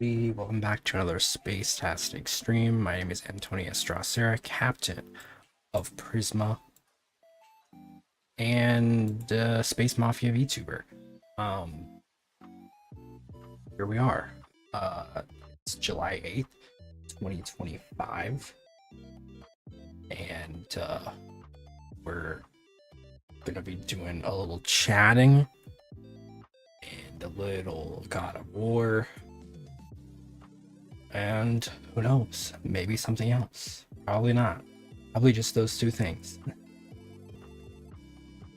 Welcome back to another Space Tastic stream. My name is Antonio Estracera, captain of Prisma and Space Mafia VTuber. Um, Here we are. It's July 8th, 2025, and we're gonna be doing a little chatting and a little God of War. And who knows, maybe something else. Probably not. Probably just those two things.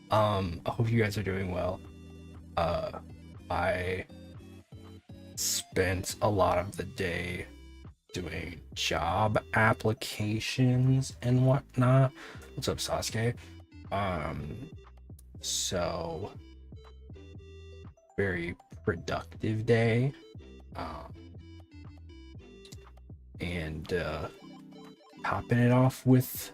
I hope you guys are doing well. I spent a lot of the day doing job applications and whatnot. What's up, Sasuke? So very productive day. And topping it off with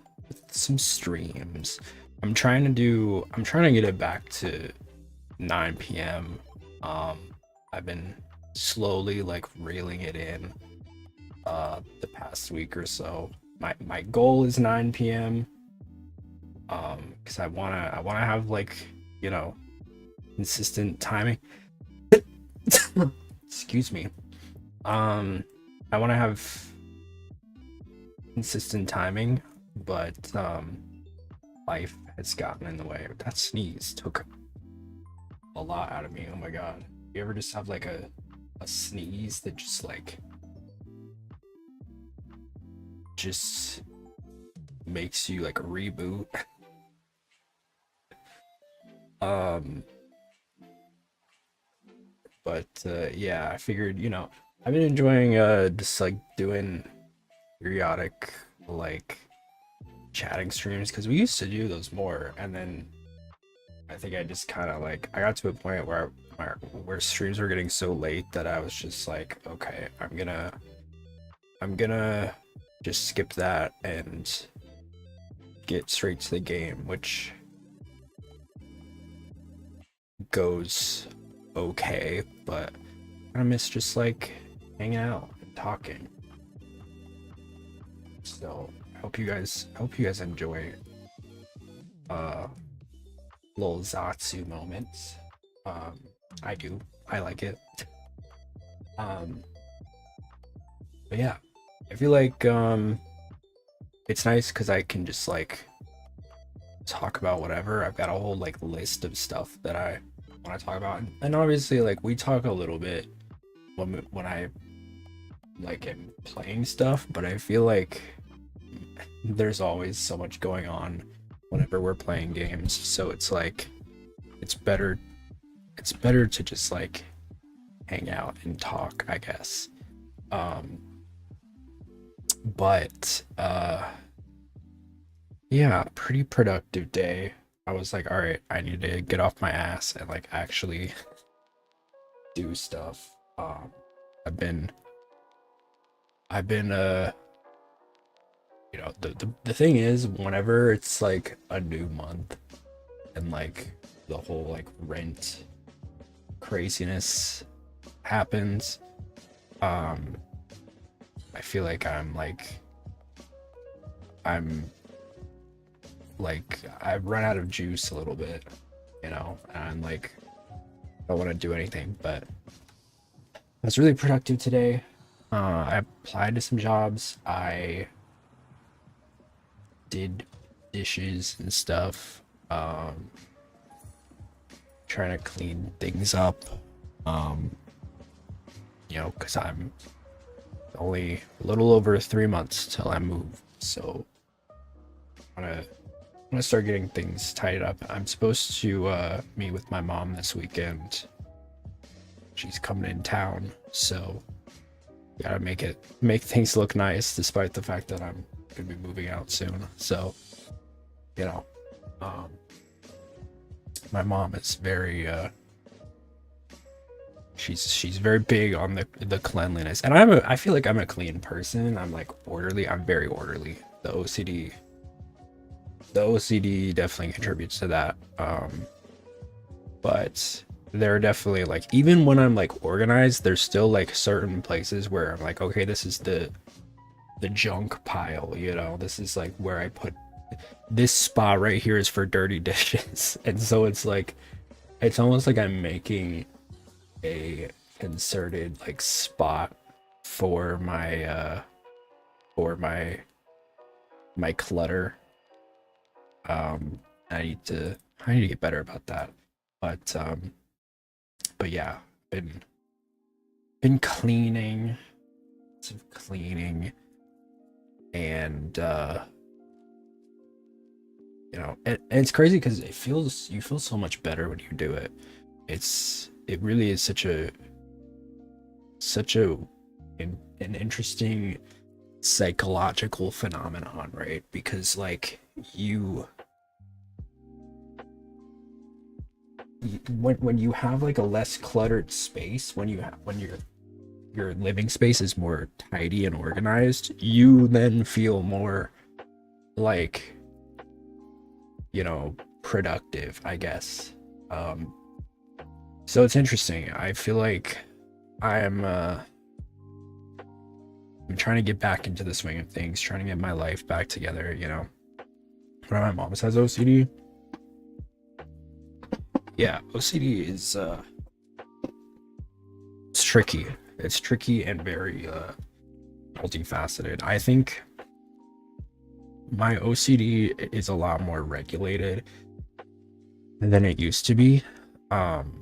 some streams. I'm trying to get it back to 9 p.m. I've been slowly like reeling it in the past week or so. My goal is 9 p.m. Because I wanna have, like, you know, consistent timing. Excuse me. I want to have consistent timing, but life has gotten in the way. That sneeze took a lot out of me. Oh my god. You ever just have like a sneeze that just makes you like a reboot? But yeah, I figured, I've been enjoying just like doing periodic like chatting streams, because we used to do those more, and then I think I just kind of like I got to a point where streams were getting so late that I was just like, okay, I'm gonna just skip that and get straight to the game, which goes okay, but I miss just like hanging out and talking. So I hope you guys enjoy little Zatsu moments. I do. I like it. But yeah, I feel like it's nice because I can just like talk about whatever. I've got a whole like list of stuff that I want to talk about, and obviously like we talk a little bit when I like am playing stuff, but I feel like there's always so much going on whenever we're playing games, so it's like it's better to just like hang out and talk, I guess. But yeah, pretty productive day. I was like, all right, I need to get off my ass and like actually do stuff. I've been the thing is, whenever it's like a new month and like the whole like rent craziness happens, I feel like I've run out of juice a little bit, and like I don't want to do anything. But I was really productive today. I applied to some jobs. I did dishes and stuff. Trying to clean things up. Because I'm only a little over 3 months till I move, so I'm gonna start getting things tied up. I'm supposed to meet with my mom this weekend. She's coming in town, so gotta make things look nice, despite the fact that I'm gonna be moving out soon. So, my mom is very she's very big on the cleanliness, and I feel like I'm a clean person. I'm like orderly. I'm very orderly. The OCD definitely contributes to that. But there are definitely like, even when I'm like organized, there's still like certain places where I'm like, okay, this is the junk pile, you know, this is like where I put this spot right here is for dirty dishes. And so it's like, it's almost like I'm making a concerted like spot for my my clutter. um I need to get better about that. But yeah, been cleaning, some cleaning, and you know, and it's crazy because you feel so much better when you do it. It really is such a an interesting psychological phenomenon, right? Because like when you have like a less cluttered space, when your living space is more tidy and organized, you then feel more like, you know, productive, I guess. um so it's interesting. I feel like i'm uh I'm trying to get back into the swing of things, trying to get my life back together, you know. When my mom has OCD, yeah, OCD is it's tricky. It's tricky and very multifaceted. I think my OCD is a lot more regulated than it used to be. Um,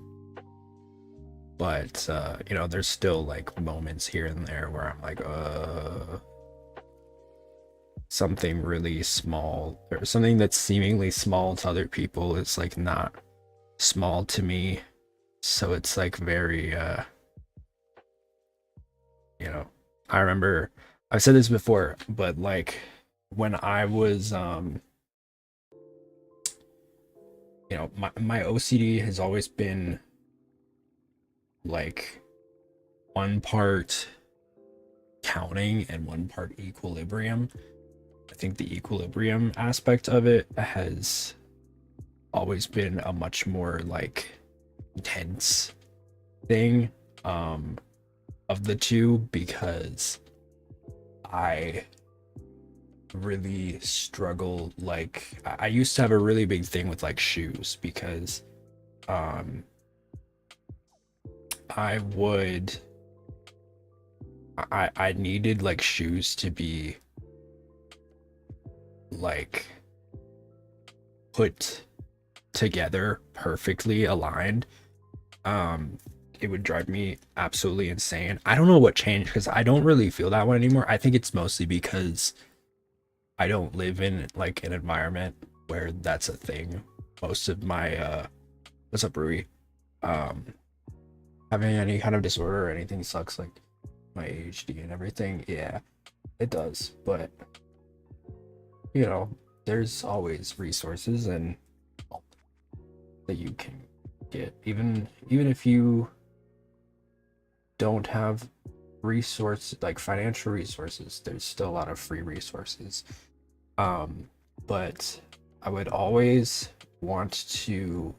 but you know, there's still like moments here and there where I'm like, something really small or something that's seemingly small to other people is like not small to me. So it's like very you know, I remember I've said this before, but like when I was you know, my OCD has always been like one part counting and one part equilibrium. I think the equilibrium aspect of it has always been a much more like intense thing um of the two, because I really struggle. Like I used to have a really big thing with like shoes, because um I would I needed like shoes to be like put together perfectly aligned. um it would drive me absolutely insane. I don't know what changed, because I don't really feel that one anymore. I think it's mostly because I don't live in like an environment where that's a thing. Most of my what's up, Rui? um Having any kind of disorder or anything sucks, like my ADHD and everything. Yeah, it does. But you know, there's always resources and help that you can get, even if you don't have resources like financial resources. There's still a lot of free resources. But I would always want to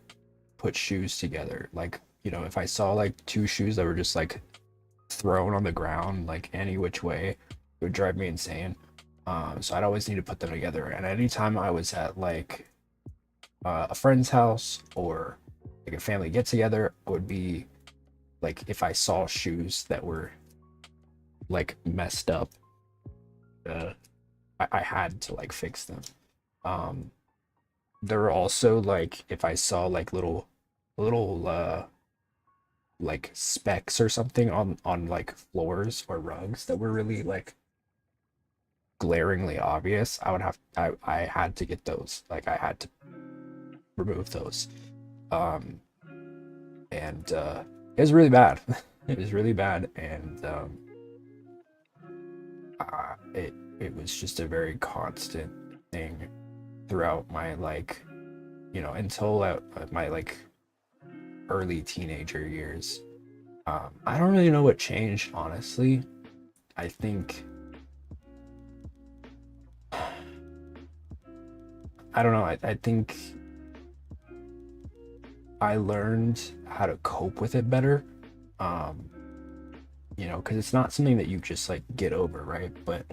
put shoes together. Like, you know, if I saw like two shoes that were just like thrown on the ground like any which way, it would drive me insane. So I'd always need to put them together. And anytime I was at like a friend's house or like a family get together, I would be like, if I saw shoes that were like messed up, uh, I had to like fix them. Um, there were also like, if I saw like little like specks or something on like floors or rugs that were really like glaringly obvious, I had to get those. Like I had to remove those. Um, and it was really bad. It was really bad, and it was just a very constant thing throughout my like, you know, until my like early teenager years. I don't really know what changed, honestly. I think I don't know. I think I learned how to cope with it better. Um, you know, because it's not something that you just like get over, right? But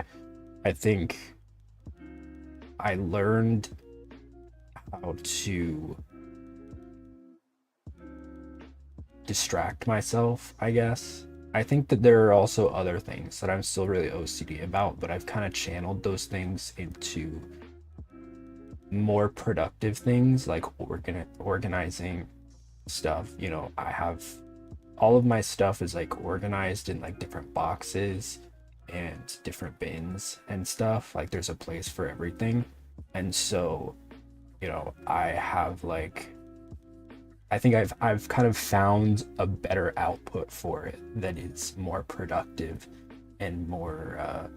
I think I learned how to distract myself, I guess. I think that there are also other things that I'm still really OCD about, but I've kind of channeled those things into more productive things like organizing stuff. You know, I have all of my stuff is like organized in like different boxes and different bins and stuff. Like there's a place for everything. And so, you know, I have like I think I've kind of found a better output for it that is more productive and more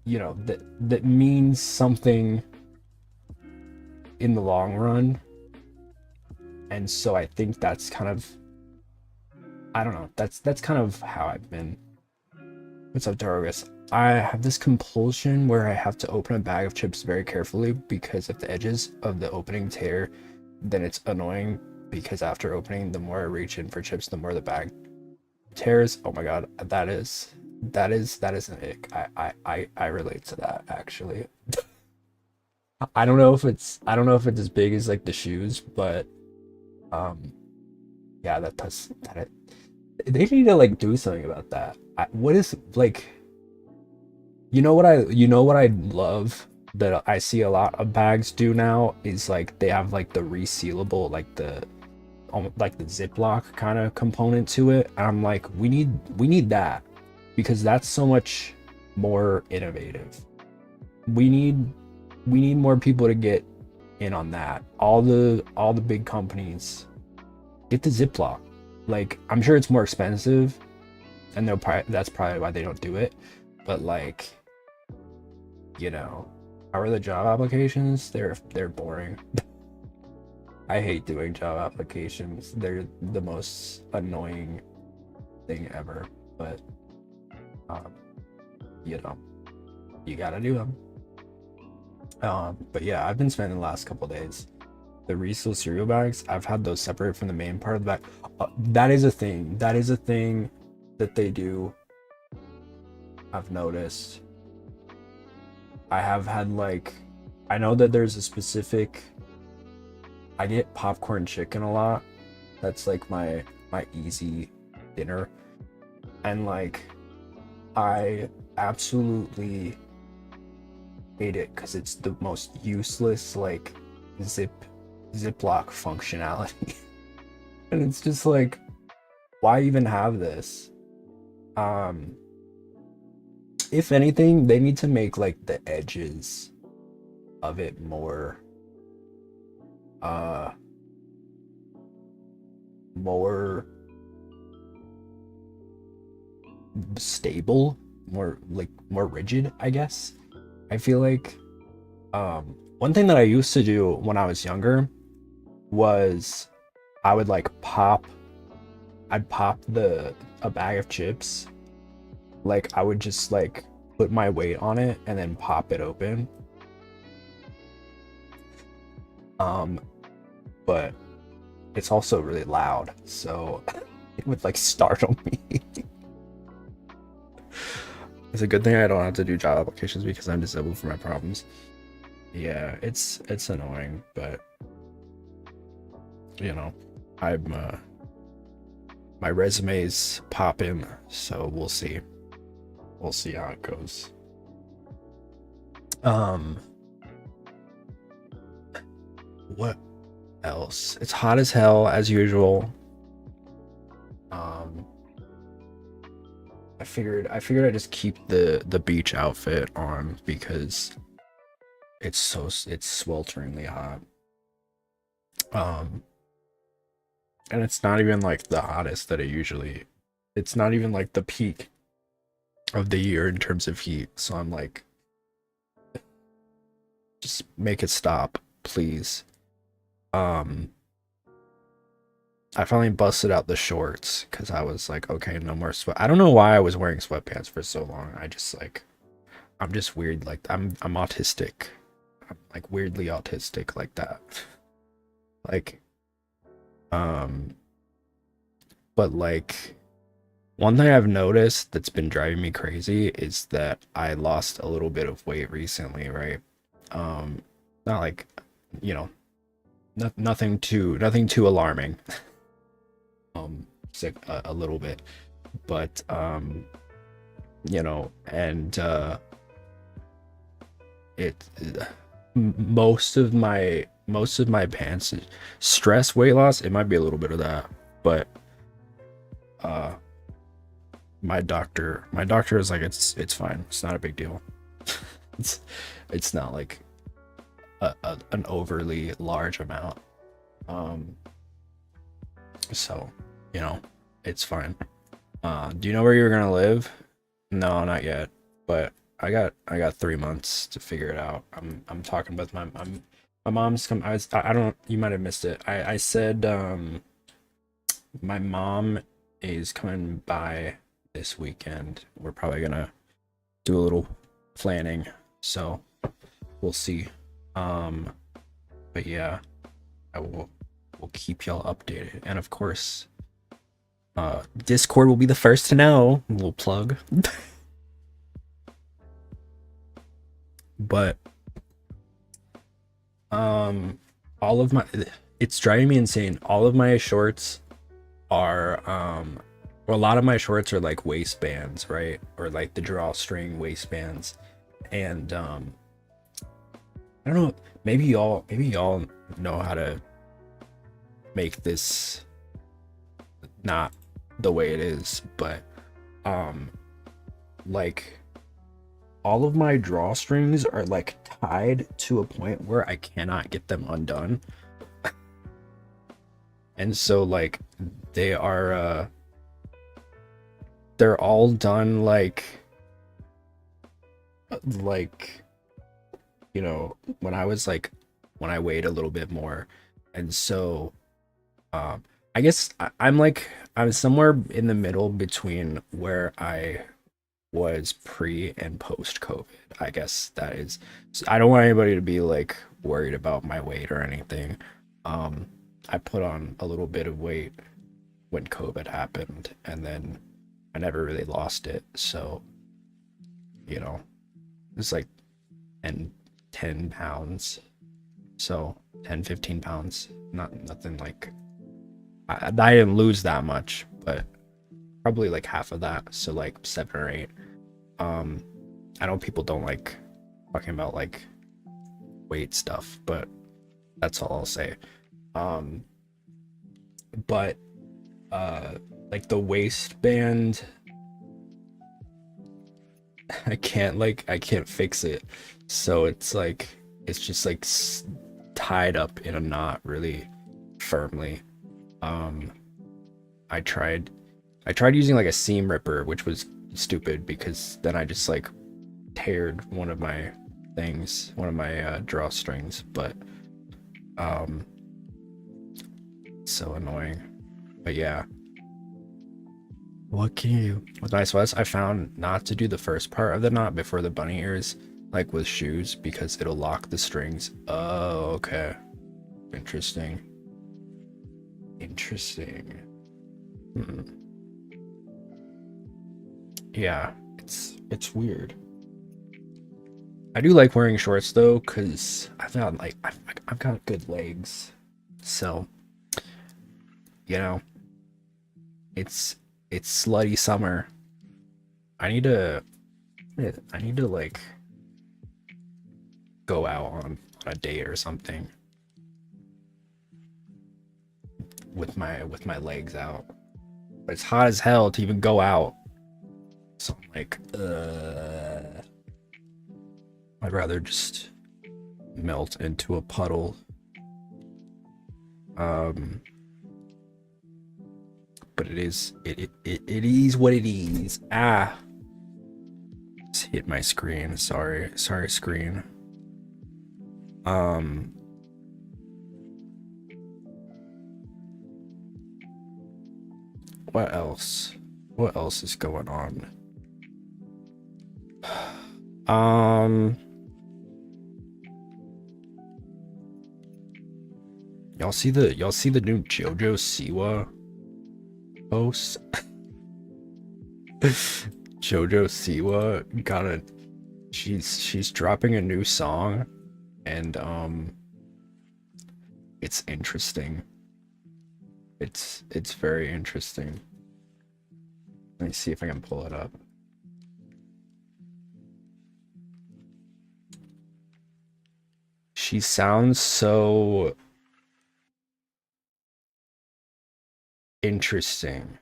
you know, that means something in the long run. And so I think that's kind of I don't know, that's kind of how I've been. What's up, Darius? I have this compulsion where I have to open a bag of chips very carefully because if the edges of the opening tear, then it's annoying because after opening, the more I reach in for chips, the more the bag tears. Oh my god, that is an ick. I relate to that actually. I don't know if it's as big as like the shoes, but um yeah, they need to like do something about that. What is like you know what I love that I see a lot of bags do now is like they have like the resealable like the Ziploc kind of component to it. And I'm like we need that because that's so much more innovative. We need we need more people to get in on that. All the big companies get the Ziploc. Like I'm sure it's more expensive and that's probably why they don't do it. But like, you know, how are the job applications? They're boring. I hate doing job applications. They're the most annoying thing ever. But um, you know, you gotta do them. But yeah, I've been spending the last couple days. The reseal cereal bags, I've had those separate from the main part of the bag. That is a thing. That is a thing that they do. I've noticed. I have had like, I know that there's a specific. I get popcorn chicken a lot. That's like my easy dinner, and like, I absolutely hate it because it's the most useless like Ziploc functionality. And it's just like, why even have this? Um, if anything, they need to make like the edges of it more uh more stable, more like more rigid, I guess. I feel like one thing that I used to do when I was younger was I would like I'd pop the a bag of chips. Like I would just like put my weight on it and then pop it open. Um, but it's also really loud, so it would like startle me. It's a good thing I don't have to do job applications because I'm disabled for my problems. Yeah, it's annoying, but you know, I'm my resume's popping, so we'll see. We'll see how it goes. What else? It's hot as hell as usual. Um, I figured I'd just keep the beach outfit on because it's swelteringly hot. Um, and it's not even like the hottest that it usually. It's not even like the peak of the year in terms of heat. So I'm like, just make it stop, please. Um, I finally busted out the shorts because I was like, okay, no more sweat. I don't know why I was wearing sweatpants for so long. I just like, I'm just weird. Like I'm autistic. I'm like weirdly autistic like that. Like Um, but like one thing I've noticed that's been driving me crazy is that I lost a little bit of weight recently, right? Um, not like, you know, nothing too alarming. Just like a little bit, but and it most of my pants stress weight loss. It might be a little bit of that, but uh my doctor is like it's fine, it's not a big deal. it's it's not like an overly large amount, um so you know it's fine. Do you know where you're gonna live? No, not yet, but I got 3 months to figure it out. I'm talking with my mom's come. I don't, you might have missed it. I said my mom is coming by this weekend. We're probably gonna do a little planning, so we'll see. Um, but yeah, I will keep y'all updated, and of course, Discord will be the first to know. A little plug. But all of my, it's driving me insane. All of my shorts are well, a lot of my shorts are like waistbands, right? Or like the drawstring waistbands. And I don't know, maybe y'all know how to make this not the way it is, but um like all of my drawstrings are like tied to a point where I cannot get them undone. And so like they are they're all done like when I was like when I weighed a little bit more. And so I guess I'm somewhere in the middle between where I was pre and post COVID. I guess that is, so I don't want anybody to be like worried about my weight or anything. Um, I put on a little bit of weight when COVID happened, and then I never really lost it. So, you know, it's like 10, 10 pounds. So 10, 15 pounds. Nothing like, I didn't lose that much, but probably like half of that. So like 7 or 8. Um, I know people don't like talking about like weight stuff, but that's all I'll say. Um, but uh, like the waistband, I can't fix it, so it's like it's just like tied up in a knot really firmly. Um, I tried I tried using like a seam ripper, which was stupid because then I just like teared one of my drawstrings, but um so annoying. But yeah, what can you, what's nice was I found not to do the first part of the knot before the bunny ears, like with shoes, because it'll lock the strings. Oh, okay. Interesting. Interesting. Hmm. Yeah, it's weird. I do like wearing shorts though, because I've got good legs, so you know it's it's slutty summer. I need to I need to like go out on a date or something with my legs out. But it's hot as hell to even go out, so I'm like, I'd rather just melt into a puddle. Um, but it is what it is. Ah, just hit my screen. Sorry, screen. Um, what else? What else is going on? Um, y'all see the new JoJo Siwa post? JoJo Siwa got a she's dropping a new song, and it's interesting. It's very interesting. Let me see if I can pull it up. She sounds so interesting.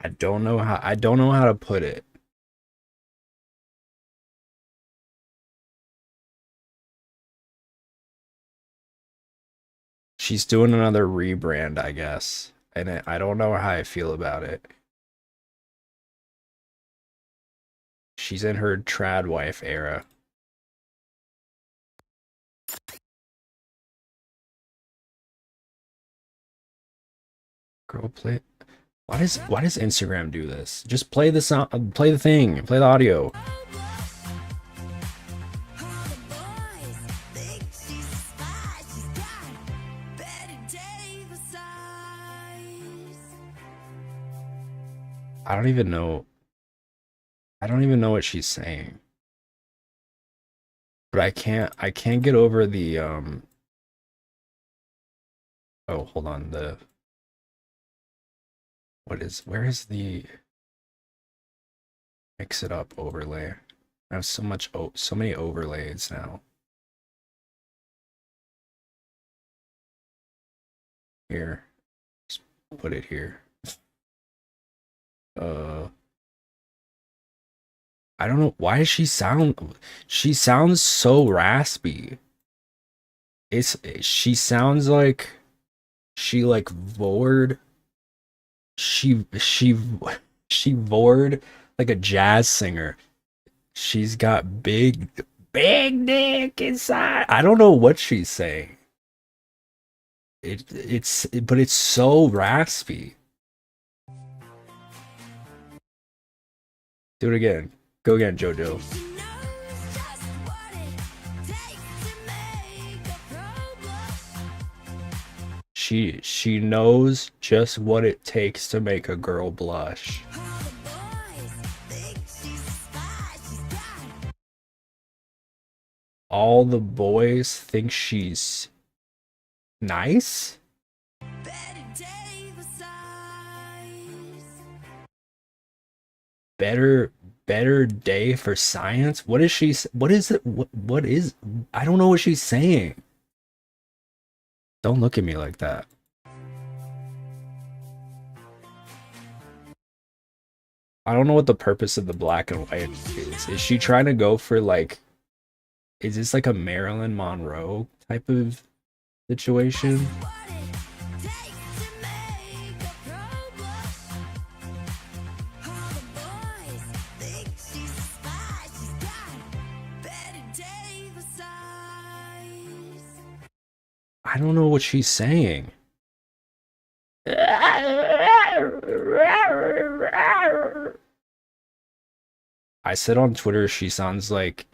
I don't know how to put it. She's doing another rebrand, I guess. And I don't know how I feel about it. She's in her trad wife era. Girl, play. Why does Instagram do this? Just play the sound, play the thing, play the audio. I don't even know. I don't even know what she's saying. But I can't get over the oh, hold on. Where is the mix it up overlay? I have so many overlays now. Here. Just put it here. I don't know why she sounds so raspy. She sounds like she like vored she vored like a jazz singer. She's got big dick inside. I don't know what she's saying. But it's so raspy. Do it again. Go again, JoJo. She knows just what it takes to make a girl blush. All the boys think she's nice? Better day for science? What is she what is it what is I don't know what she's saying. Don't look at me like that. I don't know what the purpose of the black and white is. Is she trying to go for like, is this like a Marilyn Monroe type of situation? I don't know what she's saying. I said on Twitter she sounds like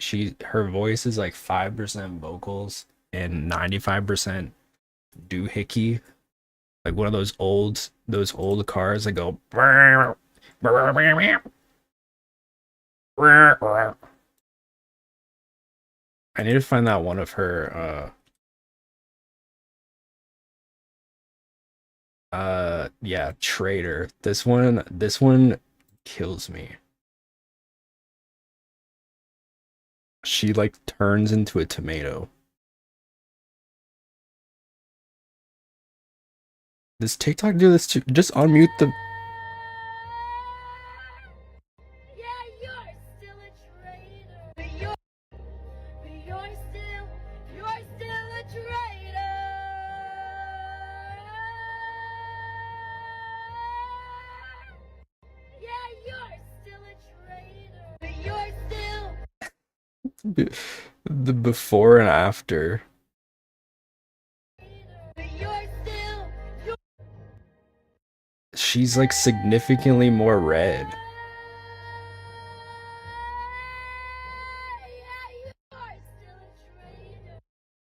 her voice is like 5% vocals and 95% doohickey. Like one of those old cars that go I need to find that one of her yeah, Traitor. This one kills me. She like turns into a tomato. Does TikTok do this too? Just unmute the the before and after. She's like significantly more red.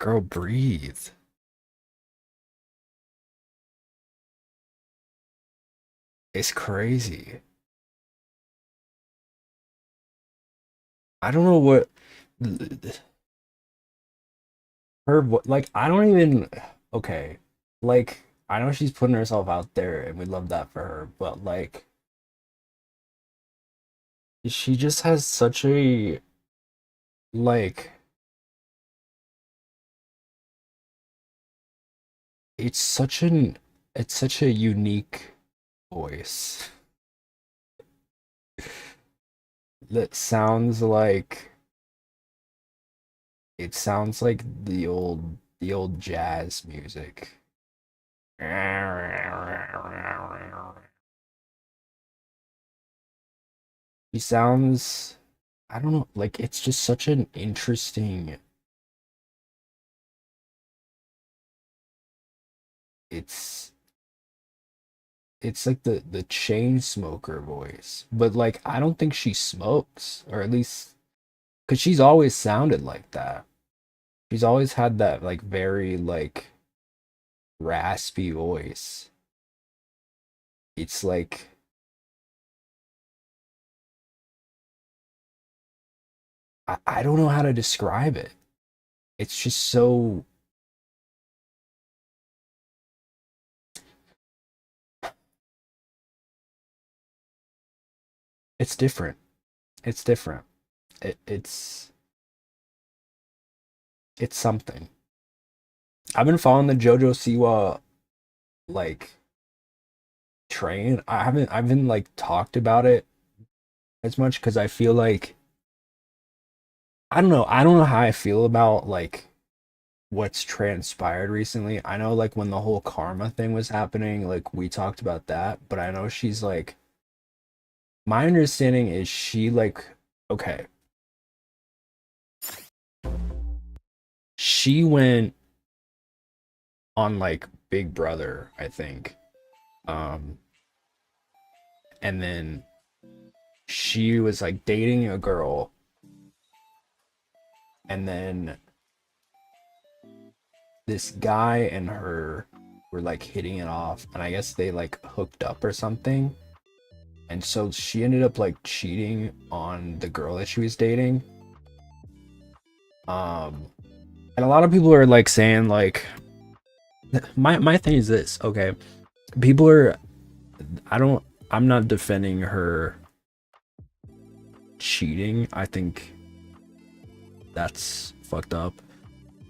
Girl, breathe. It's crazy. I don't know what like I don't even okay. Like I know she's putting herself out there and we love that for her, but like she just has such a like it's such an it's such a unique voice that sounds like it sounds like the old jazz music. He sounds I don't know, like it's just such an interesting it's it's like the chain smoker voice. But like I don't think she smokes, or at least because she's always sounded like that. She's always had that like very like raspy voice. It's like I don't know how to describe it. It's just so it's different. It's different. It's something. I've been following the JoJo Siwa like train. I haven't like talked about it as much because I feel like I don't know how I feel about like what's transpired recently. I know like when the whole karma thing was happening, like we talked about that, but I know she's like my understanding is she like okay, she went on like Big Brother, I think. Um and then she was like dating a girl and then this guy and her were like hitting it off and I guess they like hooked up or something. And so she ended up like cheating on the girl that she was dating. Um and a lot of people are like saying like my thing is this, okay? People are I don't I'm not defending her cheating. I think that's fucked up.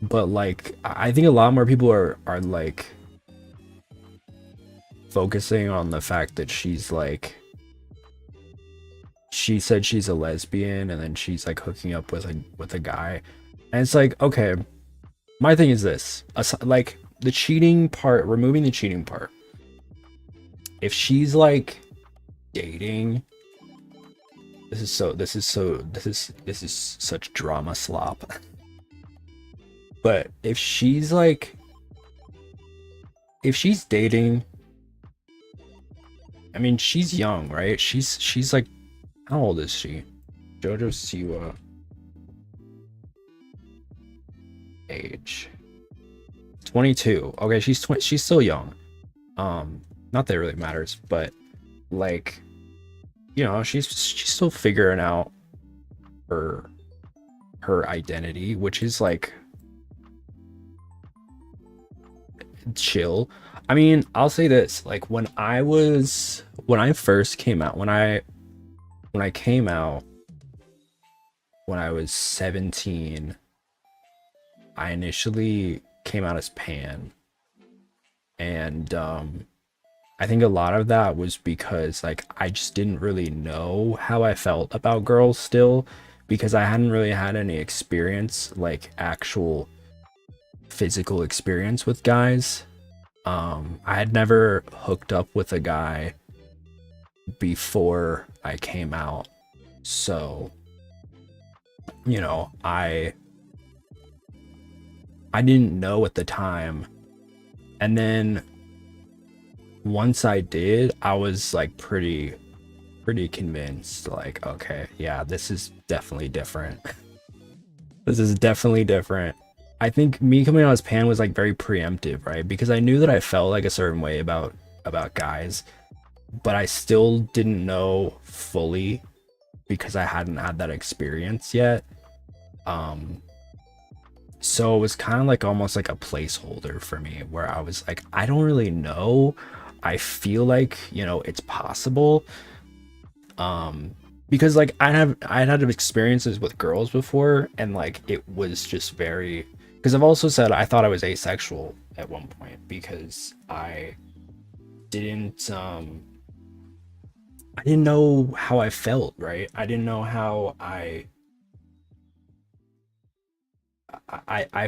But like I think a lot more people are like focusing on the fact that she's like she said she's a lesbian and then she's like hooking up with a guy. And it's like, okay, my thing is this. Like the cheating part, removing the cheating part. If she's like dating this is such drama slop. But if she's dating, I mean she's young, right? She's like how old is she? Jojo Siwa age 22. Okay, she's still young. Not that it really matters, but like she's still figuring out her her identity, which is like chill. I mean, I'll say this, like when I first came out, when I came out when I was 17, I initially came out as pan. And I think a lot of that was because like I just didn't really know how I felt about girls still because I hadn't really had any experience, like actual physical experience with guys. I had never hooked up with a guy before I came out. So, I didn't know at the time. And then once I did, I was like pretty convinced like, okay, yeah, this is definitely different. This is definitely different. I think me coming out as pan was like very preemptive, right? Because I knew that I felt like a certain way about guys, but I still didn't know fully because I hadn't had that experience yet. Um, so it was kind of like almost like a placeholder for me where I was like, I don't really know. I feel like, it's possible. Um, because like I'd had experiences with girls before and like it was just very, because I've also said I thought I was asexual at one point because didn't um I didn't know how I felt, right? I didn't know how I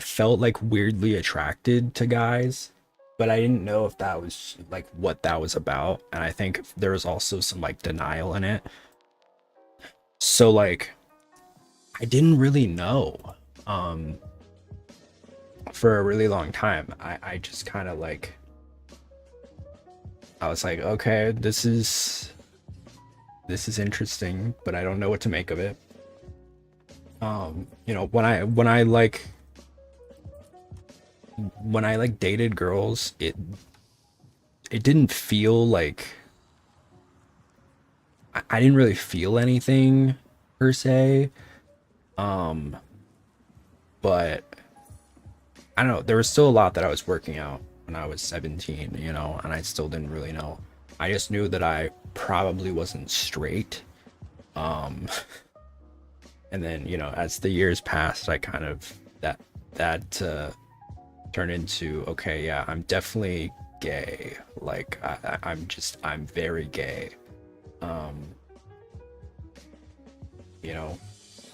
felt like weirdly attracted to guys, but I didn't know if that was like what that was about. And I think there was also some like denial in it. So like I didn't really know um for a really long time. I just kind of like I was like, okay, this is interesting, but I don't know what to make of it. When I like dated girls, it didn't feel like I didn't really feel anything per se. Um, but I don't know, there was still a lot that I was working out when I was 17, and I still didn't really know. I just knew that I probably wasn't straight. Um, and then, as the years passed, I kind of that turned into, okay, yeah, I'm definitely gay. Like I'm very gay. Um, you know,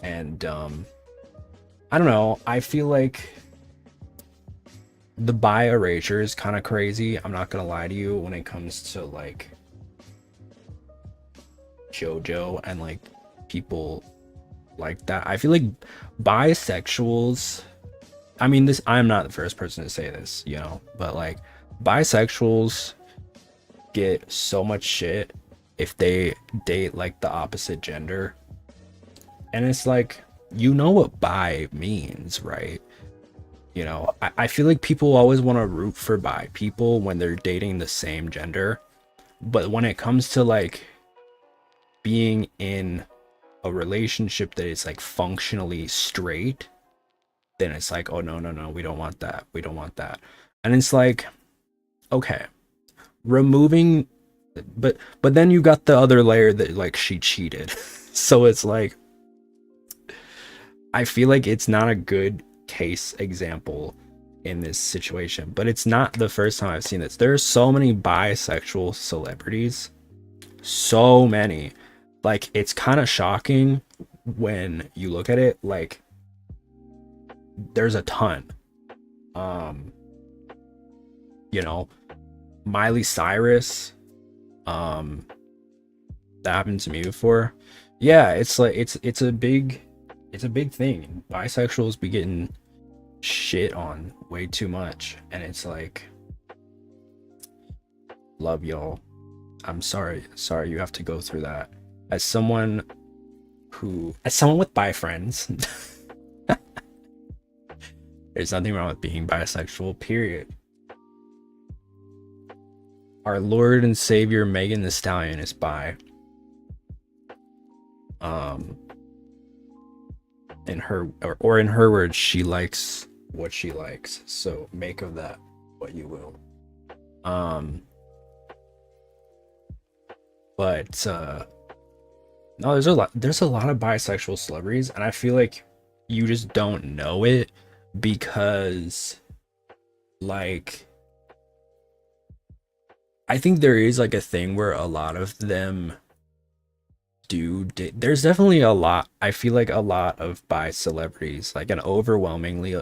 and I don't know. I feel like the bi erasure is kind of crazy. I'm not gonna lie to you when it comes to like JoJo and like people like that. I feel like bisexuals. I mean, I'm not the first person to say this, but like bisexuals get so much shit if they date like the opposite gender. And it's like, what bi means, right? I feel like people always want to root for bi people when they're dating the same gender. But when it comes to like being in a relationship that is like functionally straight, then it's like, oh no, no, no, we don't want that. We don't want that. And it's like, okay, removing but then you got the other layer that like she cheated. So it's like I feel like it's not a good case example in this situation, but it's not the first time I've seen this. There's so many bisexual celebrities, so many. Like it's kind of shocking when you look at it. Like there's a ton. Um, Miley Cyrus, um, that happened to me before. Yeah, it's like it's a big thing. Bisexuals be getting shit on way too much, and it's like, love y'all. I'm sorry you have to go through that. As someone with bi friends, there's nothing wrong with being bisexual, period. Our Lord and Savior Megan Thee Stallion is bi. In her or in her words, she likes what she likes. So make of that what you will. But no, there's a lot of bisexual celebrities, and I feel like you just don't know it because like I think there is like a thing where a lot of them there's definitely a lot. I feel like a lot of bi celebrities, like an overwhelmingly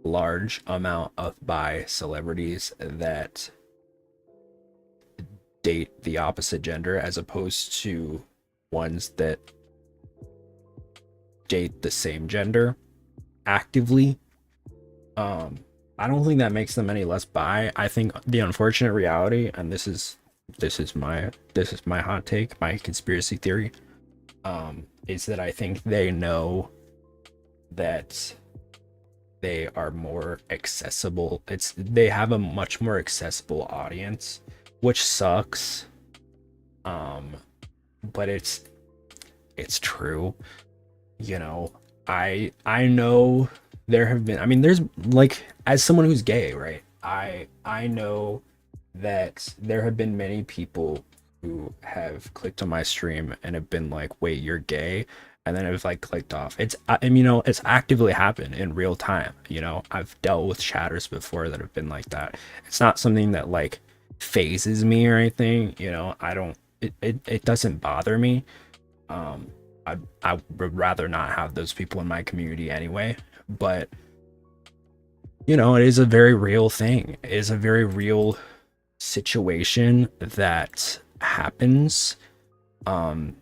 large amount of bi celebrities that date the opposite gender as opposed to ones that date the same gender actively. I don't think that makes them any less bi. I think the unfortunate reality, and this is my hot take, my conspiracy theory, is that I think they know that they are more accessible. They have a much more accessible audience, which sucks. Um, but it's true. You know, I know there have been, I mean, there's like, as someone who's gay, right? I know that there have been many people who have clicked on my stream and have been like, wait, you're gay? And then have like clicked off. And you know, it's actively happened in real time. You know, I've dealt with chatters before that have been like that. It's not something that like phases me or anything. You know, I don't, it doesn't bother me. Um, I would rather not have those people in my community anyway. But you know, it is a very real thing. It is a very real situation that happens. Um,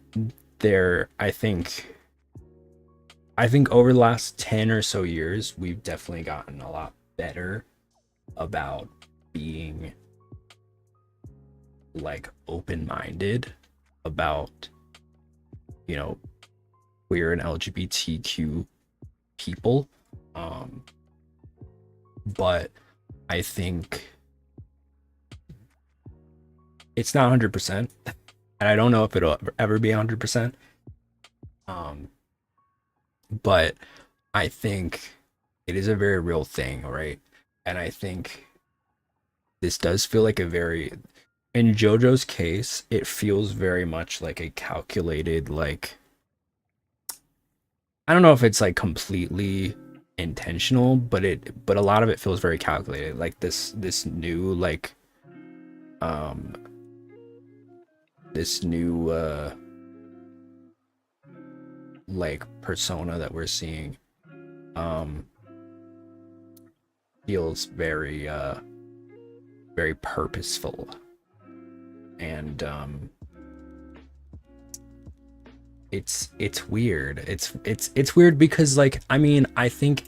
there, I think over the last 10 or so years, we've definitely gotten a lot better about being like open-minded about, you know, queer and LGBTQ people. But I think it's not 100%, and I don't know if it'll ever be 100%. But I think it is a very real thing, right? And I think this does feel like a very, in JoJo's case, it feels very much like a calculated, like, I don't know if it's like completely intentional, but a lot of it feels very calculated. Like this new um this new like persona that we're seeing um feels very very purposeful. And it's weird. It's weird because like, I mean, I think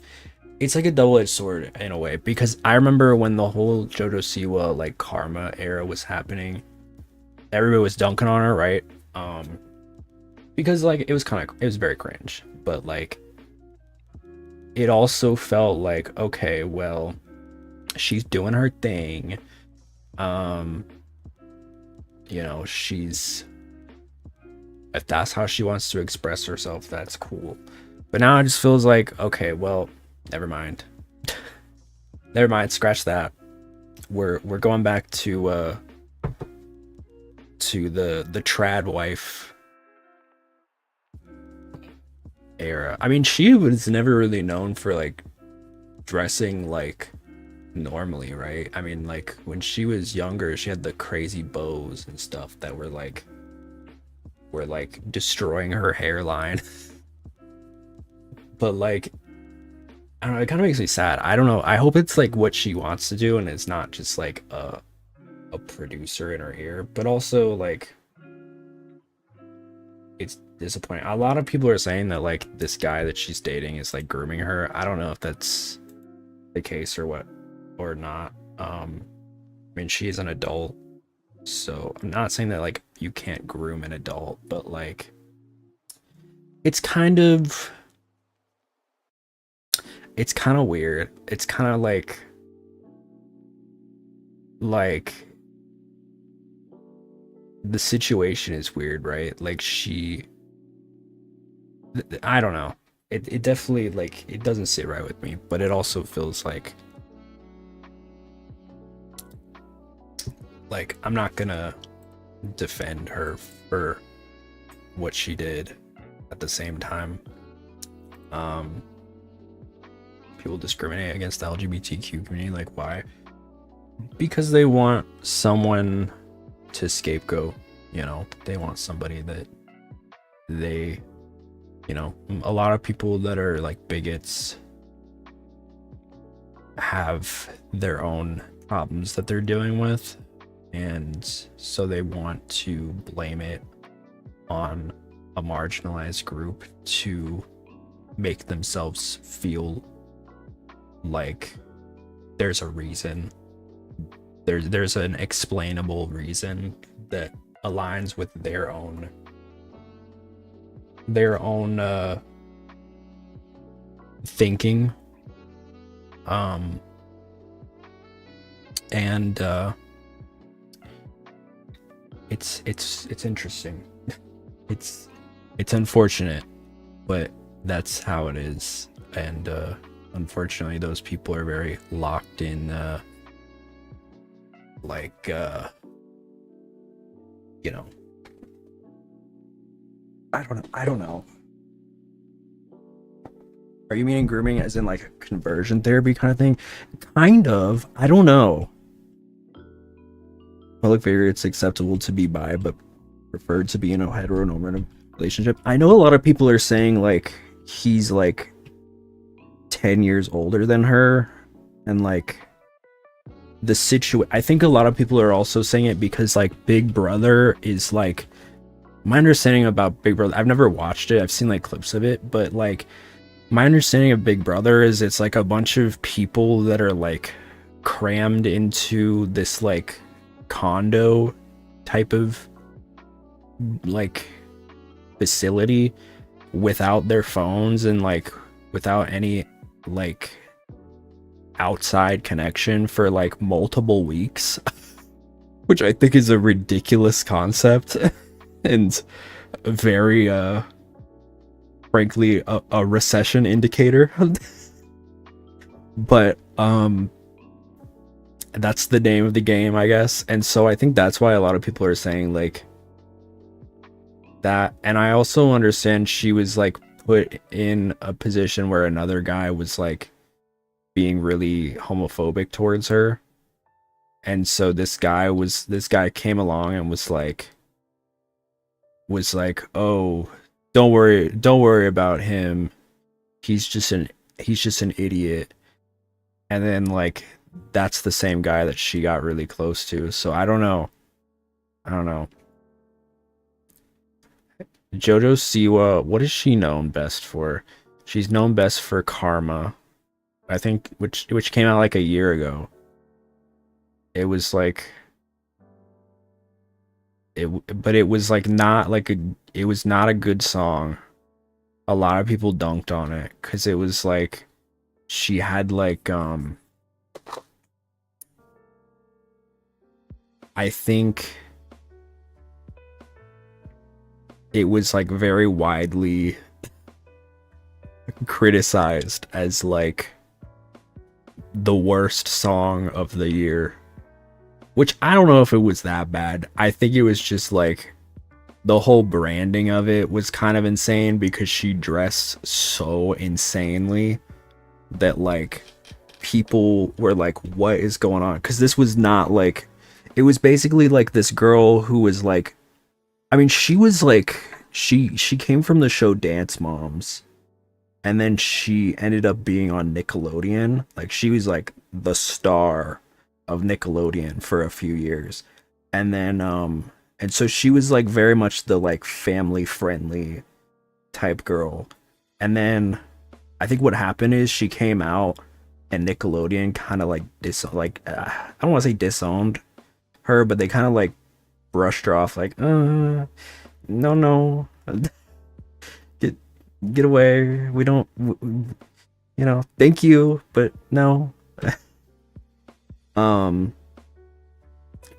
it's like a double-edged sword in a way, because I remember when the whole JoJo Siwa like karma era was happening, everybody was dunking on her, right? Because like it was very cringe, but like it also felt like, okay, well, she's doing her thing. Um, you know, she's, if that's how she wants to express herself, that's cool. But now it just feels like, okay, well, never mind. Never mind, scratch that. We're going back to the trad wife era. I mean, she was never really known for like dressing like normally, right? I mean, like when she was younger, she had the crazy bows and stuff that were like destroying her hairline. But like, I don't know, it kind of makes me sad. I don't know. I hope it's like what she wants to do and it's not just like a producer in her ear, but also like it's disappointing. A lot of people are saying that like this guy that she's dating is like grooming her. I don't know if that's the case or what, or not. I mean, she is an adult, so I'm not saying that like you can't groom an adult, but like it's kind of weird. It's kind of like the situation is weird, right? Like I don't know. It definitely like it doesn't sit right with me, but it also feels like I'm not gonna defend her for what she did at the same time. People discriminate against the LGBTQ community, like why? Because they want someone to scapegoat, you know, they want somebody that they, you know, a lot of people that are like bigots have their own problems that they're dealing with, and so they want to blame it on a marginalized group to make themselves feel like there's a reason, there's an explainable reason that aligns with their own thinking. Um, and it's interesting. It's it's unfortunate, but that's how it is. And unfortunately, those people are very locked in, like you know, I don't know. Are you meaning grooming as in like a conversion therapy kind of thing? Kind of. I don't know. Public figure, it's acceptable to be bi, but preferred to be in a heteronormative relationship. I know a lot of people are saying like he's like 10 years older than her, and like I think a lot of people are also saying it because like Big Brother is like, my understanding about Big Brother, I've never watched it, I've seen like clips of it, but like my understanding of Big Brother is it's like a bunch of people that are like crammed into this like condo type of like facility without their phones and like without any like outside connection for like multiple weeks, which I think is a ridiculous concept and very frankly a recession indicator. But that's the name of the game, I guess. And so I think that's why a lot of people are saying like that. And I also understand she was like put in a position where another guy was like being really homophobic towards her. And so this guy came along and was like, oh, don't worry about him, he's just an idiot. And then like that's the same guy that she got really close to. So I don't know. Jojo Siwa, what is she known best for? She's known best for Karma, I think, which came out like a year ago. It was like but it was like not like it was not a good song. A lot of people dunked on it because it was like she had like I think it was like very widely criticized as like the worst song of the year, which I don't know if it was that bad. I think it was just like the whole branding of it was kind of insane because she dressed so insanely that like people were like, what is going on? Because this was not like, it was basically like this girl who was like, I mean, she was like, she came from the show Dance Moms, and then she ended up being on Nickelodeon. Like she was like the star of Nickelodeon for a few years. And then and so she was like very much the like family friendly type girl. And then I think what happened is she came out and Nickelodeon kind of like I don't want to say disowned her, but they kind of like brushed her off like no get away, we don't you know, thank you, but no.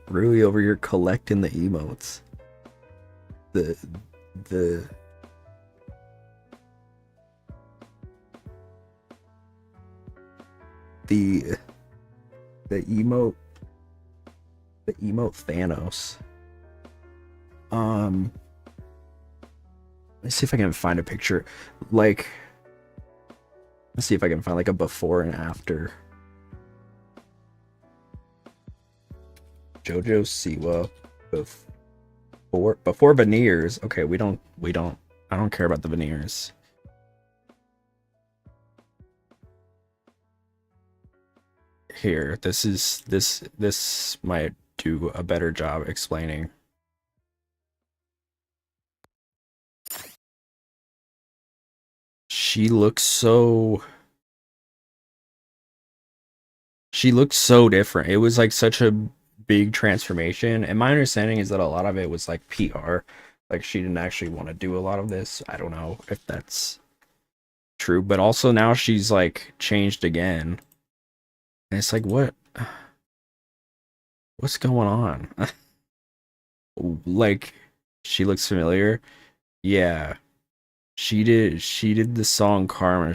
Really over here collecting the emotes. The the emote Thanos. Let's see if I can find a picture. Like, let's see if I can find like a before and after. Jojo Siwa before veneers. Okay, we don't I don't care about the veneers. Here, this might do a better job explaining. She looks so different. It was like such a big transformation, and my understanding is that a lot of it was like PR. Like she didn't actually want to do a lot of this. I don't know if that's true, but also now she's like changed again. And it's like, what's going on? Like, she looks familiar. Yeah, she did the song Karma.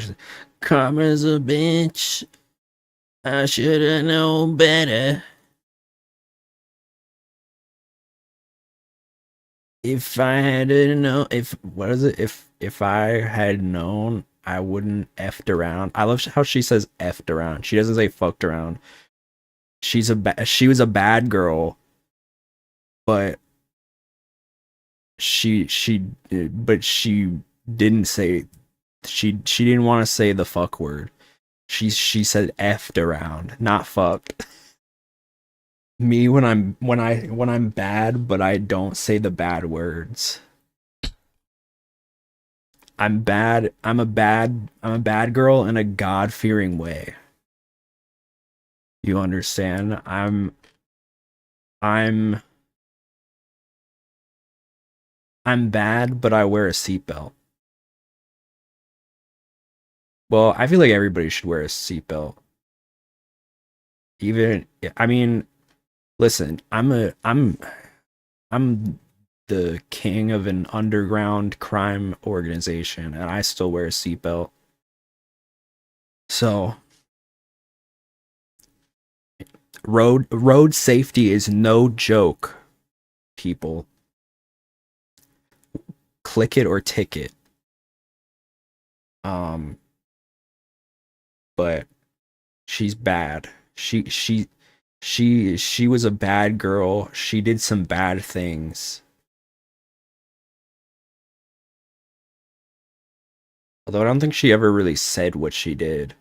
Karma's a bitch. I should have known better. If I had to know, if what is it? If I had known, I wouldn't effed around. I love how she says effed around. She doesn't say fucked around. She was a bad girl, but she didn't say she didn't want to say the fuck word. She said effed around, not fucked. Me when I'm bad, but I don't say the bad words. I'm bad. I'm a bad girl in a God-fearing way. You understand? I'm I'm bad, but I wear a seatbelt. Well, I feel like everybody should wear a seatbelt. Even I mean, listen, I'm the king of an underground crime organization and I still wear a seatbelt. So, road safety is no joke, people. Click it or ticket. Um, but she's bad. She was a bad girl. She did some bad things. Although I don't think she ever really said what she did.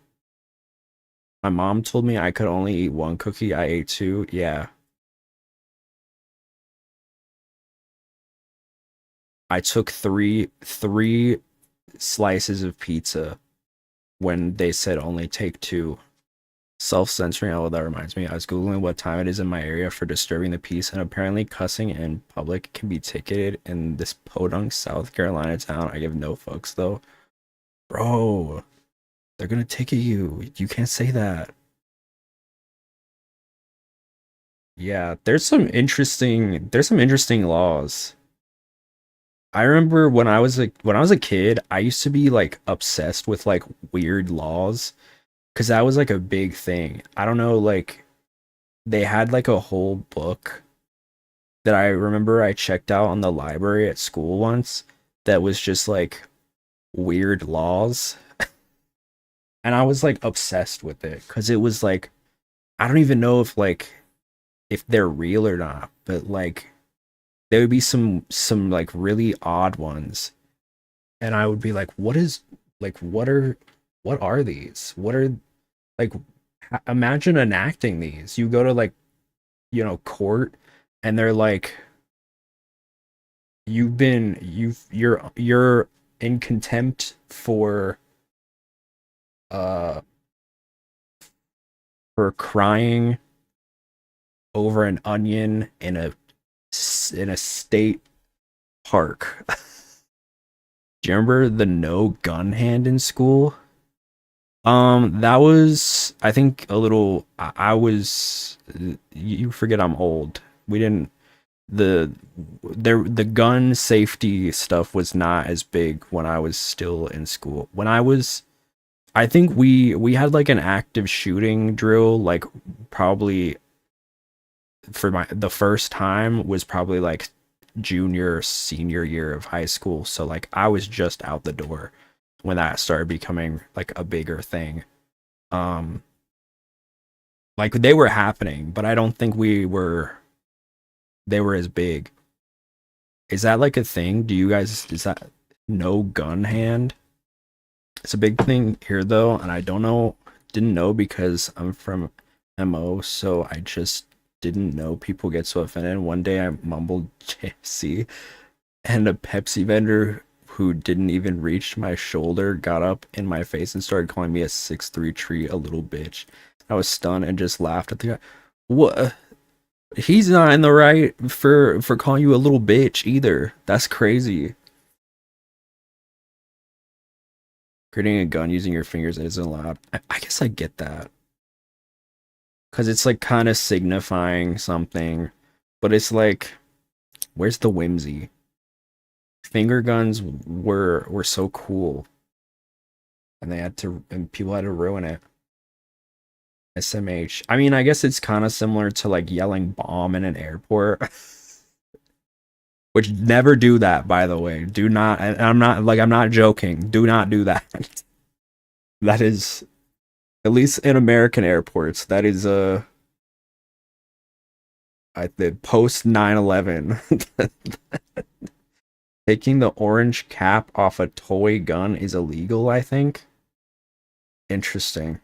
My mom told me I could only eat one cookie. I ate two. Yeah. I took three slices of pizza when they said only take two. Self-censoring. Oh, that reminds me. I was Googling what time it is in my area for disturbing the peace, and apparently cussing in public can be ticketed in this podunk South Carolina town. I give no fucks though. Bro, they're gonna ticket you. You can't say that. Yeah, there's some interesting laws. I remember when I was a kid, I used to be like obsessed with like weird laws because that was like a big thing. I don't know, like they had like a whole book that I remember I checked out on the library at school once that was just like weird laws. And I was like obsessed with it because it was like I don't even know if they're real or not, but like there would be some like really odd ones. And I would be like, like what are these? What are like imagine enacting these. You go to like, court and they're like you're in contempt uh for crying over an onion in a state park. Do you remember the no gun hand in school? That was I think a little I was you forget I'm old. We didn't the gun safety stuff was not as big when I was still in school. When I think we had like an active shooting drill like probably for the first time was probably like junior senior year of high school. So like I was just out the door when that started becoming like a bigger thing. Um like they were happening, but I don't think they were as big. Is that like a thing? Do you guys is that no gun hand? It's a big thing here though, and I don't know didn't know because I'm from MO, so I just didn't know people get so offended. One day I mumbled JC and a Pepsi vendor who didn't even reach my shoulder got up in my face and started calling me a 6'3" tree, a little bitch. I was stunned and just laughed at the guy. What? He's not in the right for calling you a little bitch either. That's crazy. Creating a gun using your fingers isn't allowed. I guess I get that. because it's like kind of signifying something, but it's like, where's the whimsy? Finger guns were so cool, and people had to ruin it. SMH. I mean, I guess it's kind of similar to like yelling bomb in an airport. Which never do that, by the way. Do not. And I'm not joking. Do not do that. That is, at least in American airports, that is at the post 9/11. Taking the orange cap off a toy gun is illegal, I think. Interesting.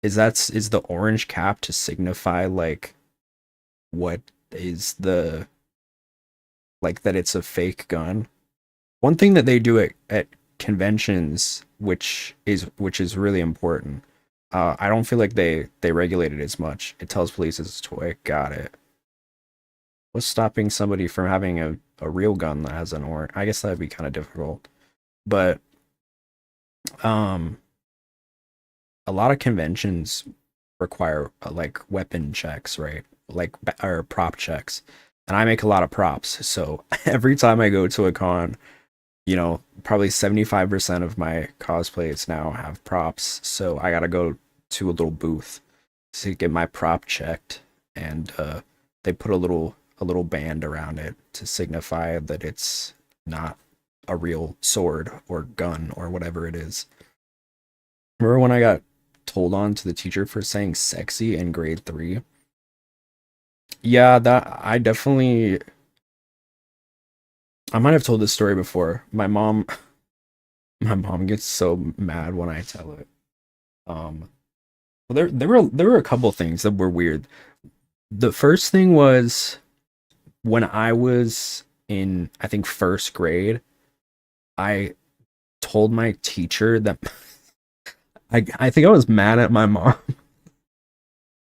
Is the orange cap to signify like what is the like that it's a fake gun? One thing that they do at conventions, which is really important. I don't feel like they regulate it as much. It tells police it's a toy. Got it. What's stopping somebody from having a real gun that has an orange? I guess that'd be kind of difficult. But um, a lot of conventions require like weapon checks, right? Like or prop checks. And I make a lot of props. So every time I go to a con, probably 75% of my cosplays now have props. So I gotta go to a little booth to get my prop checked, and they put a little band around it to signify that it's not a real sword or gun or whatever it is. Remember when I got told on to the teacher for saying sexy in grade 3? Yeah, that I might have told this story before. My mom gets so mad when I tell it. Um, well, there were a couple things that were weird. The first thing was when I was in, I think, first grade. I told my teacher that I think I was mad at my mom.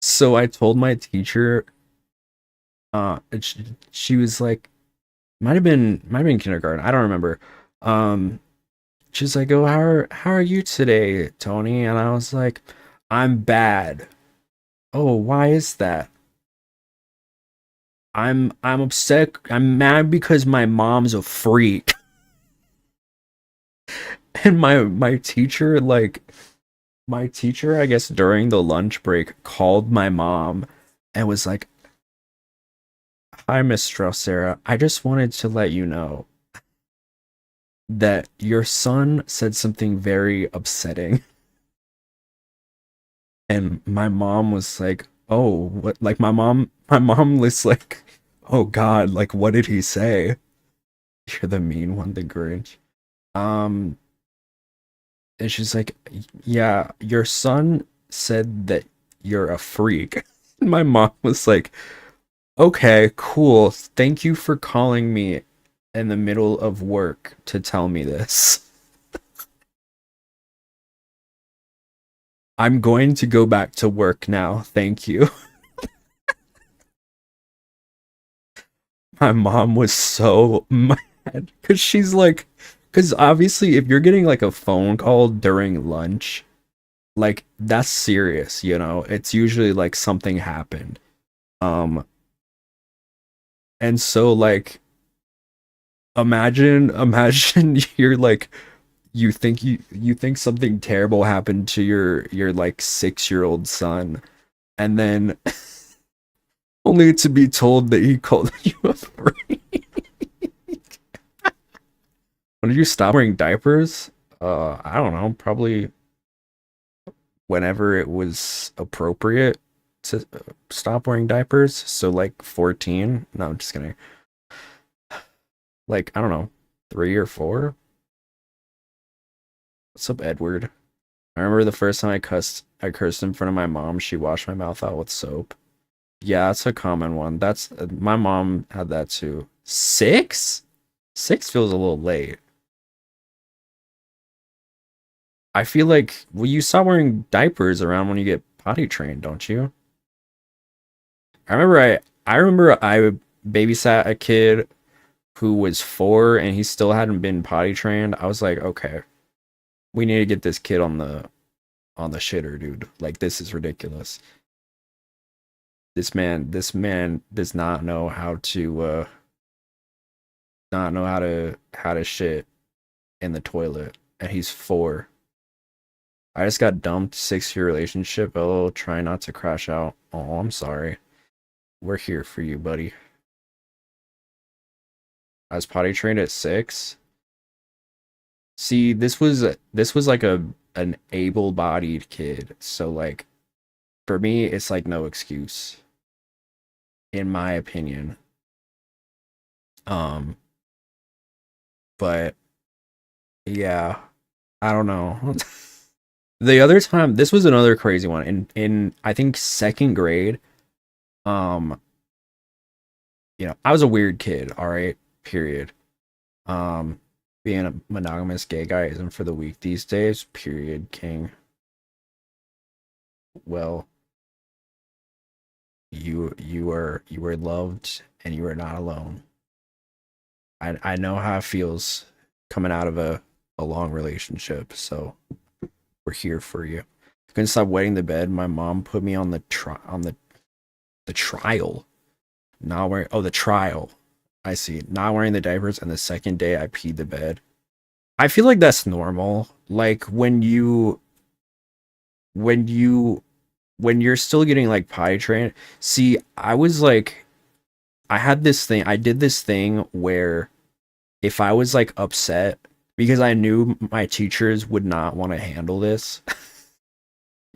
So I told my teacher, she was like, might have been kindergarten. I don't remember. Um, she's like, "Oh, how are you today, Tony?" And I was like, "I'm bad." "Oh, why is that?" I'm upset. I'm mad because my mom's a freak. And my teacher, I guess during the lunch break, called my mom and was like, "Hi, Miss Sarah. I just wanted to let you know that your son said something very upsetting." And my mom was like, "Oh, what?" Like my mom was like, "Oh God, like what did he say?" You're the mean one, the Grinch. Um, and she's like, "Yeah, your son said that you're a freak." My mom was like, "Okay, cool. Thank you for calling me in the middle of work to tell me this. I'm going to go back to work now. Thank you." My mom was so mad because she's like, because obviously, if you're getting like a phone call during lunch, like that's serious, It's usually like something happened. Um, and so like imagine you're like you think something terrible happened to your like 6-year-old son, and then only to be told that he called you a freak. When did you stop wearing diapers? I don't know, probably whenever it was appropriate to stop wearing diapers. So like 14. No, I'm just kidding. Like, I don't know, 3 or 4. What's up, Edward? I remember the first time I cursed in front of my mom. She washed my mouth out with soap. Yeah, that's a common one. That's my mom had that too. 6? 6 feels a little late. I feel like, well, you stop wearing diapers around when you get potty trained, don't you? I remember I babysat a kid who was 4 and he still hadn't been potty trained. I was like, okay, we need to get this kid on the shitter, dude. Like, this is ridiculous. This man does not know how to not know how to shit in the toilet, and he's 4. I just got dumped. 6-year relationship. Oh, try not to crash out. Oh, I'm sorry. We're here for you, buddy. I was potty trained at 6. See, this was like an able-bodied kid. So like for me, it's like no excuse, in my opinion. But yeah, I don't know. The other time, this was another crazy one. In I think 2nd grade, um, I was a weird kid, all right, period. Being a monogamous gay guy isn't for the weak these days, period, king. Well, you are loved and you are not alone. I know how it feels coming out of a long relationship, so we're here for you. I couldn't stop wetting the bed. My mom put me on the trial. Not wearing the trial. I see. Not wearing the diapers, and the second day I peed the bed. I feel like that's normal. Like when you're still getting like potty trained. See, I was like, I did this thing where if I was like upset, because I knew my teachers would not want to handle this.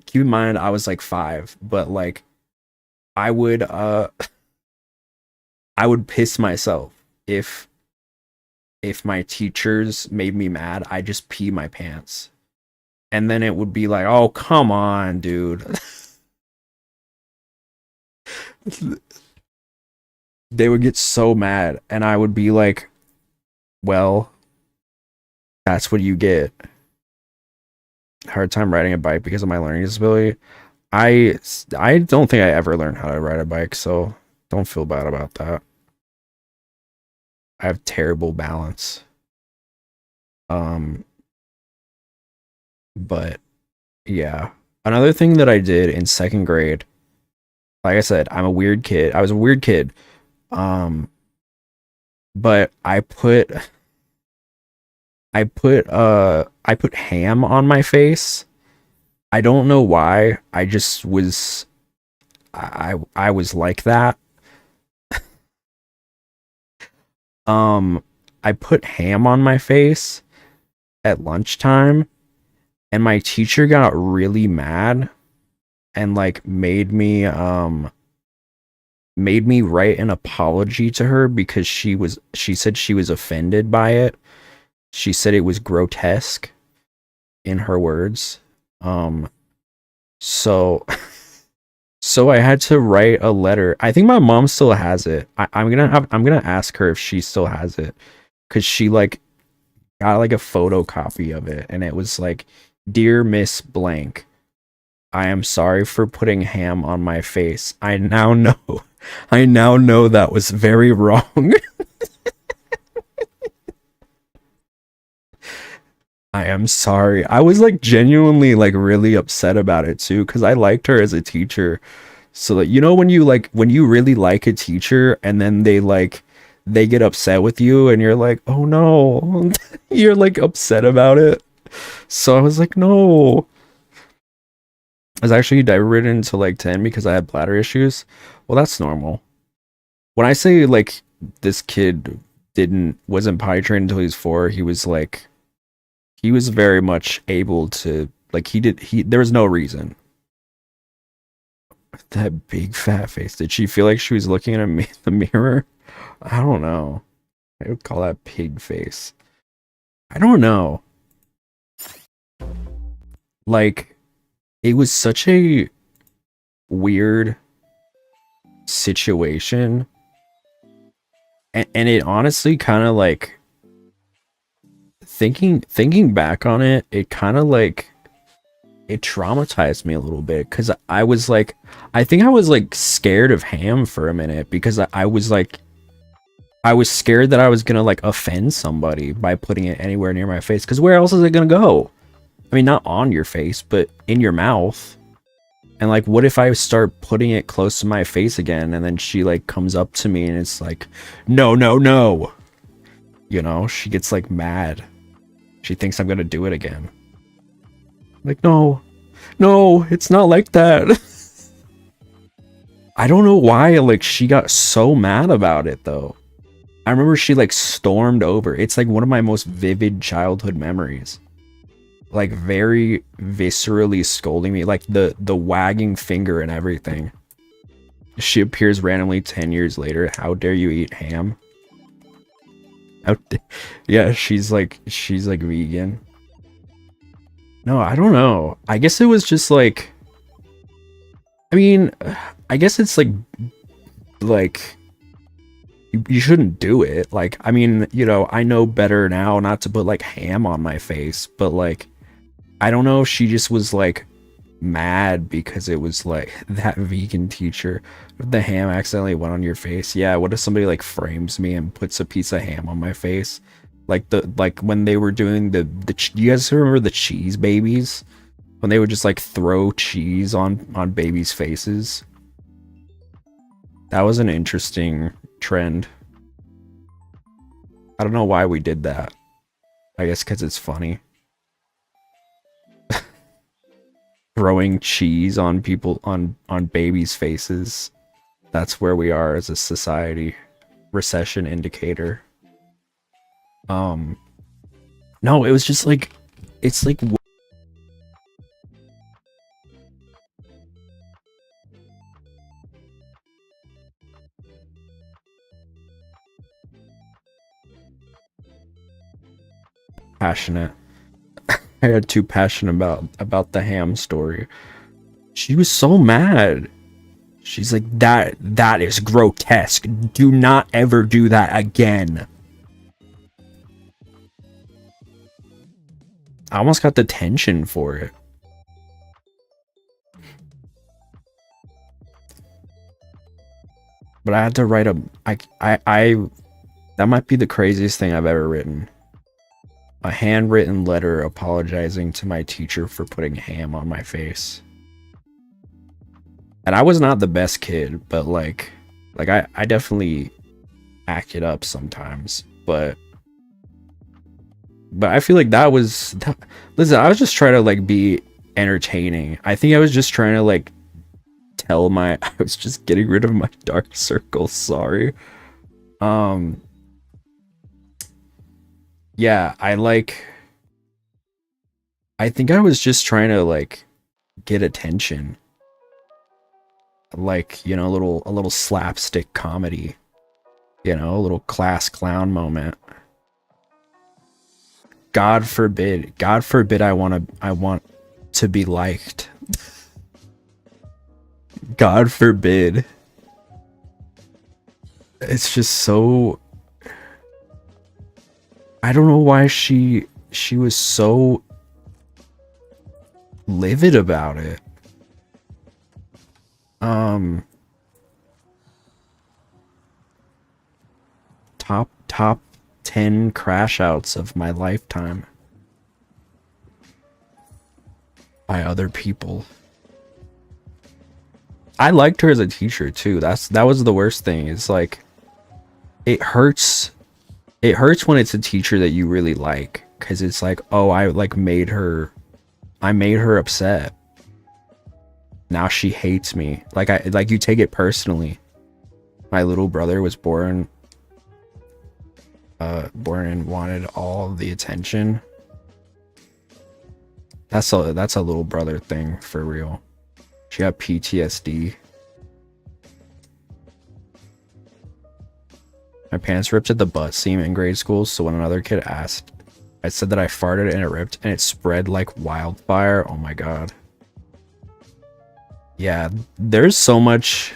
Keep in mind I was like 5, but like I would I would piss myself if my teachers made me mad. I just pee my pants. And then it would be like, "Oh, come on, dude." They would get so mad and I would be like, "Well, that's what you get." Hard time riding a bike because of my learning disability. I don't think I ever learned how to ride a bike, so don't feel bad about that. I have terrible balance. But yeah. Another thing that I did in 2nd grade, like I said, I'm a weird kid. I was a weird kid. Um, but I put ham on my face. I don't know why. I just was I was like that. I put ham on my face at lunchtime, and my teacher got really mad and like made me write an apology to her because she said she was offended by it. She said it was grotesque, in her words. So so I had to write a letter. I think my mom still has it. I'm gonna ask her if she still has it, because she like got like a photocopy of it, and it was like, "Dear Miss Blank, I am sorry for putting ham on my face. I now know that was very wrong. I am sorry." I was like genuinely like really upset about it too, because I liked her as a teacher. So like, when you really like a teacher and then they get upset with you and you're like, "Oh no." You're like upset about it. So I was like, "No." I was actually diverted into like 10 because I had bladder issues. Well, that's normal. When I say like this kid wasn't potty trained until he was 4, he was very much able to, like, there was no reason. That big fat face. Did she feel like she was looking at the mirror? I don't know. I would call that pig face. I don't know. Like, it was such a weird situation. And it honestly kind of like, thinking back on it, it kind of like, it traumatized me a little bit, because I was like, I think I was like scared of ham for a minute, because I was like, I was scared that I was gonna like offend somebody by putting it anywhere near my face, because where else is it gonna go? I mean, not on your face, but in your mouth. And like, what if I start putting it close to my face again, and then she like comes up to me and it's like, no, no, no. You know, she gets like mad. She thinks I'm gonna do it again. Like, no, no, it's not like that. I don't know why, like, she got so mad about it though. I remember she like stormed over. It's like one of my most vivid childhood memories. Like very viscerally scolding me, like the wagging finger and everything. She appears randomly 10 years later. How dare you eat ham? Yeah, she's like vegan. No, I don't know. I guess it was just like, I mean, I guess it's like you shouldn't do it. Like, I mean, you know, I know better now not to put like ham on my face, but like, I don't know if she just was like mad because it was like that vegan teacher. If the ham accidentally went on your face, yeah, what if somebody like frames me and puts a piece of ham on my face? Like when they were doing the you guys remember the cheese babies? When they would just like throw cheese on babies' faces? That was an interesting trend. I don't know why we did that. I guess because it's funny. Throwing cheese on people, on babies' faces. That's where we are as a society. Recession indicator. No, it was just like, it's like passionate. I got too passionate about the ham story. She was so mad. She's like, that is grotesque. Do not ever do that again. I almost got detention for it. But I had to write that might be the craziest thing I've ever written. A handwritten letter apologizing to my teacher for putting ham on my face. And I was not the best kid, but like I definitely acted up sometimes, but I feel like that was listen, I was just trying to like be entertaining. I think I was just trying to like I was just getting rid of my dark circles, sorry. Yeah, I think I was just trying to like get attention. Like, you know, a little slapstick comedy. You know, a little class clown moment. God forbid I want to be liked. God forbid. It's just so, I don't know why she was so livid about it. Top 10 crash outs of my lifetime by other people. I liked her as a teacher too. That was the worst thing. It's like, it hurts when it's a teacher that you really like, because it's like, oh, I made her upset. Now she hates me. Like you take it personally. My little brother was born and wanted all the attention. That's a little brother thing for real. She got PTSD. My pants ripped at the butt seam in grade school, so when another kid asked, I said that I farted and it ripped and it spread like wildfire. Oh my god. Yeah, there's so much.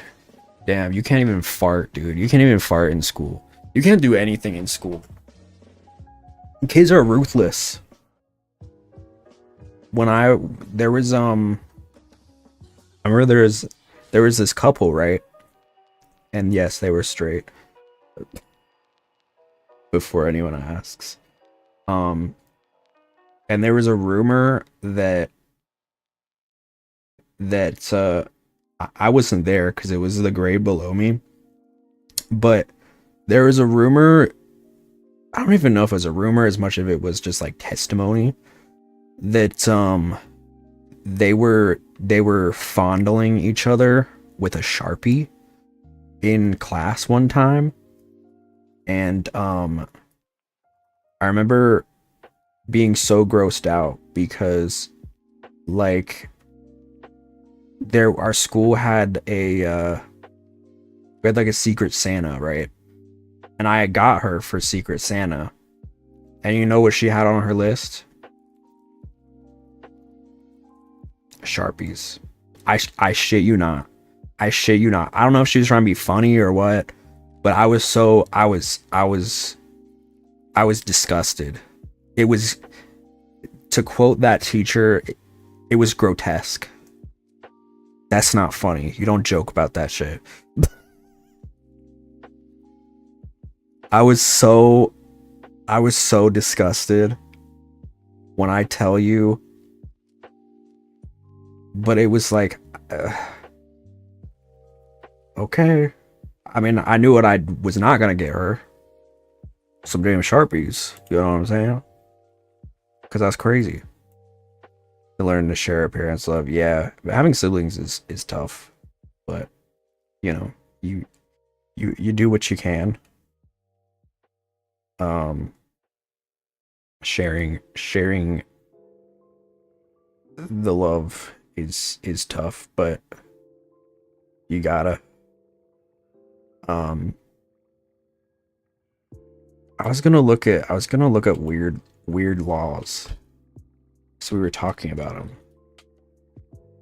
Damn, you can't even fart, dude. You can't even fart in school. You can't do anything in school. Kids are ruthless. When I remember there was this couple, right? And yes, they were straight. Before anyone asks. And there was a rumor that I wasn't there because it was the grade below me, but there was a rumor. I don't even know if it was a rumor as much of it was just like testimony that they were fondling each other with a Sharpie in class one time. And I remember being so grossed out because like our school had we had like a secret Santa, right? And I got her for Secret Santa. And you know what she had on her list? Sharpies. I shit you not. I shit you not. I don't know if she was trying to be funny or what, but I was disgusted. It was, to quote that teacher, it was grotesque. That's not funny. You don't joke about that shit. I was so I was so disgusted when I tell you, but it was like, okay. I mean, I knew what I was not gonna get her. Some damn Sharpies. You know what I'm saying? Because that's crazy. To learn to share a parent's love. Yeah, having siblings is tough, but you know, you you do what you can. Um, sharing the love is tough, but you gotta. Um, I was gonna look at weird laws. So we were talking about them.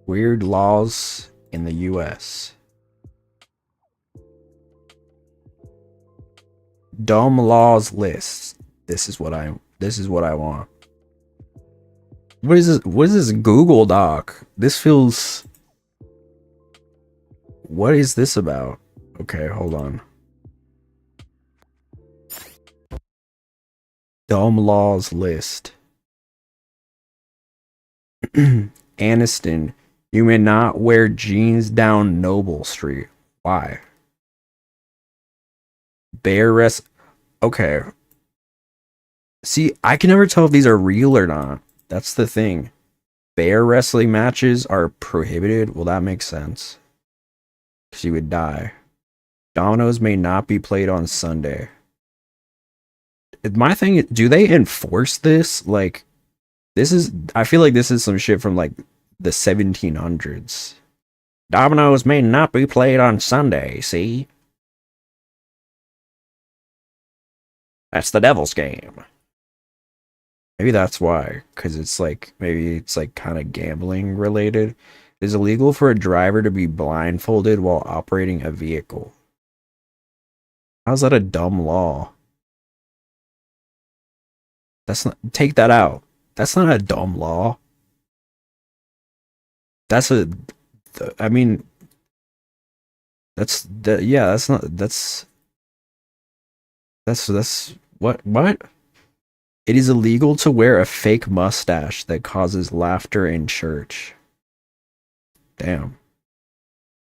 Weird laws in the U.S. Dumb laws list. This is what I want. What is this? What is this Google Doc? This feels. What is this about? Okay, hold on. Dumb laws list. Aniston, you may not wear jeans down Noble Street. Why? Bear rest. Okay. See, I can never tell if these are real or not. That's the thing. Bear wrestling matches are prohibited. Well, that makes sense. Because you would die. Dominoes may not be played on Sunday. My thing is, do they enforce this? Like, this is. I feel like this is some shit from like the 1700s. Dominoes may not be played on Sunday, see? That's the devil's game. Maybe that's why, because it's like, maybe it's like kind of gambling related. It is illegal for a driver to be blindfolded while operating a vehicle. How's that a dumb law? That's not, take that out. That's not a dumb law. That's a, I mean, yeah, that's not, that's, what? It is illegal to wear a fake mustache that causes laughter in church. Damn.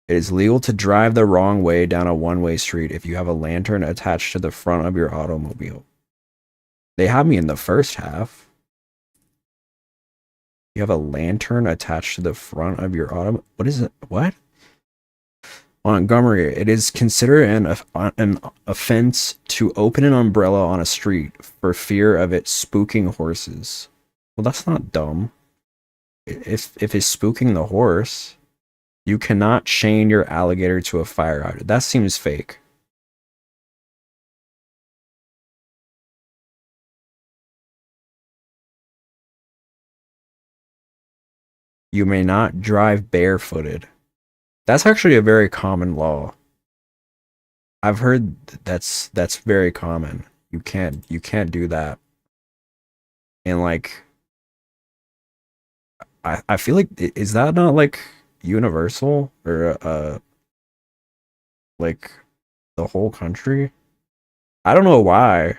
It is legal to drive the wrong way down a one-way street if you have a lantern attached to the front of your automobile. They have me in the first half. You have a lantern attached to the front of your auto. What is it? What? Montgomery, it is considered an offense to open an umbrella on a street for fear of it spooking horses. Well, that's not dumb. If it's spooking the horse, you cannot chain your alligator to a fire hydrant. That seems fake. You may not drive barefooted. That's actually a very common law. I've heard that's very common. You can't do that. And like I feel like is that not like universal or like the whole country? I don't know why.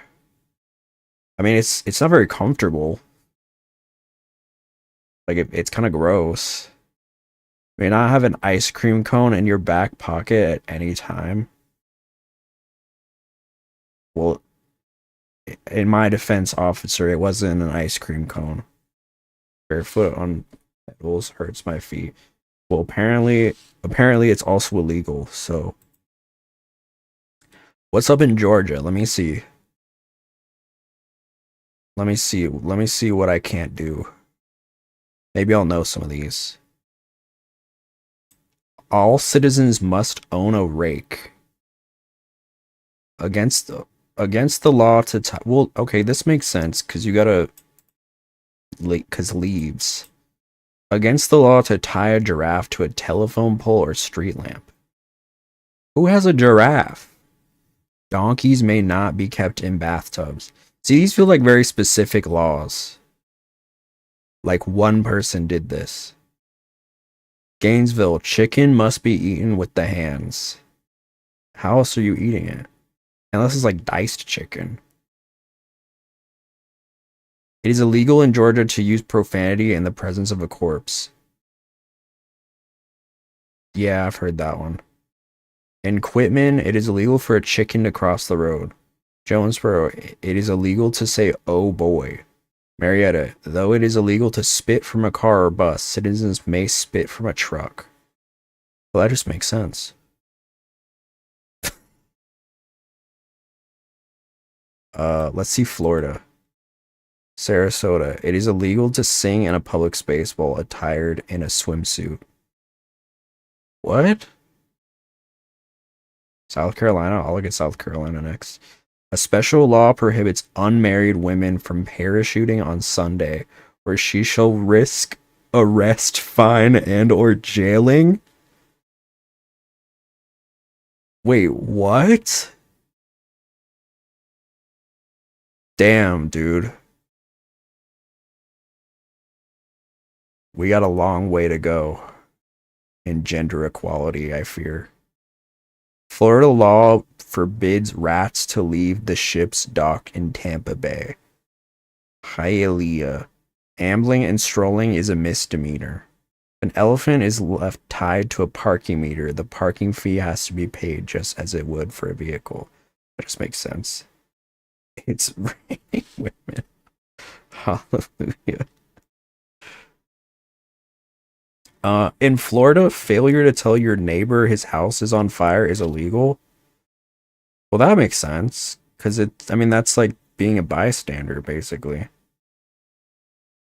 I mean it's not very comfortable. Like it's kind of gross. May not have an ice cream cone in your back pocket at any time. Well, in my defense, officer, it wasn't an ice cream cone. Barefoot on pedals hurts my feet. Well, apparently it's also illegal. So, what's up in Georgia? Let me see. Let me see. Let me see what I can't do. Maybe I'll know some of these. All citizens must own a rake. Against the law to tie. Well, okay, this makes sense because you gotta because leaves. Against the law to tie a giraffe to a telephone pole or street lamp. Who has a giraffe? Donkeys may not be kept in bathtubs. See, these feel like very specific laws. Like one person did this. Gainesville, chicken must be eaten with the hands. How else are you eating it? Unless it's like diced chicken. It is illegal in Georgia to use profanity in the presence of a corpse. Yeah, I've heard that one. In Quitman, it is illegal for a chicken to cross the road. Jonesboro, it is illegal to say, oh boy. Marietta, though it is illegal to spit from a car or bus, citizens may spit from a truck. Well, that just makes sense. Let's see Florida. Sarasota, it is illegal to sing in a public space while attired in a swimsuit. What? South Carolina, I'll look at South Carolina next. A special law prohibits unmarried women from parachuting on Sunday, where she shall risk arrest, fine, and or jailing. Wait, what? Damn, dude. We got a long way to go in gender equality, I fear. Florida law forbids rats to leave the ship's dock in Tampa Bay. Hialeah. Ambling and strolling is a misdemeanor. An elephant is left tied to a parking meter. The parking fee has to be paid just as it would for a vehicle. That just makes sense. It's raining women. Hallelujah. In Florida, failure to tell your neighbor his house is on fire is illegal. Well, that makes sense. Because I mean, that's like being a bystander, basically.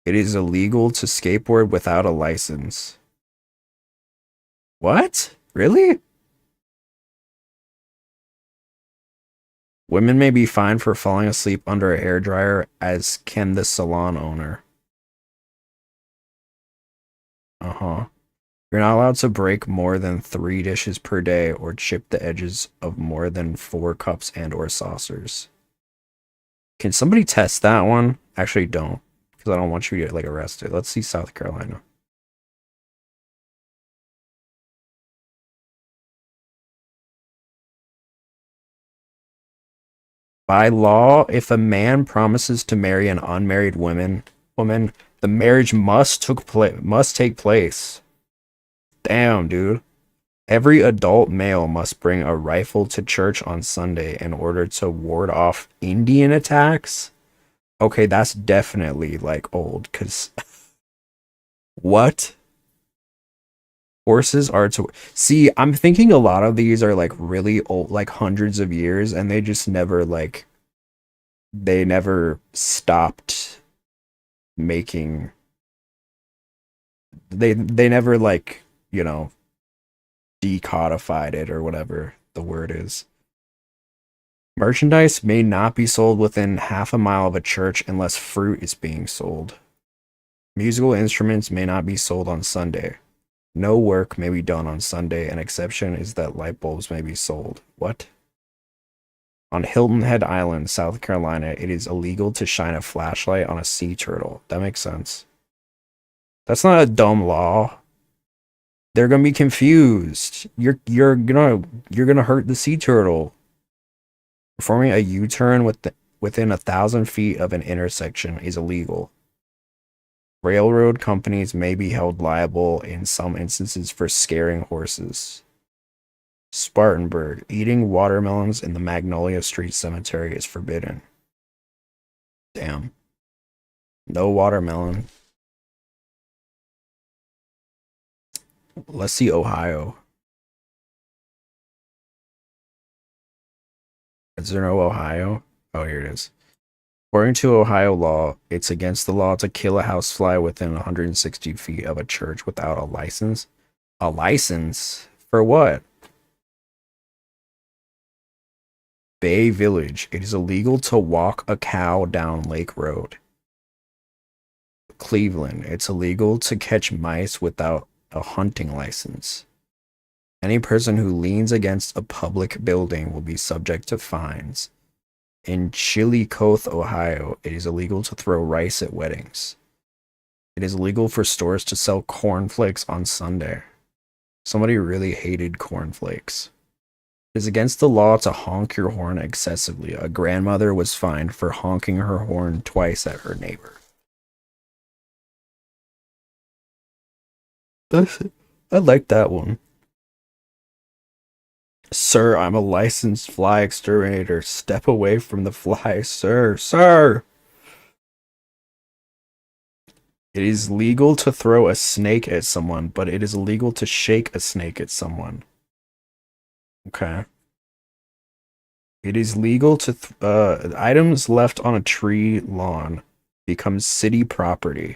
It is illegal to skateboard without a license. What? Really? Women may be fined for falling asleep under a hairdryer, as can the salon owner. Uh-huh. You're not allowed to break more than 3 dishes per day or chip the edges of more than 4 cups and or saucers. Can somebody test that one? Actually, don't. Because I don't want you to get, like, arrested. Let's see South Carolina. By law, if a man promises to marry an unmarried woman, the marriage must take place. Damn, dude. Every adult male must bring a rifle to church on Sunday in order to ward off Indian attacks. Okay, that's definitely like old, cause what? Horses are to see, I'm thinking a lot of these are like really old, like hundreds of years, and they just never like they never stopped making they never like, you know, decodified it or whatever the word is. Merchandise may not be sold within half a mile of a church unless fruit is being sold. Musical instruments may not be sold on Sunday. No work may be done on Sunday. An exception is that light bulbs may be sold. What? On Hilton Head Island, South Carolina, it is illegal to shine a flashlight on a sea turtle. That makes sense. That's not a dumb law. They're gonna be confused. You're gonna hurt the sea turtle. Performing a U-turn within 1,000 feet of an intersection is illegal. Railroad companies may be held liable in some instances for scaring horses. Spartanburg. Eating watermelons in the Magnolia Street Cemetery is forbidden. Damn. No watermelon. Let's see Ohio. Is there no Ohio? Oh, here it is. According to Ohio law, it's against the law to kill a housefly within 160 feet of a church without a license. A license? For what? Bay Village. It is illegal to walk a cow down Lake Road. Cleveland. It's illegal to catch mice without a hunting license. Any person who leans against a public building will be subject to fines. In Chillicothe, Ohio, it is illegal to throw rice at weddings. It is illegal for stores to sell cornflakes on Sunday. Somebody really hated cornflakes. It is against the law to honk your horn excessively. A grandmother was fined for honking her horn twice at her neighbor. I like that one. Sir, I'm a licensed fly exterminator. Step away from the fly, sir. Sir! It is legal to throw a snake at someone, but it is illegal to shake a snake at someone. Okay. It is legal to items left on a tree lawn becomes city property.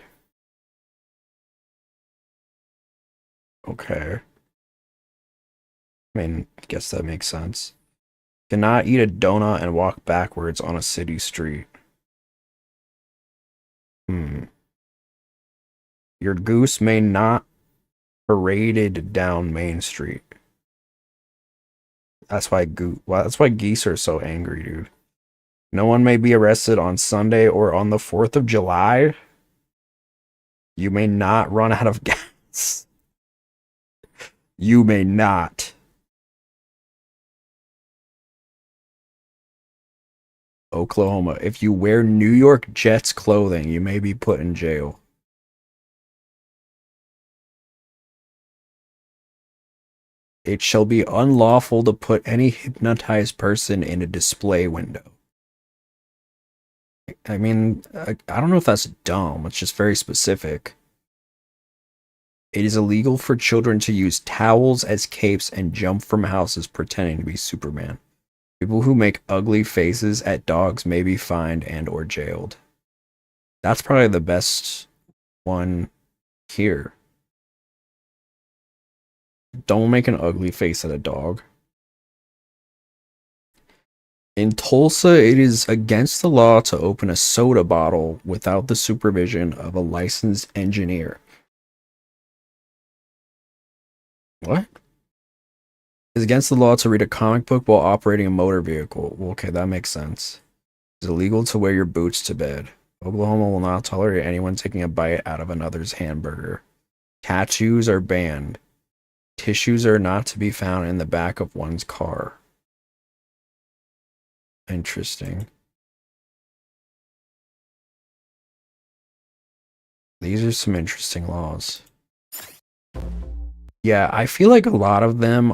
Okay. I mean, I guess that makes sense. Cannot eat a donut and walk backwards on a city street. Your goose may not paraded down Main Street. That's why geese are so angry, dude. No one may be arrested on Sunday or on the 4th of July. You may not run out of gas. You may not. Oklahoma. If you wear New York Jets clothing, you may be put in jail. It shall be unlawful to put any hypnotized person in a display window. I mean, I don't know if that's dumb. It's just very specific. It is illegal for children to use towels as capes and jump from houses pretending to be Superman. People who make ugly faces at dogs may be fined and or jailed. That's probably the best one here. Don't make an ugly face at a dog. In Tulsa, it is against the law to open a soda bottle without the supervision of a licensed engineer. What? It's against the law to read a comic book while operating a motor vehicle. Well, okay, that makes sense. It's illegal to wear your boots to bed. Oklahoma will not tolerate anyone taking a bite out of another's hamburger. Tattoos are banned. Tissues are not to be found in the back of one's car. Interesting. These are some interesting laws. Yeah, I feel like a lot of them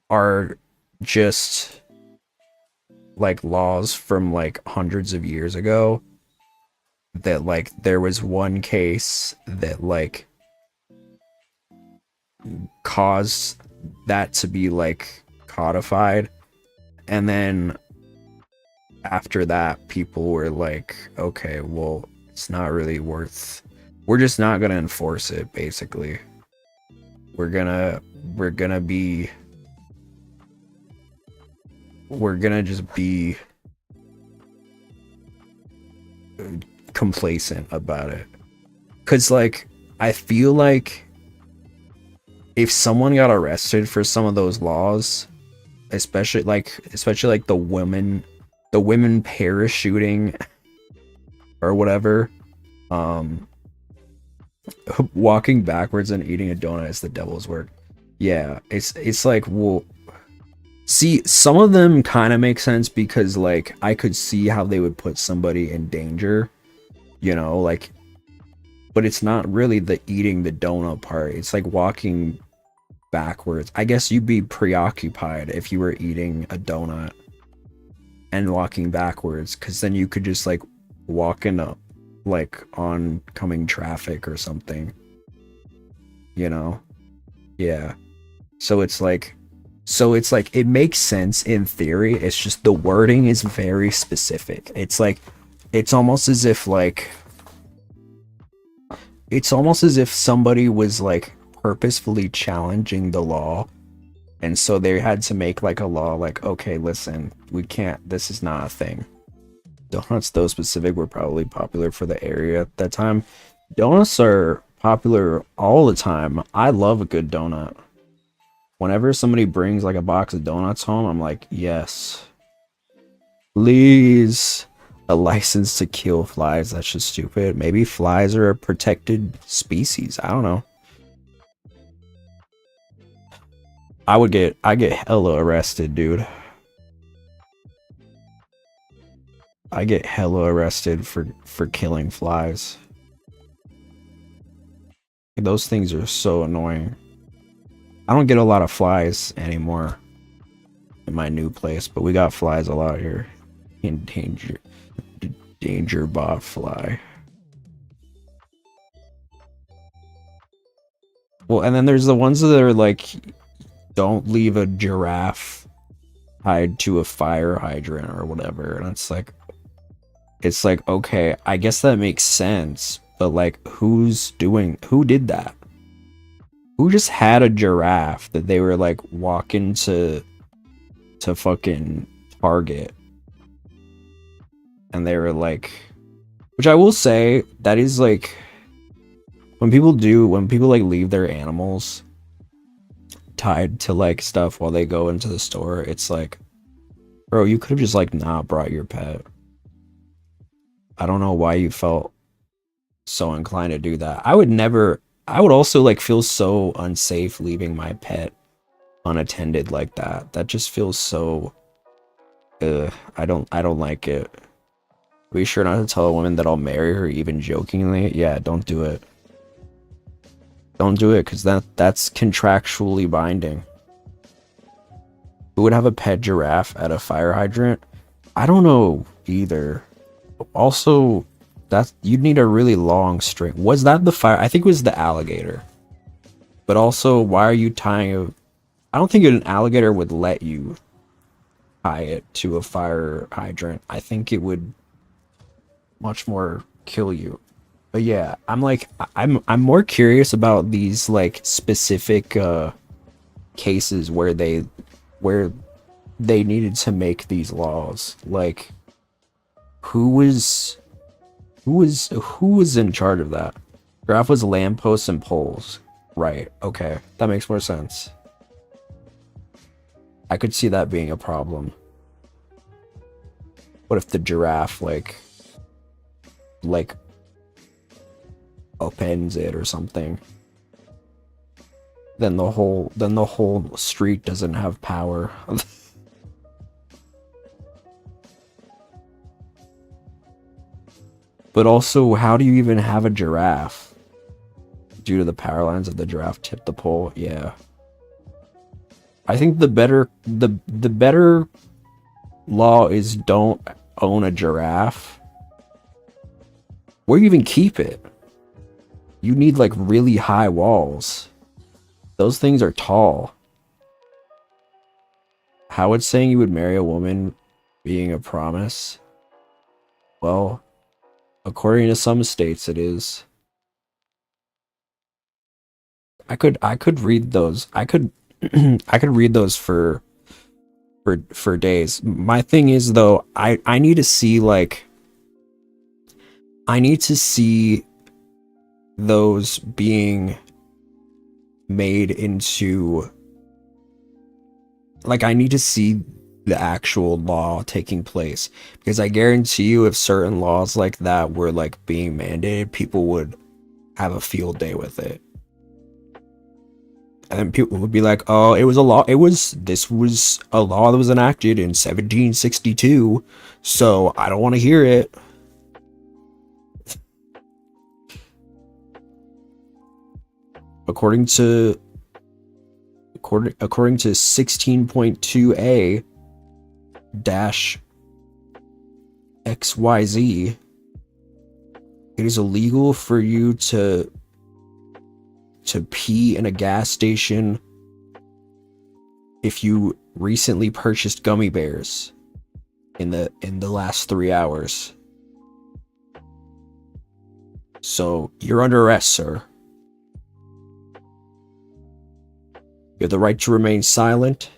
are just like laws from like hundreds of years ago that like there was one case that like caused that to be like codified, and then after that people were like, okay, well, it's not really worth, we're just not gonna enforce it. Basically, we're gonna just be complacent about it. Cause like I feel like if someone got arrested for some of those laws, especially like the women parachuting or whatever, walking backwards and eating a donut is the devil's work. Yeah, it's like, well, See, some of them kind of make sense because like I could see how they would put somebody in danger, you know, like, but it's not really the eating the donut part. It's like walking backwards. I guess you'd be preoccupied if you were eating a donut and walking backwards, because then you could just like walk in a like oncoming traffic or something, you know? Yeah. So it's like it makes sense in theory. It's just the wording is very specific. It's like it's almost as if like it's almost as if somebody was like purposefully challenging the law, and so they had to make like a law like, okay, listen, we can't, this is not a thing. Donuts, though specific, were probably popular for the area at that time. Donuts are popular all the time. I love a good donut. Whenever somebody brings like a box of donuts home, I'm like, yes, please. A license to kill flies, that's just stupid. Maybe flies are a protected species, I don't know. I get hella arrested, dude. I get hella arrested for killing flies. Those things are so annoying. I don't get a lot of flies anymore in my new place, but we got flies a lot here. In danger bot fly. Well, and then there's the ones that are like, don't leave a giraffe tied to a fire hydrant or whatever, and it's like, okay, I guess that makes sense, but like, who did that? Who just had a giraffe that they were like walking to fucking Target, and they were like, which I will say, that is like, when people like leave their animals tied to like stuff while they go into the store, it's like, bro, you could have just like not brought your pet. I don't know why you felt so inclined to do that. I would also like feel so unsafe leaving my pet unattended like that. That just feels so I don't like it. Be sure not to tell a woman that I'll marry her, even jokingly. Yeah, don't do it. Don't do it, because that's contractually binding. Who would have a pet giraffe at a fire hydrant? I don't know either. Also, you'd need a really long string. Was that the fire? I think it was the alligator. But also, why are you tying a... I don't think an alligator would let you tie it to a fire hydrant. I think it would much more kill you. But yeah, I'm more curious about these like specific cases where they needed to make these laws. Like, who was in charge of that? Graph was lampposts and poles. Right, okay. That makes more sense. I could see that being a problem. What if the giraffe like upends it or something? Then the whole street doesn't have power. But also, how do you even have a giraffe? Due to the power lines of the giraffe tipped the pole. Yeah. I think the better law is don't own a giraffe. Where do you even keep it? You need like really high walls. Those things are tall. How would saying you would marry a woman being a promise? Well, according to some states, it is. I could read those. I could I could read those for days. My thing is though, I need to see like I need to see those being made into, like, I need to see the actual law taking place, because I guarantee you if certain laws like that were like being mandated, people would have a field day with it. And then people would be like, "Oh, it was a law. This was a law that was enacted in 1762, so I don't want to hear it." According to 16.2a dash XYZ, it is illegal for you to pee in a gas station if you recently purchased gummy bears in the last 3 hours. So you're under arrest, sir. You have the right to remain silent.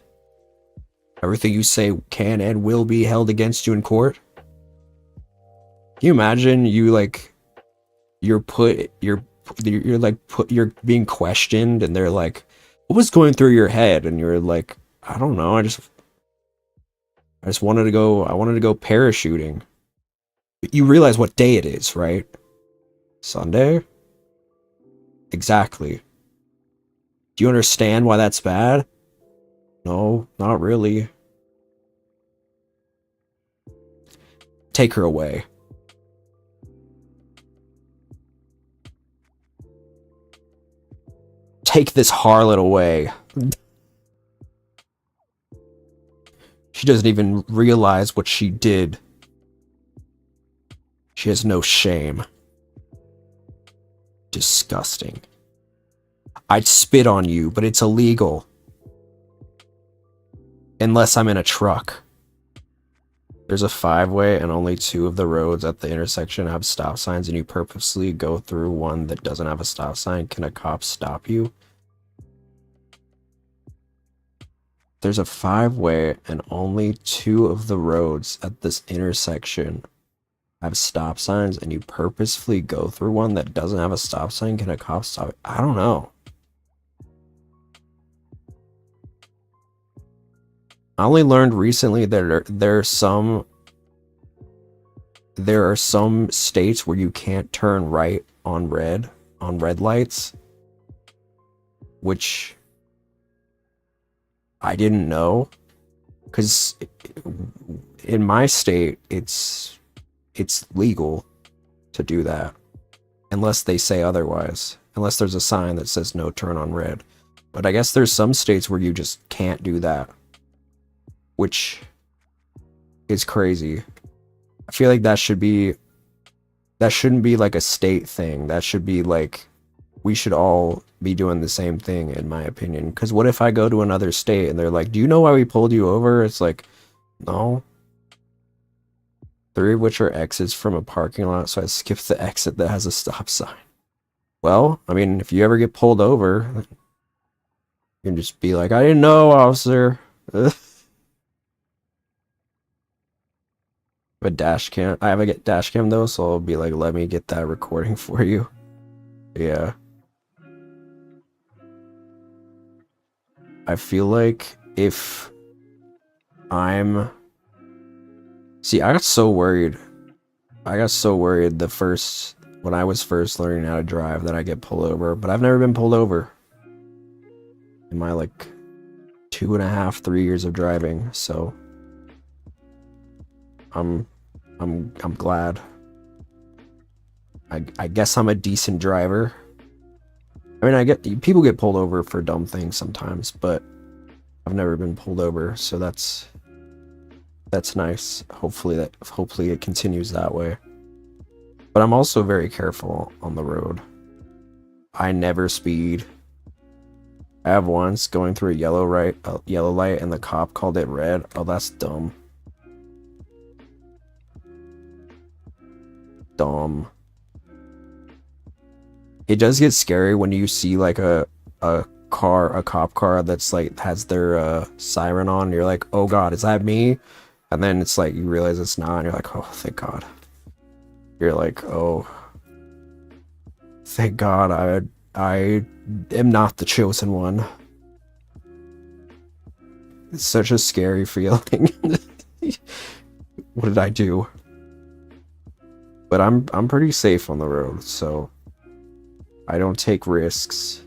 Everything you say can and will be held against you in court. Can you imagine you're being questioned and they're like, "What was going through your head?" And you're like, "I don't know. I just wanted to go parachuting." But you realize what day it is, right? Sunday? Exactly. Do you understand why that's bad? No, not really. Take her away. Take this harlot away. She doesn't even realize what she did. She has no shame. Disgusting. I'd spit on you, but it's illegal. Unless I'm in a truck. There's a 5-way and only 2 of the roads at the intersection have stop signs and you purposely go through one that doesn't have a stop sign. Can a cop stop you? There's a 5-way and only 2 of the roads at this intersection have stop signs and you purposefully go through one that doesn't have a stop sign. Can a cop stop it? I don't know. I only learned recently that there are some states where you can't turn right on red lights, which I didn't know, because in my state it's legal to do that unless they say otherwise, unless there's a sign that says no turn on red. But I guess there's some states where you just can't do that, which is crazy. I feel like that shouldn't be like a state thing. That should be like, we should all be doing the same thing, in my opinion. Because what if I go to another state and they're like, "Do you know why we pulled you over?" It's like, no. 3 of which are exits from a parking lot, so I skipped the exit that has a stop sign. Well, I mean, if you ever get pulled over, you can just be like, "I didn't know, officer." A dash cam. I have a dash cam though, so I'll be like, "Let me get that recording for you." Yeah. I feel like if I'm... See, I got so worried. When I was first learning how to drive, that I get pulled over, but I've never been pulled over in my like 2.5, 3 years of driving, so I'm glad. I guess I'm a decent driver. I mean, people get pulled over for dumb things sometimes, but I've never been pulled over, so that's nice. Hopefully it continues that way. But I'm also very careful on the road. I never speed. I have once going through a yellow light and the cop called it red. Oh, that's dumb. Dumb. It does get scary when you see like a cop car that's like has their siren on, and you're like, "Oh god, is that me?" And then it's like you realize it's not, and you're like, "Oh, thank god." You're like, "Oh, thank god, I am not the chosen one." It's such a scary feeling. What did I do? But I'm pretty safe on the road, so I don't take risks.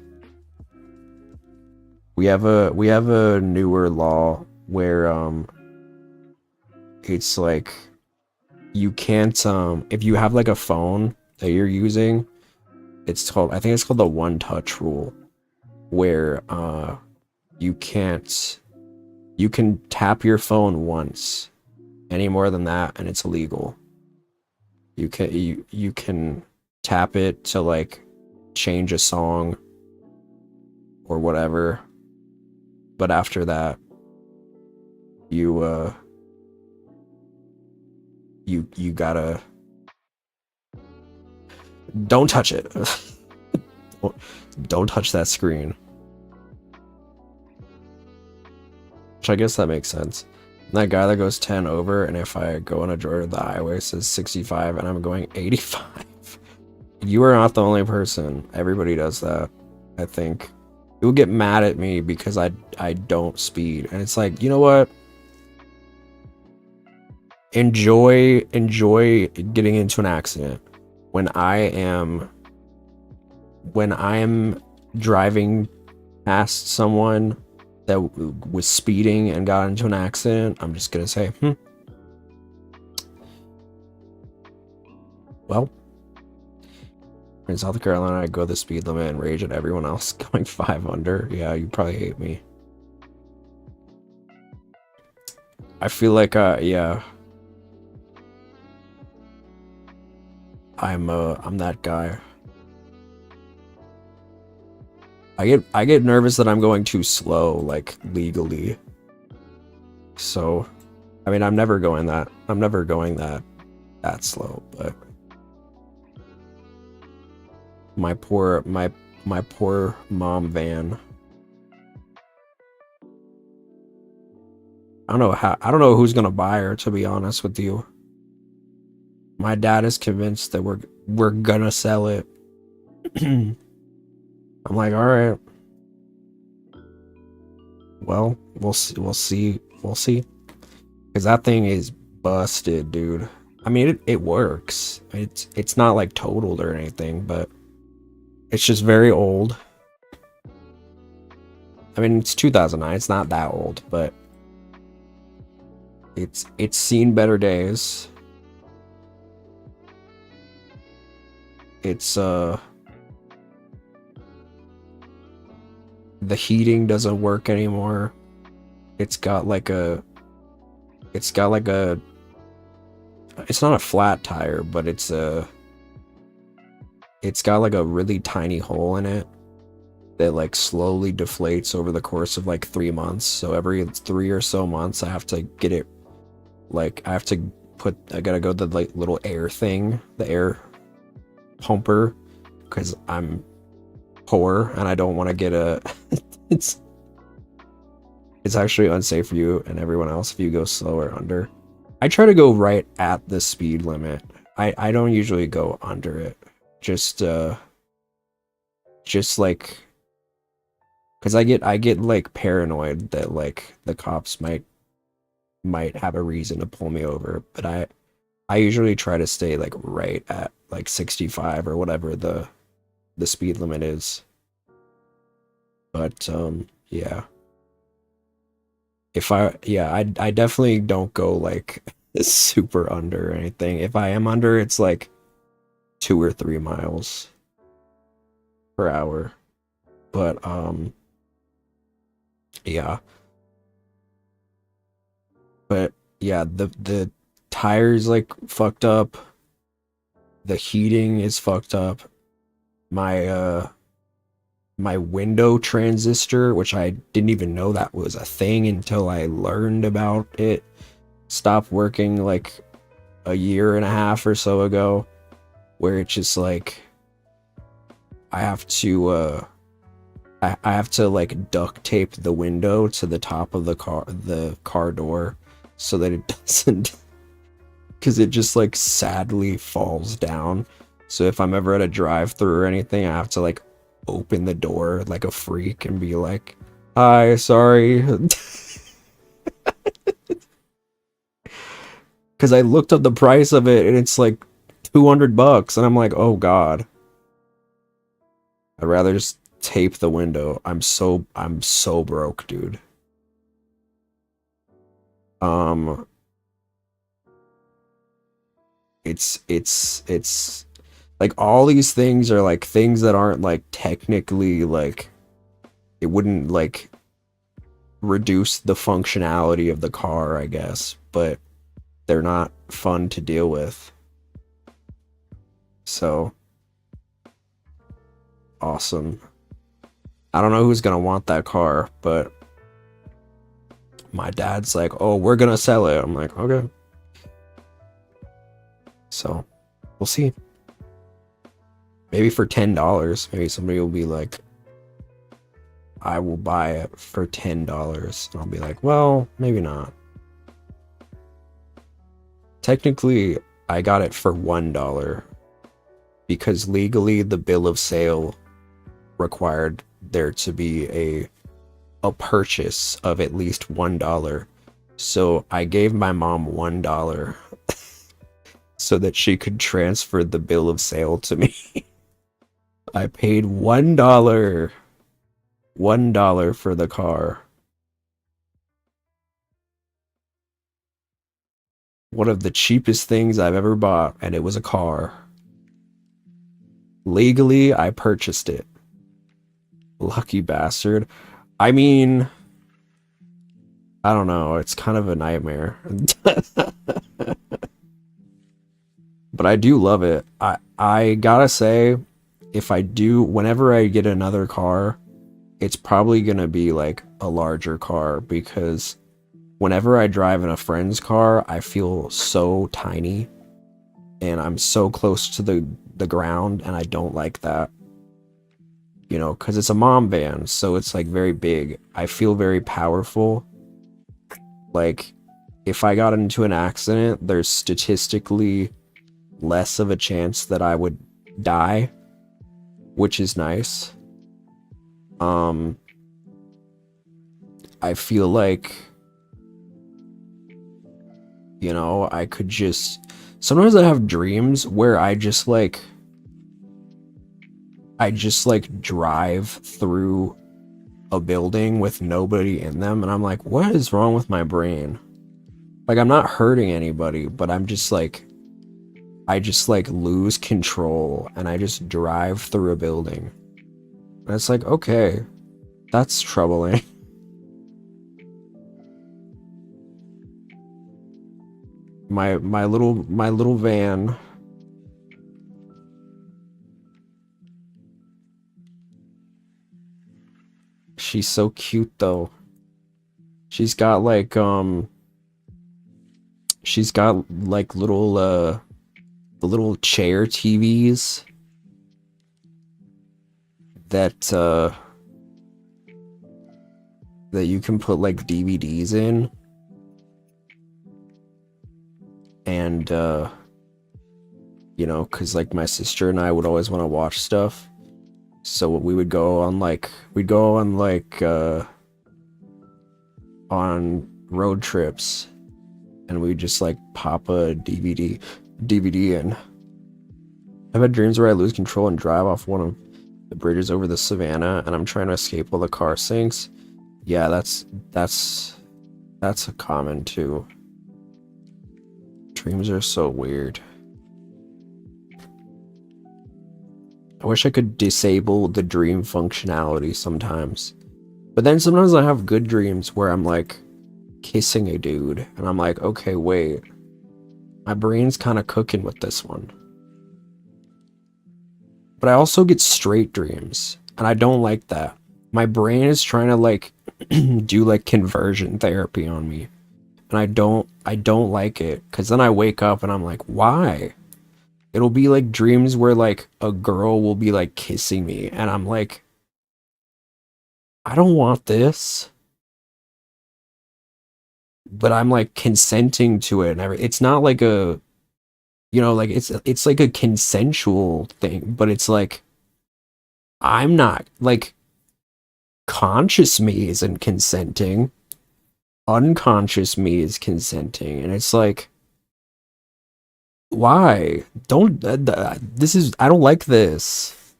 we have a newer law where it's like you can't if you have like a phone that you're using, I think it's called the one touch rule, where you can't you can tap your phone once. Any more than that and it's illegal. You can tap it to like change a song or whatever, but after that you you gotta don't touch it. Don't touch that screen. Which I guess that makes sense. That guy that goes 10 over, and if I go on a Jordan, the highway says 65 and I'm going 85. You are not the only person. Everybody does that, I think. You'll get mad at me because I don't speed. And it's like, you know what? Enjoy getting into an accident. When I am driving past someone that was speeding and got into an accident, I'm just gonna say, well, in South Carolina, I go the speed limit and rage at everyone else going 5 under. Yeah, you probably hate me. I feel like, yeah. I'm that guy. I get nervous that I'm going too slow, like legally. So, I mean, I'm never going that slow, but my poor mom van. I don't know who's gonna buy her, to be honest with you. My dad is convinced that we're gonna sell it. I'm like, all right. Well, we'll see. Because that thing is busted, dude. I mean, it works. It's not like totaled or anything, but it's just very old. I mean, it's 2009. It's not that old, but it's seen better days. It's the heating doesn't work anymore. It's got like a it's not a flat tire, but it's got like a really tiny hole in it that like slowly deflates over the course of like 3 months. So every 3 or so months I have to get it, like I gotta go to the like little air thing, the air pumper, because I'm poor and I don't want to get a it's actually unsafe for you and everyone else if you go slower under. I try to go right at the speed limit. I don't usually go under it. Just like, because I get like paranoid that like the cops might have a reason to pull me over, but I usually try to stay like right at like 65 or whatever the speed limit is. But yeah. I definitely don't go like super under or anything. If I am under, it's like 2 or 3 miles per hour. But yeah. But yeah, the tires like fucked up. The heating is fucked up. My window transistor, which I didn't even know that was a thing until I learned about it, stopped working like a year and a half or so ago, where it's just like I have to like duct tape the window to the top of the car door so that it doesn't, because it just like sadly falls down. So if I'm ever at a drive-through or anything, I have to like open the door like a freak and be like, hi, sorry. Because I looked up the price of it and it's like $200 and I'm like, oh god, I'd rather just tape the window. I'm so broke, dude. Um, it's like all these things are like things that aren't like technically like it wouldn't like reduce the functionality of the car, I guess, but they're not fun to deal with. So awesome. I don't know who's gonna want that car, but my dad's like, "Oh, we're gonna sell it." I'm like, "Okay." So we'll see. Maybe for $10. Maybe somebody will be like, "I will buy it for $10." And I'll be like, "Well, maybe not." Technically, I got it for $1 because legally the bill of sale required there to be a purchase of at least $1. So I gave my mom $1 so that she could transfer the bill of sale to me. I paid $1. $1 for the car. One of the cheapest things I've ever bought, and it was a car. Legally, I purchased it. Lucky bastard. I mean, I don't know. It's kind of a nightmare. But I do love it. I gotta say, if I do, whenever I get another car, it's probably gonna be like a larger car because whenever I drive in a friend's car, I feel so tiny and I'm so close to the ground, and I don't like that. You know, because it's a mom van, so it's like very big. I feel very powerful. Like, if I got into an accident, there's statistically less of a chance that I would die, which is nice. I feel like, you know, I could just sometimes I have dreams where I just like drive through a building with nobody in them, and I'm like, what is wrong with my brain? Like, I'm not hurting anybody, but I just like lose control and I just drive through a building. And it's like, okay, that's troubling. My little van. She's so cute though. She's got like she's got like little the little chair TVs that that you can put like DVDs in, and you know, cuz like my sister and I would always want to watch stuff. So we would go on like on road trips, and we just like pop a DVD in. I've had dreams where I lose control and drive off one of the bridges over the savannah, and I'm trying to escape while the car sinks. Yeah, that's a common too. Dreams are so weird. I wish I could disable the dream functionality sometimes. But then sometimes I have good dreams where I'm like kissing a dude, and I'm like, okay, wait. My brain's kind of cooking with this one. But I also get straight dreams, and I don't like that. My brain is trying to like do like conversion therapy on me, and I don't like it, because then I wake up and I'm like, why? It'll be like dreams where like a girl will be like kissing me, and I'm like, I don't want this. But I'm like consenting to it and it's not like a, you know, like it's like a consensual thing, but it's like I'm not like, conscious me isn't consenting, unconscious me is consenting, and it's like, why? Don't this is I don't like this.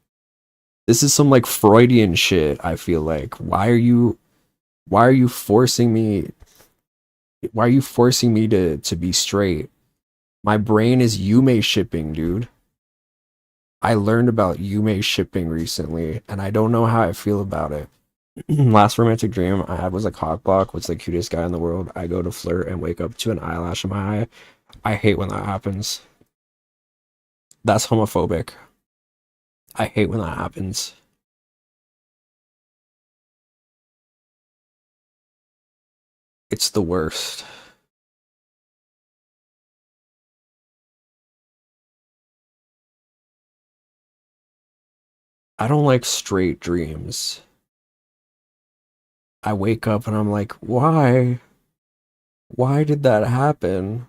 This is some like Freudian shit, I feel like. Why are you forcing me to be straight? My brain is Yume shipping, dude. I learned about Yume shipping recently, and I don't know how I feel about it. Last romantic dream I had was a cock block was the cutest guy in the world. I go to flirt and wake up to an eyelash in my eye. I hate when that happens. That's homophobic. I hate when that happens. It's the worst. I don't like straight dreams. I wake up and I'm like, why? Why did that happen?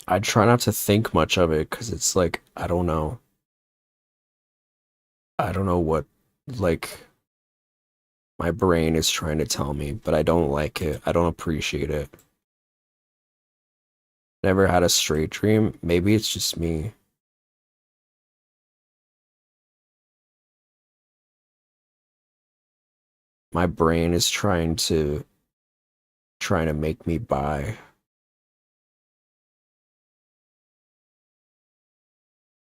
I try not to think much of it because it's like, I don't know. I don't know what, like, my brain is trying to tell me, but I don't like it. I don't appreciate it. Never had a straight dream. Maybe it's just me. My brain is trying to make me buy.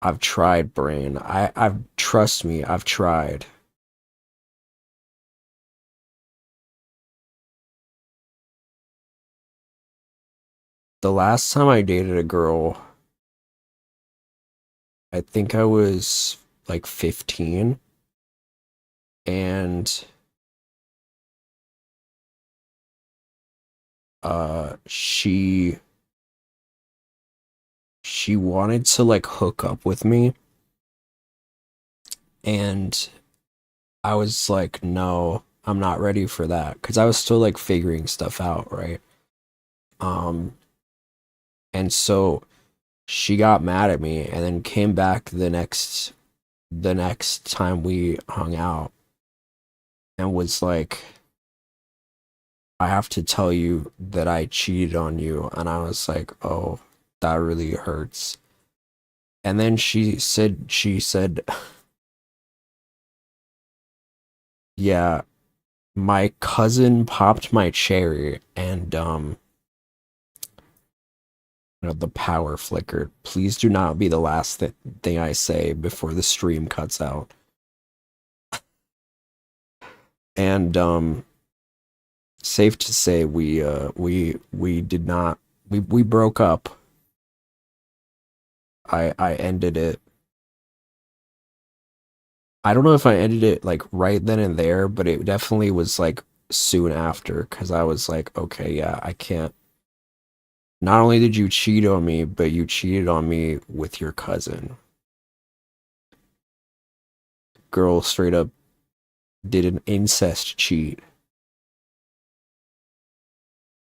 I've tried, brain. I've trust me, I've tried. The last time I dated a girl, I think I was like 15, and she wanted to like hook up with me, and I was like, no, I'm not ready for that because I was still like figuring stuff out, right? Um, and so she got mad at me and then came back the next time we hung out and was like, I have to tell you that I cheated on you. And I was like, oh, that really hurts. And then she said, yeah, my cousin popped my cherry and the power flickered. Please do not be the last thing I say before the stream cuts out. And safe to say we did not we broke up. I ended it. I don't know if I ended it like right then and there, but it definitely was like soon after because I was like, okay, yeah, I can't. Not only did you cheat on me, but you cheated on me with your cousin. Girl straight up did an incest cheat.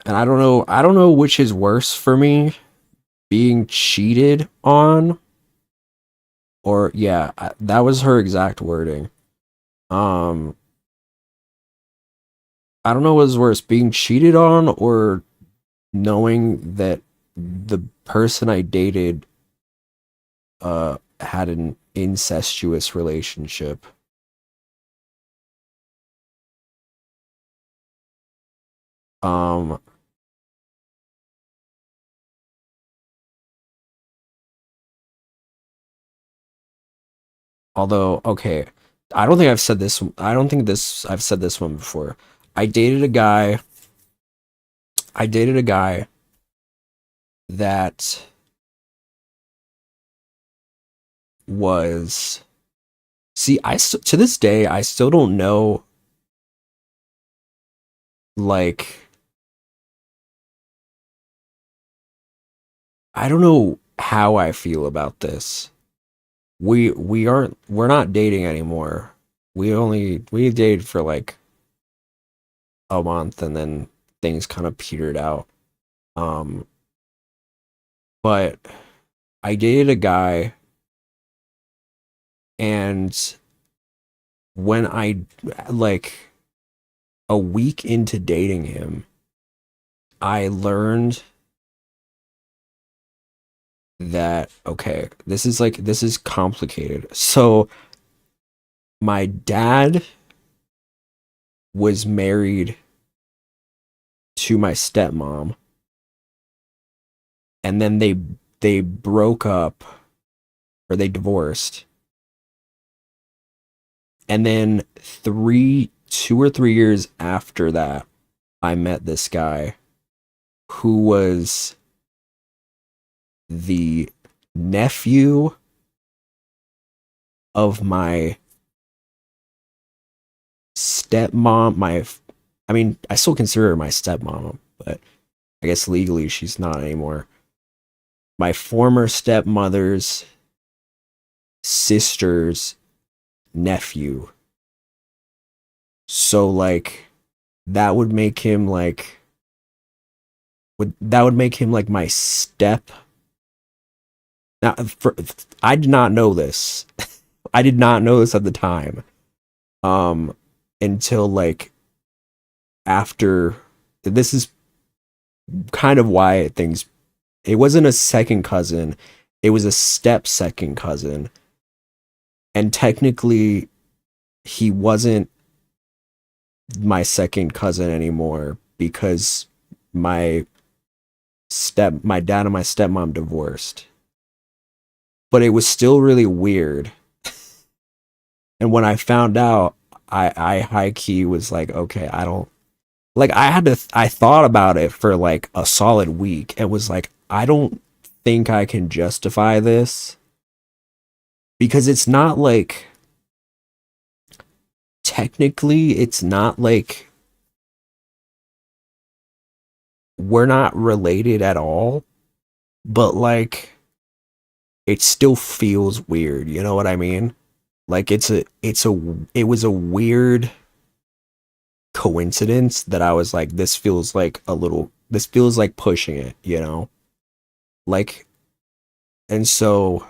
And I don't know which is worse for me, being cheated on or yeah, that was her exact wording. Um I don't know what's worse, being cheated on or knowing that the person I dated had an incestuous relationship. Um Although okay, I don't think this I've said this one before. I dated a guy I dated a guy that was see to this day I still don't know like I don't know how I feel about this. We're not dating anymore. We dated for like a month and then things kind of petered out. Um but I dated a guy and when I like a week into dating him, I learned that okay, this is complicated. So my dad was married to my stepmom, and then they broke up or they divorced. And then 2 or 3 years after that, I met this guy who was the nephew of my stepmom. I mean, I still consider her my stepmom, but I guess legally she's not anymore. My former stepmother's sister's nephew. So like that would make him like my step. Now, I did not know this. I did not know this at the time. Um, until like after this is kind of why things. It wasn't a second cousin. It was a step second cousin, and technically, he wasn't my second cousin anymore because my my dad and my stepmom divorced. But it was still really weird. And when I found out, I high key was like, okay, I don't like I thought about it for like a solid week and was like, I don't think I can justify this because it's not like technically it's not like we're not related at all, but like it still feels weird, you know what I mean? Like it was a weird coincidence that I was like, this feels like pushing it, you know? Like, and so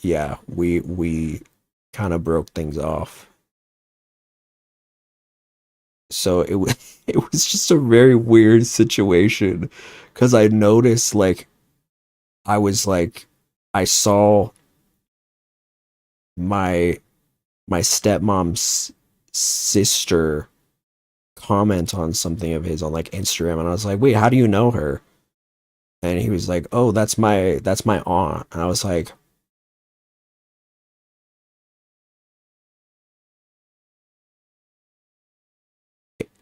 yeah, we kind of broke things off. So it was, it was just a very weird situation because I noticed like, I was like, I saw my, my stepmom's sister comment on something of his on like Instagram, and I was like, "Wait, how do you know her?" And he was like, "Oh, that's my aunt." And I was like,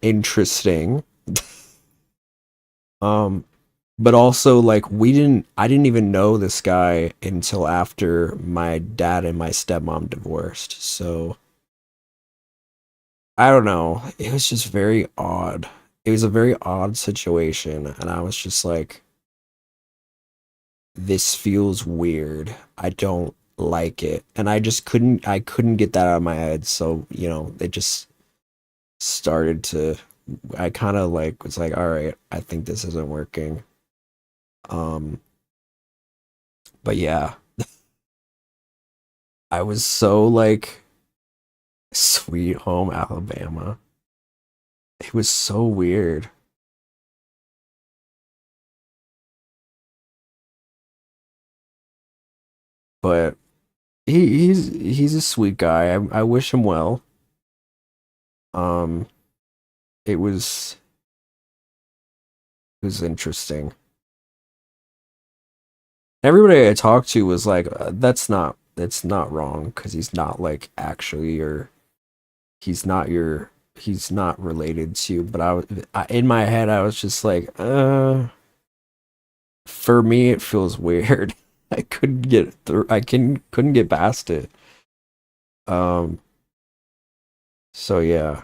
"Interesting." Um, but also like I didn't even know this guy until after my dad and my stepmom divorced. So I don't know. It was just very odd. It was a very odd situation, and I was just like, this feels weird. I don't like it. And I couldn't get that out of my head. So, you know, it just started to I kind of like was like, all right, I think this isn't working. Um but yeah, I was so like Sweet Home Alabama. It was so weird. But he's a sweet guy. I wish him well. Um it was it was interesting. Everybody I talked to was like, that's not wrong because he's not like actually he's not related to you. But in my head, I was just like, for me, it feels weird. I couldn't get through. Couldn't get past it. Um, so yeah,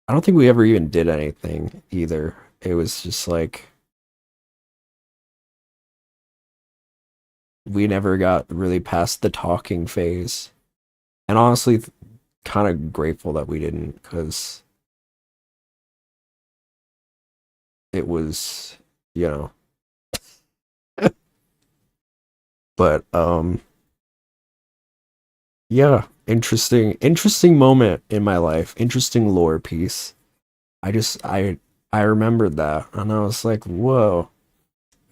I don't think we ever even did anything either. It was just like we never got really past the talking phase. And honestly, kind of grateful that we didn't because it was, you know, but yeah, interesting moment in my life, interesting lore piece. I remembered that and I was like, whoa,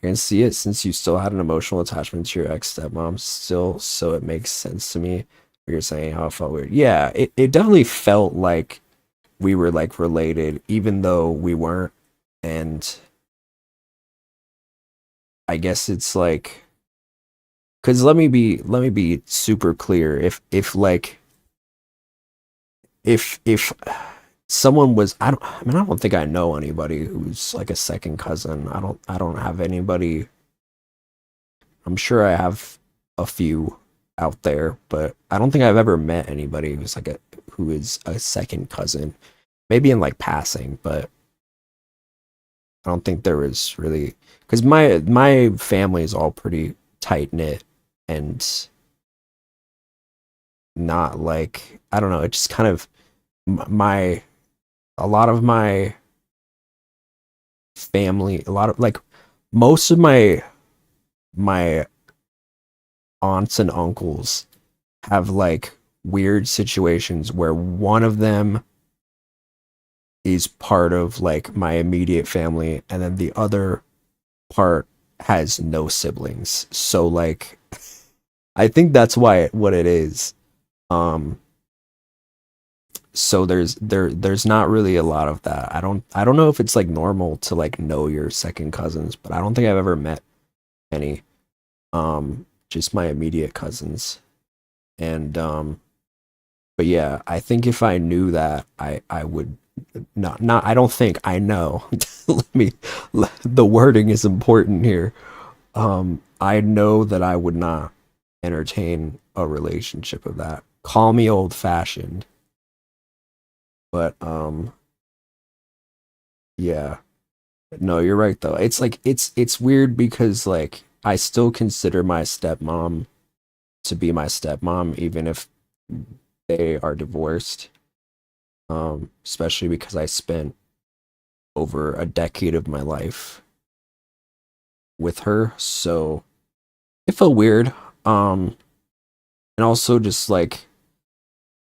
I can see it since you still had an emotional attachment to your ex stepmom still, so it makes sense to me. You're saying how it felt weird. Yeah, it definitely felt like we were like related, even though we weren't. And I guess it's like, because let me be super clear. If like if someone was I mean I don't think I know anybody who's like a second cousin. I don't have anybody. I'm sure I have a few out there, but I don't think I've ever met anybody who is a second cousin. Maybe in like passing, but I don't think there was really because my family is all pretty tight knit and not like I don't know. It just kind of my a lot of my family, a lot of like most of my aunts and uncles have like weird situations where one of them is part of like my immediate family and then the other part has no siblings. So like I think that's why what it is. Um so there's not really a lot of that. I don't know if it's like normal to like know your second cousins, but I don't think I've ever met any. Just my immediate cousins. And but yeah, I think if I knew that I would not I don't think I know. Let me the wording is important here. I know that I would not entertain a relationship of that. Call me old fashioned, but yeah. No, you're right though. It's like it's weird because like I still consider my stepmom to be my stepmom even if they are divorced. Especially because I spent over a decade of my life with her, so it felt weird. Um, and also just like,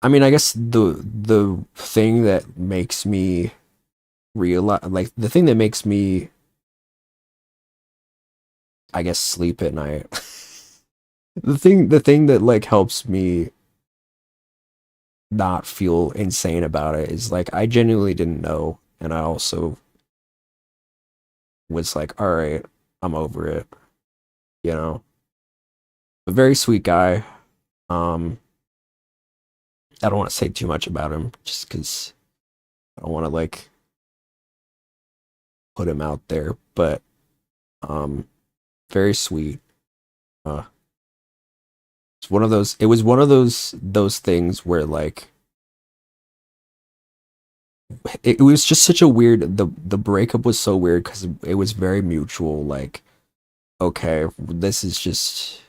I mean, I guess the thing that makes me realize, like, the thing that makes me, I guess, sleep at night, the thing that like helps me not feel insane about it is like I genuinely didn't know, and I also was like, all right, I'm over it, you know. A very sweet guy. Um, I don't want to say too much about him just because I don't want to like put him out there, but um, very sweet. Uh, it's one of those. It was one of those things where like it was just such a weird. The breakup was so weird because it was very mutual. Like, okay, this is just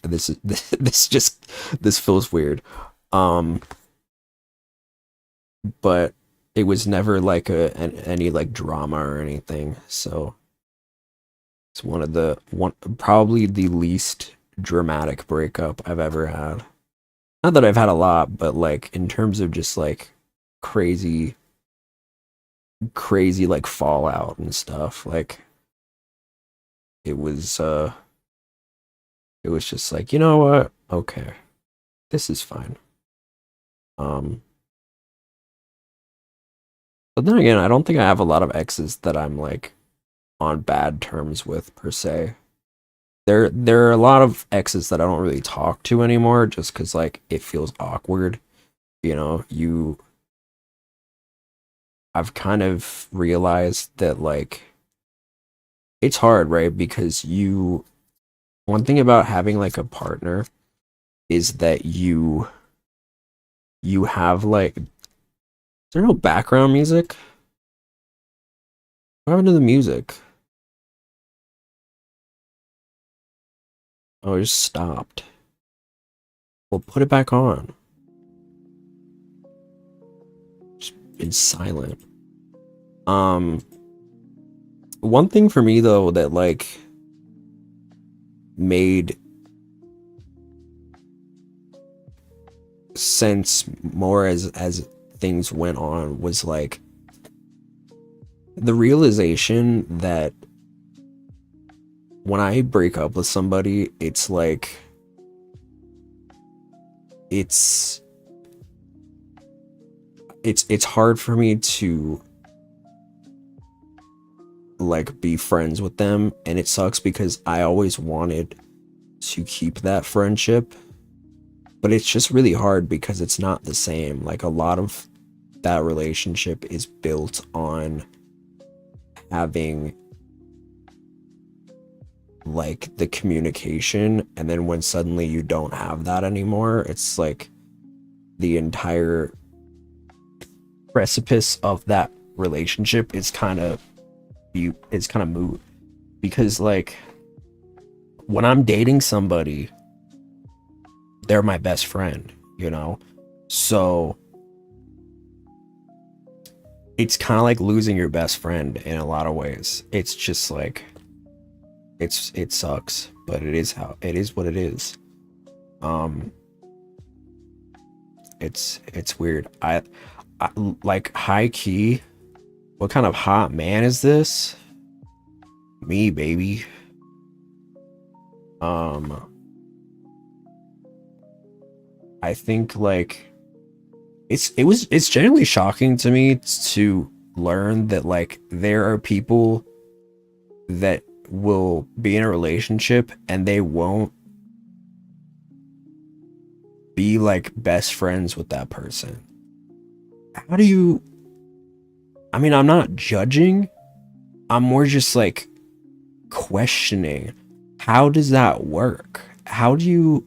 this is this just this feels weird. Um, but it was never like any like drama or anything. So it's one probably the least dramatic breakup I've ever had. Not that I've had a lot, but like in terms of just like crazy crazy like fallout and stuff, like it was uh it was just like, you know what? Okay. This is fine. Um but then again, I don't think I have a lot of exes that I'm like on bad terms with per se. There are a lot of exes that I don't really talk to anymore just cuz like it feels awkward. You know, you I've kind of realized that like it's hard, right? Because you one thing about having like a partner is that you have like is there no background music? What happened to the music? Oh, it just stopped. Well, put it back on. It's silent. Um, one thing for me though that like made sense more as things went on was like the realization that when I break up with somebody, it's like it's hard for me to like be friends with them, and it sucks because I always wanted to keep that friendship, but it's just really hard because it's not the same. Like a lot of that relationship is built on having like the communication, and then when suddenly you don't have that anymore, it's like the entire precipice of that relationship is kind of moot, because like when I'm dating somebody, they're my best friend, you know? So it's kind of like losing your best friend in a lot of ways. It's just like it sucks, but it is what it is. It's weird. I like high key, what kind of hot man is this? Me, baby. I think like it's genuinely shocking to me to learn that like there are people that will be in a relationship and they won't be like best friends with that person. How do you, I mean, I'm not judging, I'm more just like questioning, how does that work? How do you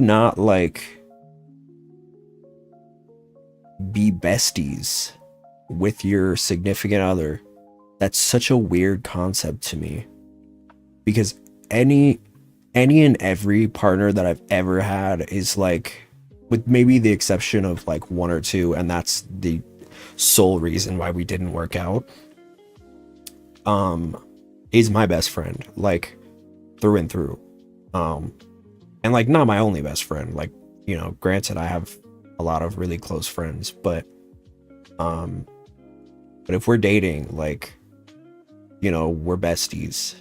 not like be besties with your significant other? That's such a weird concept to me, because any and every partner that I've ever had is like, with maybe the exception of like one or two, and that's the sole reason why we didn't work out, is my best friend, like through and through. And like not my only best friend, like, you know, granted I have a lot of really close friends, but if we're dating, like, you know, we're besties.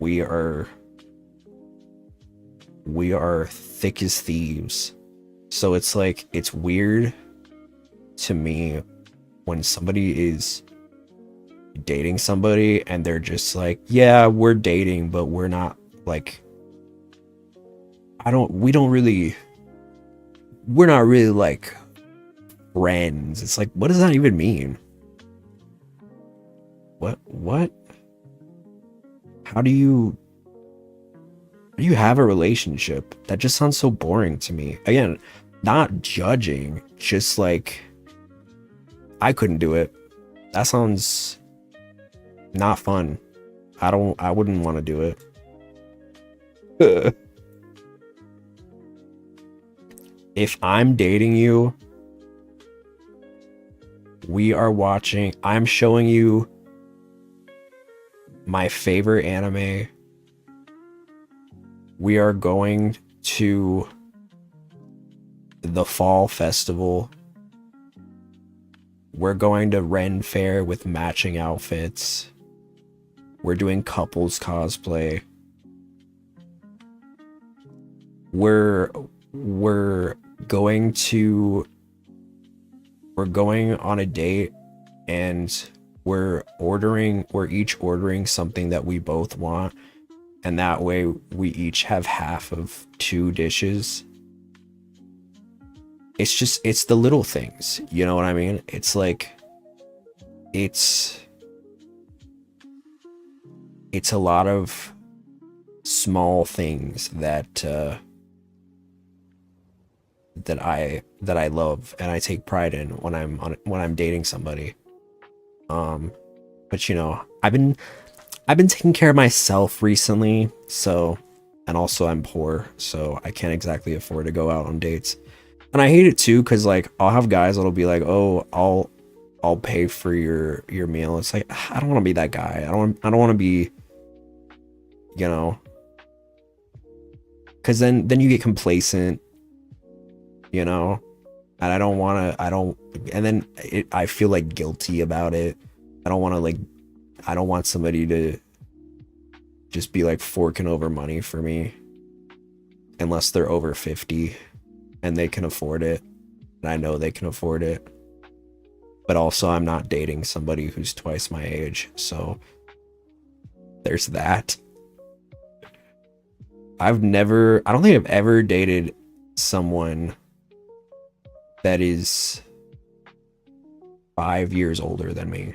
We are thick as thieves. So it's like, it's weird to me when somebody is dating somebody and they're just like, yeah, we're dating, but we're not like, we're not really like friends. It's like, what does that even mean? What? How do you have a relationship? That just sounds so boring to me. Again, not judging, just like, I couldn't do it. That sounds not fun. I wouldn't want to do it. If I'm dating you, I'm showing you my favorite anime. We are going to the fall festival. We're going to Ren Fair with matching outfits. We're doing couples cosplay. We're going on a date, and we're each ordering something that we both want, and that way we each have half of 2 dishes. It's the little things, you know what I mean? It's like, it's a lot of small things that I love and I take pride in when I'm dating somebody. But you know, I've been taking care of myself recently, so, and also I'm poor, so I can't exactly afford to go out on dates. And I hate it too, because like I'll have guys that'll be like, oh, I'll pay for your meal. It's like, I don't want to be that guy. I don't want to be, you know, because then you get complacent, you know? And I don't want to, I don't, and then I feel like guilty about it. I don't want to like, I don't want somebody to just be like forking over money for me unless they're over 50 and they can afford it. And I know they can afford it. But also I'm not dating somebody who's twice my age. So there's that. I don't think I've ever dated someone that is 5 years older than me.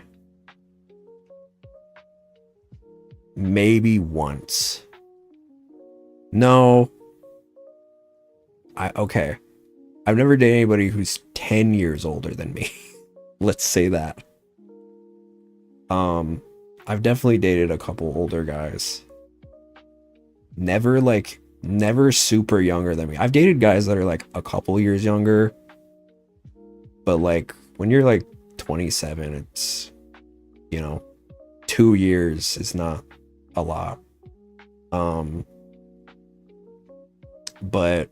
Maybe once. No. Okay. I've never dated anybody who's 10 years older than me. Let's say that. I've definitely dated a couple older guys. Never super younger than me. I've dated guys that are like a couple years younger. But like when you're like 27, it's, 2 years is not a lot. But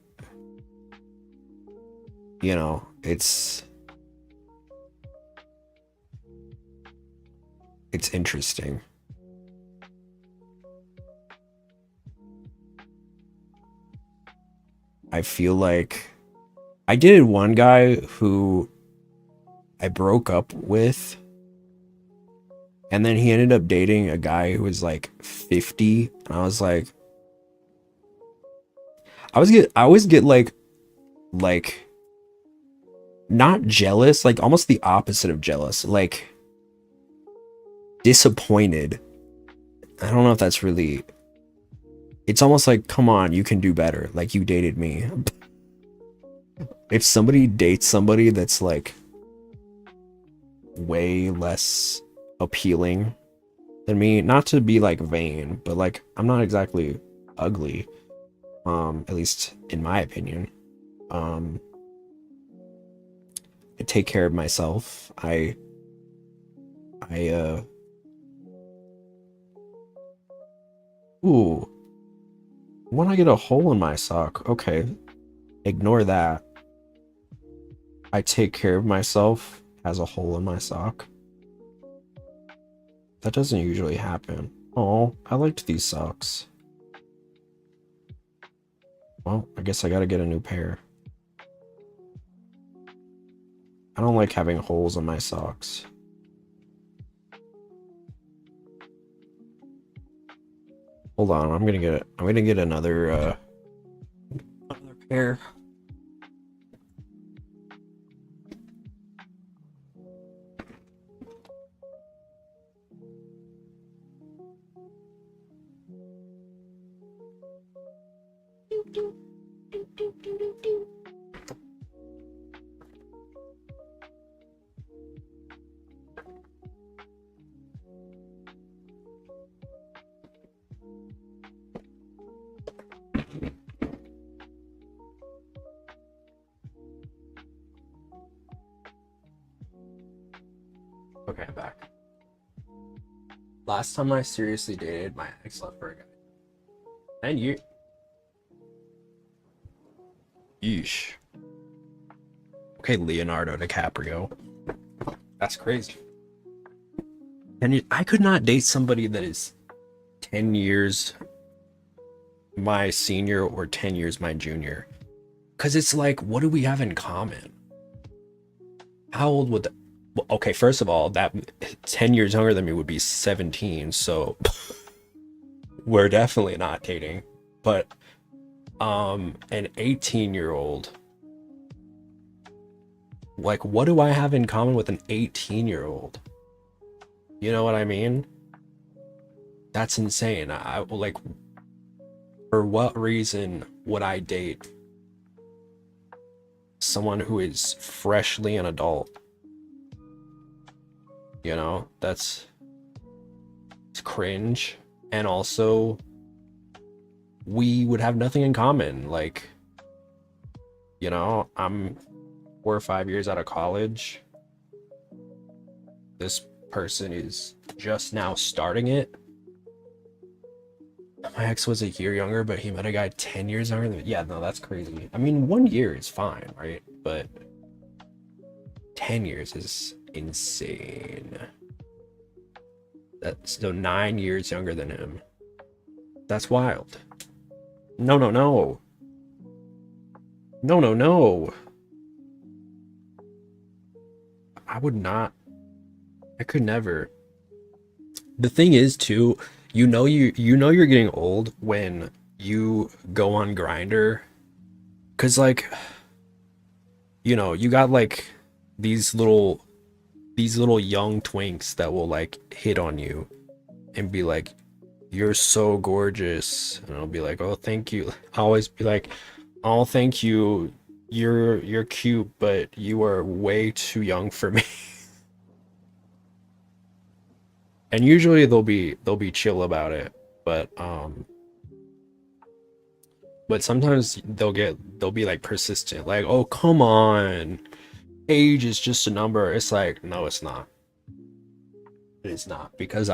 it's interesting. I feel like I dated one guy who I broke up with, and then he ended up dating a guy who was like 50, and I was like, I always get like not jealous, like almost the opposite of jealous, like disappointed. I don't know if that's really, it's almost like, come on, you can do better. Like, you dated me. If somebody dates somebody that's like way less appealing than me, not to be like vain, but like I'm not exactly ugly, at least in my opinion. I take care of myself. Ooh, when I get a hole in my sock, okay, ignore that. I take care of myself has a hole in my sock. That doesn't usually happen. Oh, I liked these socks. Well, I guess I gotta get a new pair. I don't like having holes in my socks. Hold on, I'm gonna get another pair. Okay, I'm back. Last time I seriously dated, my ex left for a guy. And you. Yeesh. Okay, Leonardo DiCaprio. That's crazy. And I could not date somebody that is 10 years my senior or 10 years my junior. Because it's like, what do we have in common? How old would that? Well, okay, first of all, that 10 years younger than me would be 17, so we're definitely not dating. But an 18-year-old, like, what do I have in common with an 18-year-old? You know what I mean? That's insane. I like, for what reason would I date someone who is freshly an adult? It's cringe. And also, we would have nothing in common. Like, I'm 4 or 5 years out of college. This person is just now starting it. my ex was a year younger, but he met a guy 10 years younger than me. Yeah, no, that's crazy. I mean, 1 year is fine, right? But 10 years is insane. That's so 9 years younger than him. That's wild. No, no, no. No, no, no. I would not. I could never. The thing is too, you know you're getting old when you go on Grinder, 'cause like, you got like these little these little young twinks that will like hit on you and be like, "You're so gorgeous." And I'll be like, "Oh, thank you." I always be like, "Oh, thank you. You're cute, but you are way too young for me." And usually they'll be chill about it, but sometimes they'll be like persistent, like, "Oh, come on. Age is just a number." It's like, "No, it's not. It is not." Because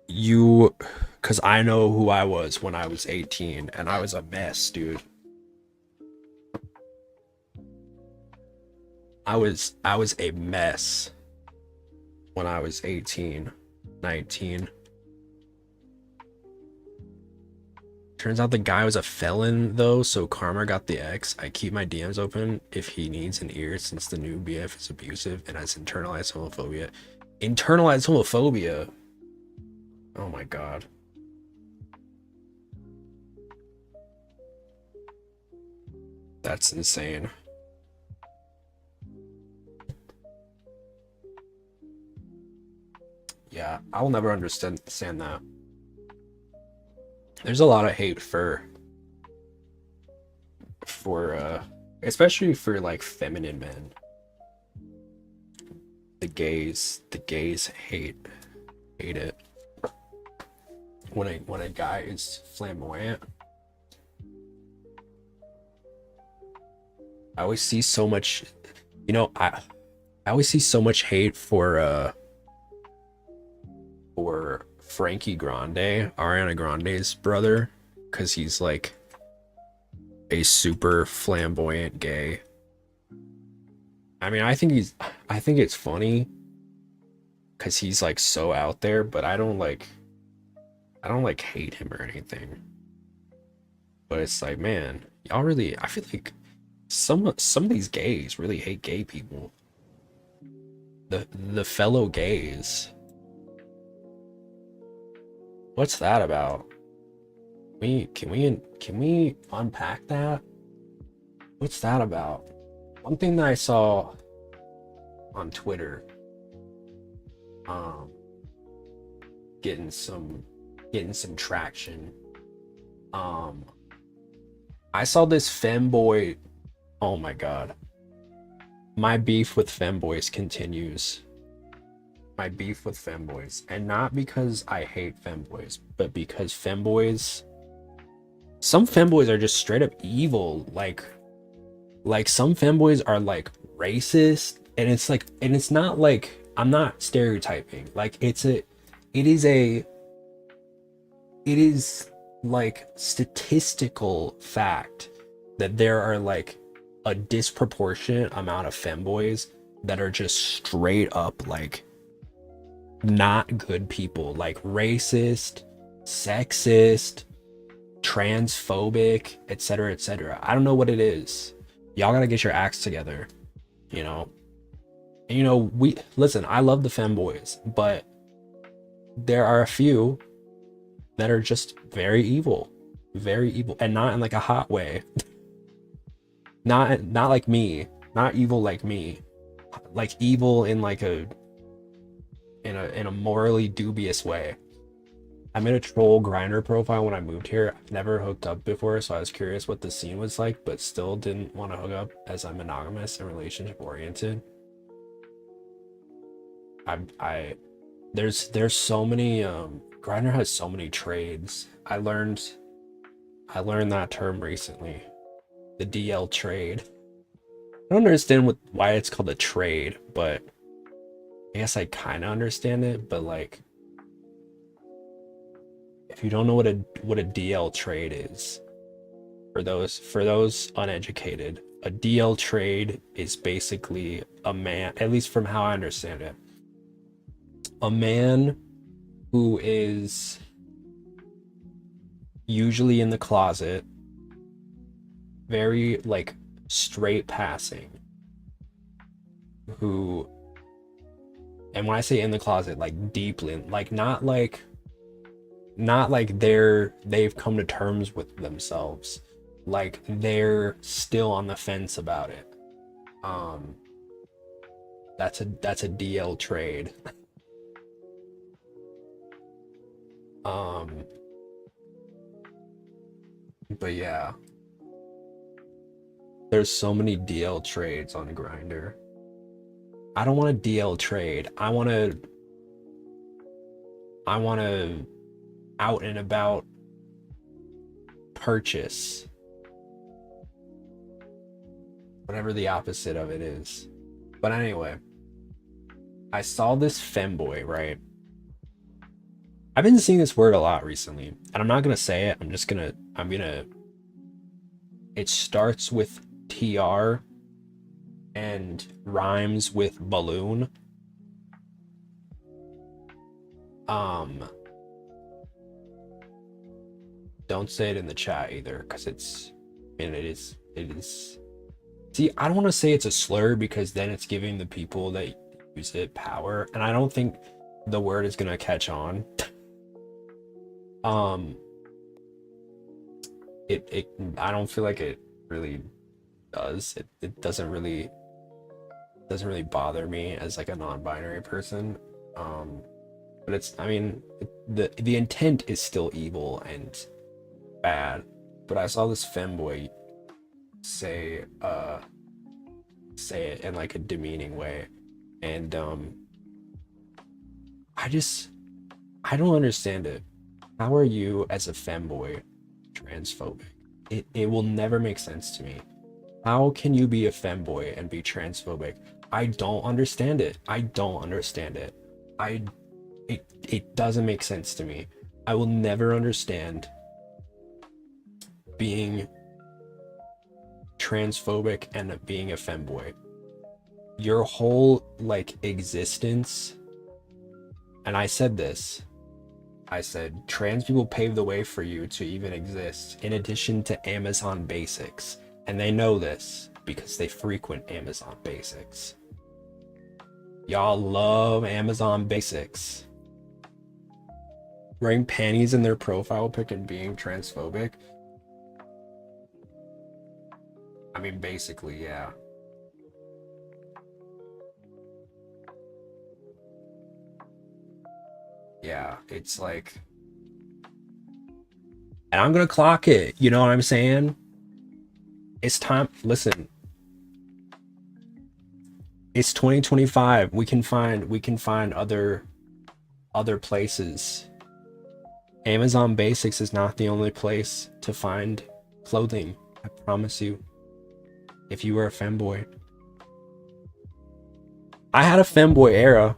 you I know who I was when I was 18 and I was a mess, dude. I was a mess when I was 18, 19. Turns out the guy was a felon though, so karma got the X. I keep my DMs open if he needs an ear since the new BF is abusive and has internalized homophobia. Internalized homophobia? Oh my god. That's insane. Yeah, I'll never understand that. There's a lot of hate for especially for like feminine men. The gays hate it when a guy is flamboyant. I always see so much, you know, I always see so much hate for Frankie Grande, Ariana Grande's brother, because he's like a super flamboyant gay. I mean, I think it's funny because he's like so out there, but I don't like hate him or anything. But it's like, man, y'all really, I feel like some of these gays really hate gay people. The fellow gays. What's that about? Can we unpack that? What's that about? One thing that I saw on Twitter, um, getting some traction. Um, I saw this femboy. Oh my god, my beef with femboys continues. My beef with femboys, and not because I hate femboys, but because some femboys are just straight up evil. Like some femboys are like racist, and it's not like, I'm not stereotyping. Like it is a it is like statistical fact that there are like a disproportionate amount of femboys that are just straight up like not good people, like racist, sexist, transphobic, etc., etc. I don't know what it is. Y'all gotta get your acts together, you know. And we listen. I love the femboys, but there are a few that are just very evil, and not in like a hot way. Not like me, not evil like me, like evil in like a morally dubious way. I made a troll grinder profile when I moved here. I've never hooked up before, so I was curious what the scene was like, but still didn't want to hook up as I'm monogamous and relationship oriented. I there's so many Grinder has so many trades. I learned that term recently. The DL trade. I don't understand why it's called a trade, but I guess I kind of understand it, but like if you don't know what a DL trade is, for those uneducated, a DL trade is basically a man, at least from how I understand it, a man who is usually in the closet, very like straight passing, who, and when I say in the closet, like deeply, like not like they've come to terms with themselves, like they're still on the fence about it. um that's a DL trade. um but yeah, there's so many DL trades on Grindr. I don't want a DL trade. I want to out and about purchase, whatever the opposite of it is. But anyway, I saw this femboy, right? I've been seeing this word a lot recently, and I'm not gonna say it. It starts with TR and rhymes with balloon. Don't say it in the chat either, because it is. See, I don't want to say it's a slur, because then it's giving the people that use it power, and I don't think the word is gonna catch on. I don't feel like it really does. It doesn't really bother me as like a non-binary person. But it's, I mean, the intent is still evil and bad. But I saw this femboy say it in like a demeaning way, and I don't understand it. How are you as a femboy transphobic? It will never make sense to me. How can you be a femboy and be transphobic? I don't understand it. It doesn't make sense to me. I will never understand being transphobic and being a femboy. Your whole like existence, and I said this, I said trans people paved the way for you to even exist, in addition to Amazon Basics. And they know this because they frequent Amazon Basics. Y'all love Amazon Basics. Wearing panties in their profile pic and being transphobic. I mean, basically, yeah. Yeah, it's like, and I'm gonna clock it, you know what I'm saying? It's time. Listen, it's 2025. We can find other places. Amazon Basics is not the only place to find clothing, I promise you. If you were a femboy, I had a femboy era.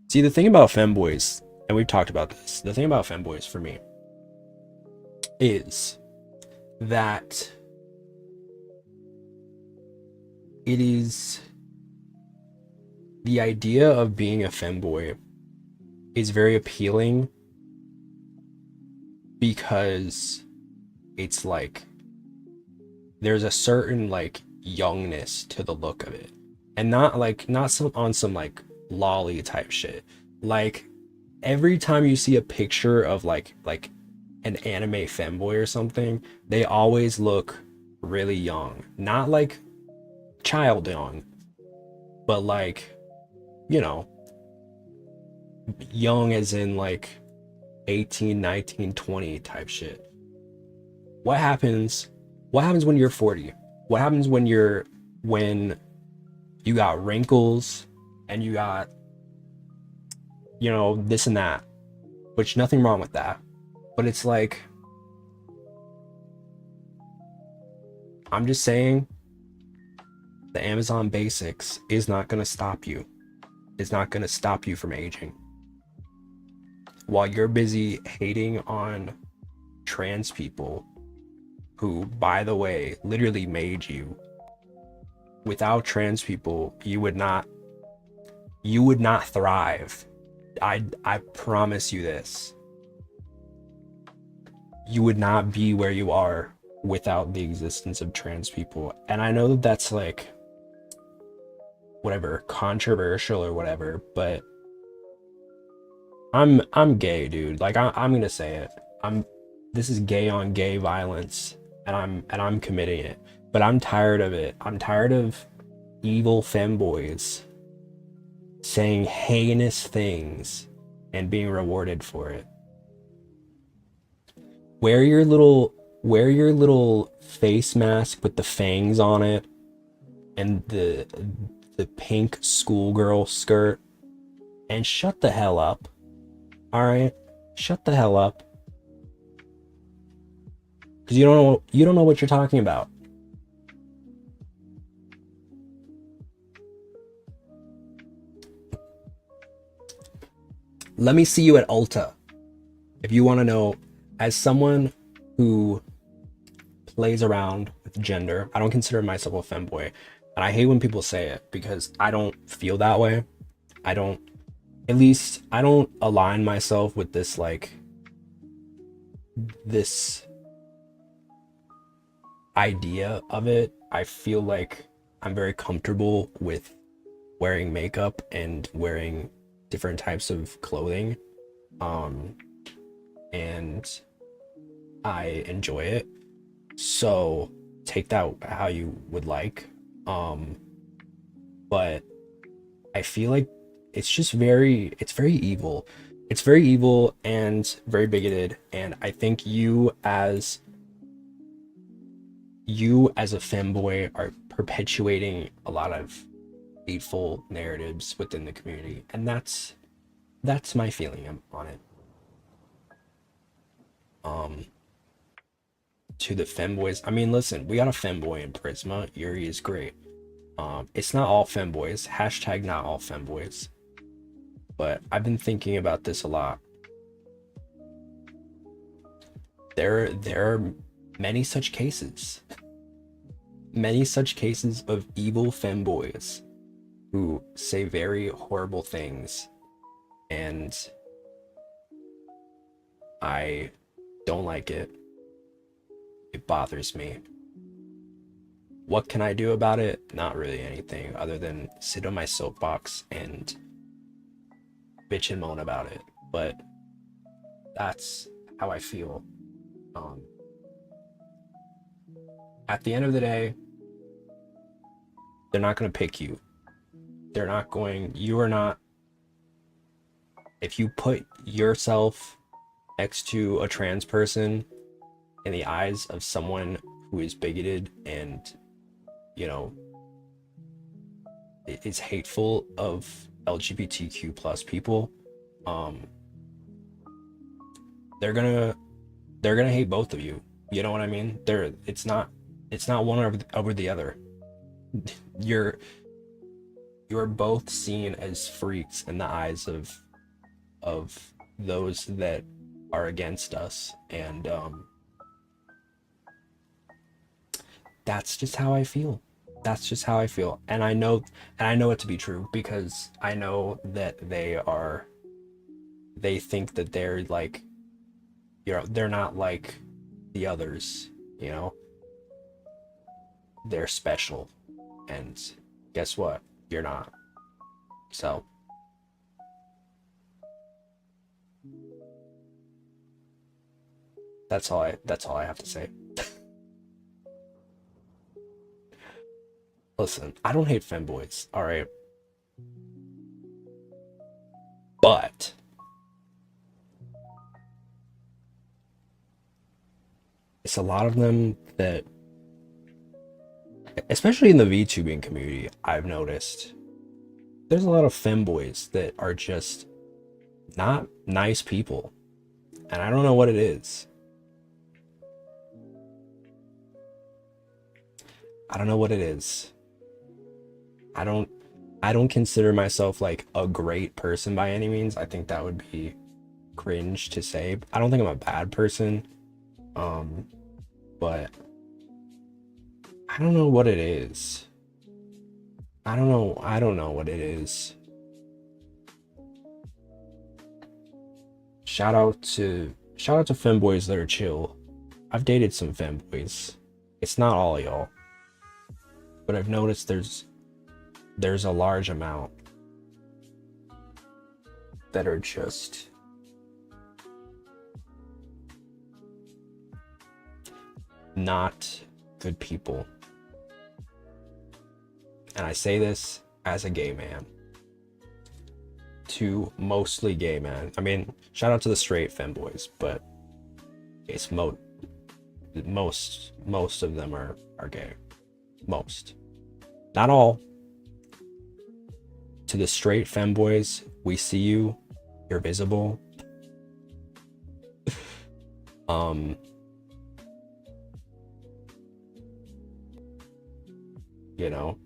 See, the thing about femboys, and we've talked about this, the thing about femboys for me is that it is the idea of being a femboy is very appealing, because it's like there's a certain like youngness to the look of it, and not some like lolly type shit. Like every time you see a picture of like an anime femboy or something, they always look really young, not like child young, but like, you know, young as in like 18, 19, 20 type shit. What happens when you're 40? What happens when you got wrinkles and you got, you know, this and that, which nothing wrong with that, but it's like, I'm just saying, the Amazon Basics is not going to stop you. It's not going to stop you from aging. while you're busy hating on trans people who, by the way, literally made you. Without trans people, you would not thrive. I promise you this. You would not be where you are without the existence of trans people. And I know that that's like whatever, controversial or whatever, but I'm gay, dude. Like I'm gonna say it. I'm This is gay on gay violence, and I'm committing it. But I'm tired of it. I'm tired of evil femboys saying heinous things and being rewarded for it. Wear your little wear your little face mask with the fangs on it and the pink schoolgirl skirt and shut the hell up. All right? Shut the hell up. Cuz you don't know what you're talking about. Let me see you at Ulta. If you want to know, as someone who plays around with gender, I don't consider myself a femboy. And I hate when people say it because I don't feel that way. I don't, at least, I don't align myself with this, like, this idea of it. I feel like I'm very comfortable with wearing makeup and wearing different types of clothing. And I enjoy it. So take that how you would like. But I feel like it's very evil. It's very evil and very bigoted. And I think you as a femboy are perpetuating a lot of hateful narratives within the community. And that's my feeling on it. To the femboys, I mean, listen, we got a femboy in Prisma. Yuri is great. It's not all femboys. Hashtag not all femboys. But I've been thinking about this a lot. There are many such cases. Many such cases of evil femboys who say very horrible things. And I don't like it. It bothers me. What can I do about it? Not really anything other than sit on my soapbox and bitch and moan about it. But that's how I feel. At the end of the day, they're not going to pick you. You are not, if you put yourself next to a trans person in the eyes of someone who is bigoted and, you know, is hateful of LGBTQ plus people, they're gonna hate both of you. You know what I mean? It's not one over the other. You're both seen as freaks in the eyes of those that are against us, and that's just how I feel. That's just how I feel. And I know it to be true because I know that they think that they're like, you know, they're not like the others, you know? They're special. And guess what? You're not. So that's all I have to say. Listen, I don't hate femboys, all right? But it's a lot of them that, especially in the VTubing community, I've noticed there's a lot of femboys that are just not nice people. And I don't know what it is. I don't know what it is. I don't consider myself like a great person by any means. I think that would be cringe to say. I don't think I'm a bad person, but I don't know what it is. I don't know what it is. Shout out to femboys that are chill. I've dated some femboys. It's not all y'all, but I've noticed there's a large amount that are just not good people. And I say this as a gay man to mostly gay men. I mean, shout out to the straight femboys, but it's most of them are gay. Most. Not all. To the straight femboys, we see you. You're visible. You know.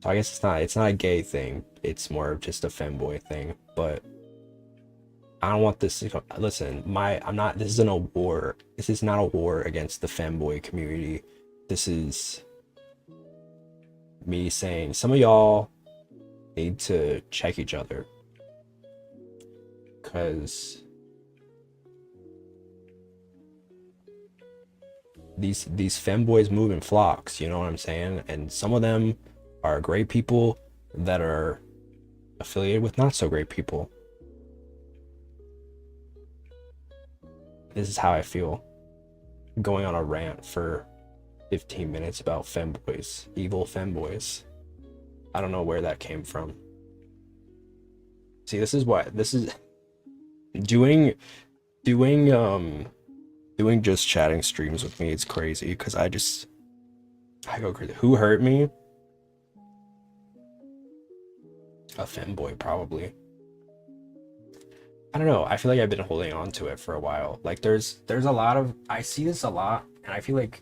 So I guess it's not a gay thing. It's more of just a femboy thing. But I don't want this to listen, this isn't a war. This is not a war against the femboy community. This is me saying some of y'all need to check each other. Cause these femboys move in flocks, you know what I'm saying? And some of them are great people that are affiliated with not so great people. This is how I feel. Going on a rant for 15 minutes about femboys, evil femboys. I don't know where that came from. See, this is doing just chatting streams with me. It's crazy because I go crazy. Who hurt me? A femboy, probably. I don't know. I feel like I've been holding on to it for a while. Like there's a lot of, I see this a lot, and I feel like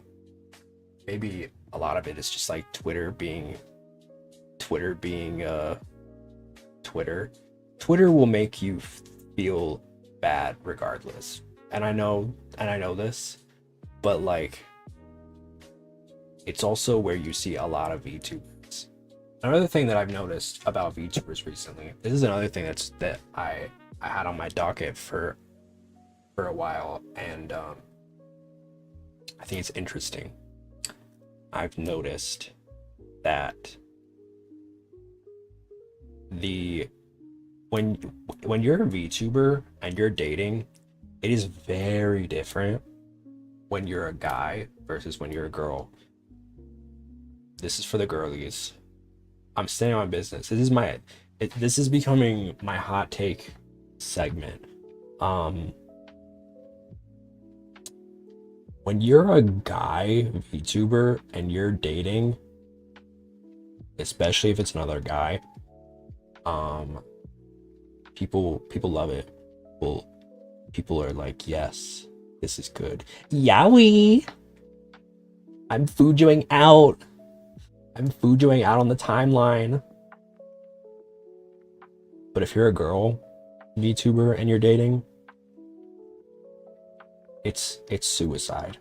maybe a lot of it is just like Twitter being Twitter. Twitter will make you feel bad regardless. And I know this, but like it's also where you see a lot of VTubers. Another thing that I've noticed about VTubers recently, this is another thing that I had on my docket for a while, and I think it's interesting. I've noticed that when you're a VTuber and you're dating, it is very different when you're a guy versus when you're a girl. This is for the girlies. I'm staying on business. This is becoming my hot take segment. When you're a guy VTuber and you're dating, especially if it's another guy, people love it. People are like, yes, this is good. Yowie! I'm fujoing out. I'm fujoing out on the timeline. But if you're a girl VTuber and you're dating, it's suicide.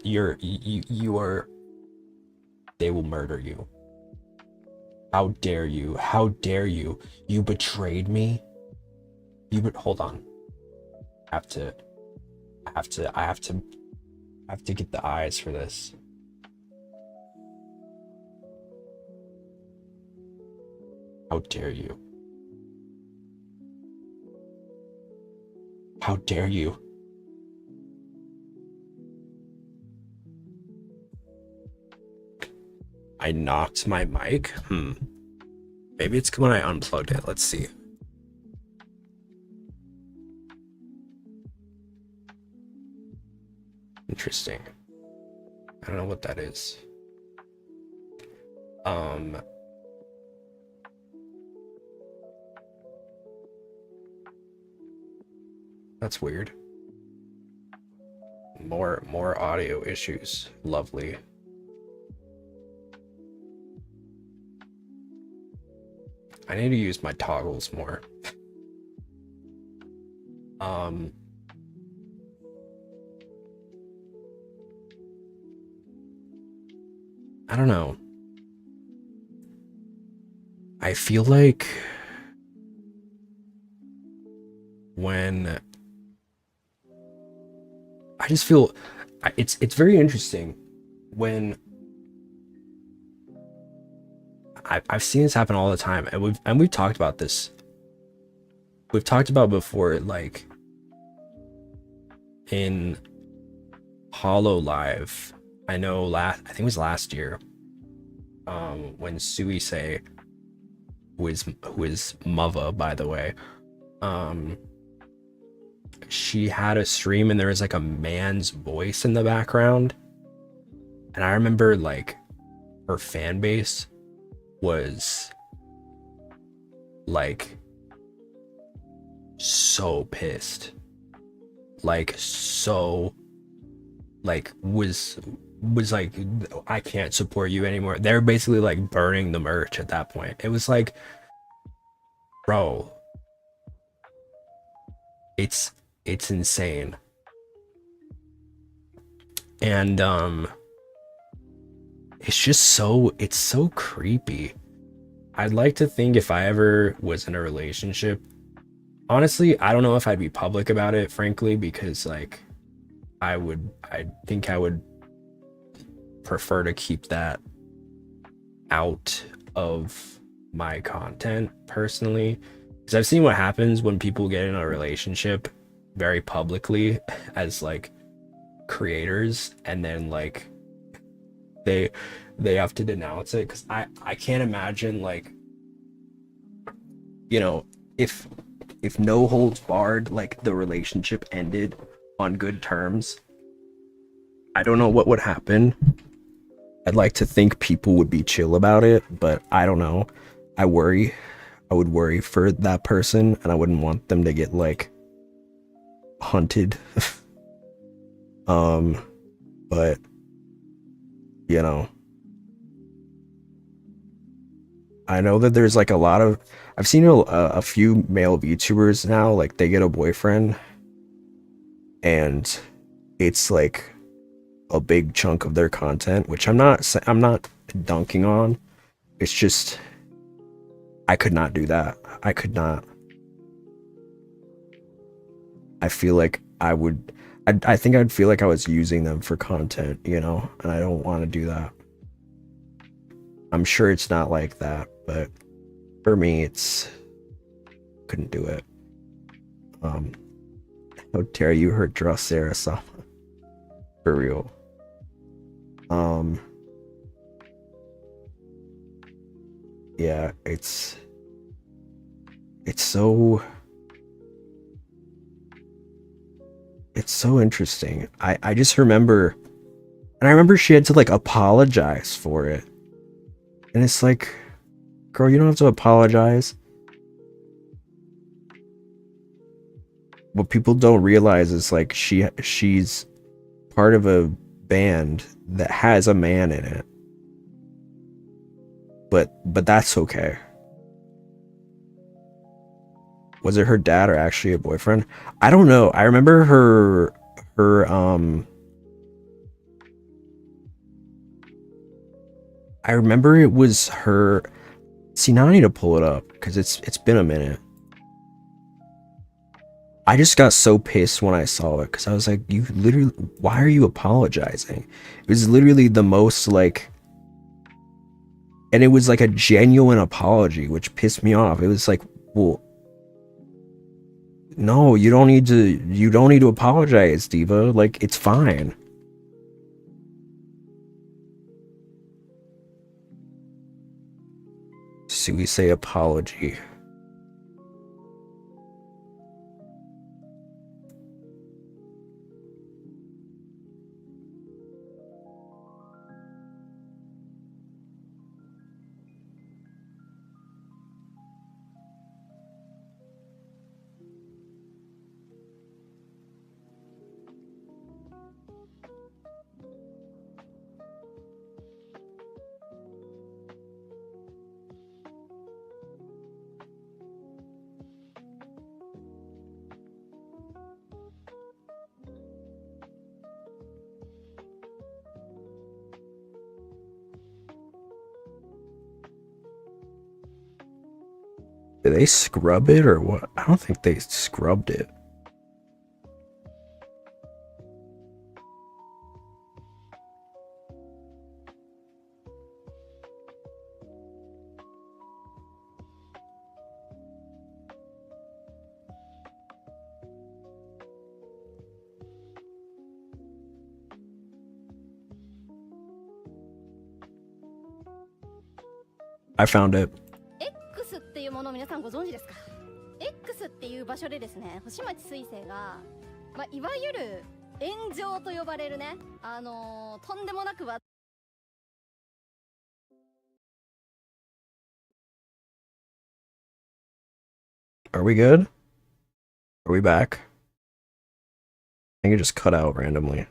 You are, they will murder you. How dare you? How dare you? You betrayed me. Hold on. I have to get the eyes for this. How dare you? How dare you? I knocked my mic? Maybe it's when I unplugged it. Let's see. Interesting. I don't know what that is. That's weird. More audio issues. Lovely. I need to use my toggles more. Um, I don't know. I feel like when I just feel it's very interesting when I've seen this happen all the time, and we've talked about this. We've talked about before, like in Hollow Live. I know I think it was last year, when Suisei, who is Mava, by the way, um, she had a stream and there was like a man's voice in the background, and I remember like her fan base was like so pissed, like so like was like, I can't support you anymore. They're basically like burning the merch at that point. It was like, bro, it's it's insane. And it's so creepy. I'd like to think if I ever was in a relationship, honestly, I don't know if I'd be public about it, frankly, because like I think I would prefer to keep that out of my content personally, because I've seen what happens when people get in a relationship very publicly as like creators, and then like they they have to denounce it. Because I can't imagine, like, you know, if no holds barred, like the relationship ended on good terms, I don't know what would happen. I'd like to think people would be chill about it, but I don't know. I worry. I would worry for that person, and I wouldn't want them to get like hunted. um, but you know, I know that there's like a lot of, I've seen a few male VTubers now, like they get a boyfriend and it's like a big chunk of their content, which I'm not dunking on. It's just I could not do that. I could not. I feel like I think I'd feel like I was using them for content, you know, and I don't want to do that. I'm sure it's not like that, but for me, it's couldn't do it. How dare you hurt Drosera, so for real. Um, yeah, it's so it's so interesting. I just remember, and I remember she had to like apologize for it, and it's like, girl, you don't have to apologize. What people don't realize is like she's part of a band that has a man in it, but that's okay. Was it her dad or actually a boyfriend? I don't know. I remember her I remember it was her. See, now I need to pull it up because it's been a minute. I just got so pissed when I saw it because I was like, you literally, why are you apologizing? It was literally the most like, and it was like a genuine apology, which pissed me off. It was like, well, no, you don't need to apologize, Diva. Like, it's fine. So we say apology. Did they scrub it or what? I don't think they scrubbed it. I found it. X っていうものを皆さんご存知ですか？ X っていう場所でですね、星町彗星が、いわゆる炎上と呼ばれるね、とんでもなくAre we good? Are we back? I think it just cut out randomly.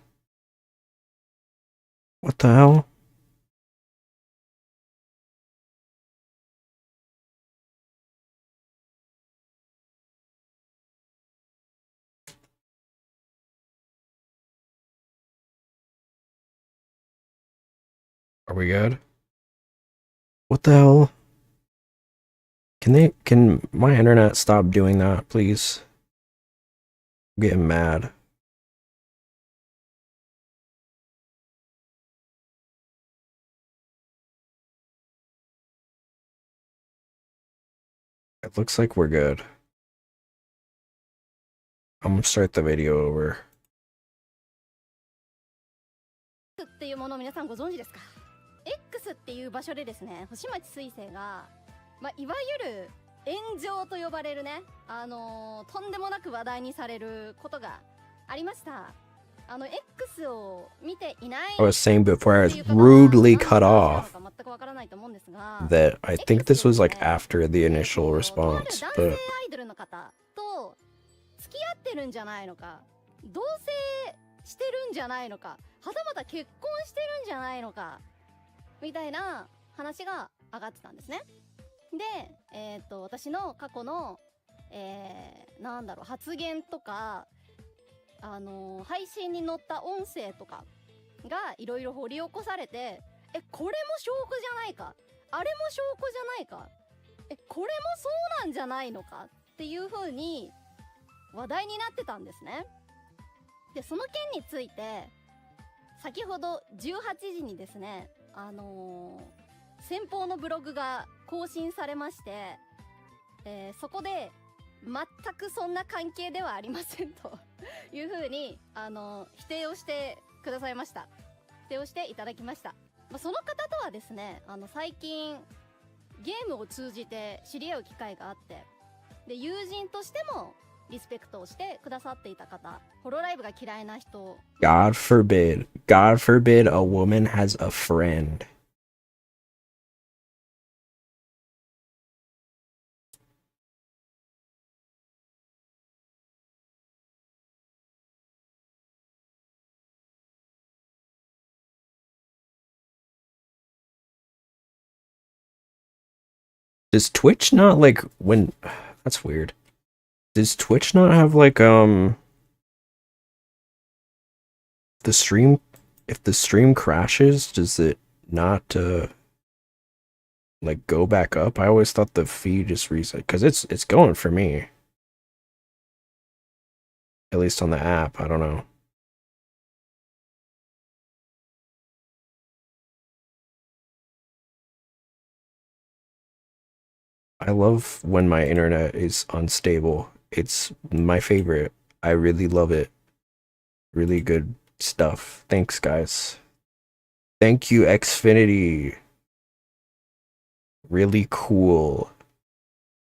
What the hell? Are we good? What the hell? Can my internet stop doing that, please? I'm getting mad. It looks like we're good. I'm gonna start the video over. っていうものを皆さんご存知ですか？ X っていう場所でですね、星町彗星が、いわゆる炎上と呼ばれるね、とんでもなく話題にされることがありました。X を見ていない I was saying before I was rudely cut off that I think this was like after the initial response, but アイドルの方と付き合ってるんじゃないのか、同棲してるんじゃないのか、はたまた結婚してるんじゃないのかみたいな話が上がってたんですね。で、私の過去の、発言とか、配信に載った音声とかがいろいろ掘り起こされて、これも証拠じゃないか、あれも証拠じゃないか、これもそうなんじゃないのかっていう風に話題になってたんですね。で、その件について先ほど18時にですね、先方のブログが更新されまして、そこで全くそんな関係ではありませんというふうに否定をしてくださいました。否定をしていただきました。その方とはですね、最近ゲームを通じて知り合う機会があって、で友人としてもリスペクトをしてくださっていた方、ホロライブが嫌いな人。God forbid a woman has a friend. Does Twitch not like when that's weird. Does Twitch not have like the stream, if the stream crashes, does it not like go back up? I always thought the feed just reset, because it's going for me. At least on the app, I don't know. I love when my internet is unstable. It's my favorite. I really love it. Really good stuff. Thanks, guys. Thank you, Xfinity. Really cool.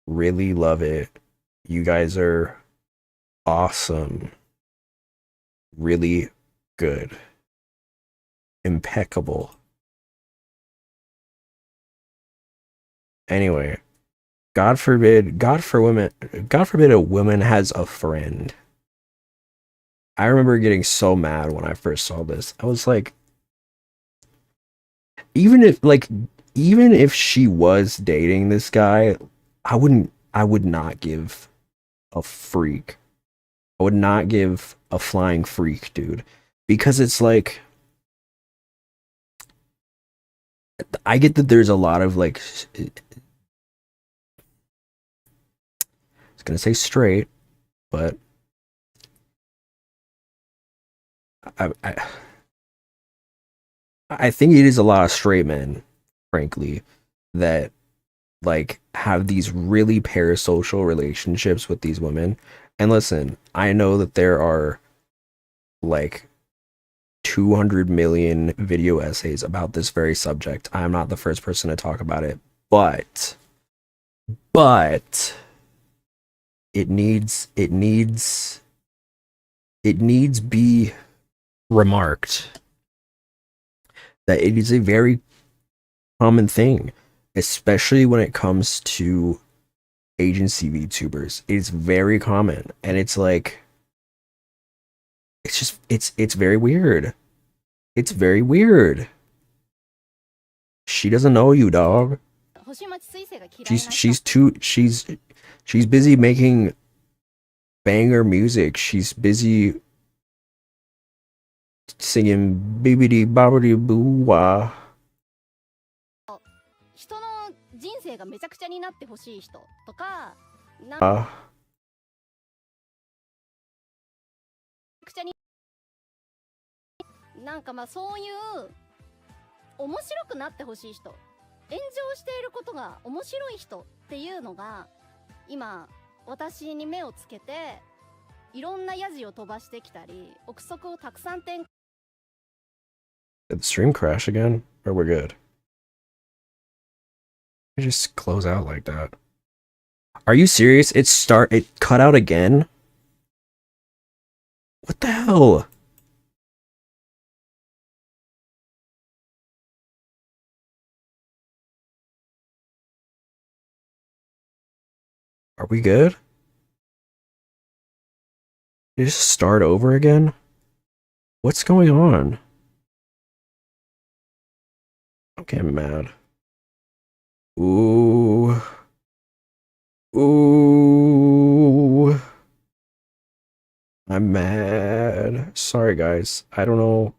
Really love it. You guys are awesome. Really good. Impeccable. Anyway, God forbid a woman has a friend. I remember getting so mad when I first saw this. I was like, even if she was dating this guy, I would not give a freak. I would not give a flying freak, dude. Because it's like, I get that there's a lot of like was gonna say straight, but I, I I think it is a lot of straight men, frankly, that like have these really parasocial relationships with these women. And listen, I know that there are like 200 million video essays about this very subject. I am not the first person to talk about it, but it needs be remarked that it is a very common thing, especially when it comes to agency VTubers. It's very common, and it's like it's very weird. It's very weird. She doesn't know you, dog. She's busy making banger music. She's busy singing bibbidi bobbidi boo wah. 人の人生がめちゃくちゃになってほしい人とか、なんかまあそういう面白くなってほしい人、炎上していることが面白い人っていうのが今私に目をつけていろんなヤジを飛ばしてきたり憶測をたくさん展開。 Did the stream crash again? Or we're good? I just close out like that. Are you serious? It cut out again? What the hell? Are we good? Did it just start over again? What's going on? I'm getting mad. Ooh. Ooh. I'm mad. Sorry, guys. I don't know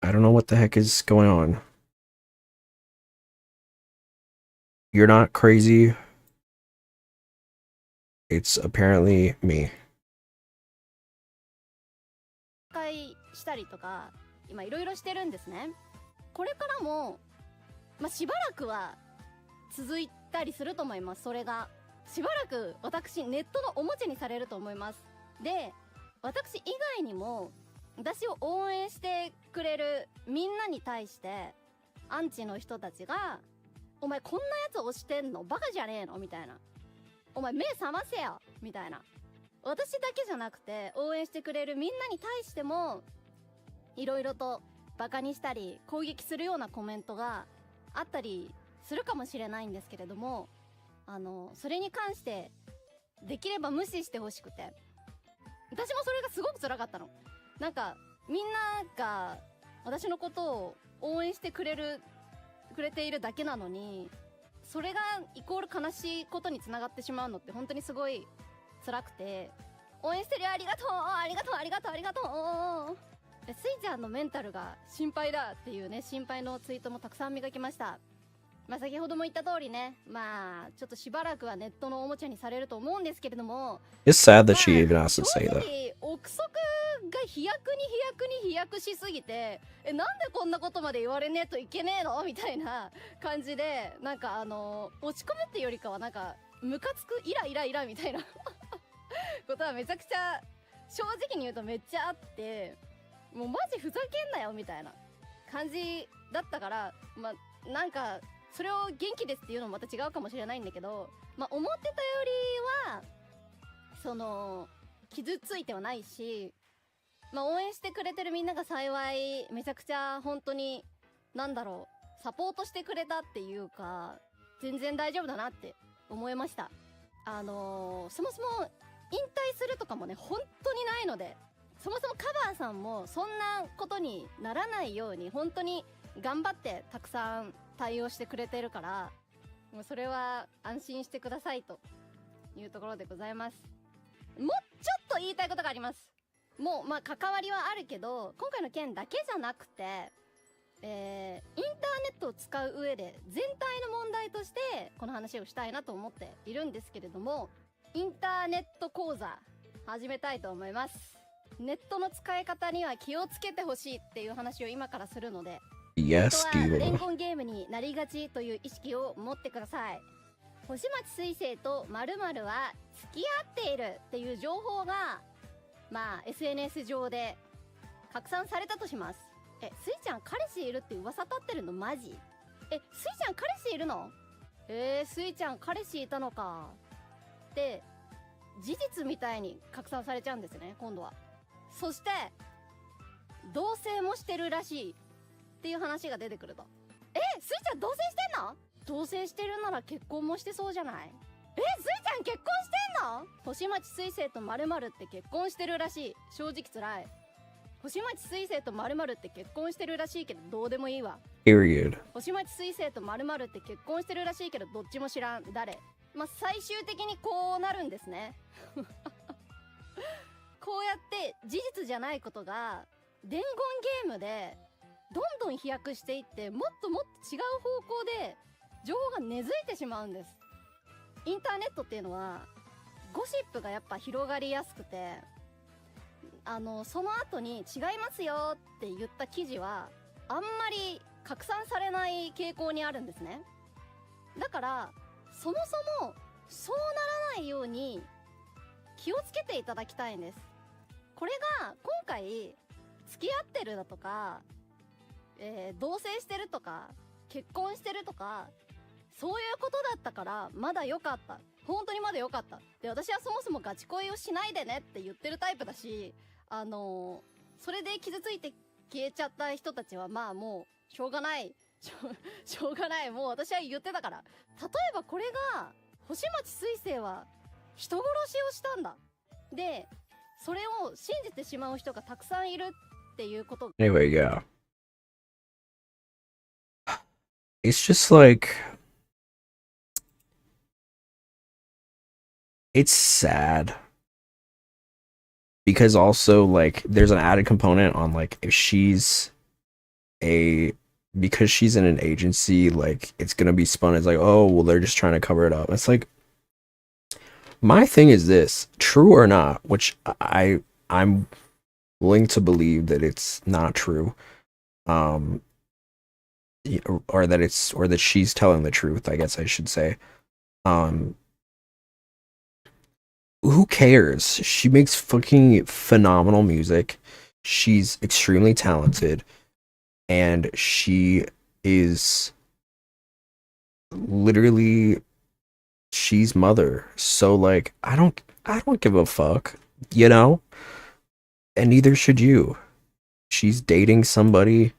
what the heck is going on. You're not crazy. It's apparently me. したりとか今いろいろしてるんですね。これからもまあしばらくは続いたりすると思います。それがしばらく私ネットのおもちゃにされると思います。で、私以外にも私を応援してくれるみんなに対してアンチの人たちがお前こんなやつ推してんのバカじゃねえのみたいな、お前目覚ませよみたいな、私だけじゃなくて応援してくれるみんなに対してもいろいろとバカにしたり攻撃するようなコメントがあったりするかもしれないんですけれども、それに関してできれば無視してほしくて、私もそれがすごく辛かったの。なんかみんなが私のことを応援してくれているだけなのに、それがイコール悲しいことにつながってしまうのって本当にすごい辛くて、応援してるよ、ありがとうありがとうありがとうありがとう。スイちゃんのメンタルが心配だっていうね、心配のツイートもたくさん見かけました。まあ先ほども言った通りね、まあちょっとしばらくはネットのおもちゃにされると思うんですけれども、 It's sad that she even has to say that. 正直憶測が飛躍に飛躍しすぎて、なんでこんなことまで言われねえといけねえのみたいな感じで、なんか落ち込むっていうよりかはなんかムカつくイライラみたいなことはめちゃくちゃ正直に言うとめっちゃあって、もうマジふざけんなよみたいな感じだったから、まあなんかそれを元気ですっていうのもまた違うかもしれないんだけど、まあ思ってたよりはその傷ついてはないし、まあ応援してくれてるみんなが幸いめちゃくちゃ本当になんだろう、サポートしてくれたっていうか全然大丈夫だなって思いました。そもそも引退するとかもね本当にないので、そもそもカバーさんもそんなことにならないように本当に頑張ってたくさん対応してくれてるから、もうそれは安心してくださいというところでございます。もうちょっと言いたいことがあります。もうまあ関わりはあるけど、今回の件だけじゃなくてインターネットを使う上で全体の問題としてこの話をしたいなと思っているんですけれども、インターネット講座始めたいと思います。ネットの使い方には気をつけてほしいっていう話を今からするので、Yes, 本当は dude. 伝言ゲームになりがちという意識を持ってください。星町水星と〇〇は付き合っているっていう情報がまあ SNS 上で拡散されたとします。スイちゃん彼氏いるって噂立ってるのマジ？スイちゃん彼氏いるの？スイちゃん彼氏いたのかって事実みたいに拡散されちゃうんですね、今度は。そして同棲もしてるらしいっていう話が出てくると。スイちゃん同棲してんの？同棲してるなら結婚もしてそうじゃない？スイちゃん結婚してんの？星町水星と〇〇って結婚してるらしい。正直つらい。星町水星と〇〇って結婚してるらしいけどどうでもいいわ。Period. 星町水星と〇〇って結婚してるらしいけどどっちも知らん。誰？最終的にこうなるんですね。こうやって事実じゃないことが伝言ゲームでどんどん飛躍していって、もっともっと違う方向で情報が根付いてしまうんです。インターネットっていうのはゴシップがやっぱ広がりやすくて、その後に違いますよって言った記事はあんまり拡散されない傾向にあるんですね。だからそもそもそうならないように気をつけていただきたいんです。これが今回付き合ってるだとか、同棲してるとか結婚してるとかそういうことだったからまだ良かった。本当にまだ良かった。で、私はそもそもガチ恋をしないでねって言ってるタイプだし、それで傷ついて消えちゃった人たちはまあもうしょうがない。しょうがない。もう私は言ってたから。例えばこれが、星町水星は人殺しをしたんだ。で、それを信じてしまう人がたくさんいるっていうこと。Anyway, yeah. It's just like, it's sad. Because also, like, there's an added component on, like, if she's a, because she's in an agency, like, it's gonna be spun as, like, oh, well, they're just trying to cover it up. It's like, my thing is this, true or not, which I'm willing to believe that it's not true. Or that she's telling the truth, I guess I should say. Um, who cares? She makes fucking phenomenal music. She's extremely talented, and she is literally she's mother. So like, I don't give a fuck, you know? And neither should you. She's dating somebody.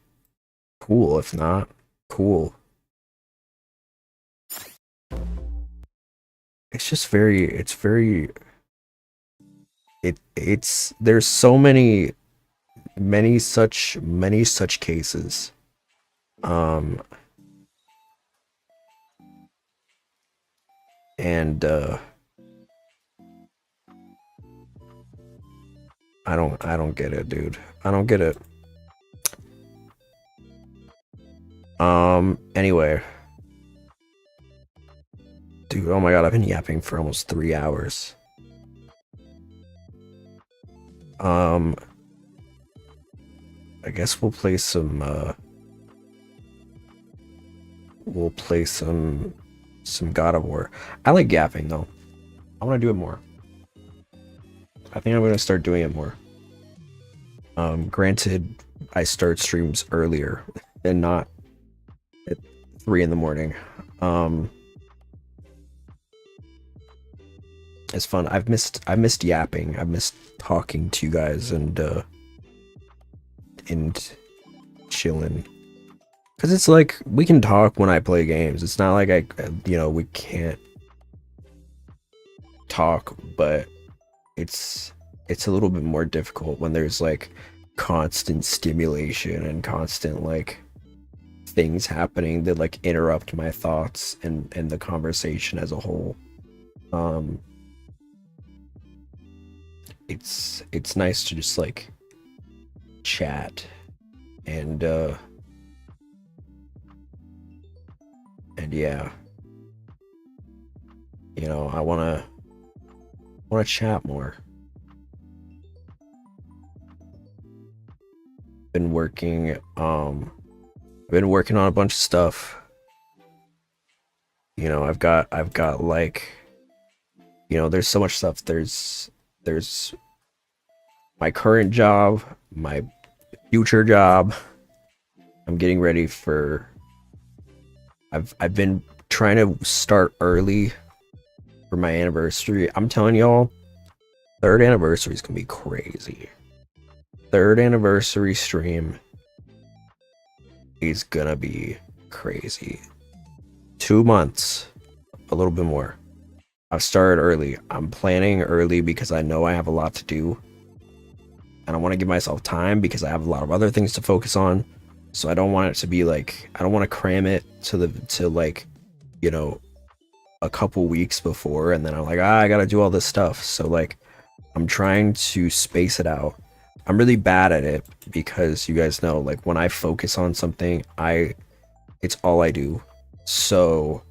Cool. If not, cool. It's just it's there's so many such cases. And I don't get it, dude. I don't get it. Anyway. Dude, oh my god, I've been yapping for almost 3 hours. I guess we'll play some God of War. I like yapping though. I want to do it more. I think I'm gonna start doing it more. Granted, I start streams earlier and not at 3 in the morning. It's fun. I missed yapping. I've missed talking to you guys and chilling. Cause it's like we can talk when I play games. It's not like we can't talk, but it's a little bit more difficult when there's like constant stimulation and constant like things happening that like interrupt my thoughts and the conversation as a whole. It's nice to just like chat and And yeah, you know, I wanna chat more. Been working been working on a bunch of stuff. You know, I've got like, you know, there's so much stuff. There's my current job, my future job. I'm getting ready for I've been trying to start early for my anniversary. I'm telling y'all, third anniversary is gonna be crazy. Third anniversary stream is gonna be crazy. 2 months, a little bit more. I've started early. I'm planning early because I know I have a lot to do. And I want to give myself time because I have a lot of other things to focus on. So I don't want it to be like, I don't want to cram it to like, you know, a couple weeks before, and then I'm like, I gotta do all this stuff. So like, I'm trying to space it out. I'm really bad at it because you guys know, like, when I focus on something, it's all I do. So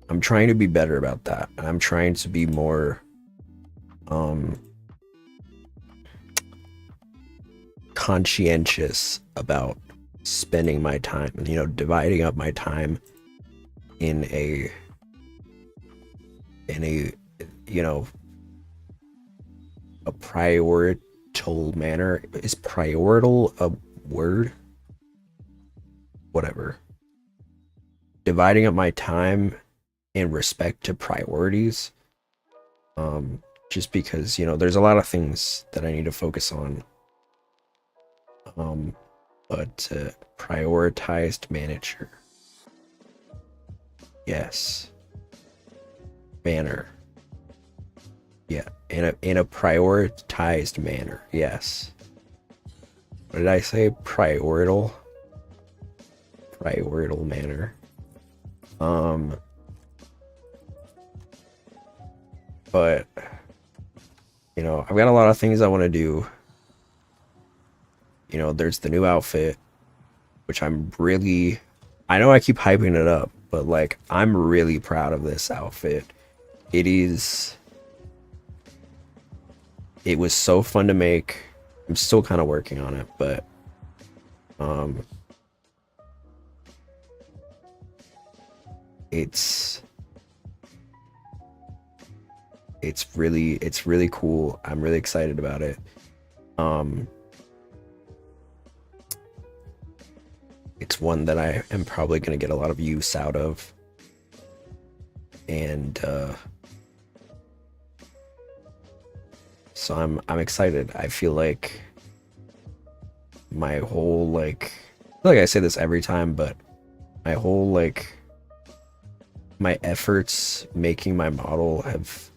I'm trying to be better about that. And I'm trying to be more conscientious about spending my time, you know, dividing up my time in a you know, a priorital manner. Is priorital a word? Whatever. Dividing up my time in respect to priorities. Just because, you know, there's a lot of things that I need to focus on. But prioritized manager. Yes. Manner. Yeah, in a prioritized manner. Yes. What did I say? Priorital manner. But you know, I've got a lot of things I want to do. You know, there's the new outfit, which I'm really, I know I keep hyping it up, but like, I'm really proud of this outfit. It was so fun to make. I'm still kind of working on it, but it's really cool. I'm really excited about it. It's one that I am probably going to get a lot of use out of. And so I'm excited. I feel like my whole, like I say this every time, but my whole, like, my efforts making my model have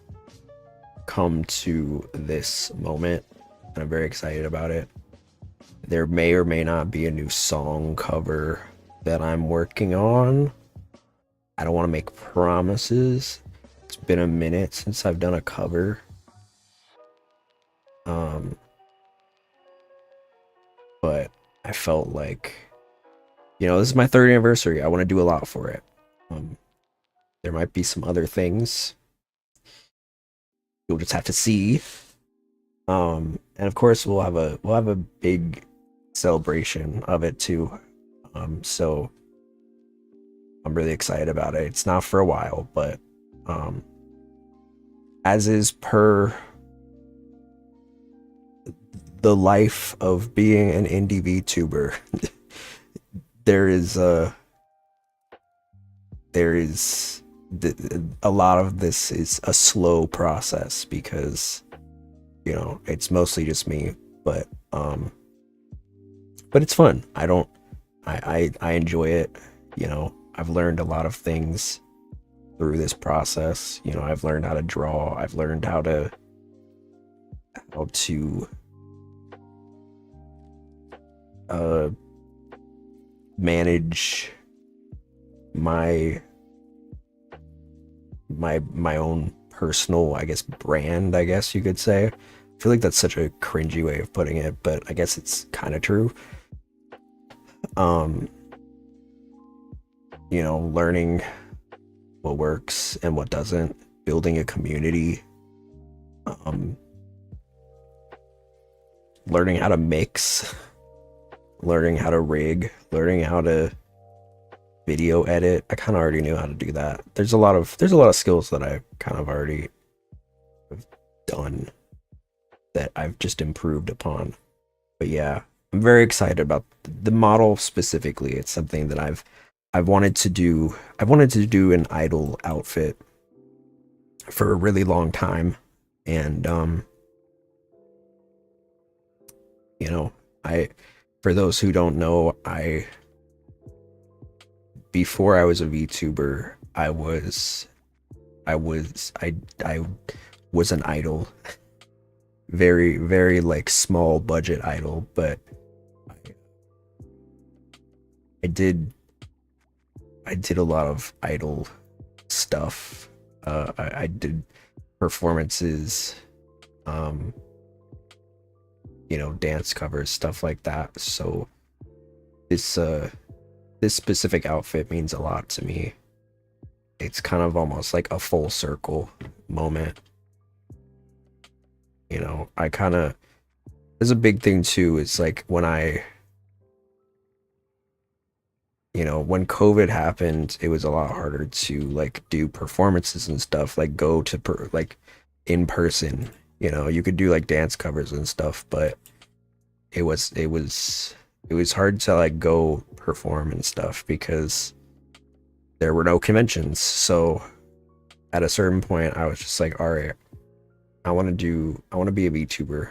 come to this moment, and I'm very excited about it. There may or may not be a new song cover that I'm working on. I don't want to make promises. It's been a minute since I've done a cover. But I felt like, you know, this is my 3rd anniversary. I want to do a lot for it. There might be some other things. You'll just have to see. And of course we'll have a big celebration of it too. So I'm really excited about it. It's not for a while, but as is per the life of being an indie VTuber, there is a lot of this is a slow process because, you know, it's mostly just me, but it's fun. I enjoy it. You know, I've learned a lot of things through this process. You know, I've learned how to draw. I've learned how to manage my own personal, I guess, brand, I guess you could say. I feel like that's such a cringy way of putting it, but I guess it's kind of true. you know, learning what works and what doesn't, building a community, um, learning how to mix, learning how to rig, learning how to video edit. I kind of already knew how to do that. There's a lot of skills that I kind of already have done that I've just improved upon. But yeah, I'm very excited about the model specifically. It's something that I've wanted to do. I've wanted to do an idol outfit for a really long time, and you know, I for those who don't know, before I was a VTuber, I was an idol. Very, very like small budget idol, but I did a lot of idol stuff. I did performances, you know, dance covers, stuff like that. So this specific outfit means a lot to me. It's kind of almost like a full circle moment. You know, I kind of, there's a big thing too. It's like when you know, when COVID happened, it was a lot harder to like do performances and stuff, like go to like in person. You know, you could do like dance covers and stuff, but it was hard to like go perform and stuff because there were no conventions. So at a certain point, I was just like, all right, I want to be a VTuber.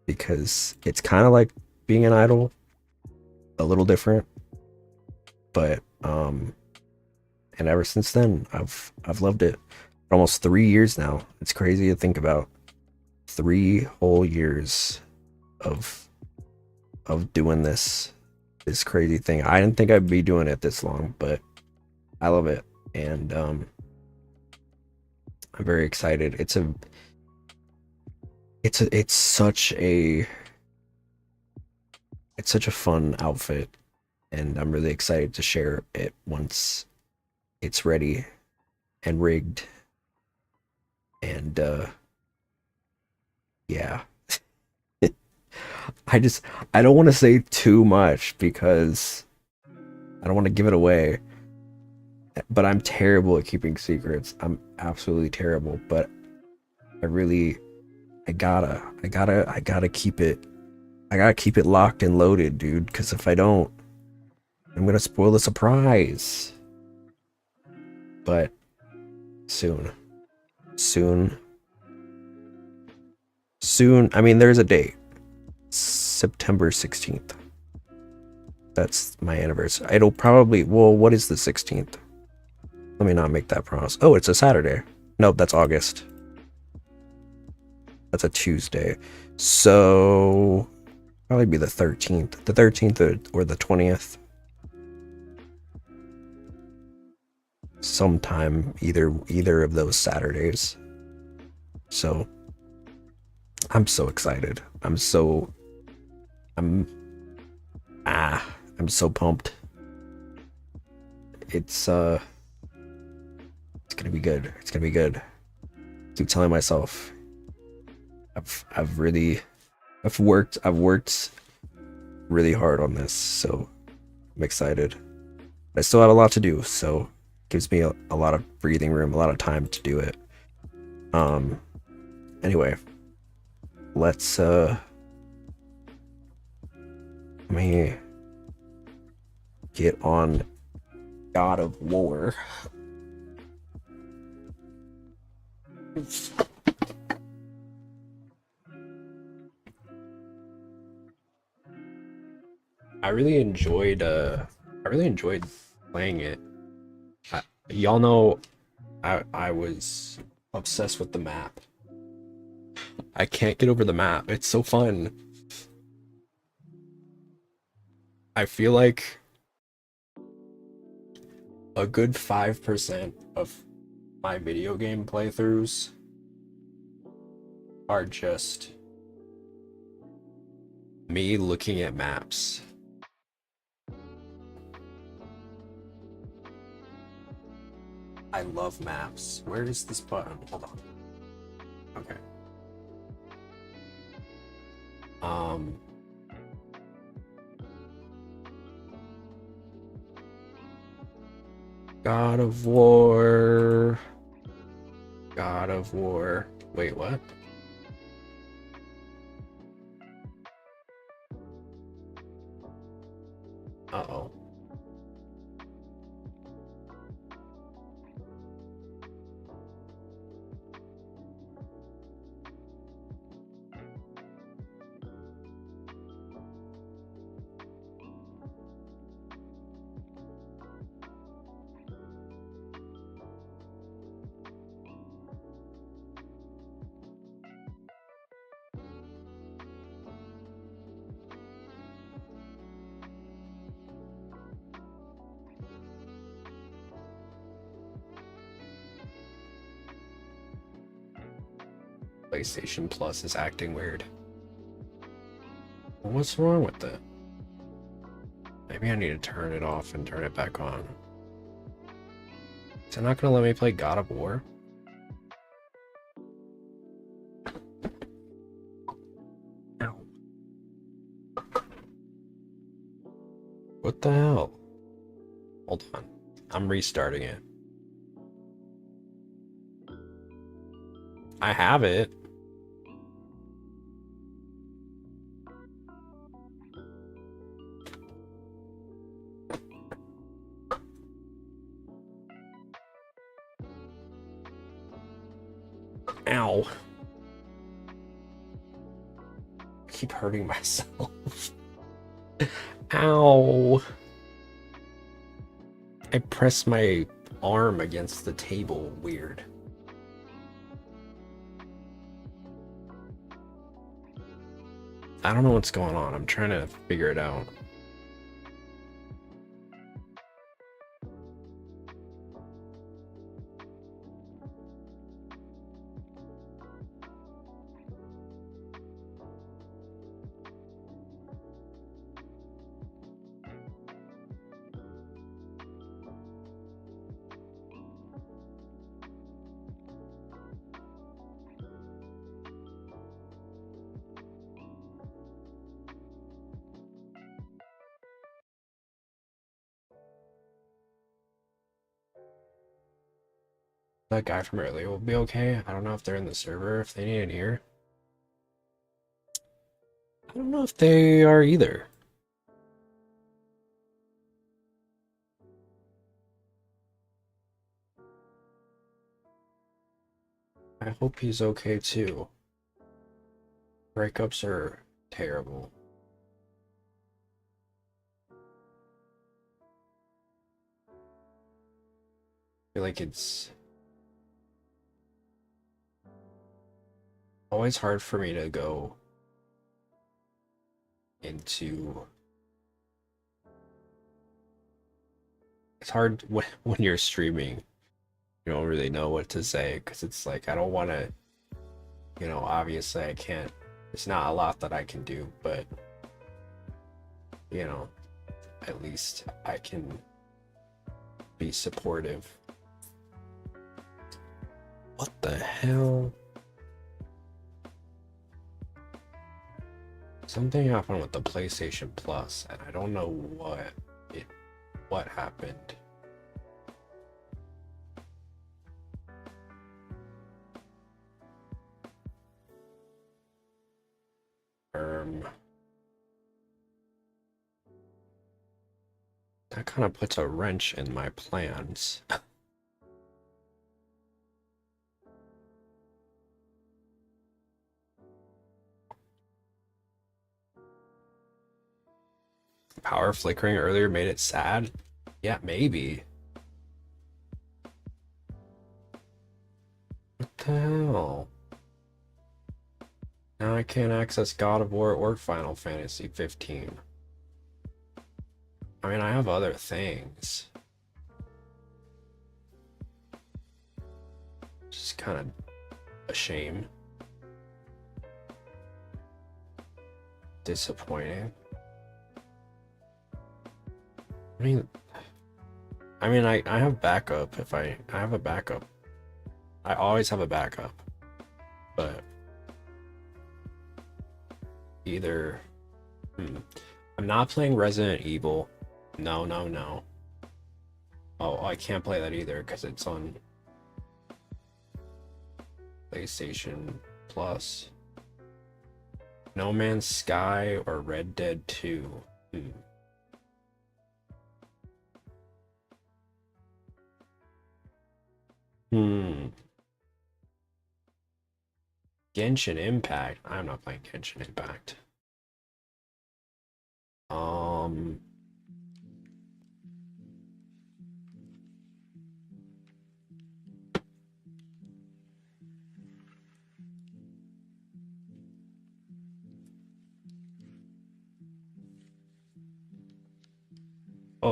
Because it's kind of like being an idol, a little different, but and ever since then I've loved it. For almost 3 years now. It's crazy to think about. 3 whole years of doing this crazy thing. I didn't think I'd be doing it this long, but I love it, and I'm very excited. It's such a fun outfit, and I'm really excited to share it once it's ready and rigged. And yeah. I don't want to say too much because I don't want to give it away. But I'm terrible at keeping secrets. I'm absolutely terrible, but I gotta keep it. I gotta keep it locked and loaded, dude, because if I don't, I'm gonna spoil the surprise. But soon. I mean, there's a date. September 16th. That's my anniversary. It'll probably, well, what is the 16th? Let me not make that promise. Oh, it's a Saturday. Nope, that's August. That's a Tuesday. So probably be the 13th. The 13th or the 20th. Sometime either of those Saturdays. So I'm so excited. I'm so pumped. It's gonna be good. It's gonna be good. Keep telling myself. I've worked really hard on this, so I'm excited. I still have a lot to do, so it gives me a lot of breathing room, a lot of time to do it. Anyway, let's let me get on God of War. I really enjoyed playing it. Y'all know I was obsessed with the map. I can't get over the map. It's so fun. I feel like a good 5% of my video game playthroughs are just me looking at maps I love maps. Where is this button? Hold on. Okay. God of War. God of War. Wait, what? Uh-oh. PlayStation Plus is acting weird. What's wrong with it? Maybe I need to turn it off and turn it back on. Is it not gonna let me play God of War? Ow. What the hell? Hold on. I'm restarting it. I have it. Ow. I keep hurting myself. Ow. I press my arm against the table. Weird. I don't know what's going on. I'm trying to figure it out. That guy from earlier will be okay. I don't know if they're in the server, if they need an ear. I don't know if they are either. I hope he's okay too. Breakups are terrible. I feel like it's always hard for me to go into. It's hard when you're streaming. You don't really know what to say because it's like I don't want to, obviously I can't. There's not a lot that I can do, but at least I can be supportive. What the hell? Something happened with the PlayStation Plus, and I don't know what happened. That kind of puts a wrench in my plans. Power flickering earlier made it sad? Yeah, maybe. What the hell? Now I can't access God of War or Final Fantasy 15. I mean, I have other things. It's just kind of a shame. Disappointing. I I mean, I have backup if I have a backup. I always have a backup. But either I'm not playing Resident Evil. No, no, no. Oh, I can't play that either because it's on PlayStation Plus. No Man's Sky or Red Dead 2. Hmm. Genshin Impact. I'm not playing Genshin Impact. Oh,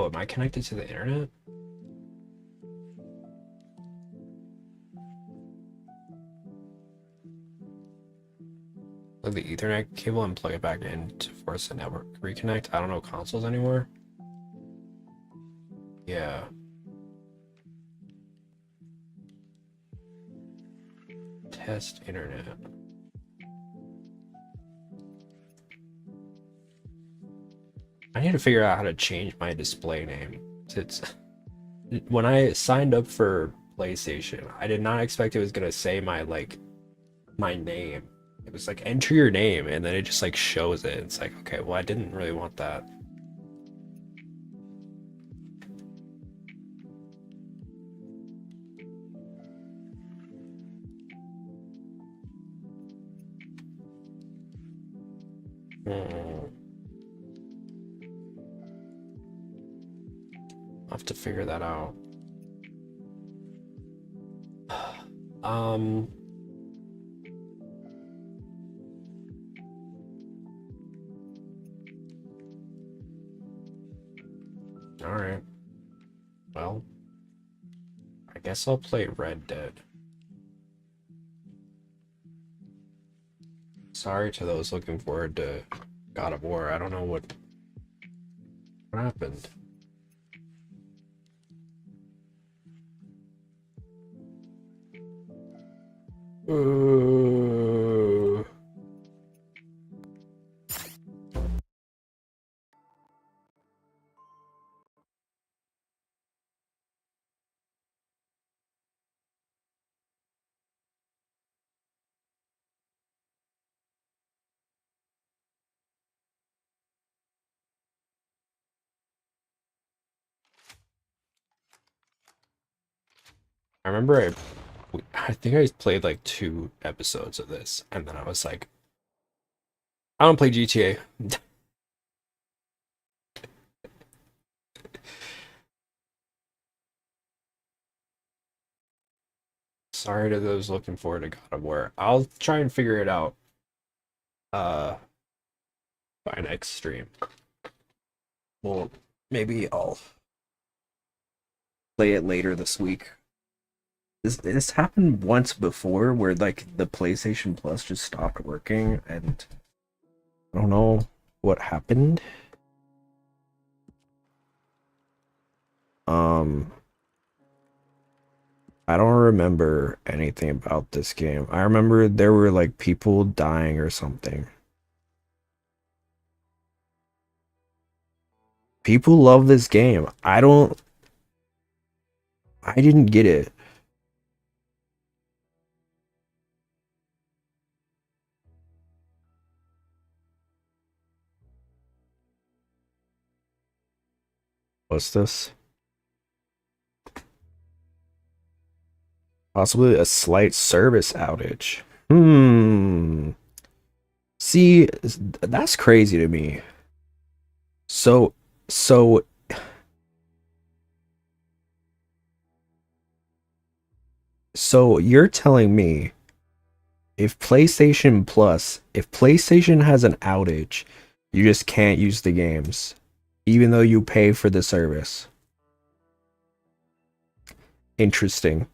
am I connected to the internet? Like the Ethernet cable and plug it back in to force the network reconnect. I don't know consoles anymore. Yeah. Test internet. I need to figure out how to change my display name. It's when I signed up for PlayStation, I did not expect it was gonna say my name. It was like enter your name and then it just like shows it. It's like, okay, well I didn't really want that. I'll have to figure that out. Um all right. Well, I guess I'll play Red Dead. Sorry to those looking forward to God of War. I don't know what happened. I remember I think I played like 2 episodes of this, and then I was like, I don't play GTA. Sorry to those looking forward to God of War. I'll try and figure it out uh by next stream. Well, maybe I'll play it later this week. This happened once before where like the PlayStation Plus just stopped working and I don't know what happened. I don't remember anything about this game. I remember there were like people dying or something. People love this game. I didn't get it. What's this? Possibly a slight service outage. See, that's crazy to me. So, so, so you're telling me if PlayStation has an outage, you just can't use the games, even though you pay for the service. Interesting.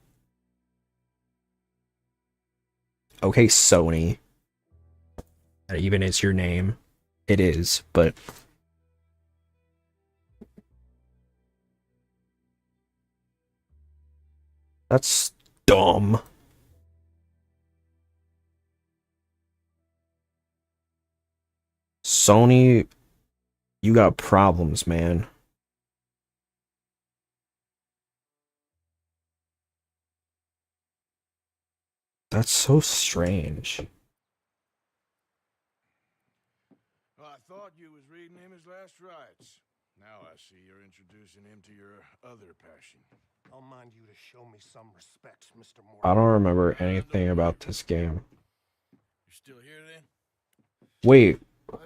Okay, Sony. That even is your name. It is, but That's dumb. Sony, you got problems, man. That's so strange. Well, I thought you was reading him his last rites. Now I see you're introducing him to your other passion. I'll mind you to show me some respect, Mr. Morgan. I don't remember anything about this game. You're still here then? Wait. Oh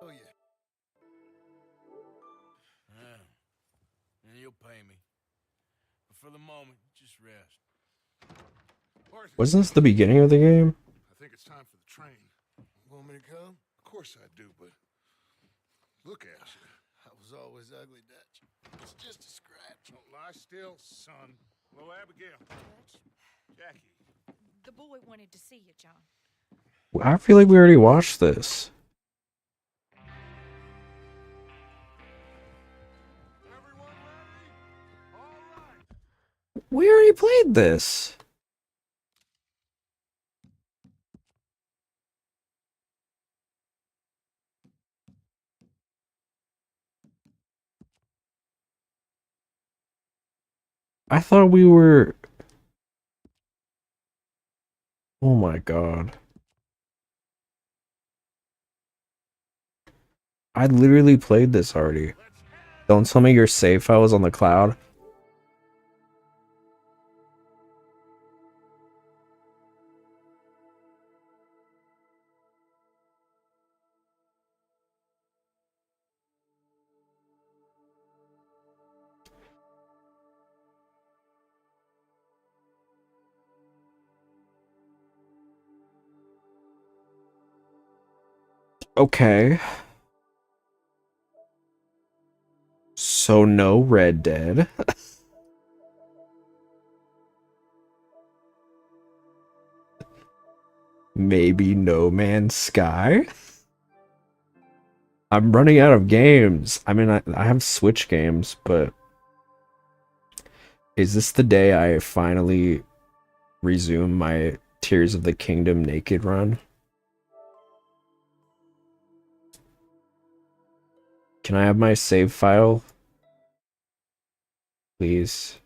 yeah. And you'll pay me. But for the moment, just rest. Wasn't this the beginning of the game? I think it's time for the train. Want me to come? Of course I do, but look at you. I was always ugly, Dutch. It's just a scratch. Don't lie still, son. Hello, Abigail. Jackie. The boy wanted to see you, John. I feel like we already watched this. Everyone ready? All right. We already played this. I thought we were... Oh my god. I literally played this already. Don't tell me your save file was on the cloud. Okay. So no Red Dead. Maybe No Man's Sky? I'm running out of games. I mean, I have Switch games, but... Is this the day I finally resume my Tears of the Kingdom naked run? Can I have my save file? Please.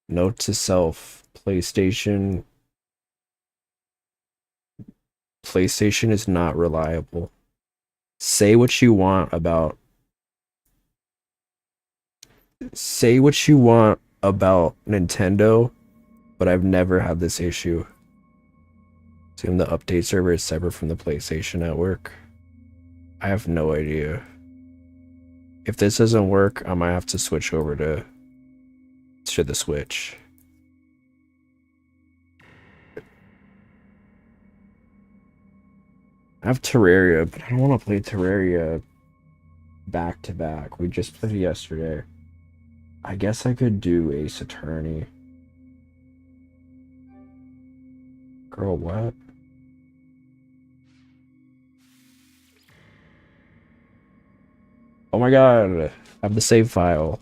Note to self, PlayStation is not reliable. Say what you want about Nintendo, but I've never had this issue. Assume the update server is separate from the PlayStation network. I have no idea. If this doesn't work, I might have to switch over to the Switch. I have Terraria, but I don't want to play Terraria back to back. We just played it yesterday. I guess I could do Ace Attorney. Girl, what? Oh my god, I have the save file.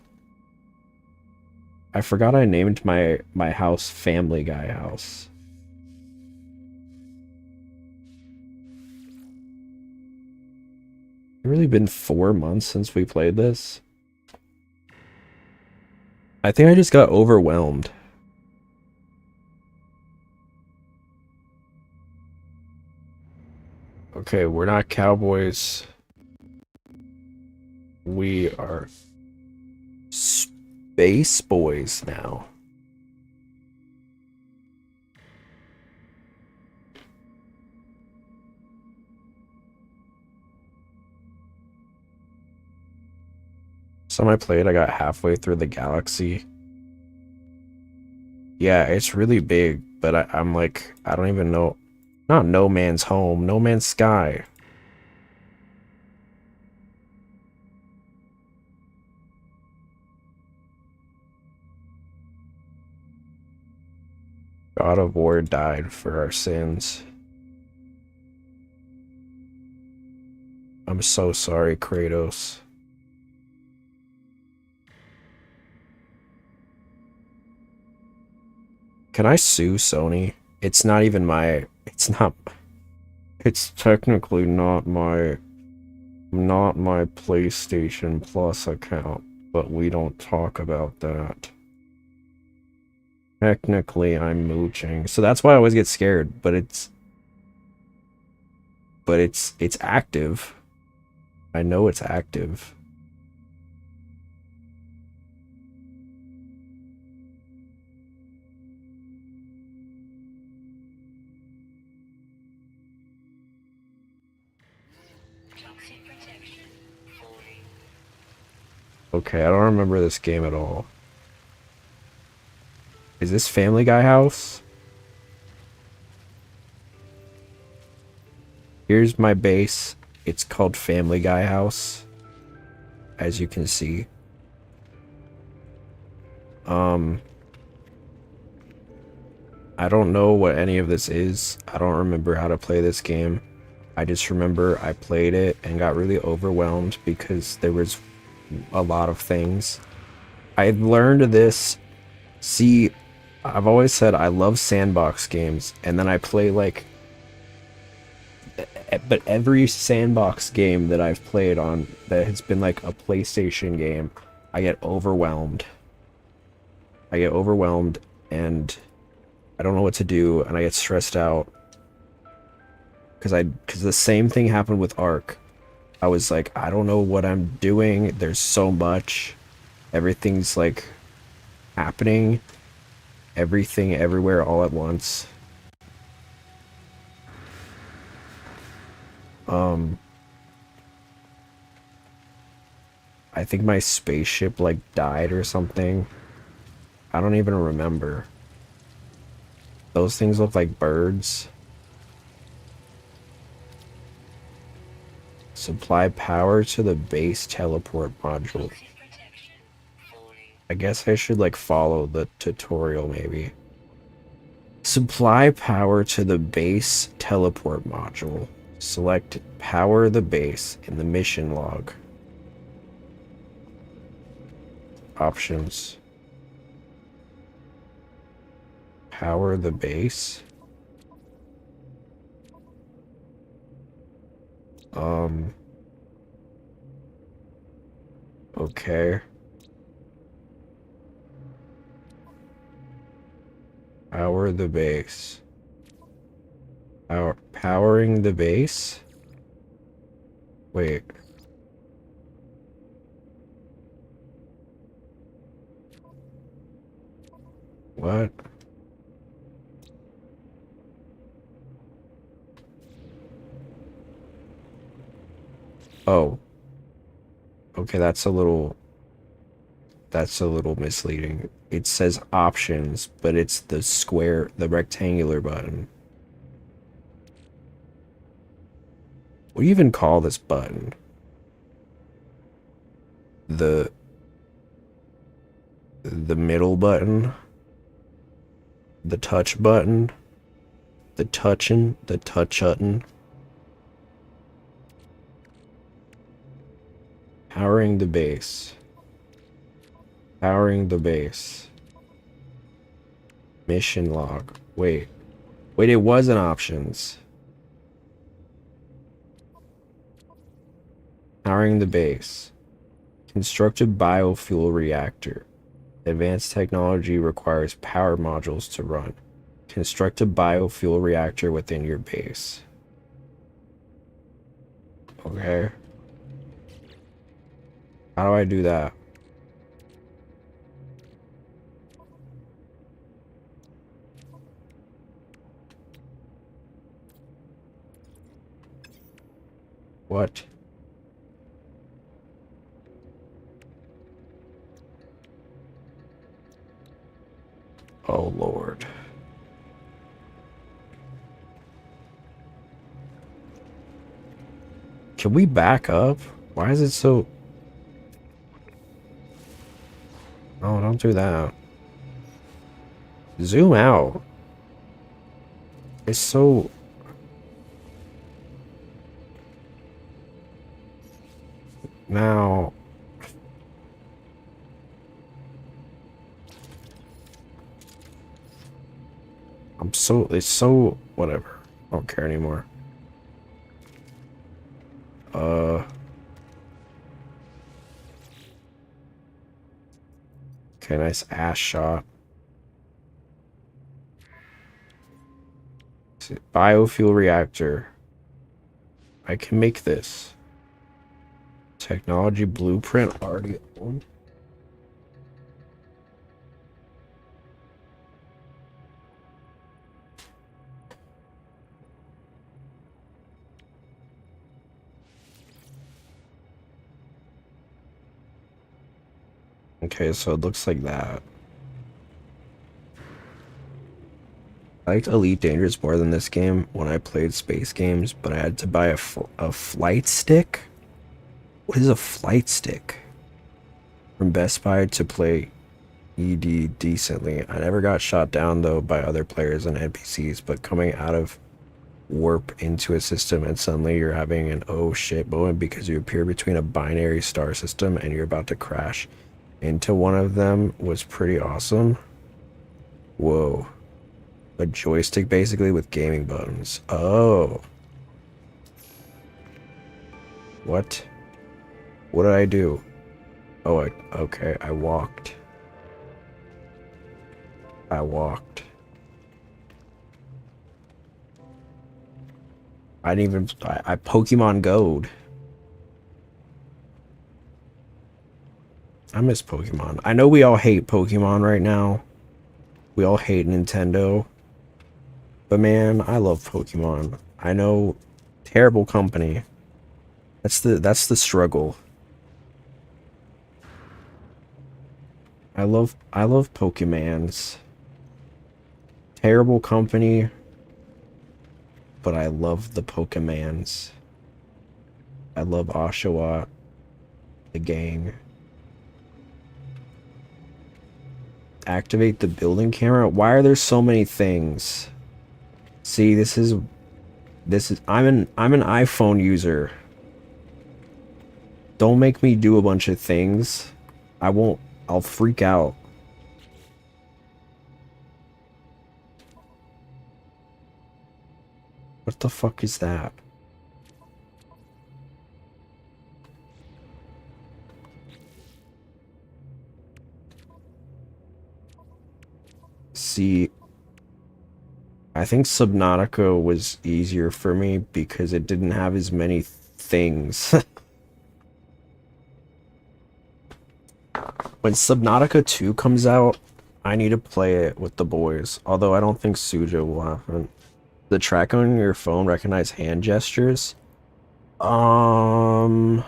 I forgot I named my house Family Guy House. It's really been 4 months since we played this. I think I just got overwhelmed. Okay, we're not cowboys. We are space boys now. Some I played, I got halfway through the galaxy. Yeah, it's really big, but I'm like, I don't even know. Not No Man's Home, No Man's Sky. God of War died for our sins. I'm so sorry, Kratos. Can I sue Sony? It's not even my... It's not... It's technically not my PlayStation Plus account, but we don't talk about that. Technically, I'm mooching. So that's why I always get scared, but it's active. I know it's active. Okay, I don't remember this game at all. Is this Family Guy house? Here's my base. It's called Family Guy house, as you can see. I don't know what any of this is. I don't remember how to play this game. I just remember I played it and got really overwhelmed because there was a lot of things. I learned this. See, I've always said I love sandbox games, and then I play like... But every sandbox game that I've played on that has been like a PlayStation game, I get overwhelmed. I get overwhelmed and I don't know what to do, and I get stressed out. Because the same thing happened with Ark. I was like, I don't know what I'm doing. There's so much. Everything's like happening. Everything everywhere all at once. I think my spaceship like died or something. I don't even remember. Those things look like birds. Supply power to the base teleport module. I guess I should like follow the tutorial maybe. Supply power to the base teleport module. Select power the base in the mission log. Options. Power the base. Okay. Power the base. Powering the base? Wait. What? Oh. Okay, that's a little misleading. It says options, but it's the square, the rectangular button. What do you even call this button? The middle button? The touch button? The touch button? Powering the base. Powering the base. Mission log. Wait, it was in options. Powering the base. Construct a biofuel reactor. Advanced technology requires power modules to run. Construct a biofuel reactor within your base. Okay. How do I do that? What? Oh, Lord. Can we back up? Why is it so... Oh, don't do that. Zoom out. It's so... Now, it's so whatever. I don't care anymore. Okay, nice ass shot. Biofuel reactor. I can make this. Technology blueprint already owned. Okay, so it looks like that. I liked Elite Dangerous more than this game when I played space games, but I had to buy a flight stick. What is a flight stick? From Best Buy to play ED decently. I never got shot down though by other players and NPCs, but coming out of warp into a system and suddenly you're having an oh shit moment because you appear between a binary star system and you're about to crash into one of them was pretty awesome. Whoa. A joystick basically with gaming buttons. Oh. What? What did I do? Oh, okay, I walked. I didn't even, I Pokemon Go'd. I miss Pokemon. I know we all hate Pokemon right now. We all hate Nintendo. But man, I love Pokemon. I know, terrible company. That's the struggle. I love Pokemans. Terrible company, but I love the Pokemans. I love Oshawott, the gang. Activate the building camera. Why are there so many things? See, this is I'm an iPhone user. Don't make me do a bunch of things. I'll freak out. What the fuck is that? See, I think Subnautica was easier for me because it didn't have as many things. When Subnautica 2 comes out, I need to play it with the boys. Although I don't think Suja will happen. The track on your phone recognize hand gestures? No,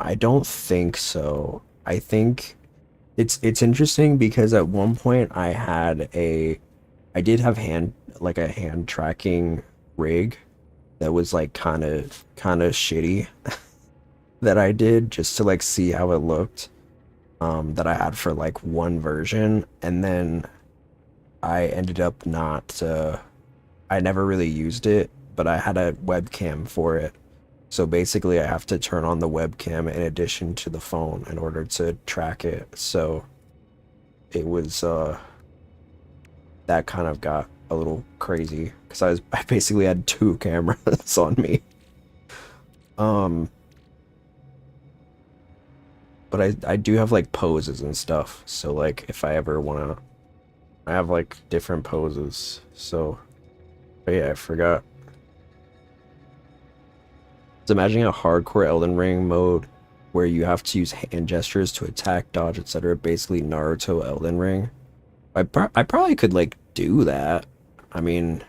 I don't think so. I think it's interesting because at one point I did have a hand tracking rig that was like kind of shitty that I did just to like see how it looked, that I had for like one version, and then I ended up not I never really used it, but I had a webcam for it. So basically I have to turn on the webcam in addition to the phone in order to track it. So it was that kind of got a little crazy because I basically had two cameras on me. But I do have like poses and stuff. So like if I ever wanna, I have like different poses. So but yeah, I forgot. Just imagining a hardcore Elden Ring mode where you have to use hand gestures to attack, dodge, etc. Basically Naruto Elden Ring. I probably could like do that. I mean,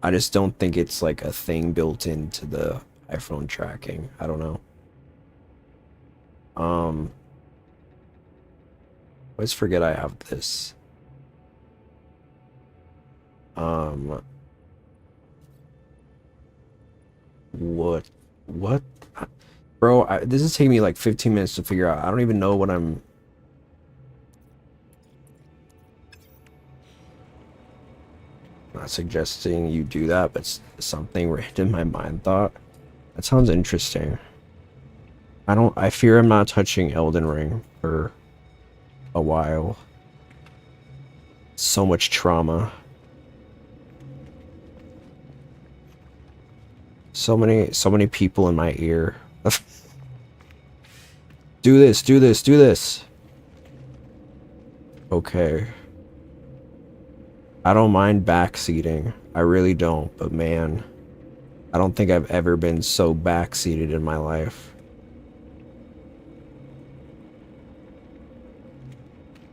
I just don't think it's like a thing built into the iPhone tracking. I don't know. I always forget I have this. What? Bro, this is taking me like 15 minutes to figure out. I don't even know what I'm... not suggesting you do that, but something random my mind thought. That sounds interesting. I fear I'm not touching Elden Ring for a while. So much trauma. So many people in my ear. Do this, do this, do this. Okay. I don't mind backseating. I really don't, but man, I don't think I've ever been so backseated in my life.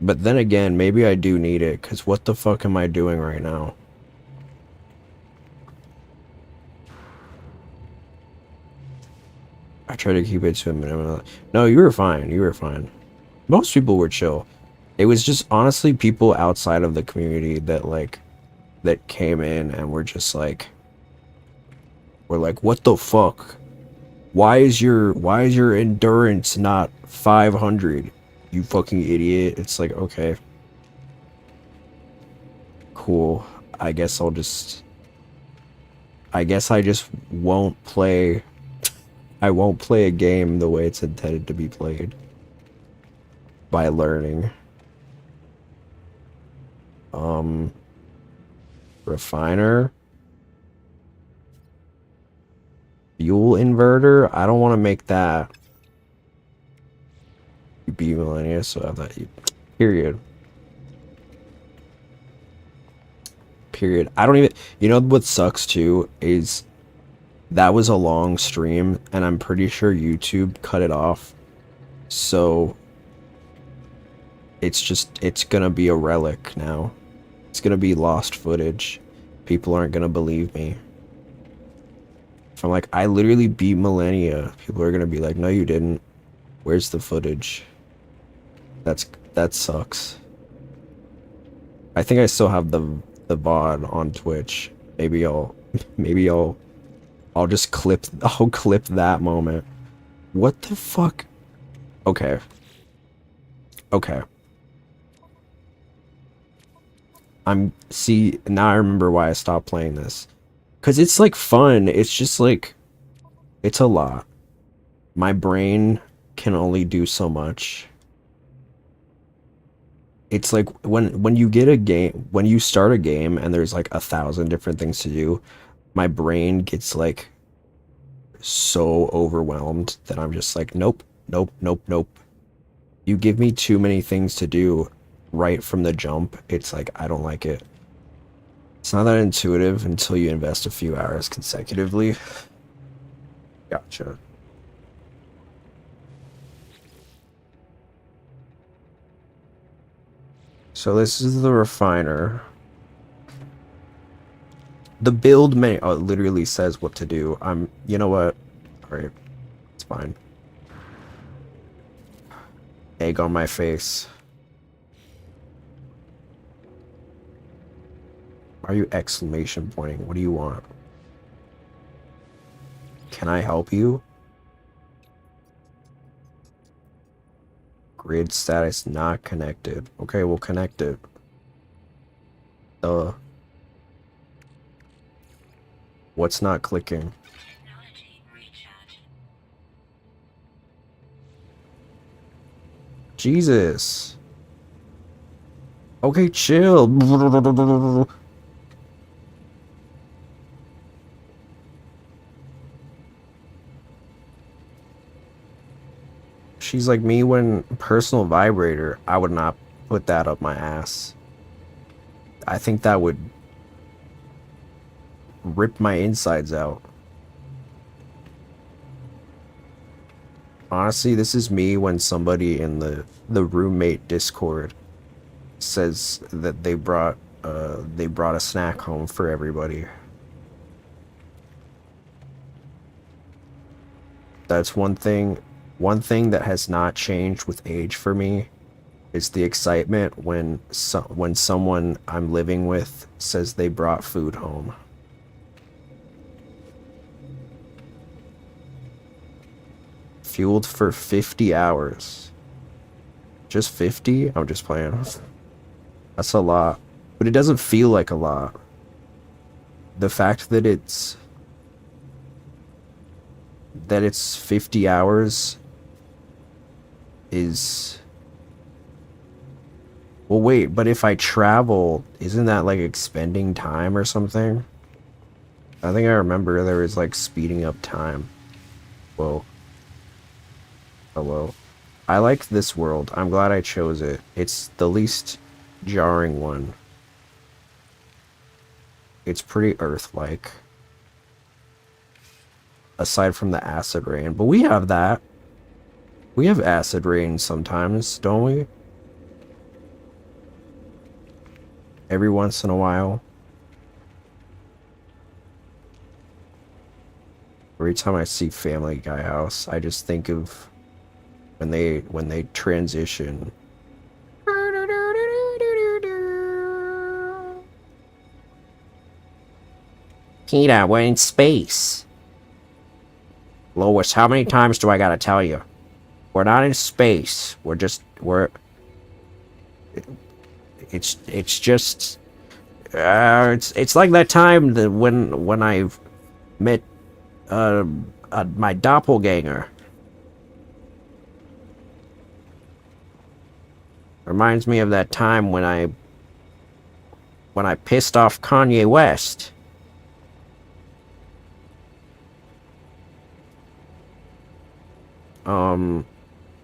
But then again, maybe I do need it, because what the fuck am I doing right now? I try to keep it to a minimum. No, you were fine. You were fine. Most people were chill. It was just honestly people outside of the community that that came in and were just like, what the fuck? Why is your endurance not 500? You fucking idiot. It's like, okay. Cool. I guess I just won't play. I won't play a game the way it's intended to be played. By learning. Refiner. Fuel inverter? I don't want to make that. You be millennia, so I have that. Period. Period. I don't even... You know what sucks too is that was a long stream and I'm pretty sure YouTube cut it off. So it's gonna be a relic now. It's gonna be lost footage. People aren't gonna believe me. If I'm like, I literally beat millennia, people are gonna be like, no you didn't. Where's the footage? That sucks. I think I still have the VOD on Twitch. Maybe I'll just clip that moment. What the fuck? Okay. Okay. See, now I remember why I stopped playing this. 'Cause it's like fun. It's just like, it's a lot. My brain can only do so much. It's like when you get a game, when you start a game and there's like 1,000 different things to do, my brain gets like so overwhelmed that I'm just like, nope, nope, nope, nope. You give me too many things to do right from the jump, it's like, I don't like it. It's not that intuitive until you invest a few hours consecutively. Gotcha. So this is the refiner. The build menu, oh, it literally says what to do. You know what? Alright, it's fine. Egg on my face. Why are you exclamation pointing? What do you want? Can I help you? Grid status not connected. Okay, we'll connect it. What's not clicking? Jesus. Okay, chill. She's like me when personal vibrator. I would not put that up my ass. I think that would rip my insides out. Honestly, this is me when somebody in the roommate Discord says that they brought a snack home for everybody. That's one thing that has not changed with age for me is the excitement when someone I'm living with says they brought food home. Fueled for 50 hours. Just 50? I'm just playing. That's a lot. But it doesn't feel like a lot. the fact that it's 50 hours is... Well, wait, but if I travel, isn't that like expending time or something? I think I remember there was like speeding up time. Whoa. Hello. I like this world. I'm glad I chose it. It's the least jarring one. It's pretty Earth-like. Aside from the acid rain. But we have that. We have acid rain sometimes, don't we? Every once in a while. Every time I see Family Guy House, I just think of when they transition. Peter, we're in space. Lois, how many times do I gotta tell you? We're not in space. It's just it's like that time that when I met my doppelganger. Reminds me of that time when I pissed off Kanye West.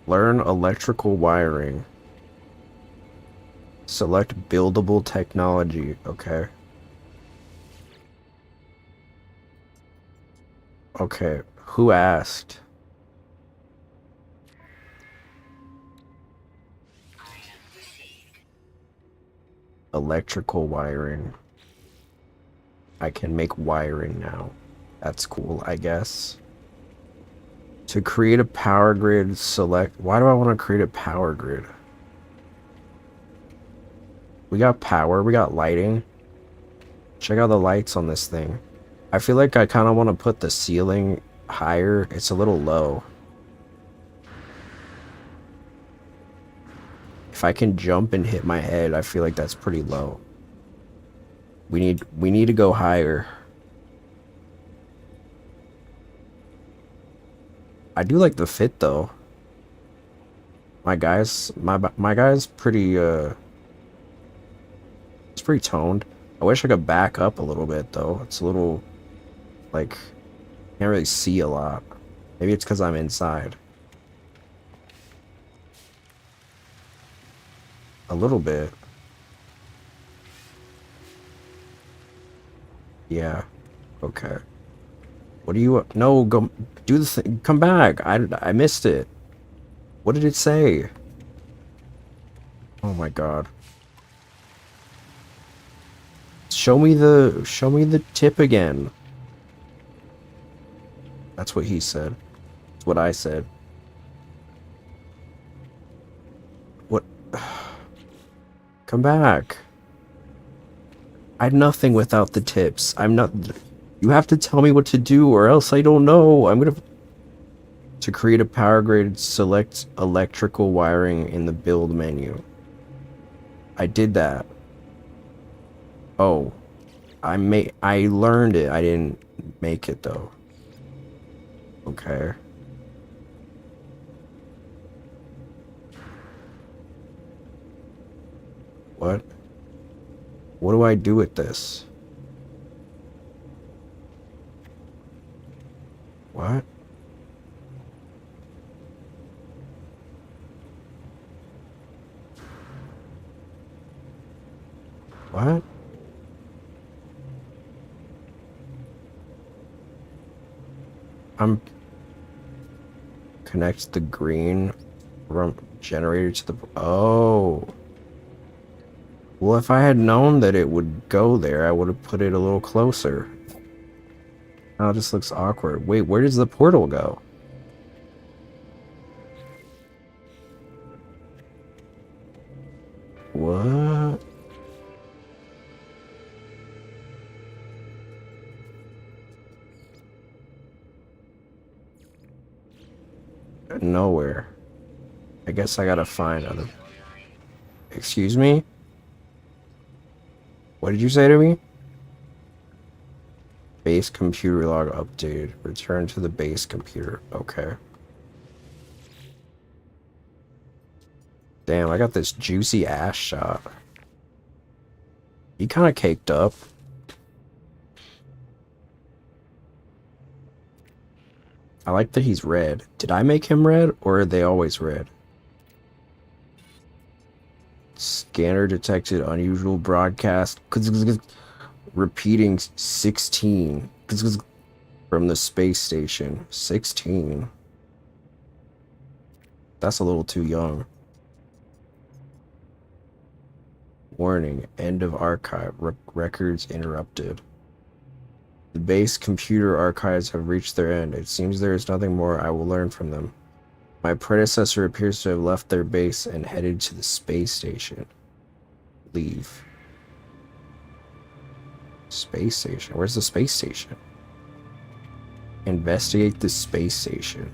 Learn electrical wiring. Select buildable technology. Okay. Okay. Who asked? Electrical wiring. I can make wiring now. That's cool, I guess. To create a power grid, select... Why do I want to create a power grid? We got power, we got lighting. Check out the lights on this thing. I feel like I kind of want to put the ceiling higher. It's a little low. If I can jump and hit my head, I feel like that's pretty low. We need to go higher. I do like the fit though. My guy's pretty it's pretty toned. I wish I could back up a little bit though. It's a little like can't really see a lot. Maybe it's because I'm inside. A little bit. Yeah. Okay. What do you... No, go... Do the thing. Come back. I missed it. What did it say? Oh my god. Show me the tip again. That's what he said. That's what I said. What? Come back. I'm nothing without the tips. I'm not... You have to tell me what to do or else I don't know. I'm gonna... To create a power grid, select electrical wiring in the build menu. I did that. Oh. I learned it. I didn't make it though. Okay. What? What do I do with this? What? What? Connect the green generator to the... Oh. Well, if I had known that it would go there, I would have put it a little closer. Now it just looks awkward. Wait, where does the portal go? What? Nowhere. I guess I gotta find other... Excuse me? What did you say to me? Base computer log updated. Return to the base computer. Okay. Damn, I got this juicy ass shot. He kind of caked up. I like that he's red. Did I make him red, or are they always red? Scanner detected unusual broadcast. Repeating 16. From the space station. 16. That's a little too young. Warning. End of archive. Records interrupted. The base computer archives have reached their end. It seems there is nothing more I will learn from them. My predecessor appears to have left their base and headed to the space station. Leave. Space station? Where's the space station? Investigate the space station.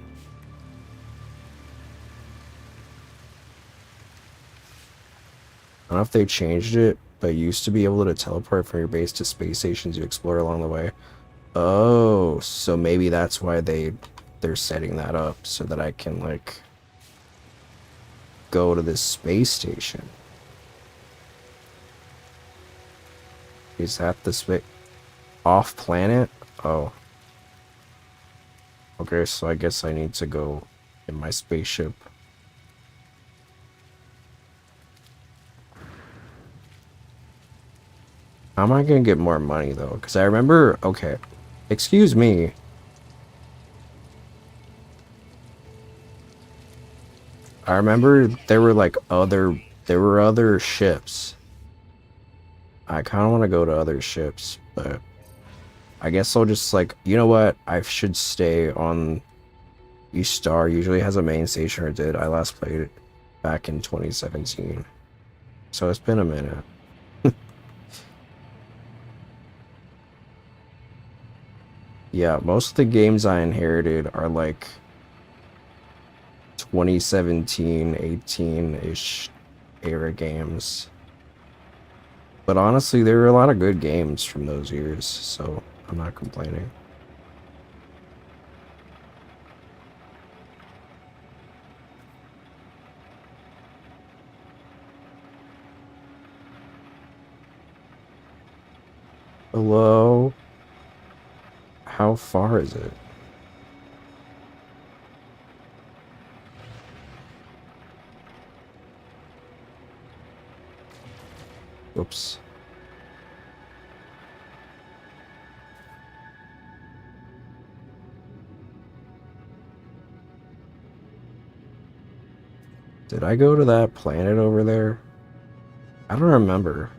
I don't know if they changed it, but you used to be able to teleport from your base to space stations you explore along the way. Oh, so maybe that's why they're setting that up, so that I can, like, go to this space station. Is that the space? Off planet? Oh. Okay, so I guess I need to go in my spaceship. How am I gonna get more money, though? Because I remember... Okay. Excuse me. I remember there were, like, other ships. I kind of want to go to other ships, but... I guess I'll just, like... You know what? I should stay on... Each star usually has a main station, or did. I last played it back in 2017. So it's been a minute. Yeah, most of the games I inherited are like 2017, 18-ish era games. But honestly, there were a lot of good games from those years, so I'm not complaining. Hello? How far is it? Oops. Did I go to that planet over there? I don't remember.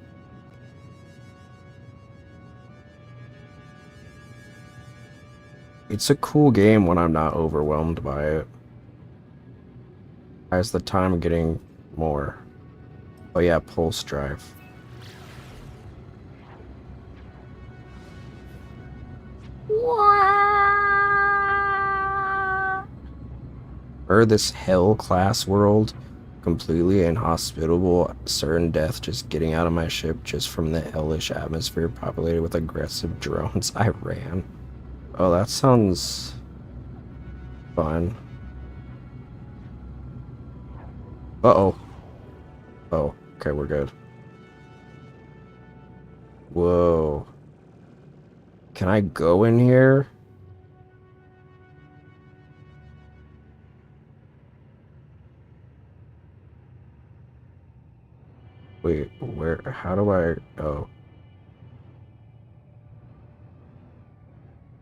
It's a cool game when I'm not overwhelmed by it. As the time getting more. Oh yeah, pulse drive. Or this hell class world, completely inhospitable, certain death just getting out of my ship just from the hellish atmosphere populated with aggressive drones. I ran. Oh, that sounds fun. Uh-oh. Oh, okay, we're good. Whoa. Can I go in here? Wait, where? How do I... Oh.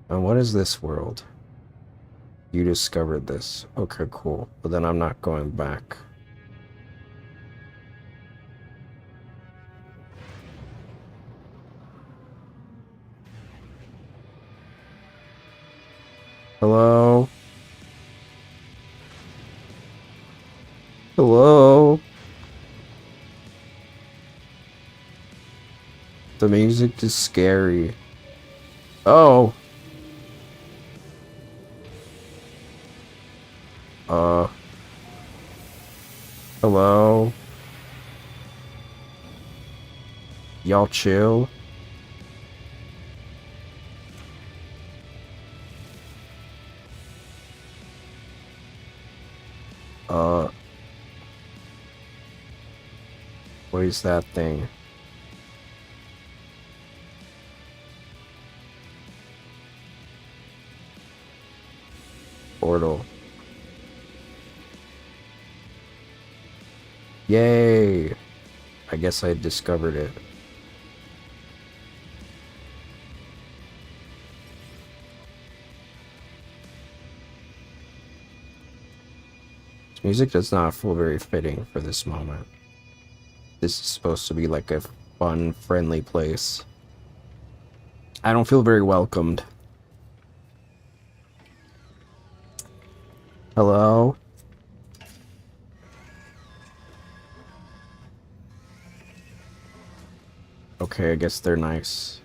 And what is this world? You discovered this. Okay, cool. But then I'm not going back. Hello? Hello? The music is scary. Oh! Hello? Y'all chill? What is that thing? Portal. Yay! I guess I discovered it. This music does not feel very fitting for this moment. This is supposed to be like a fun, friendly place. I don't feel very welcomed. Hello? Okay, I guess they're nice.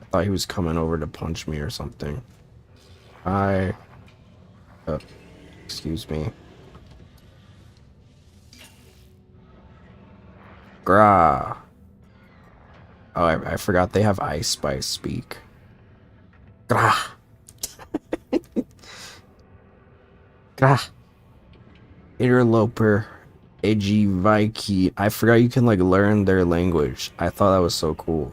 I thought he was coming over to punch me or something. Hi. Excuse me. Grah. Oh, I forgot they have Ice Spice speak. Grah. Grah. Interloper. Edgy Viki. I forgot you can like learn their language. I thought that was so cool.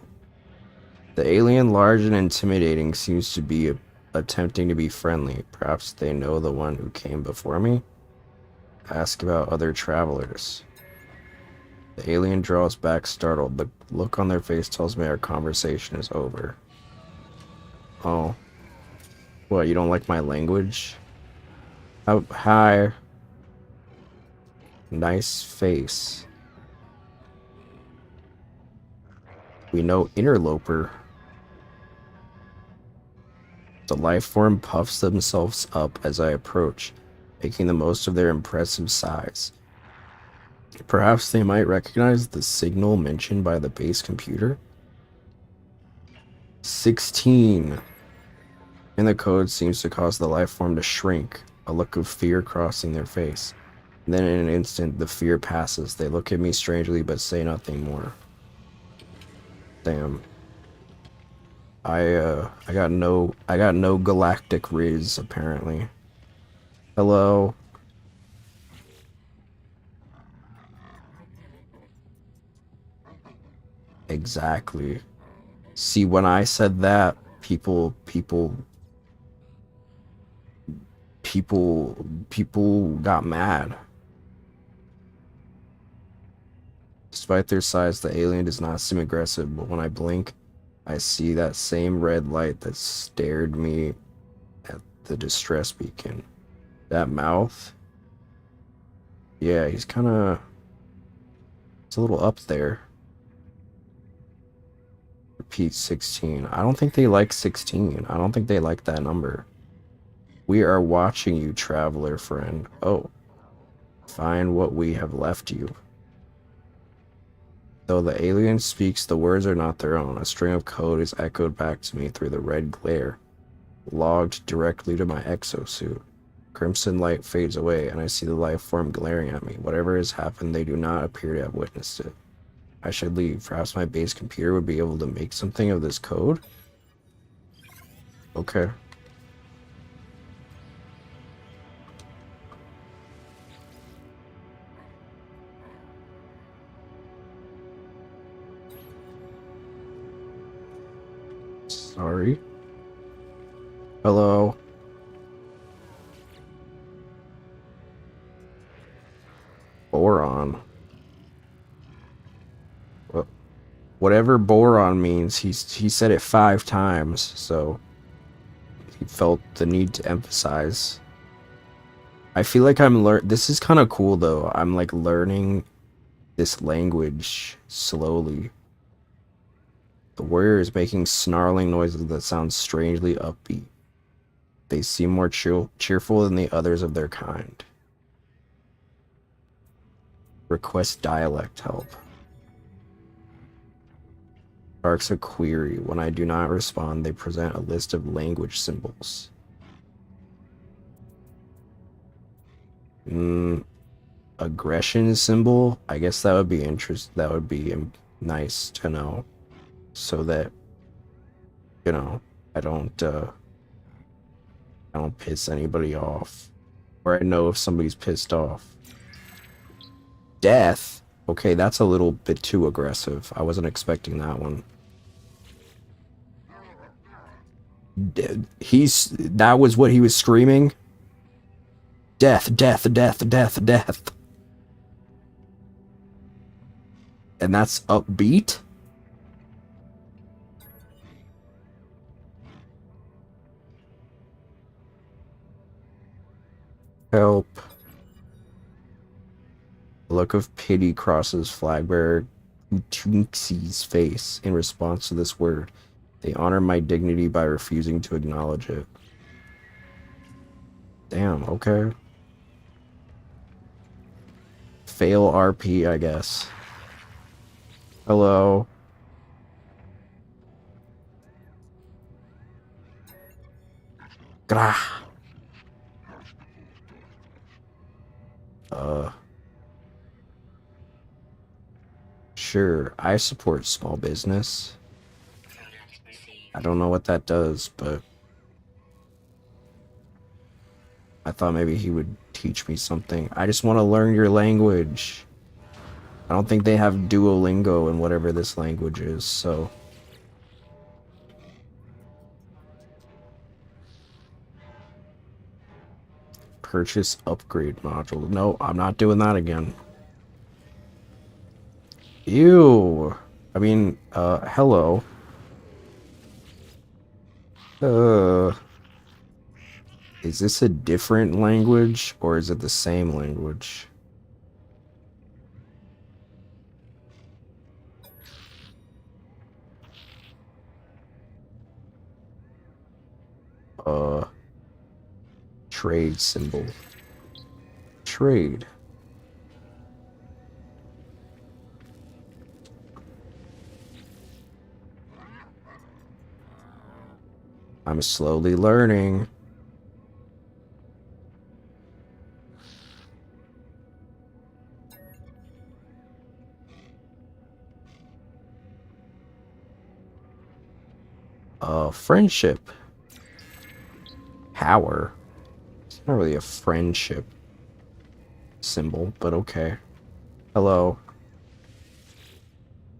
The alien, large and intimidating, seems to be attempting to be friendly. Perhaps they know the one who came before me? Ask about other travelers. The alien draws back, startled. The look on their face tells me our conversation is over. Oh. What, you don't like my language? Oh, hi. Nice face. We know interloper. The life form puffs themselves up as I approach, making the most of their impressive size. Perhaps they might recognize the signal mentioned by the base computer? 16. And the code seems to cause the life form to shrink, a look of fear crossing their face. Then in an instant, the fear passes. They look at me strangely but say nothing more. Damn. I got no galactic riz, apparently. Hello? Exactly. See, when I said that, people got mad. Despite their size, the alien does not seem aggressive, but when I blink, I see that same red light that stared me at the distress beacon. That mouth? Yeah, he's kinda... It's a little up there. Repeat 16. I don't think they like 16. I don't think they like that number. We are watching you, traveler friend. Oh. Find what we have left you. Though the alien speaks, the words are not their own. A string of code is echoed back to me through the red glare, logged directly to my exosuit. Crimson light fades away, and I see the life form glaring at me. Whatever has happened, they do not appear to have witnessed it. I should leave. Perhaps my base computer would be able to make something of this code? Okay. Sorry. Hello. Boron. Whatever boron means, he said it 5 times, so he felt the need to emphasize. I feel like this is kind of cool though. I'm like learning this language slowly. The warrior is making snarling noises that sound strangely upbeat. They seem more cheerful than the others of their kind. Request dialect help. Sparks a query. When I do not respond, they present a list of language symbols. Aggression symbol? I guess that would be that would be nice to know. So that, I don't piss anybody off. Where I know if somebody's pissed off. Death? Okay, that's a little bit too aggressive. I wasn't expecting that one. That was what he was screaming? Death, death, death, death, death. And that's upbeat? Help. A look of pity crosses Flagbearer Tunxi's face in response to this word. They honor my dignity by refusing to acknowledge it. Damn, okay. Fail RP, I guess. Hello. Grah. Sure, I support small business. I don't know what that does, but I thought maybe he would teach me something. I just want to learn your language. I don't think they have Duolingo in whatever this language is, so... Purchase upgrade module. No, I'm not doing that again. Ew. I mean, hello. Is this a different language, or is it the same language? Trade symbol. Trade. I'm slowly learning. Friendship. Power. It's not really a friendship symbol, but okay. Hello.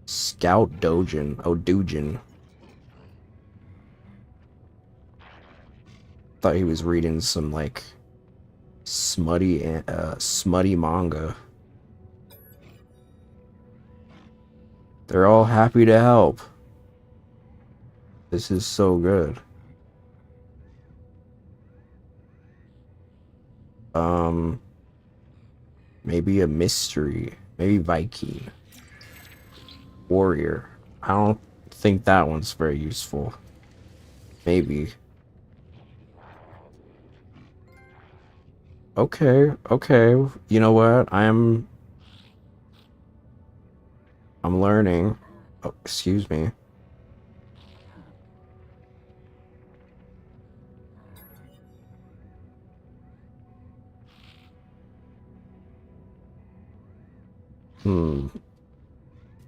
Scout Dojin. Oh, Dujin. Thought he was reading some, like, smutty manga. They're all happy to help. This is so good. Maybe a mystery. Maybe Viking. Warrior. I don't think that one's very useful. Maybe. Okay, okay. You know what? I'm learning. Oh, excuse me.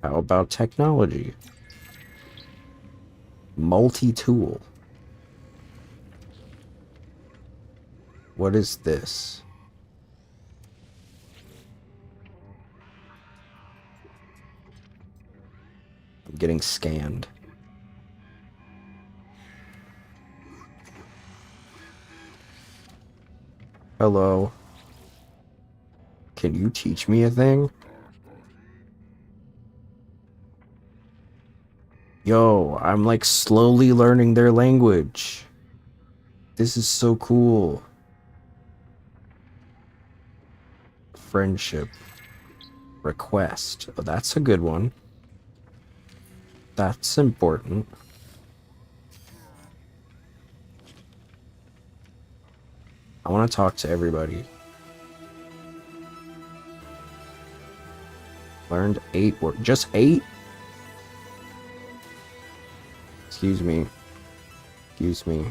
How about technology? Multi-tool. What is this? I'm getting scanned. Hello. Can you teach me a thing? Yo, I'm like slowly learning their language. This is so cool. Friendship. Request. Oh, that's a good one. That's important. I want to talk to everybody. Learned 8 words. Just 8? Excuse me. Excuse me.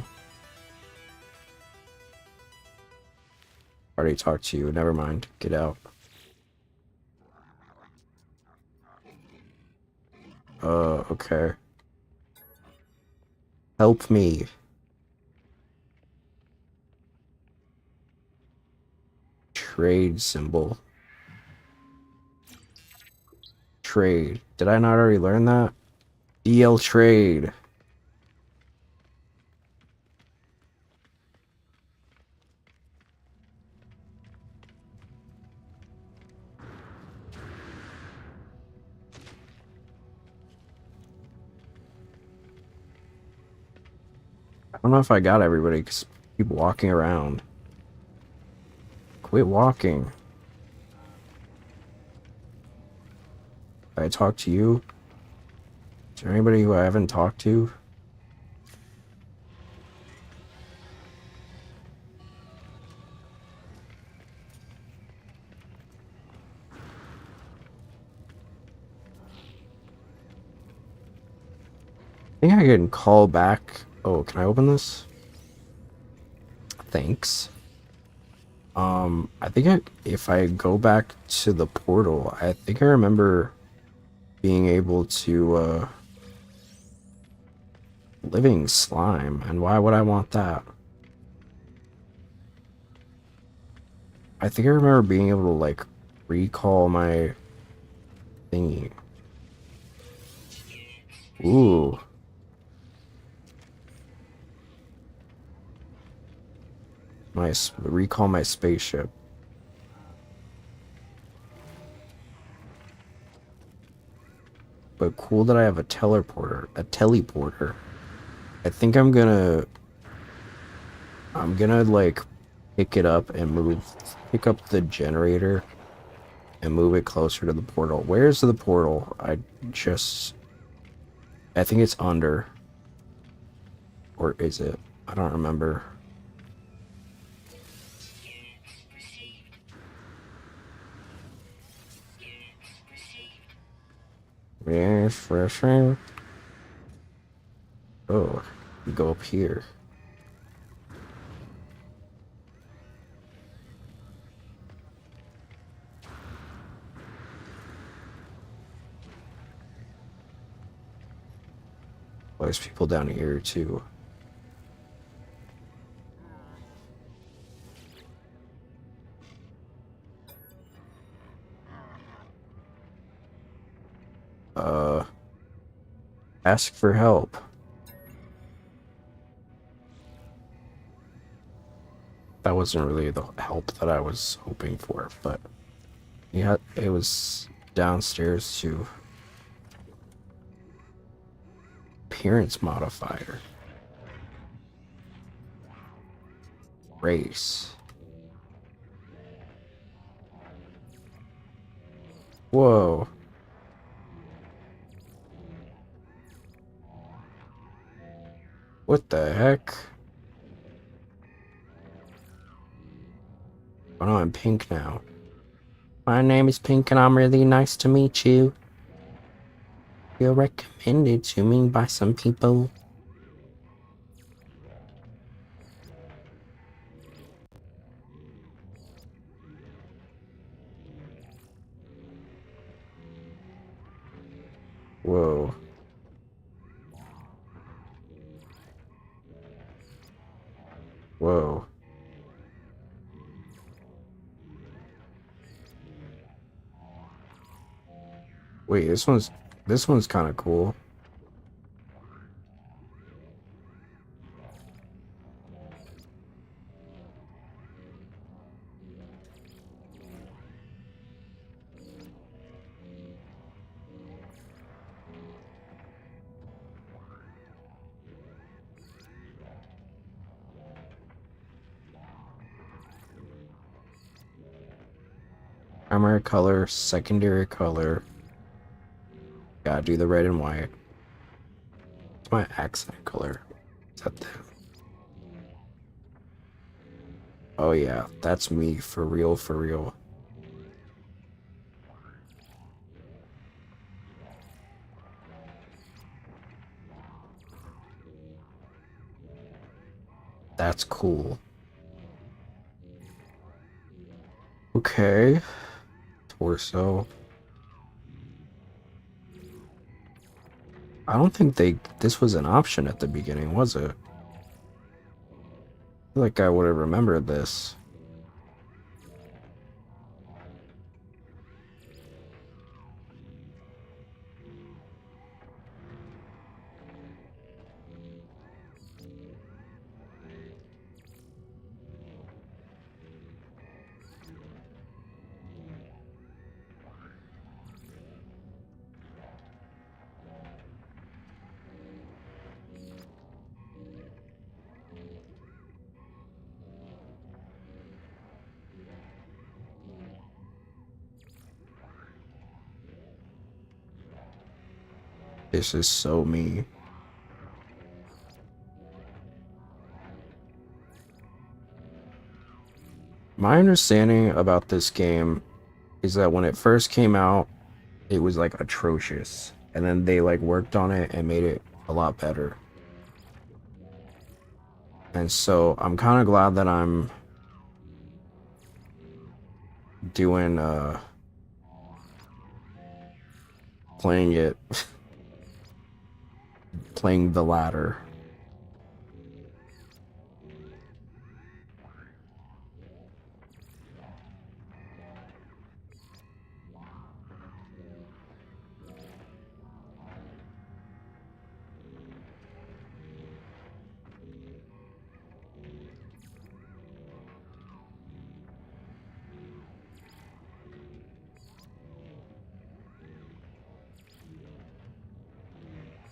Already talked to you. Never mind. Get out. Okay. Help me. trade symbol. Trade. Did I not already learn that? DL trade. I don't know if I got everybody because keep walking around. Quit walking. Did I talk to you? Is there anybody who I haven't talked to? I think I can call back. Oh, can I open this? Thanks. I think if I go back to the portal, I think I remember being able to, living slime, and why would I want that? I think I remember being able to, like, recall my thingy. Ooh. Recall my spaceship. But cool that I have a teleporter. I think I'm gonna like pick it up and pick up the generator and move it closer to the portal. Where's the portal? I think it's under. Or is it? I don't remember. Yes, for sure. Oh, we go up here. Oh, there's people down here too. Ask for help. That wasn't really the help that I was hoping for, but yeah, it was downstairs too. Appearance modifier. Race. Whoa. What the heck? Oh no, I'm Pink now. My name is Pink and I'm really nice to meet you. You're recommended to me by some people. Whoa. Whoa. Wait, this one's kind of cool. Primary color, secondary color. Gotta do the red and white. It's my accent color. Is that the... Oh yeah, that's me for real, for real. That's cool. Okay. Torso. I don't think this was an option at the beginning, was it? I feel like I would have remembered this. This is so me. My understanding about this game is that when it first came out, it was like atrocious. And then they like worked on it and made it a lot better. And so I'm kind of glad that I'm doing playing it playing the latter.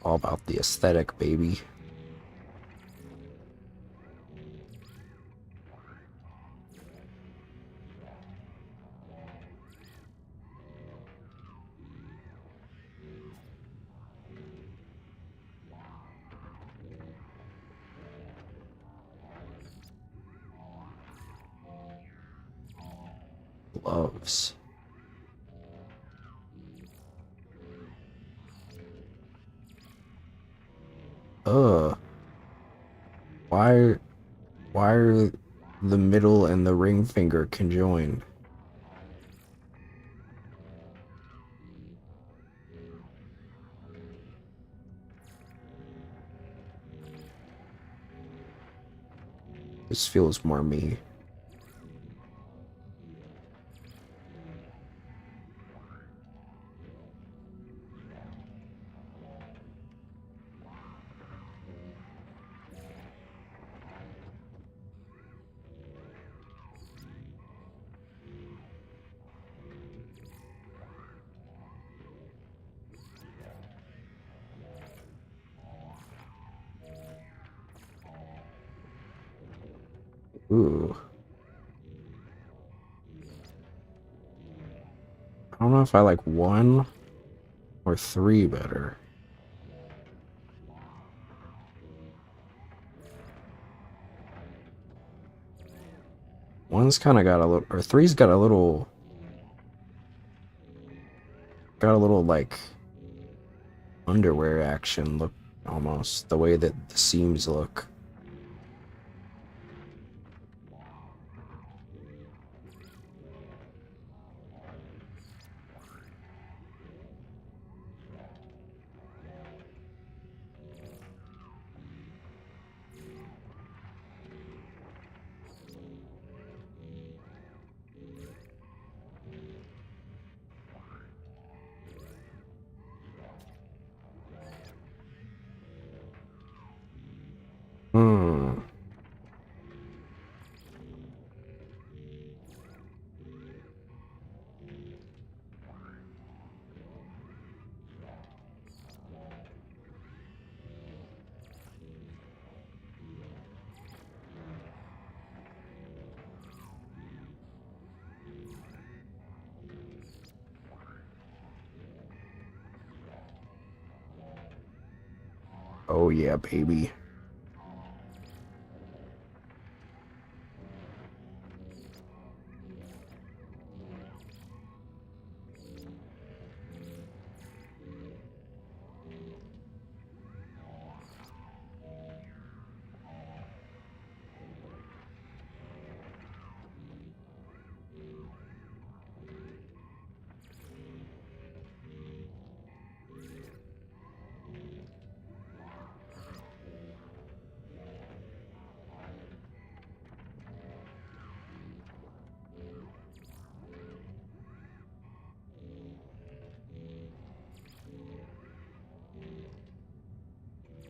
All about the aesthetic, baby. Gloves. Ugh. Why are the middle and the ring finger conjoined? This feels more me. Ooh. I don't know if I like 1 or 3 better. One's kind of got a little, or 3's got a little like underwear action look almost, the way that the seams look. Hmm. Oh yeah, baby.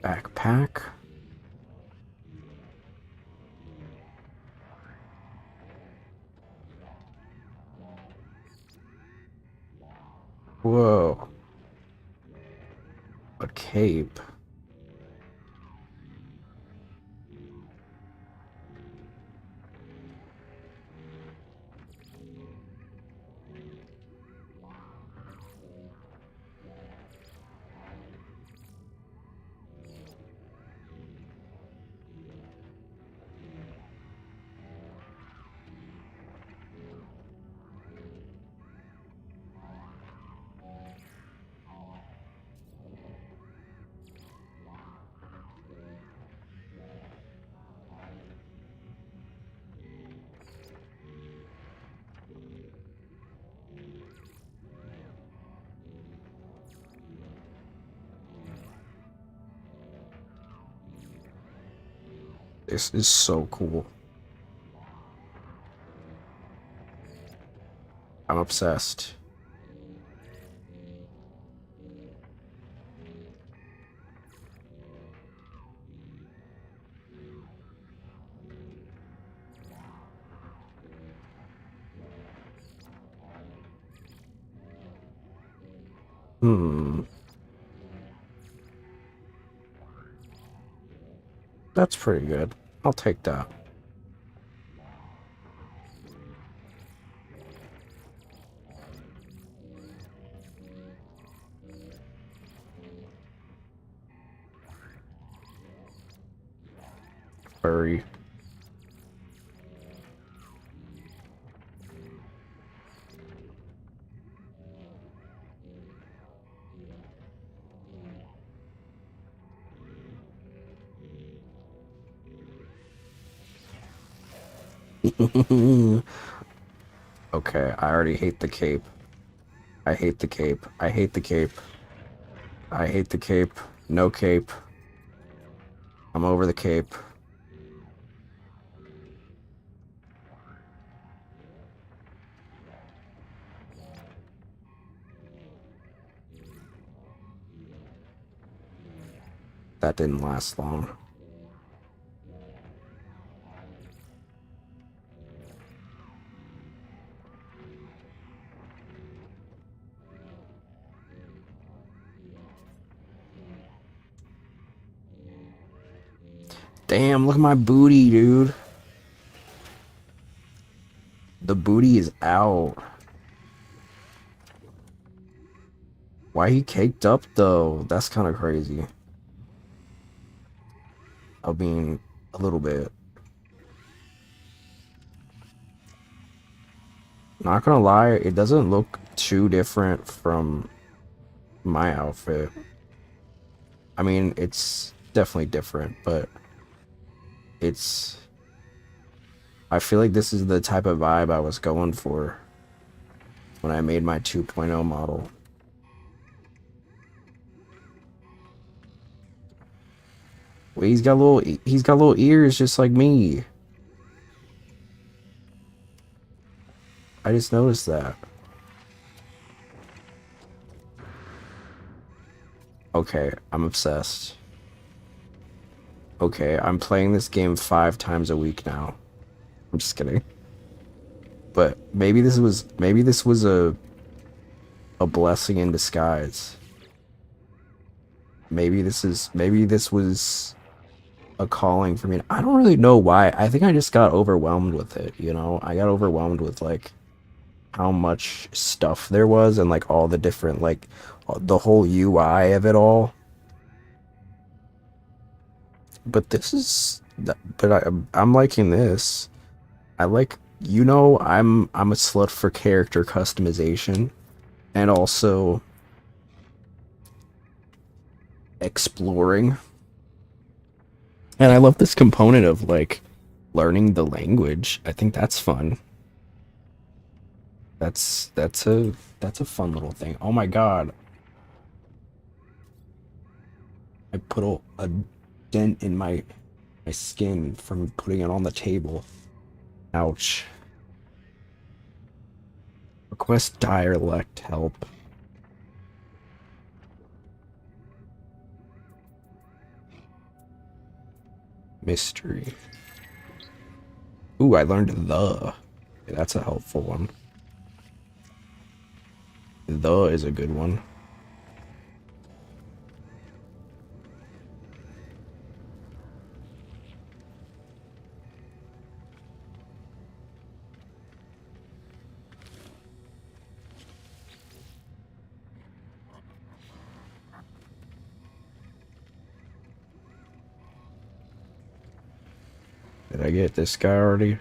Backpack. Whoa. A cape. This is so cool. I'm obsessed. That's pretty good. I'll take that. Furry. Okay, I already hate the cape. I hate the cape. I hate the cape. I hate the cape. No cape. I'm over the cape. That didn't last long. Damn, look at my booty, dude. The booty is out. Why he caked up, though? That's kind of crazy. I mean, a little bit. Not gonna lie, it doesn't look too different from my outfit. I mean, it's definitely different, but it's... I feel like this is the type of vibe I was going for when I made my 2.0 model. Well, he's got little ears just like me. I just noticed that. Okay, I'm obsessed. Okay, I'm playing this game 5 times a week now. I'm just kidding. But maybe this was a blessing in disguise. Maybe this was a calling for me. I don't really know why. I think I just got overwhelmed with it, you know? I got overwhelmed with like how much stuff there was and like all the different like the whole UI of it all. But this is I'm liking this. I like, you know, I'm a slut for character customization and also exploring. And I love this component of like learning the language. I think that's fun. That's a fun little thing. Oh my god. I put a dent in my skin from putting it on the table. Ouch. Request dialect help. Mystery. Ooh, I learned the. Okay, that's a helpful one. The is a good one. Did I get this guy already?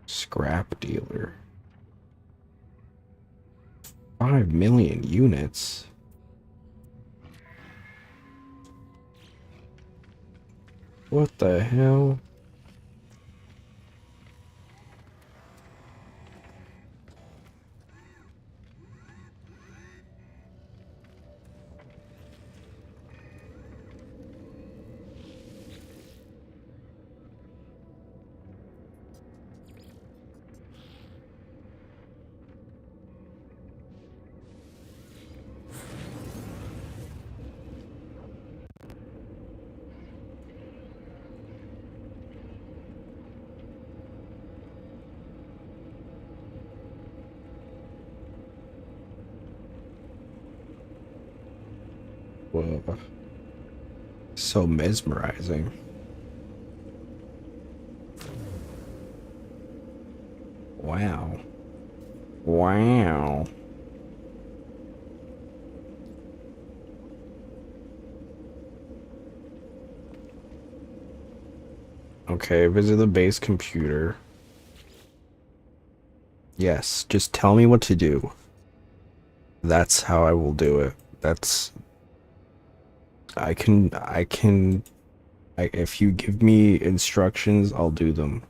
Scrap dealer. 5 million units. What the hell? Whoa. So mesmerizing. Wow. Wow. Okay, visit the base computer. Yes, just tell me what to do. That's how I will do it. That's... if you give me instructions, I'll do them.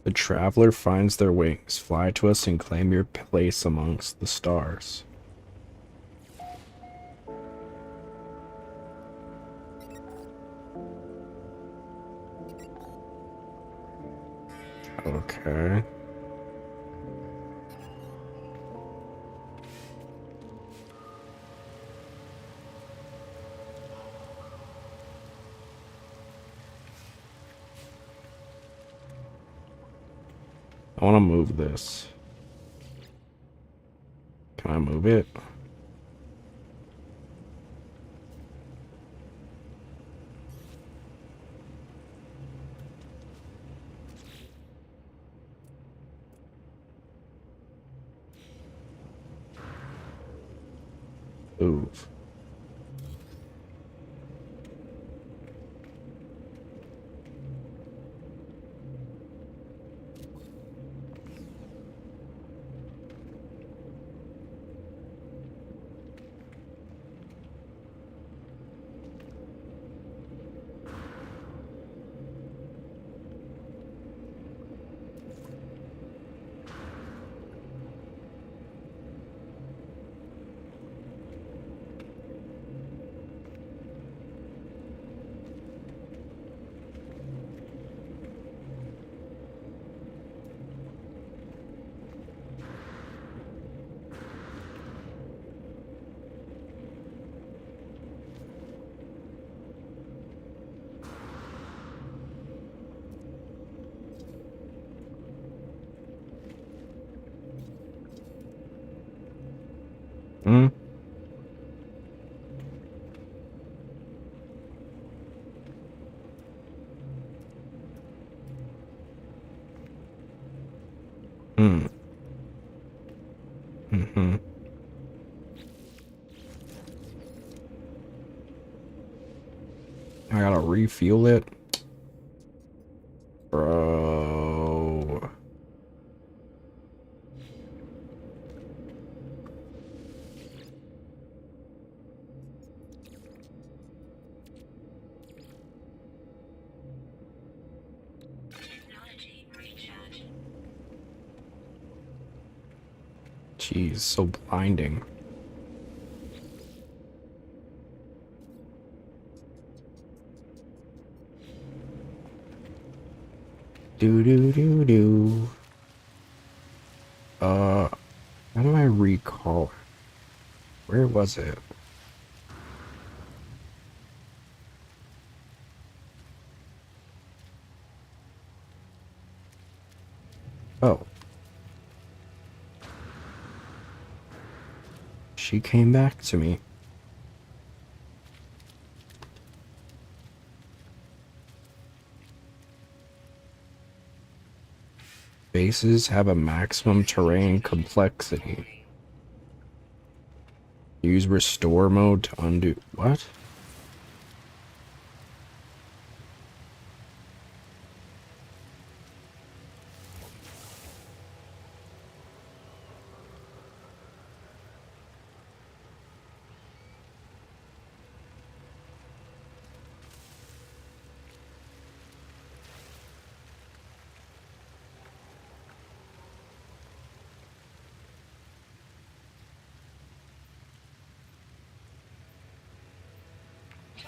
The traveler finds their wings. Fly to us and claim your place amongst the stars. Okay. I want to move this. Can I move it? Move. Hmm? Hmm. Mm-hmm. I gotta refuel it? Bro. Jeez, so blinding. Do do do do. How do I recall? Where was it? Oh. She came back to me. Bases have a maximum terrain complexity. Use restore mode to undo. What?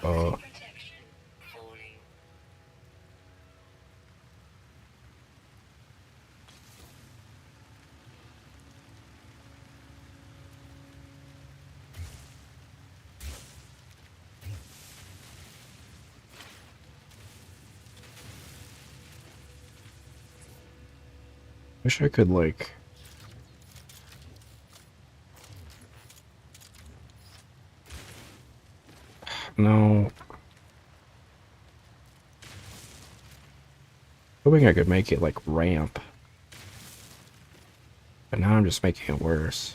Uh, wish I could like. No. Hoping I could make it like ramp. But now I'm just making it worse.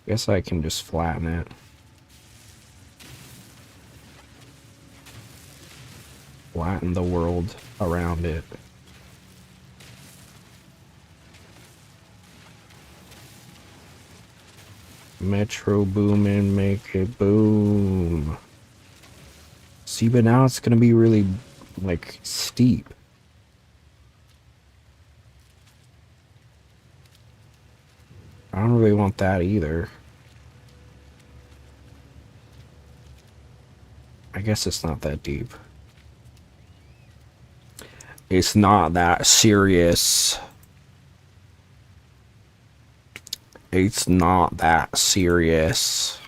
Guess I can just flatten it. Flatten the world around it. Metro Boomin, make it boom. See, but now it's gonna be really, like, steep. I don't really want that either. I guess it's not that deep. It's not that serious. It's not that serious.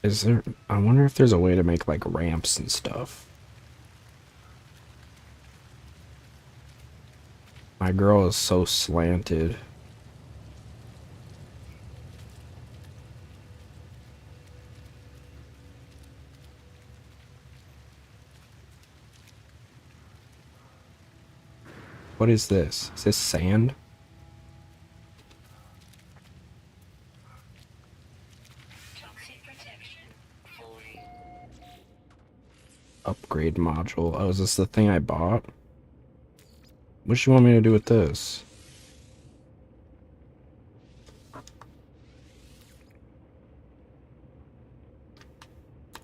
Is there... I wonder if there's a way to make, like, ramps and stuff. My girl is so slanted. What is this? Is this sand? Upgrade module. Oh, is this the thing I bought? What do you want me to do with this?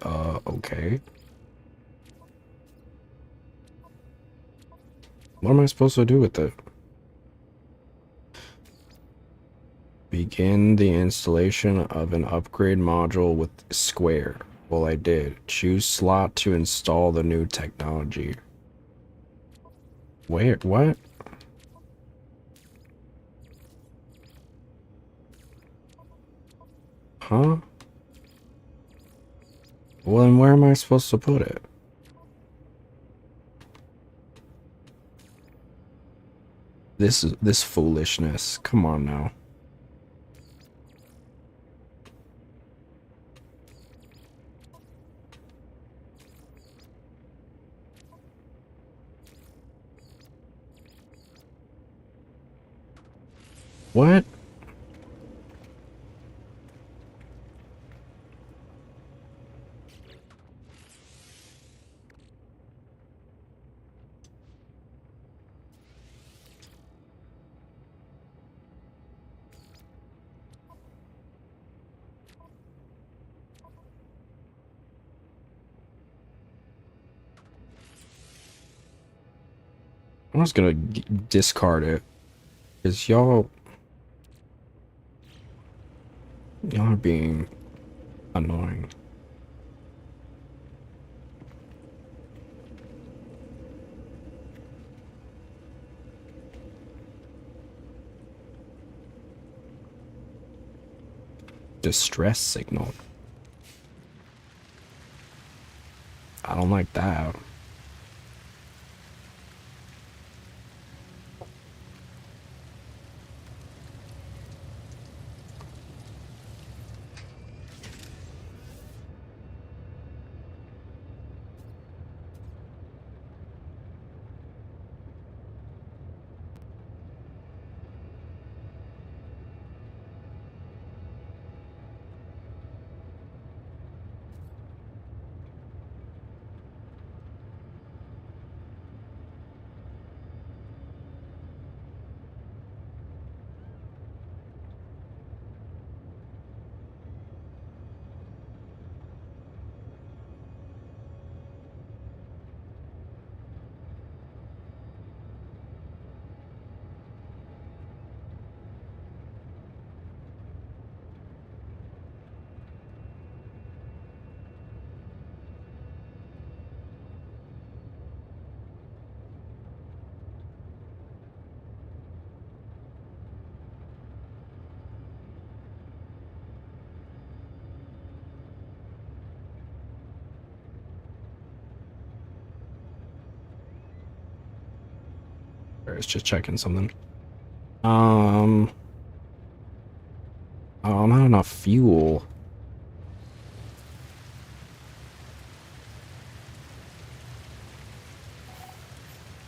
Okay. What am I supposed to do with it? Begin the installation of an upgrade module with Square. Well, I did. Choose slot to install the new technology. Where? What? Huh? Well, then where am I supposed to put it? This foolishness. Come on now. What? I'm just gonna discard it. Because y'all are being annoying. Distress signal. I don't like that. I was just checking something. Oh, not enough fuel.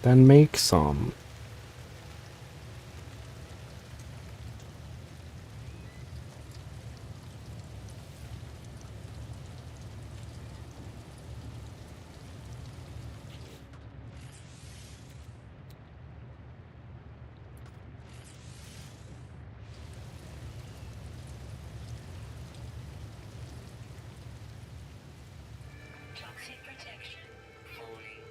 Then make some. Toxic protection falling.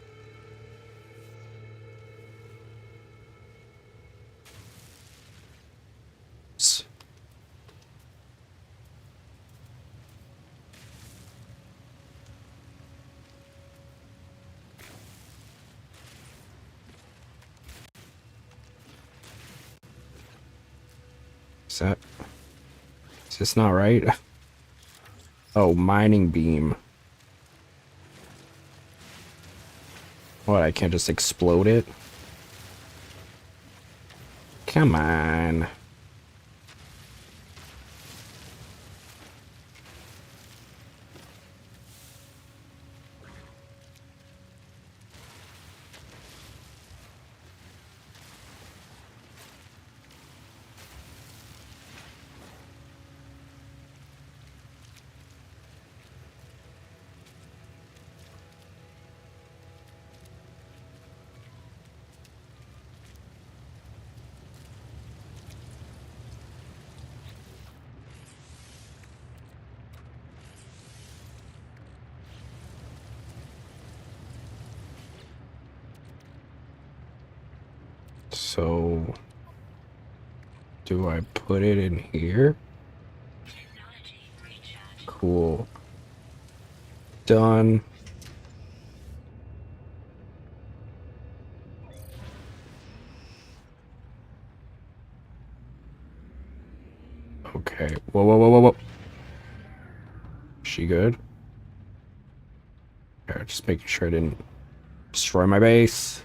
Is this not right? Oh, mining beam. What, I can't just explode it? Come on. So, do I put it in here? Technology recharge. Cool. Done. Okay. Whoa, whoa, whoa, whoa, whoa. She good? Okay, just making sure I didn't destroy my base.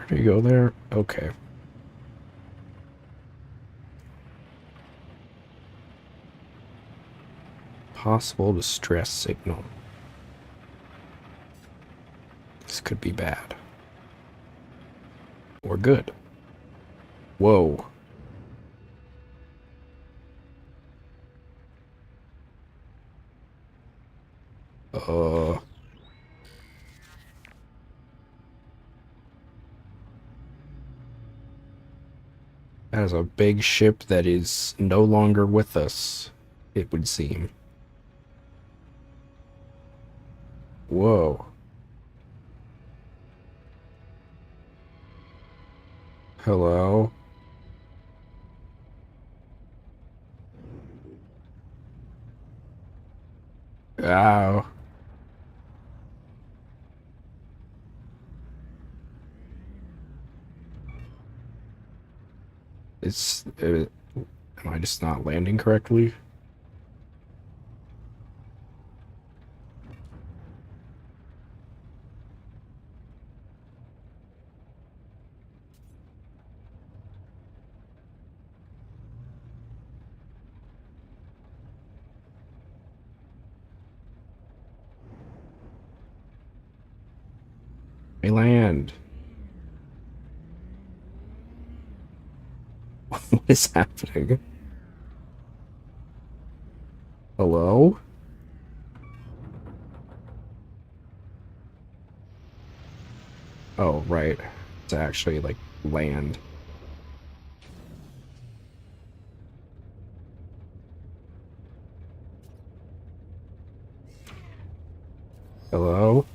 There you go there. Okay. Possible distress signal. This could be bad. Or good. Whoa. Uh. That is a big ship that is no longer with us, it would seem. Whoa. Hello? Ow. It's. Am I just not landing correctly? I land. What is happening? Hello? Oh, right. To actually, like, land. Hello?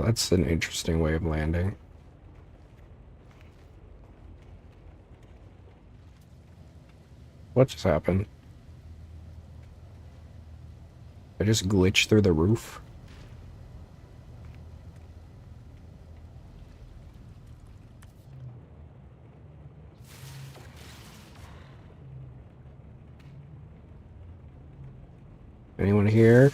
That's an interesting way of landing. What just happened? I just glitched through the roof? Anyone here?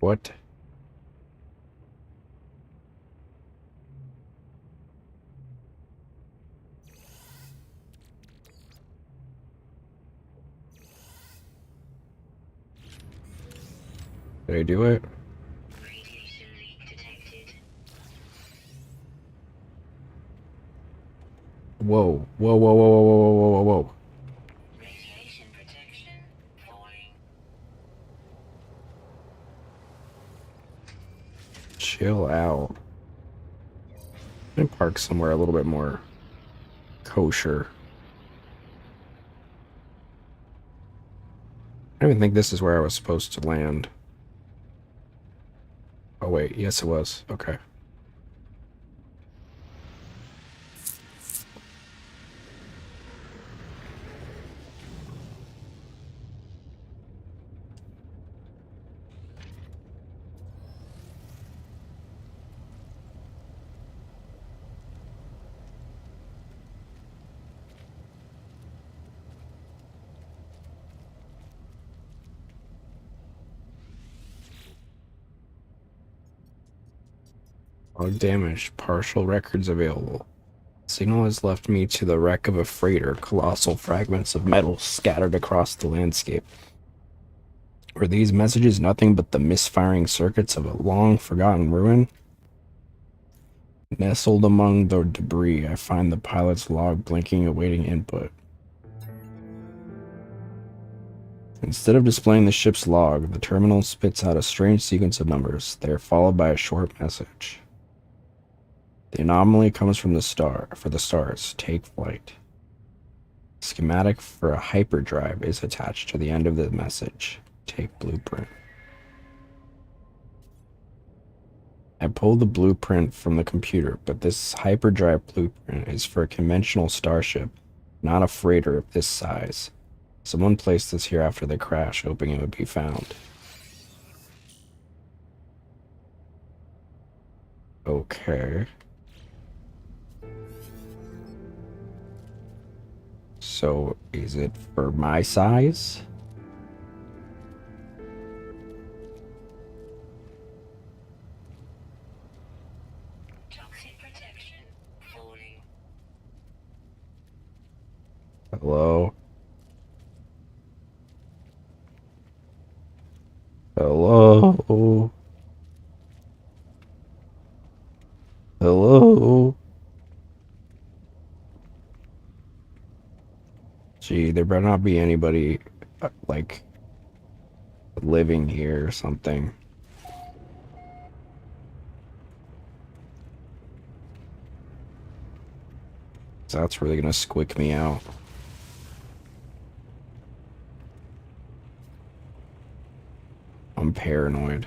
What? Did I do it? Radiation leak detected. Whoa. Whoa, whoa, whoa, whoa, whoa, whoa, whoa, whoa. Radiation protection falling. Chill out. I'm gonna park somewhere a little bit more kosher. I don't even think this is where I was supposed to land. Oh wait, yes it was. Okay. Log damage. Partial records available. Signal has left me to the wreck of a freighter. Colossal fragments of metal scattered across the landscape. Were these messages nothing but the misfiring circuits of a long-forgotten ruin? Nestled among the debris, I find the pilot's log blinking, awaiting input. Instead of displaying the ship's log, the terminal spits out a strange sequence of numbers. They are followed by a short message. The anomaly comes from the stars. Take flight. Schematic for a hyperdrive is attached to the end of the message. Take blueprint. I pulled the blueprint from the computer, but this hyperdrive blueprint is for a conventional starship, not a freighter of this size. Someone placed this here after the crash, hoping it would be found. Okay. So, is it for my size? Toxic protection falling. Hello? Gee, there better not be anybody, like, living here or something. So that's really gonna squick me out. I'm paranoid.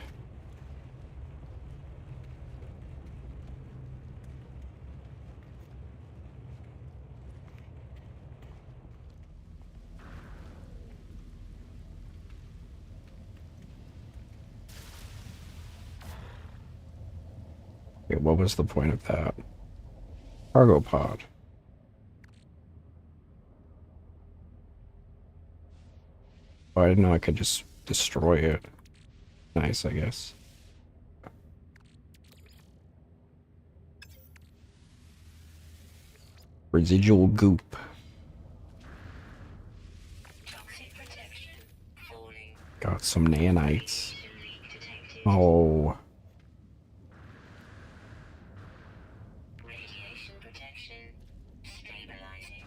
Okay, what was the point of that? Cargo pod. Oh, I didn't know I could just destroy it. Nice, I guess. Residual goop. Toxic protection. Falling. Got some nanites. Radiation leak detected. Oh, Radiation protection. Stabilizing.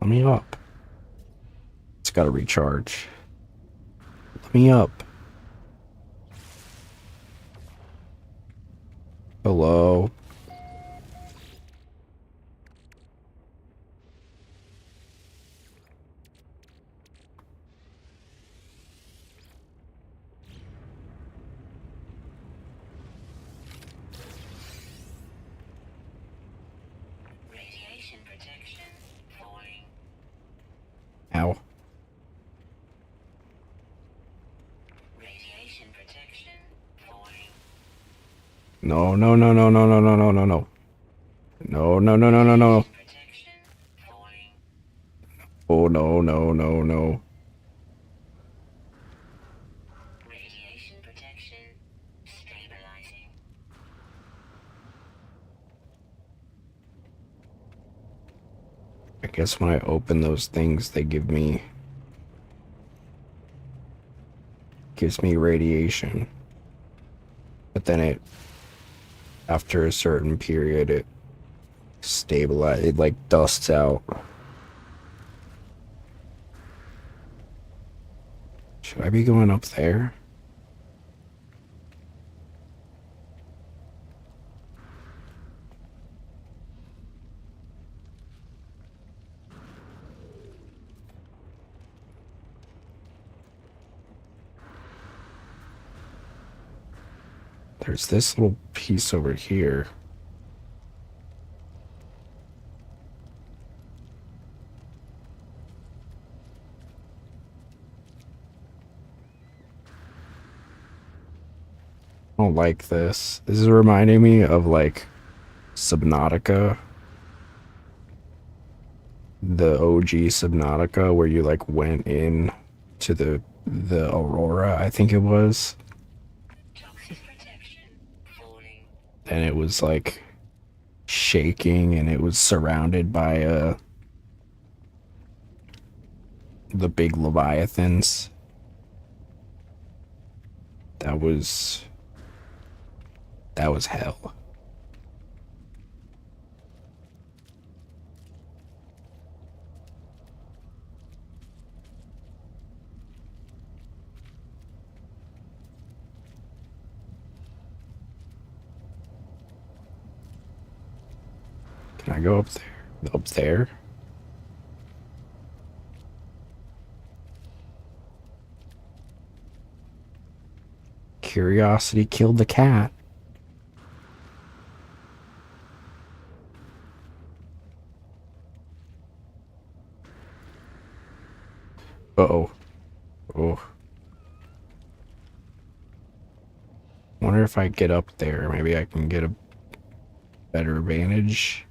let me up. It's gotta recharge. Let me up. Hello. Radiation protection. Falling. Ow. Radiation protection. Falling. No, no, no, no, no, no, no, no, no, no. No, no, no, no, no, no. Protection. Falling. Oh, no, no, no, no. Radiation protection. Stabilizing. I guess when I open those things, they gives me radiation. But then after a certain period, it like dusts out. Should I be going up there? There's this little piece over here. I don't like this. This is reminding me of like Subnautica. The OG Subnautica where you like went in to the Aurora, I think it was. Toxic protection. Falling. And it was like shaking and it was surrounded by the big leviathans. That was hell. Can I go up there? Up there? Curiosity killed the cat. Uh-oh. Oh. Wonder if I get up there, maybe I can get a better advantage.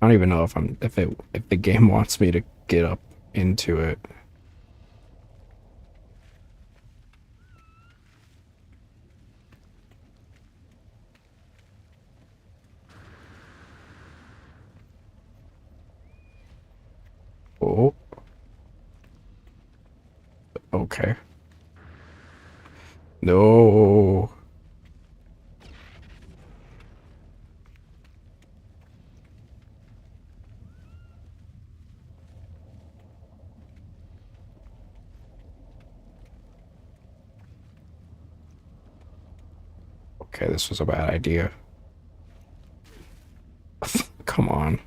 I don't even know if the game wants me to get up into it. Oh. Okay. No. Okay, this was a bad idea. Come on.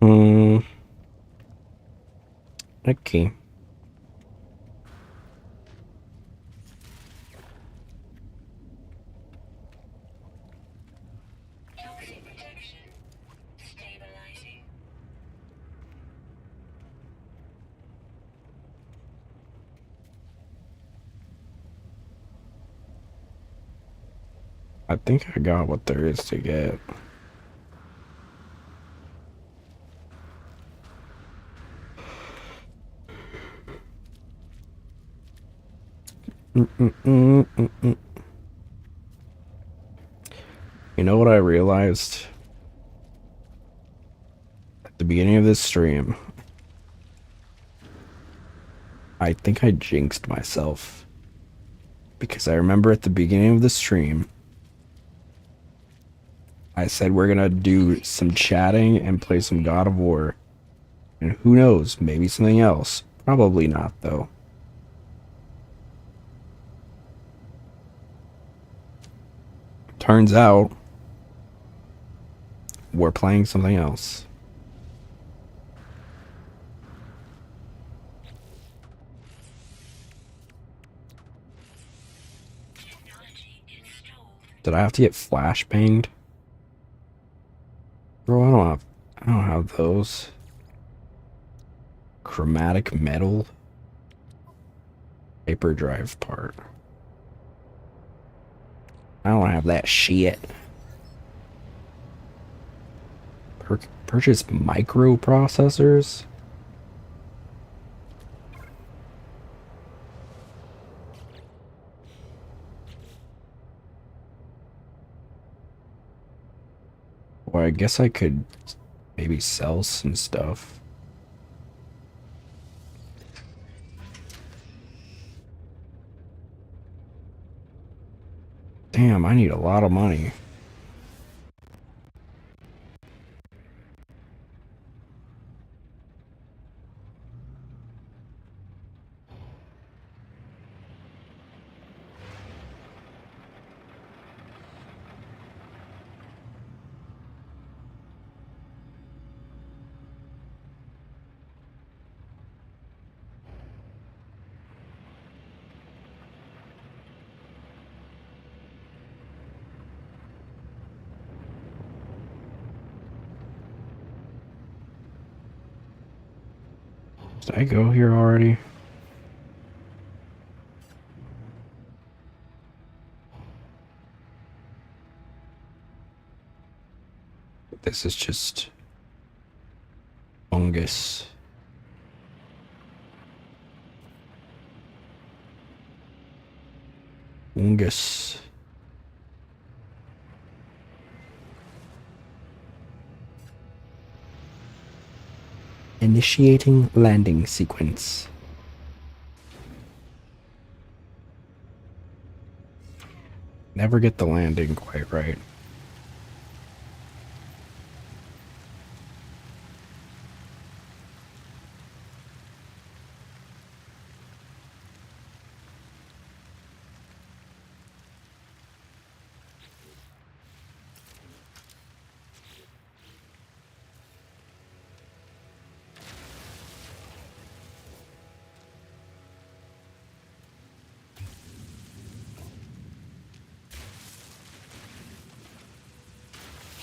Hmm. Okay. Toxic protection. Stabilizing. I think I got what there is to get. Mm-mm-mm-mm-mm. You know what I realized at the beginning of this stream? I think I jinxed myself. Because I remember at the beginning of the stream, I said we're gonna do some chatting and play some God of War. And who knows, maybe something else. Probably not, though. Turns out, we're playing something else. Technology installed. Did I have to get flashbanged? Bro, I don't have those. Chromatic metal hyperdrive part. I don't have that shit. Purchase microprocessors? Well, I guess I could maybe sell some stuff. Damn, I need a lot of money. Did I go here already? This is just fungus. Fungus. Initiating landing sequence. Never get the landing quite right.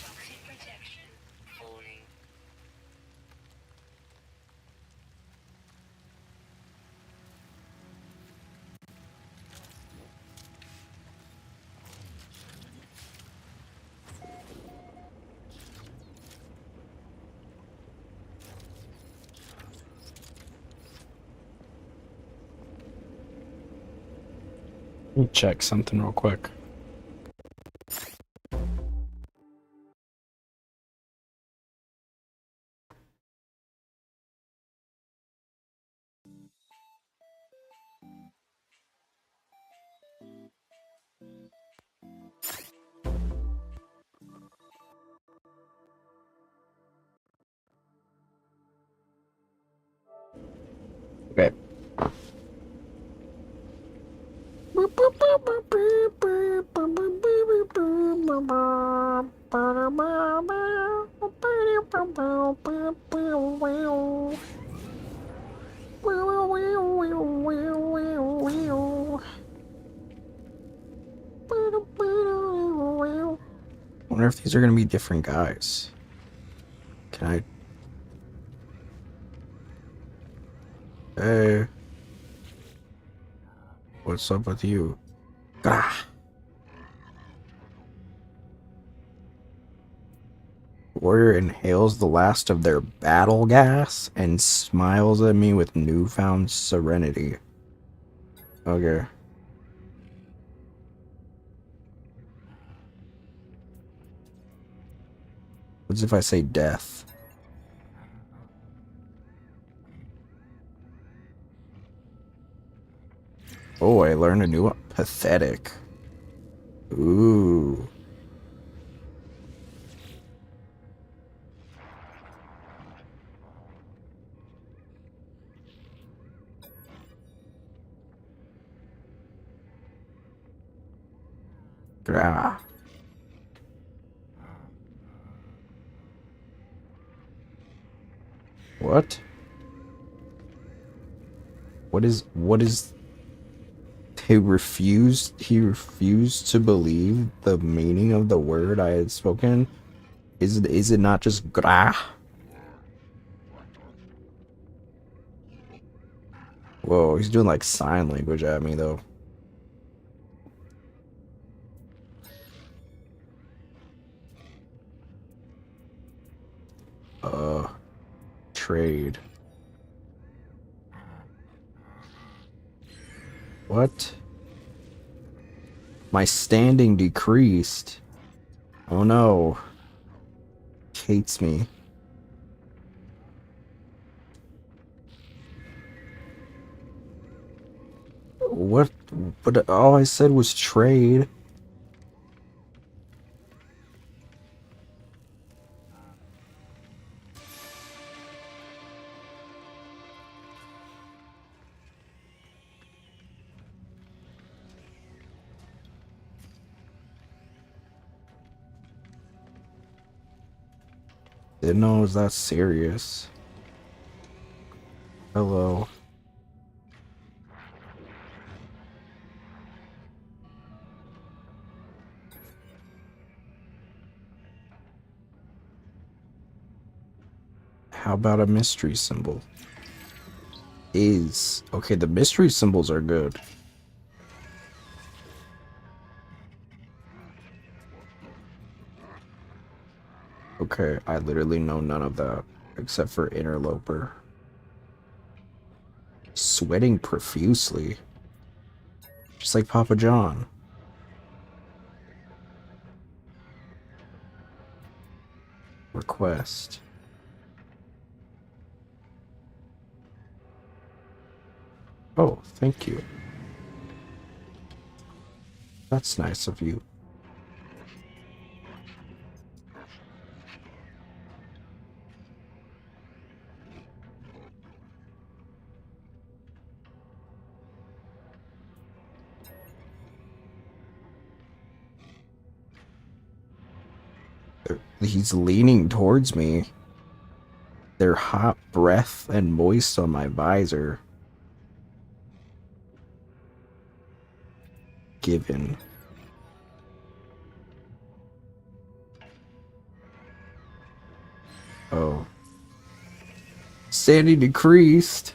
Toxic protection. Falling. Let me check something real quick. Okay. Wonder if these are gonna be different guys. Can I? Hey, what's up with you? Grah. Warrior inhales the last of their battle gas and smiles at me with newfound serenity. Okay. What's if I say death? Oh, I learned a new one. Pathetic. Ooh. Grah. What? What is he refused to believe the meaning of the word I had spoken? Is it not just grah? Whoa, he's doing like sign language at me though. Trade. What? My standing decreased. Oh no. Hates me. What? But all I said was trade. Didn't know it was that serious. Hello. How about a mystery symbol? Is. Okay, the mystery symbols are good. Okay, I literally know none of that except for interloper. Sweating profusely. Just like Papa John. Request. Oh, thank you. That's nice of you. He's leaning towards me. Their hot breath and moist on my visor. Given. Oh. Sandy decreased.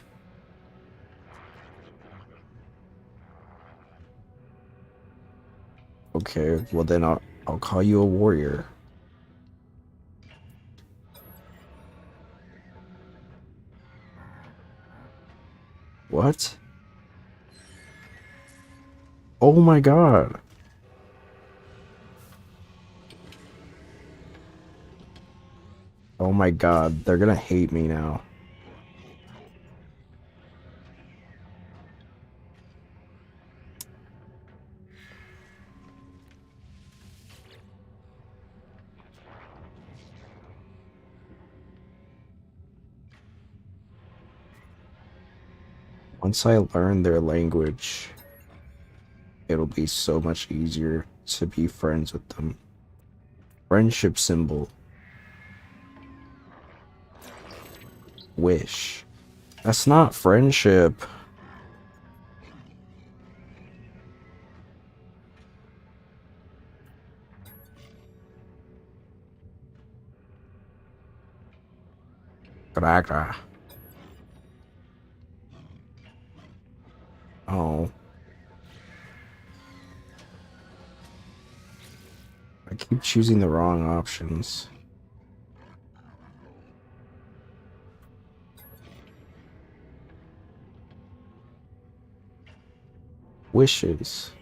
Okay, well then I'll call you a warrior. What? Oh my god. Oh my god, they're gonna hate me now. Once I learn their language, it'll be so much easier to be friends with them. Friendship symbol. Wish. That's not friendship. Gragra. Oh. I keep choosing the wrong options. Wishes.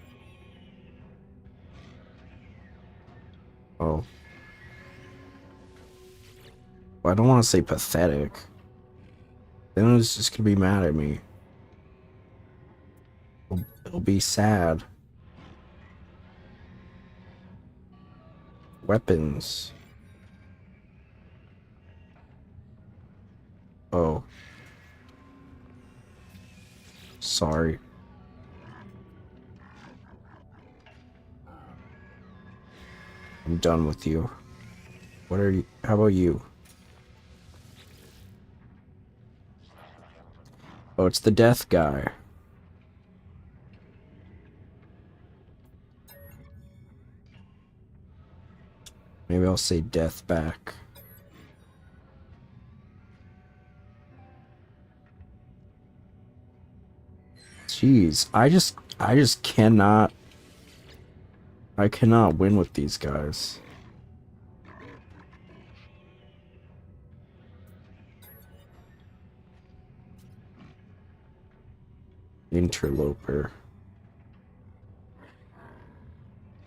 Oh. Well, I don't want to say pathetic. Then it's just gonna be mad at me. It'll be sad. Weapons. Oh. Sorry. I'm done with you. What are you? How about you? Oh, it's the death guy. Maybe I'll say death back. Jeez, I just cannot. I cannot win with these guys. Interloper.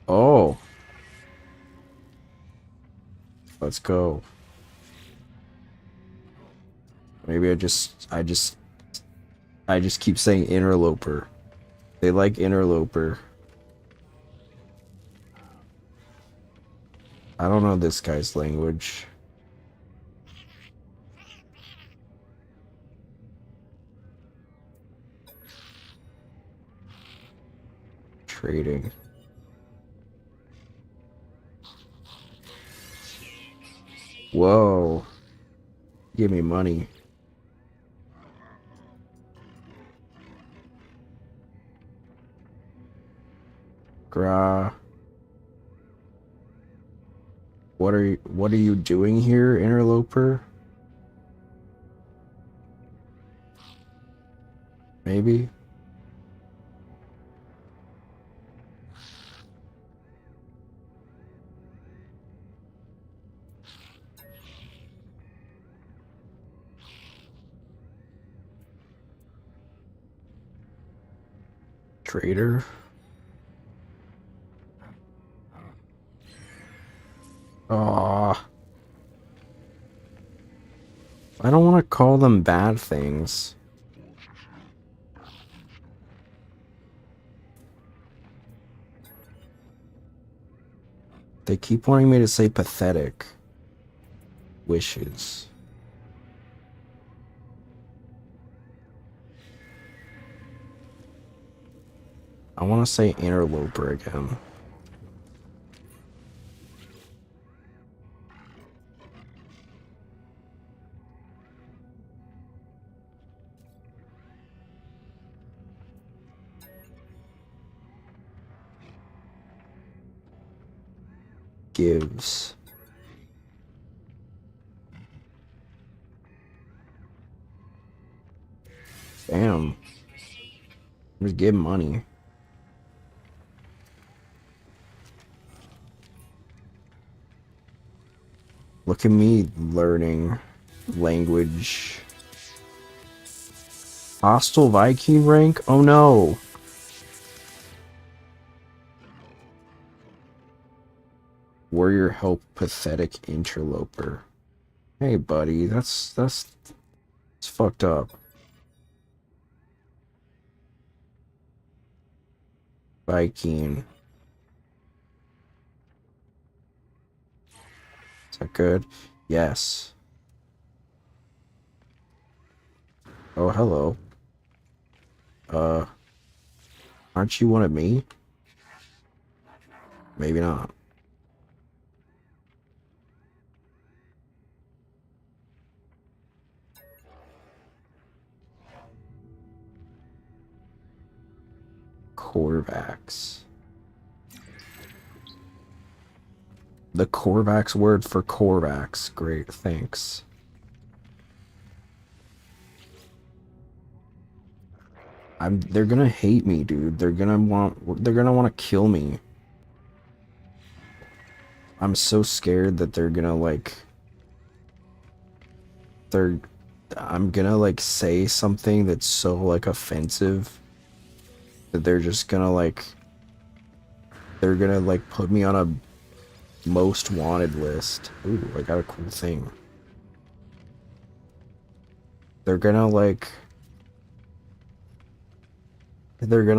Oh. Let's go. Maybe I just keep saying interloper. They like interloper. I don't know this guy's language. Trading. Whoa. Give me money. Gra. What are you doing here, interloper? Maybe. Trader. Aw. I don't want to call them bad things. They keep wanting me to say pathetic. Wishes. I want to say interloper again. Gives. Damn. Just give money. Look at me learning language. Hostile Viking rank? Oh no. Warrior help pathetic interloper. Hey buddy, that's it's fucked up. Viking. Is that good? Yes. Oh, hello. Aren't you one of me? Maybe not. Corvax. The Corvax word for Corvax. Great, thanks. They're gonna hate me, dude. They're gonna want to kill me. I'm so scared that they're gonna like I'm gonna like say something that's so like offensive that they're just gonna like put me on a most wanted list. Ooh, I got a cool thing. They're gonna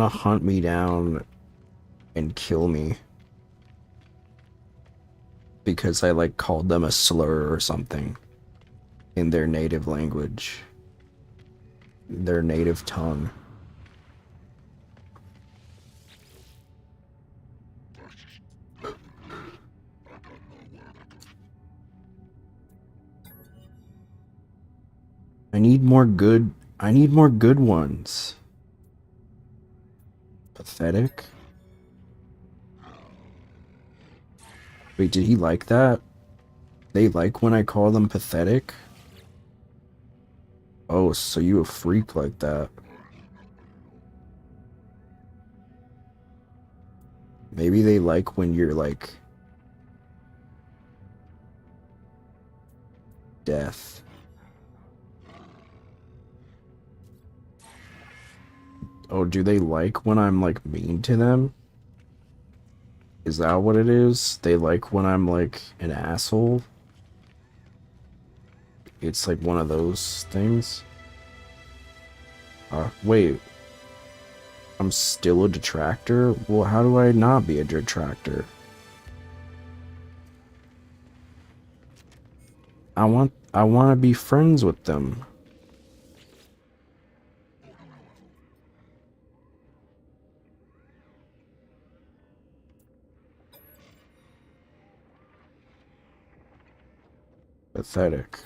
hunt me down and kill me because I like called them a slur or something in their native language, their native tongue. I need more good ones. Pathetic? Wait, did he like that? They like when I call them pathetic? Oh, so you a freak like that. Maybe they like when you're like death. Oh, do they like when I'm like mean to them? Is that what it is? They like when I'm like an asshole? It's like one of those things? Wait. I'm still a detractor? Well, how do I not be a detractor? I want to be friends with them. Pathetic.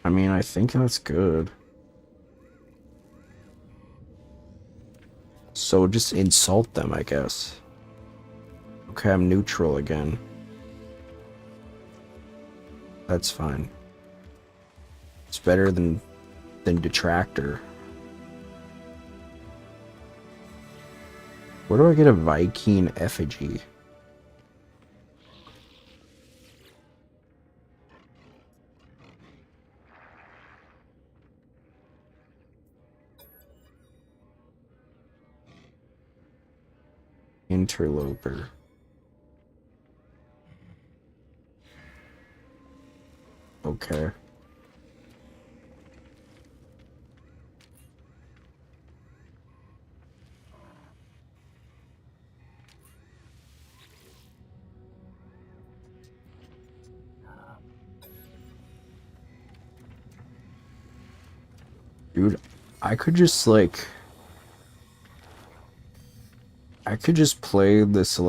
I mean, I think that's good. So just insult them, I guess. Okay, I'm neutral again. That's fine. It's better than detractor. Where do I get a Viking effigy? Interloper. Okay. Dude, I could just like play this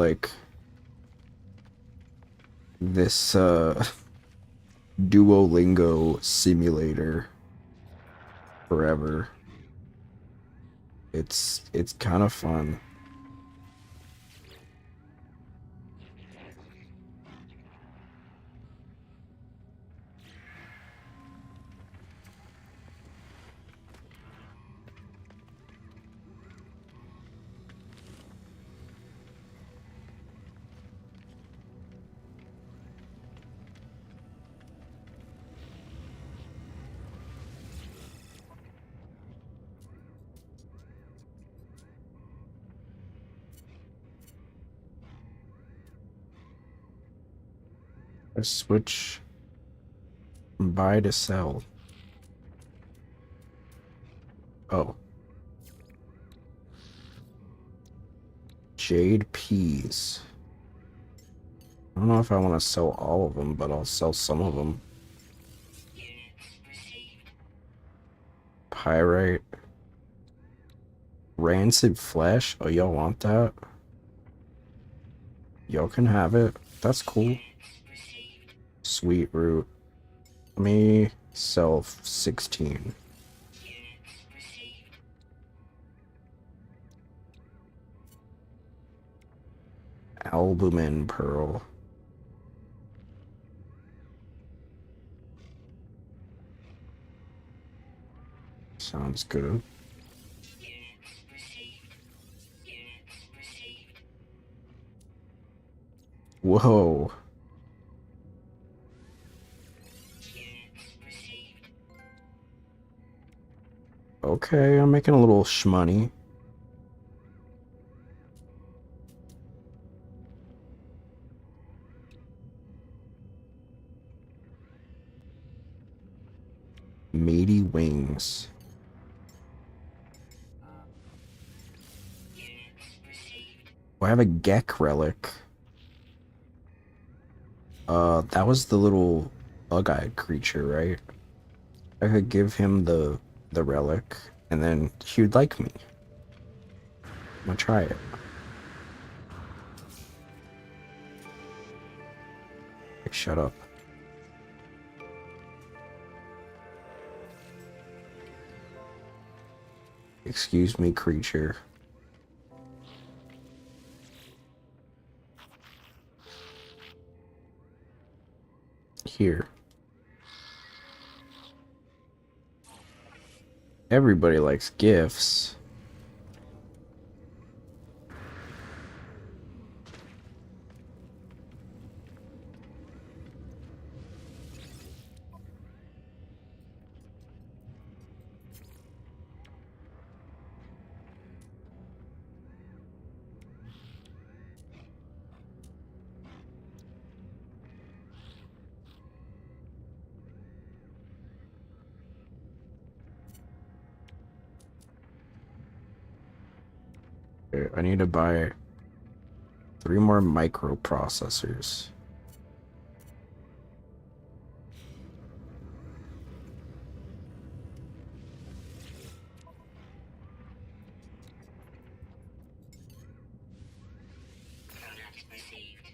this Duolingo simulator forever. It's kind of fun. I switch from buy to sell. Oh. Jade peas. I don't know if I want to sell all of them, but I'll sell some of them. Pyrite. Rancid flesh? Oh, y'all want that? Y'all can have it. That's cool. Sweet root. Let me sell 16. Albumin pearl. Sounds good. Whoa. Okay, I'm making a little shmoney. Meaty wings. Oh, I have a Gek relic. That was the little bug-eyed creature, right? I could give him the relic, and then he would like me. I'm gonna try it. Hey, shut up. Excuse me, creature. Here. Everybody likes gifts. Okay, I need to buy 3 more microprocessors. Product received.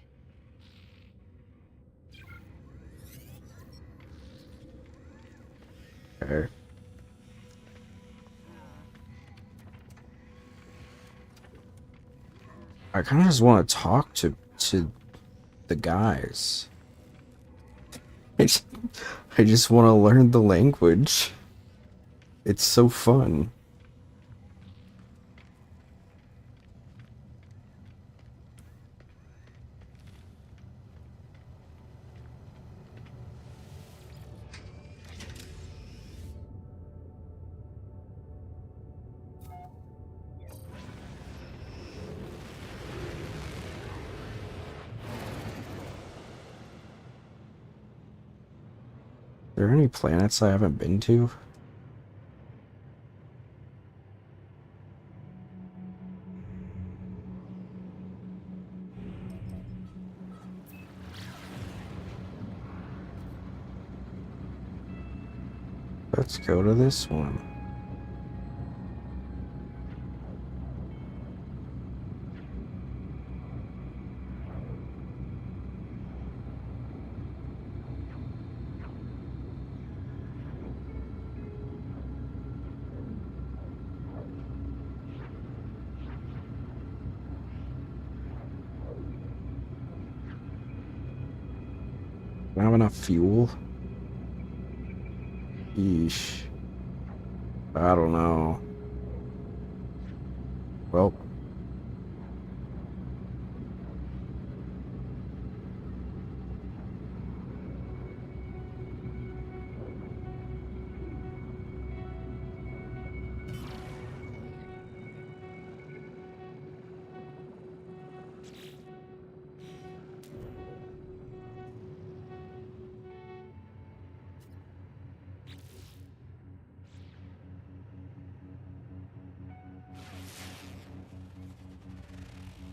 Okay. I kind of just want to talk to the guys. I just want to learn the language. It's so fun. Are there any planets I haven't been to? Let's go to this one. Do I have enough fuel? Yeesh. I don't know. Well.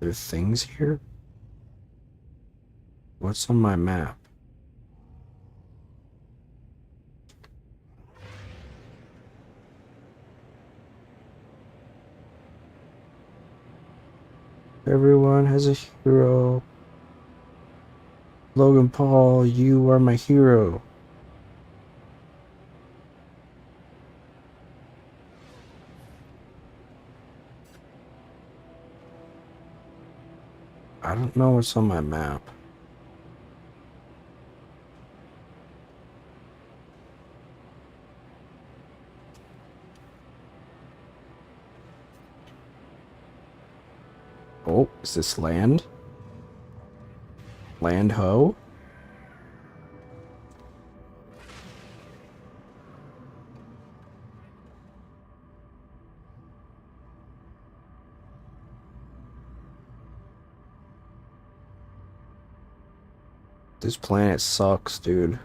There's things here? What's on my map? Everyone has a hero. Logan Paul, you are my hero. I don't know what's on my map. Oh, is this land? Land ho? This planet sucks, dude.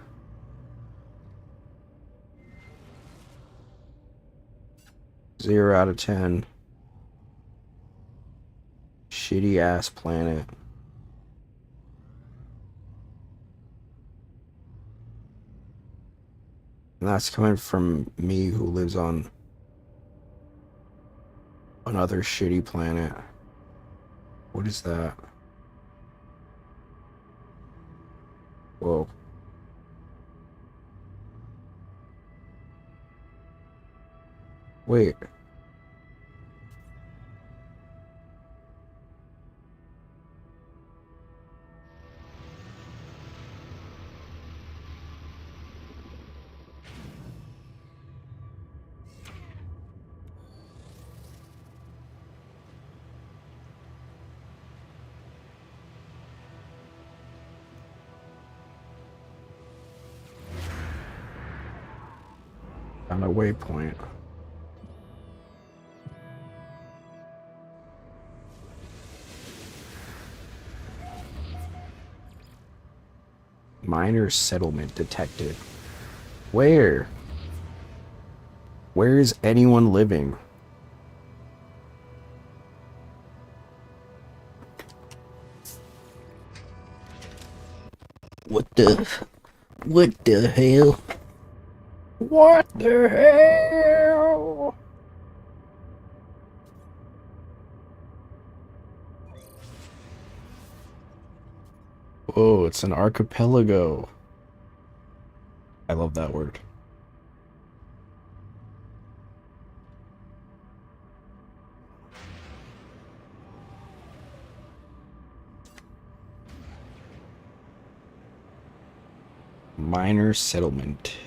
Zero out of 10. Shitty ass planet. And that's coming from me who lives on another shitty planet. What is that? Whoa. Wait. On a waypoint. Minor settlement detected. Where? Where is anyone living? What the hell? What the hell? Oh, it's an archipelago. I love that word. Minor settlement.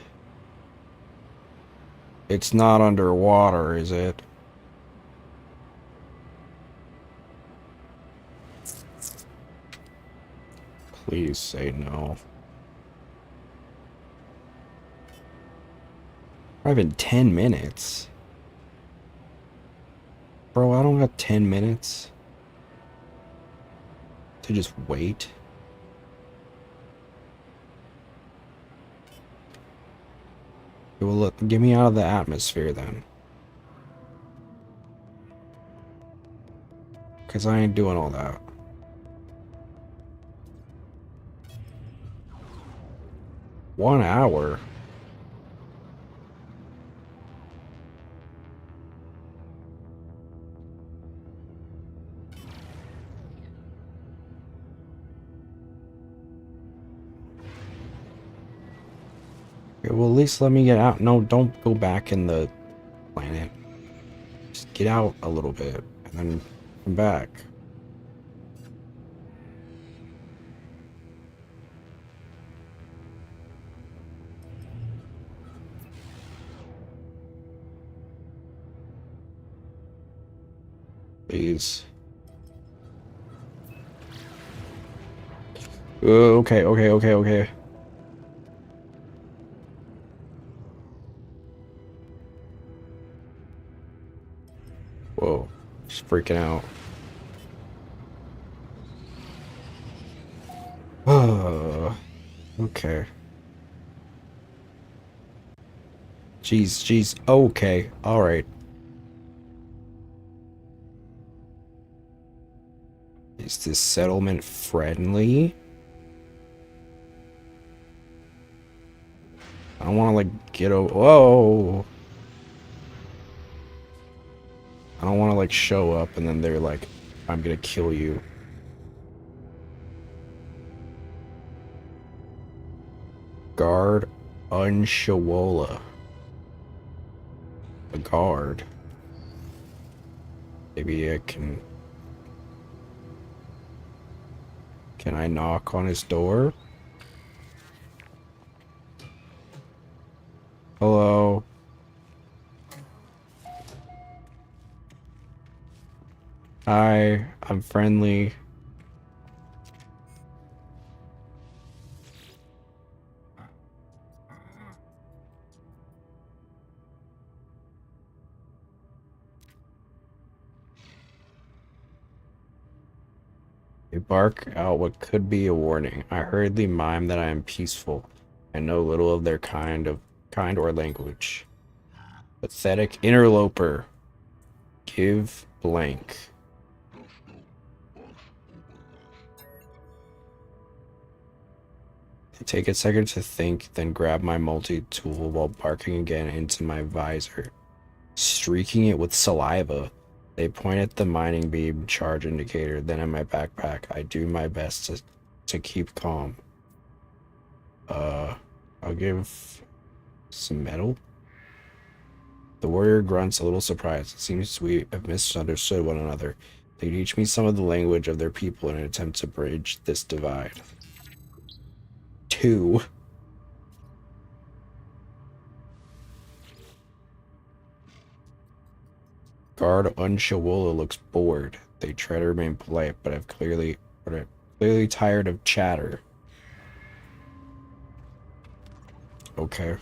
It's not underwater, is it? Please say no. We're having 10 minutes. Bro, I don't got 10 minutes to just wait. Well, look, get me out of the atmosphere then. Because I ain't doing all that. One hour? Okay, well, at least let me get out. No, don't go back in the planet. Just get out a little bit and then come back. Please. Okay. Whoa, just freaking out. Okay. Jeez. Okay, alright. Is this settlement friendly? I don't want to like get over. Whoa! I don't want to like show up and then they're like, I'm gonna kill you. Guard Unshawola. A guard. Maybe I can. Can I knock on his door? Hello. Hi, I'm friendly. They bark out what could be a warning. I hurriedly mime that I am peaceful. I know little of their kind or language. Pathetic interloper. Give blank. I take a second to think, then grab my multi-tool while barking again into my visor, streaking it with saliva. They point at the mining beam charge indicator, then at my backpack. I do my best to keep calm. I'll give some metal. The warrior grunts, a little surprised. It seems we have misunderstood one another. They teach me some of the language of their people in an attempt to bridge this divide. 2. Guard Unshawola looks bored. They try to remain polite, but are clearly tired of chatter. Okay.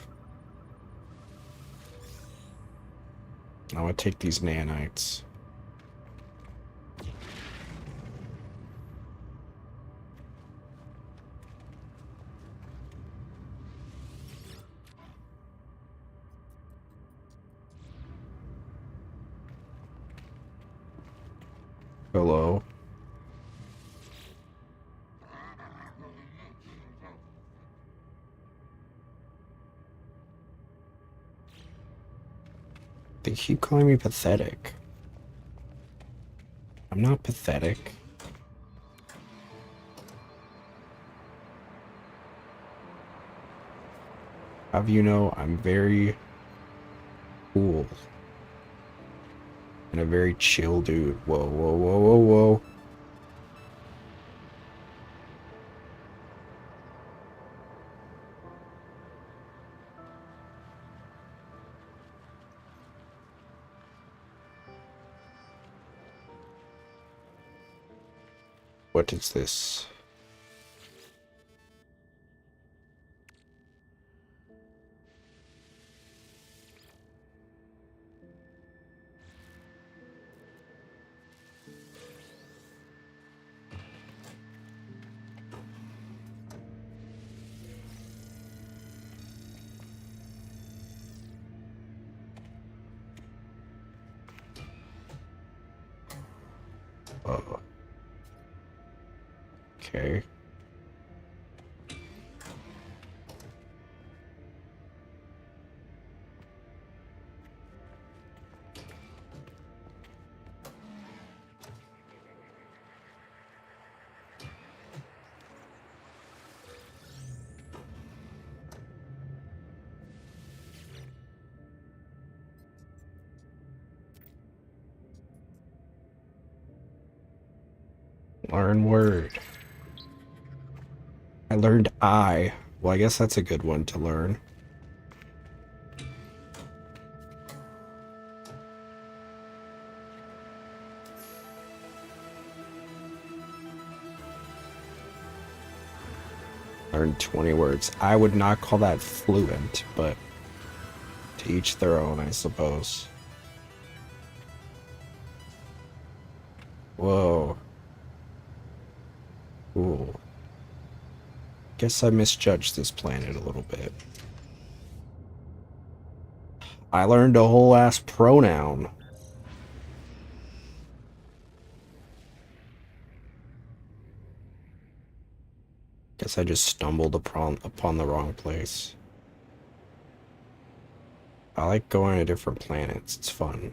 I'm gonna take these nanites. Hello. They keep calling me pathetic. I'm not pathetic. Have you know, I'm very cool. And a very chill dude. Whoa, whoa, whoa, whoa, whoa. What is this? Oh. Okay. Learn word. I learned I. Well, I guess that's a good one to learn. Learned 20 words. I would not call that fluent, but to each their own, I suppose. Whoa. Cool. Guess I misjudged this planet a little bit. I learned a whole ass pronoun. Guess I just stumbled upon the wrong place. I like going to different planets. It's fun.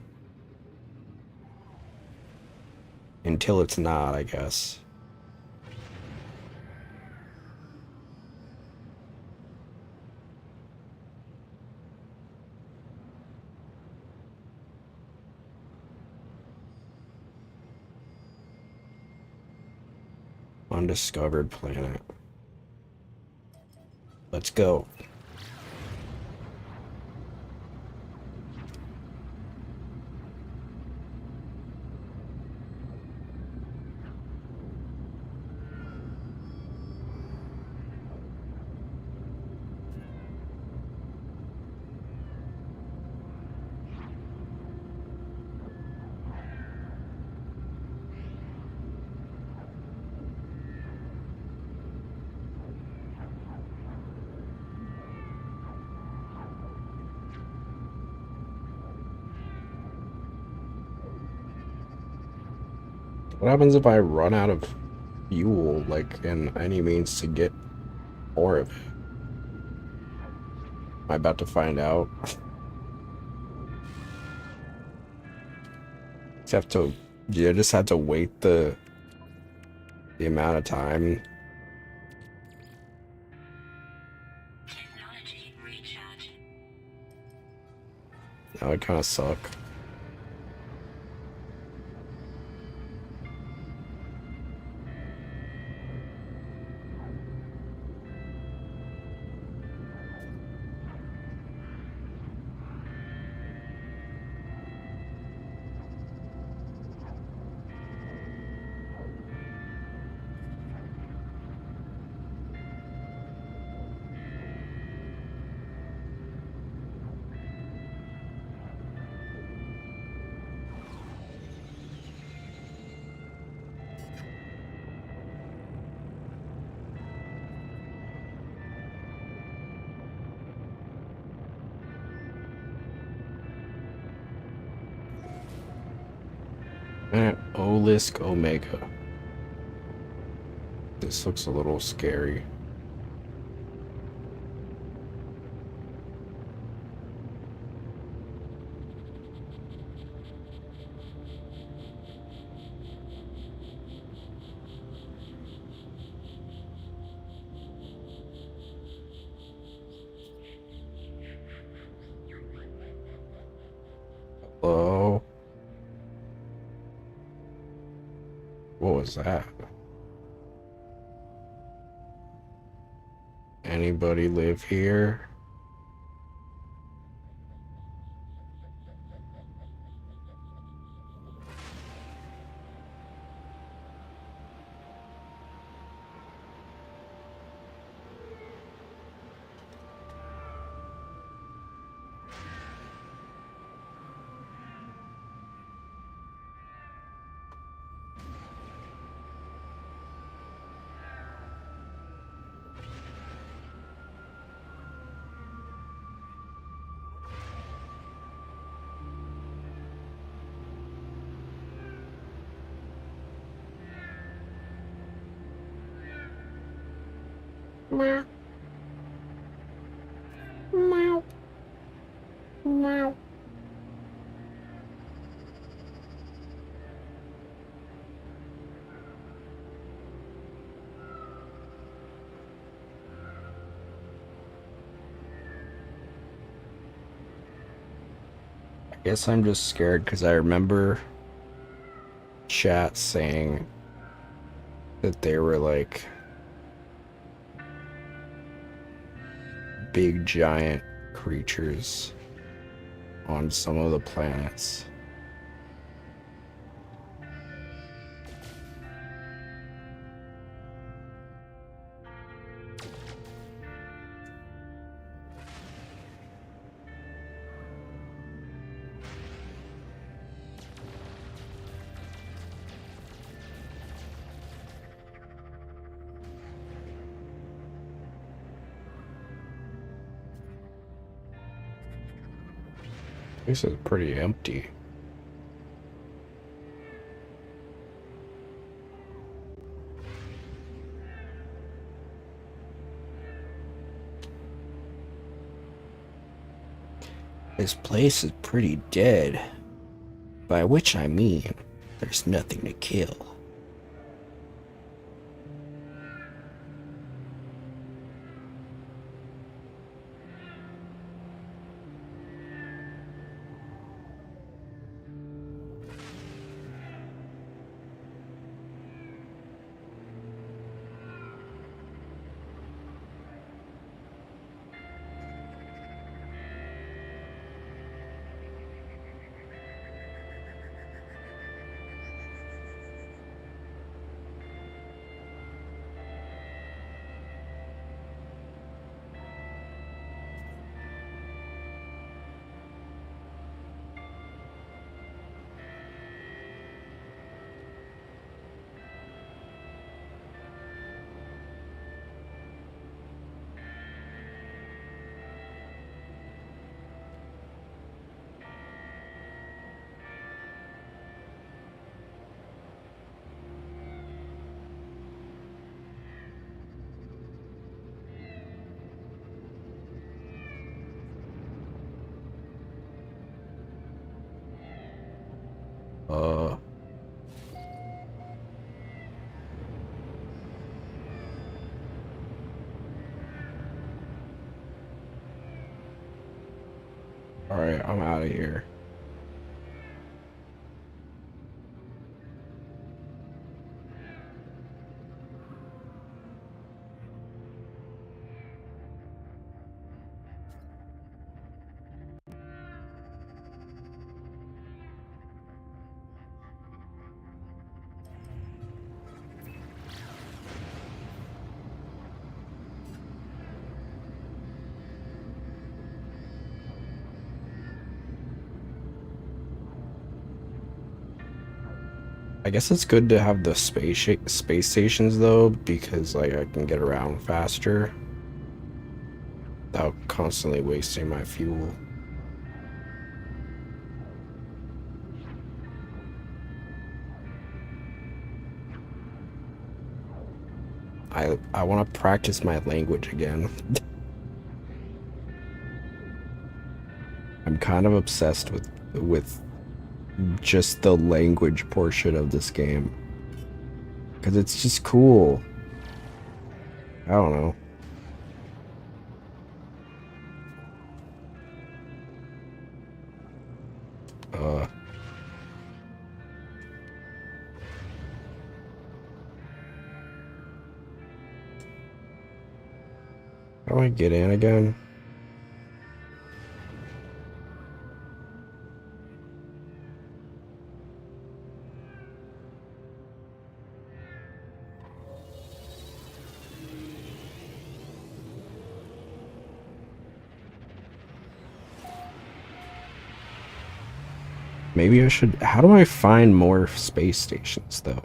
Until it's not, I guess. Undiscovered planet. Let's go. What happens if I run out of fuel, like, in any means to get more of it? Am I about to find out? You just have to wait the amount of time. Technology recharge. That would kind of suck. Olisk Omega. This looks a little scary. Hello? What was that? Anybody live here? Meow. Meow. Meow. I guess I'm just scared because I remember chat saying that they were like big giant creatures on some of the planets. This is pretty empty. This place is pretty dead. By which I mean, there's nothing to kill. Uh, Alright, I'm out of here. I guess it's good to have the space stations though, because like I can get around faster without constantly wasting my fuel. I want to practice my language again. I'm kind of obsessed with just the language portion of this game because it's just cool. I don't know. How do I get in again? Maybe I should. How do I find more space stations though?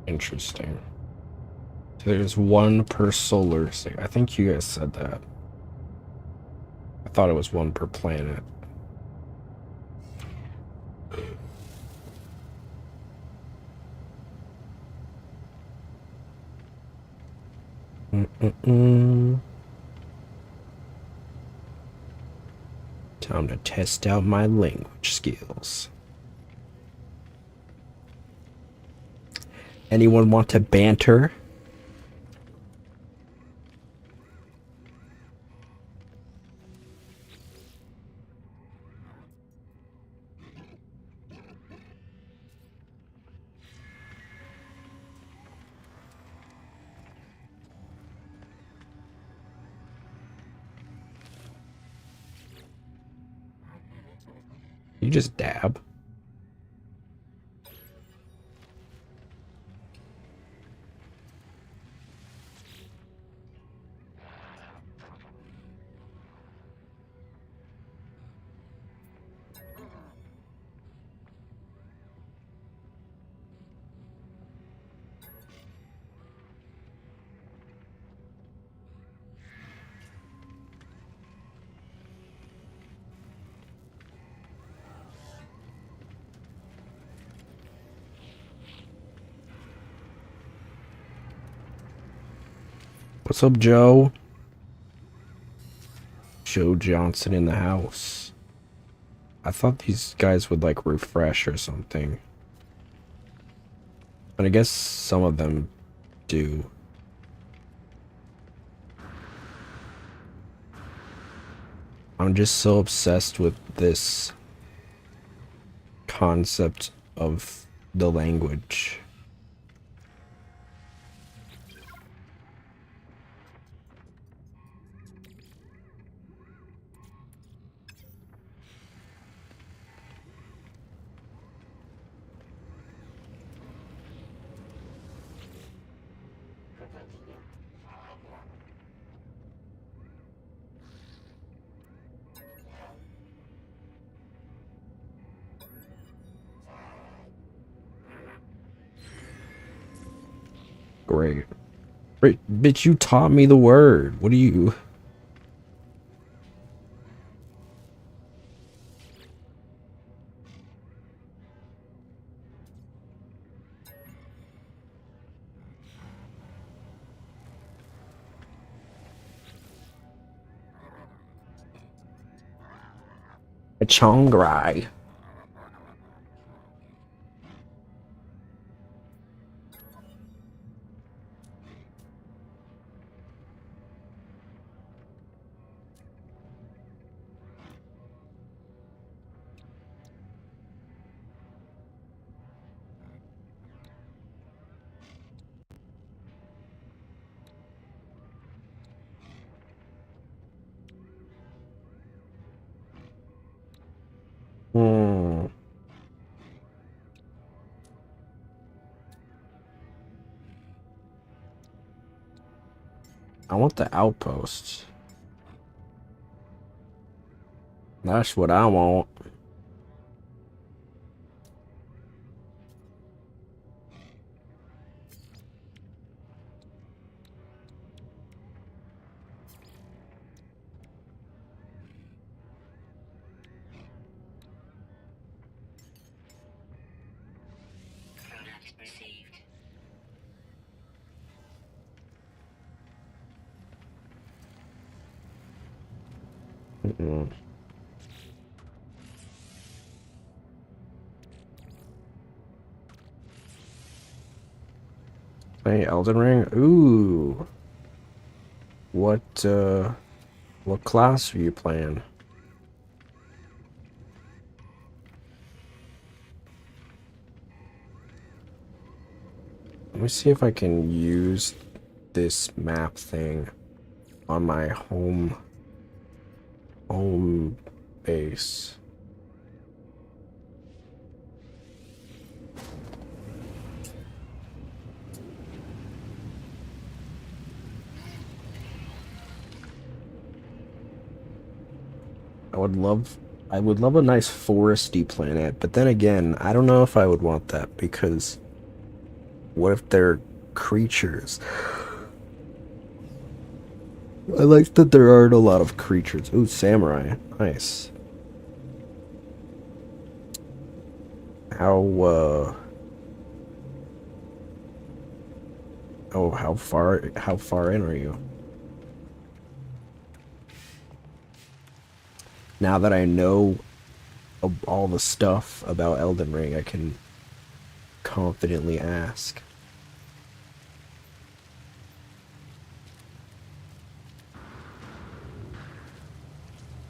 Interesting. So there's one per solar system. I think you guys said that. I thought it was one per planet. Time to test out my language skills. Anyone want to banter? You just dab. What's up, Joe? Joe Johnson in the house. I thought these guys would like refresh or something. But I guess some of them do. I'm just so obsessed with this concept of the language. Great. Bitch, you taught me the word. What are you? A chongrai. Hmm. I want the outpost. That's what I want. Product received. Mm-mm. Hey, Elden Ring? Ooh. What class are you playing? Let me see if I can use this map thing on my home base. I would love a nice foresty planet, but then again, I don't know if I would want that because what if they're creatures? I like that there aren't a lot of creatures. Ooh, samurai. Nice. Oh, how far in are you? Now that I know all the stuff about Elden Ring, I can confidently ask.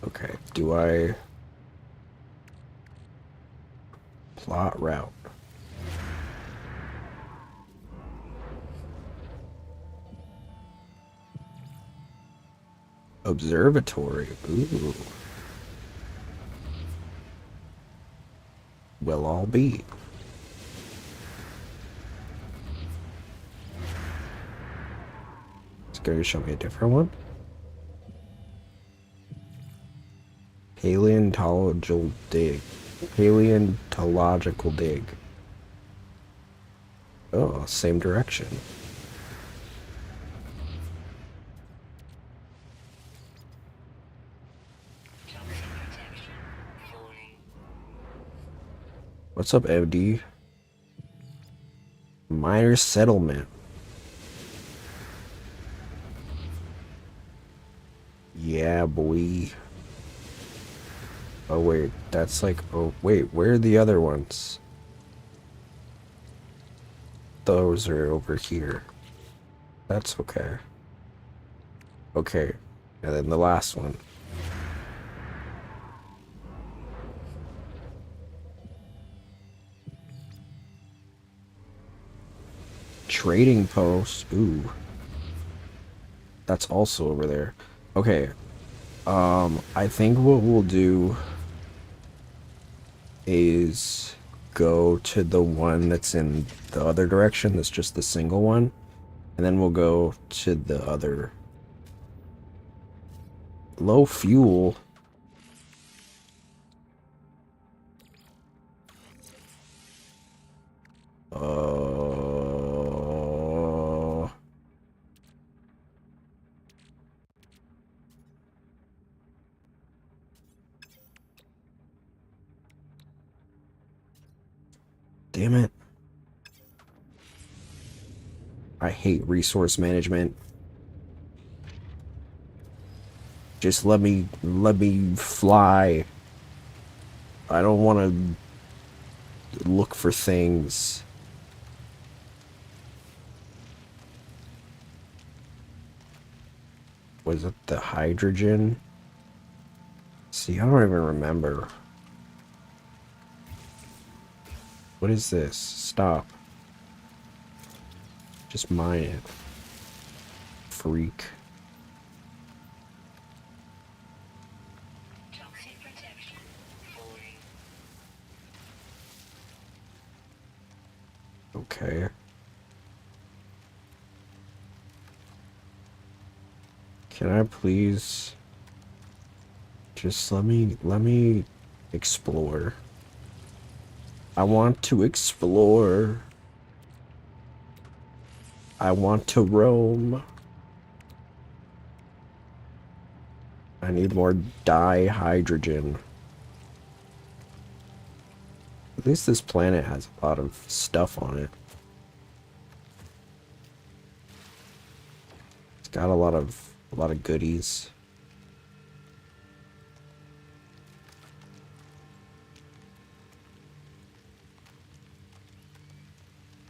Okay, do I plot route? Observatory. Ooh. Well, I'll be. It's going to show me a different one. Paleontological dig. Paleontological dig. Oh, same direction. Toxic protection. Falling. What's up, MD? Minor settlement. Yeah, boy. Oh wait, that's like, oh wait, where are the other ones? Those are over here. That's okay. Okay, and then the last one. Trading post. Ooh. That's also over there. Okay. I think what we'll do is go to the one that's in the other direction, that's just the single one, and then we'll go to the other. Low fuel. Damn it. I hate resource management. Just let me fly. I don't want to look for things. Was it the hydrogen? See, I don't even remember. What is this? Stop. Just mine it. Freak. Toxic protection. Falling. Okay. Can I please just let me explore. I want to explore. I want to roam. I need more dihydrogen. At least this planet has a lot of stuff on it. It's got a lot of goodies.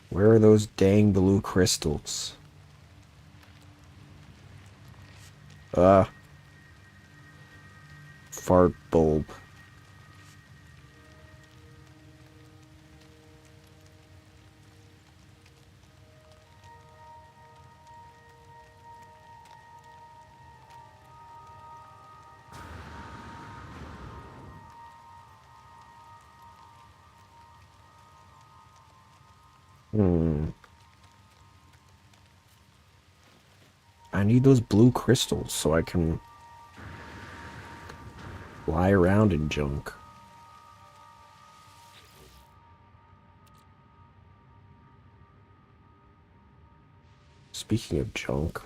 Where are those dang blue crystals? Fart bulb. I need those blue crystals so I can fly around in junk. Speaking of junk.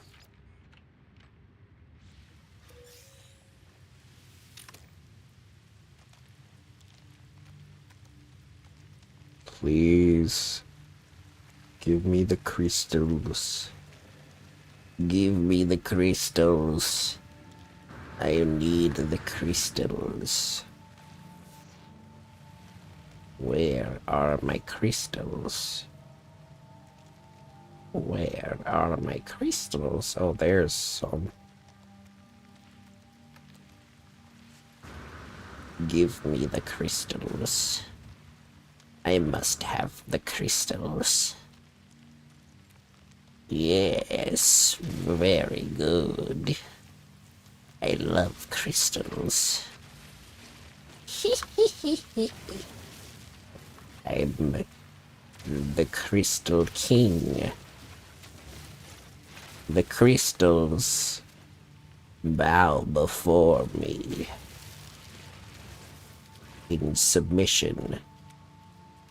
Please. Give me the crystals. Give me the crystals. I need the crystals. Where are my crystals? Where are my crystals? Oh, there's some. Give me the crystals. I must have the crystals. Yes, very good. I love crystals. I'm the Crystal King. The crystals bow before me in submission,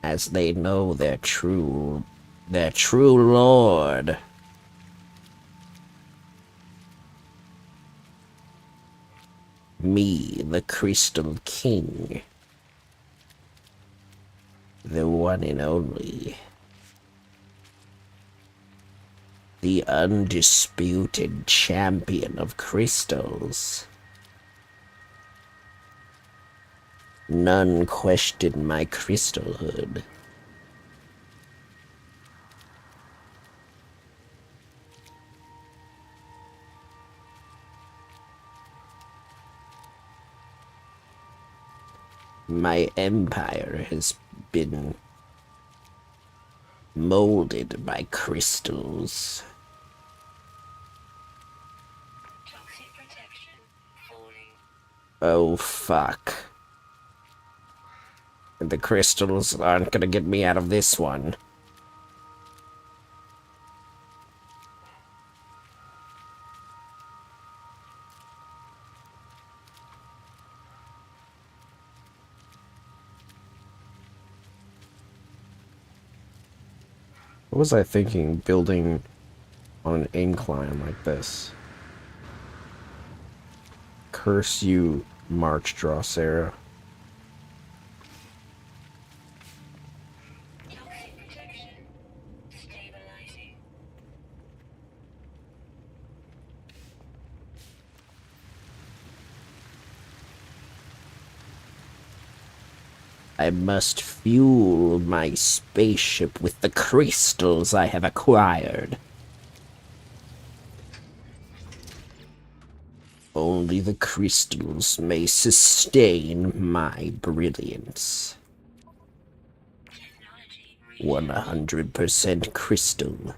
as they know their true lord. Me, the Crystal King. The one and only. The undisputed champion of crystals. None question my crystalhood. My empire has been molded by crystals. Toxic protection falling. Oh, fuck. The crystals aren't gonna get me out of this one. What was I thinking building on an incline like this? Curse you, March Drosera. Toxic protection stabilizing. I must fuel my spaceship with the crystals I have acquired. Only the crystals may sustain my brilliance. Technology 100% crystal.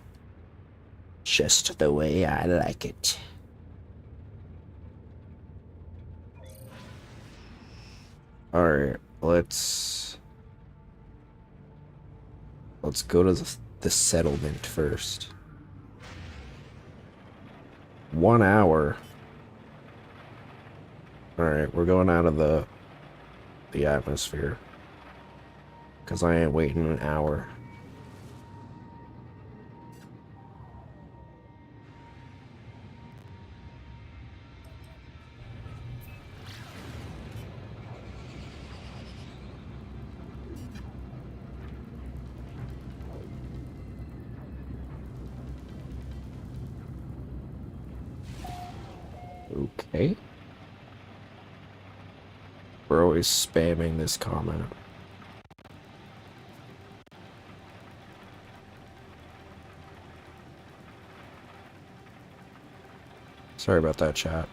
Just the way I like it. Alright, let's go to the settlement first. 1 hour. Alright, we're going out of the atmosphere. Because I ain't waiting an hour. Okay. We're always spamming this comment. Sorry about that, chat.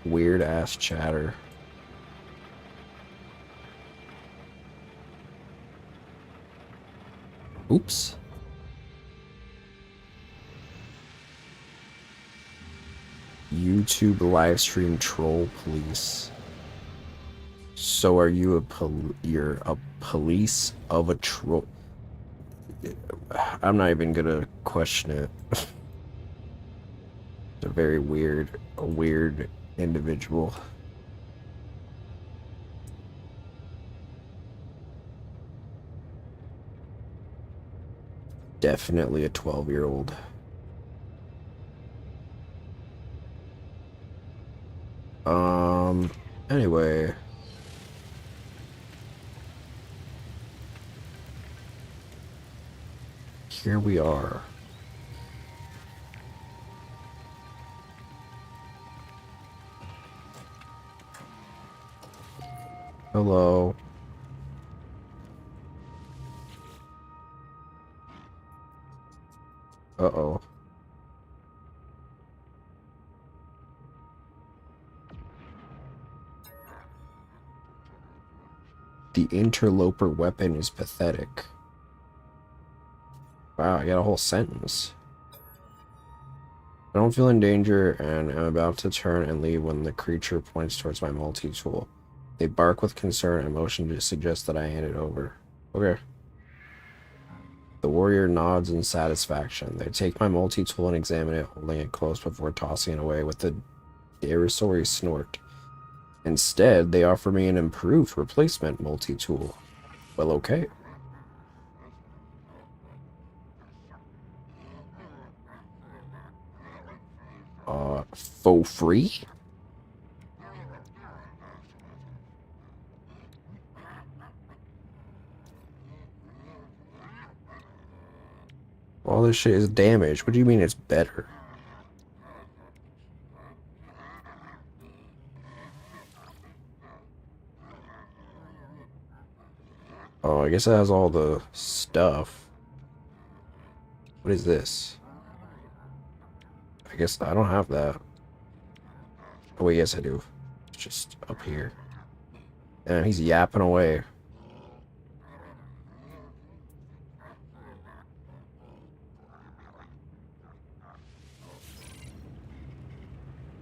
Weird ass chatter. Oops. YouTube livestream troll police. So are you you're a police of a troll? I'm not even gonna question it. It's a very weird individual. Definitely a 12-year-old. Anyway. Here we are. Hello. Uh-oh. The interloper weapon is pathetic. Wow, I got a whole sentence. I don't feel in danger and am about to turn and leave when the creature points towards my multi-tool. They bark with concern and motion to suggest that I hand it over. Okay. The warrior nods in satisfaction. They take my multi-tool and examine it, holding it close before tossing it away with a derisory snort. Instead, they offer me an improved replacement multi-tool. Well, okay. For free? All this shit is damaged. What do you mean it's better? Oh, I guess it has all the stuff. What is this? I guess I don't have that. Oh, wait, yes, I do. It's just up here. And he's yapping away.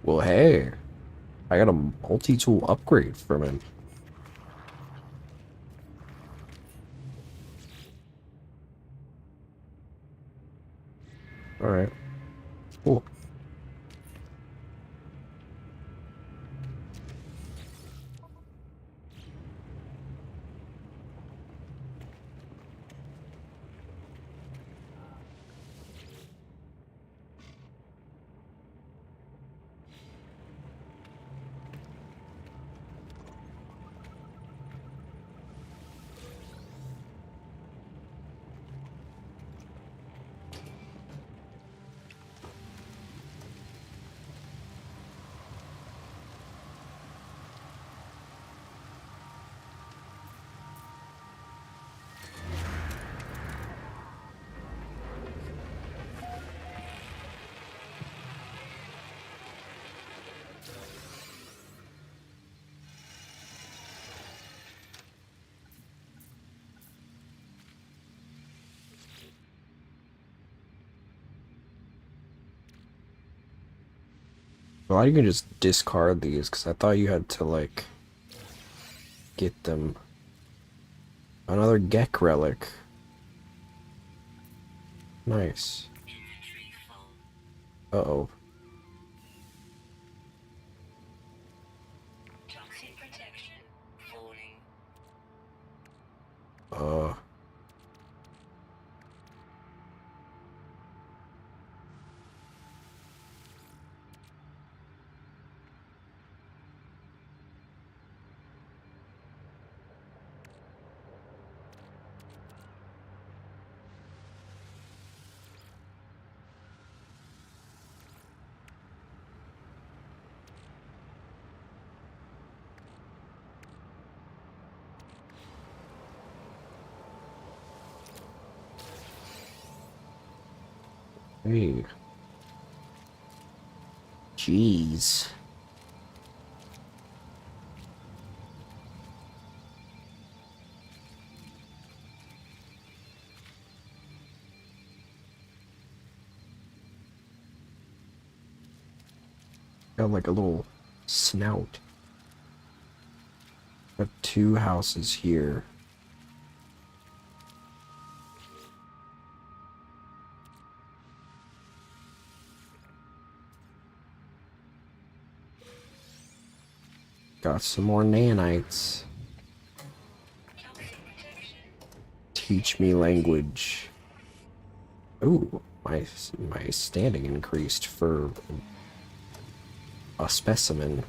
Well, hey, I got a multi-tool upgrade from him. Alright. Cool. Well, you can just discard these, because I thought you had to, like, get them. Another Gek relic. Nice. Inventory full. Uh-oh. Toxic protection falling. Uh... Hey. Jeez. Got like a little snout. Got 2 houses here. Got some more nanites. Toxic protection. Teach me language. Ooh, my standing increased for a specimen.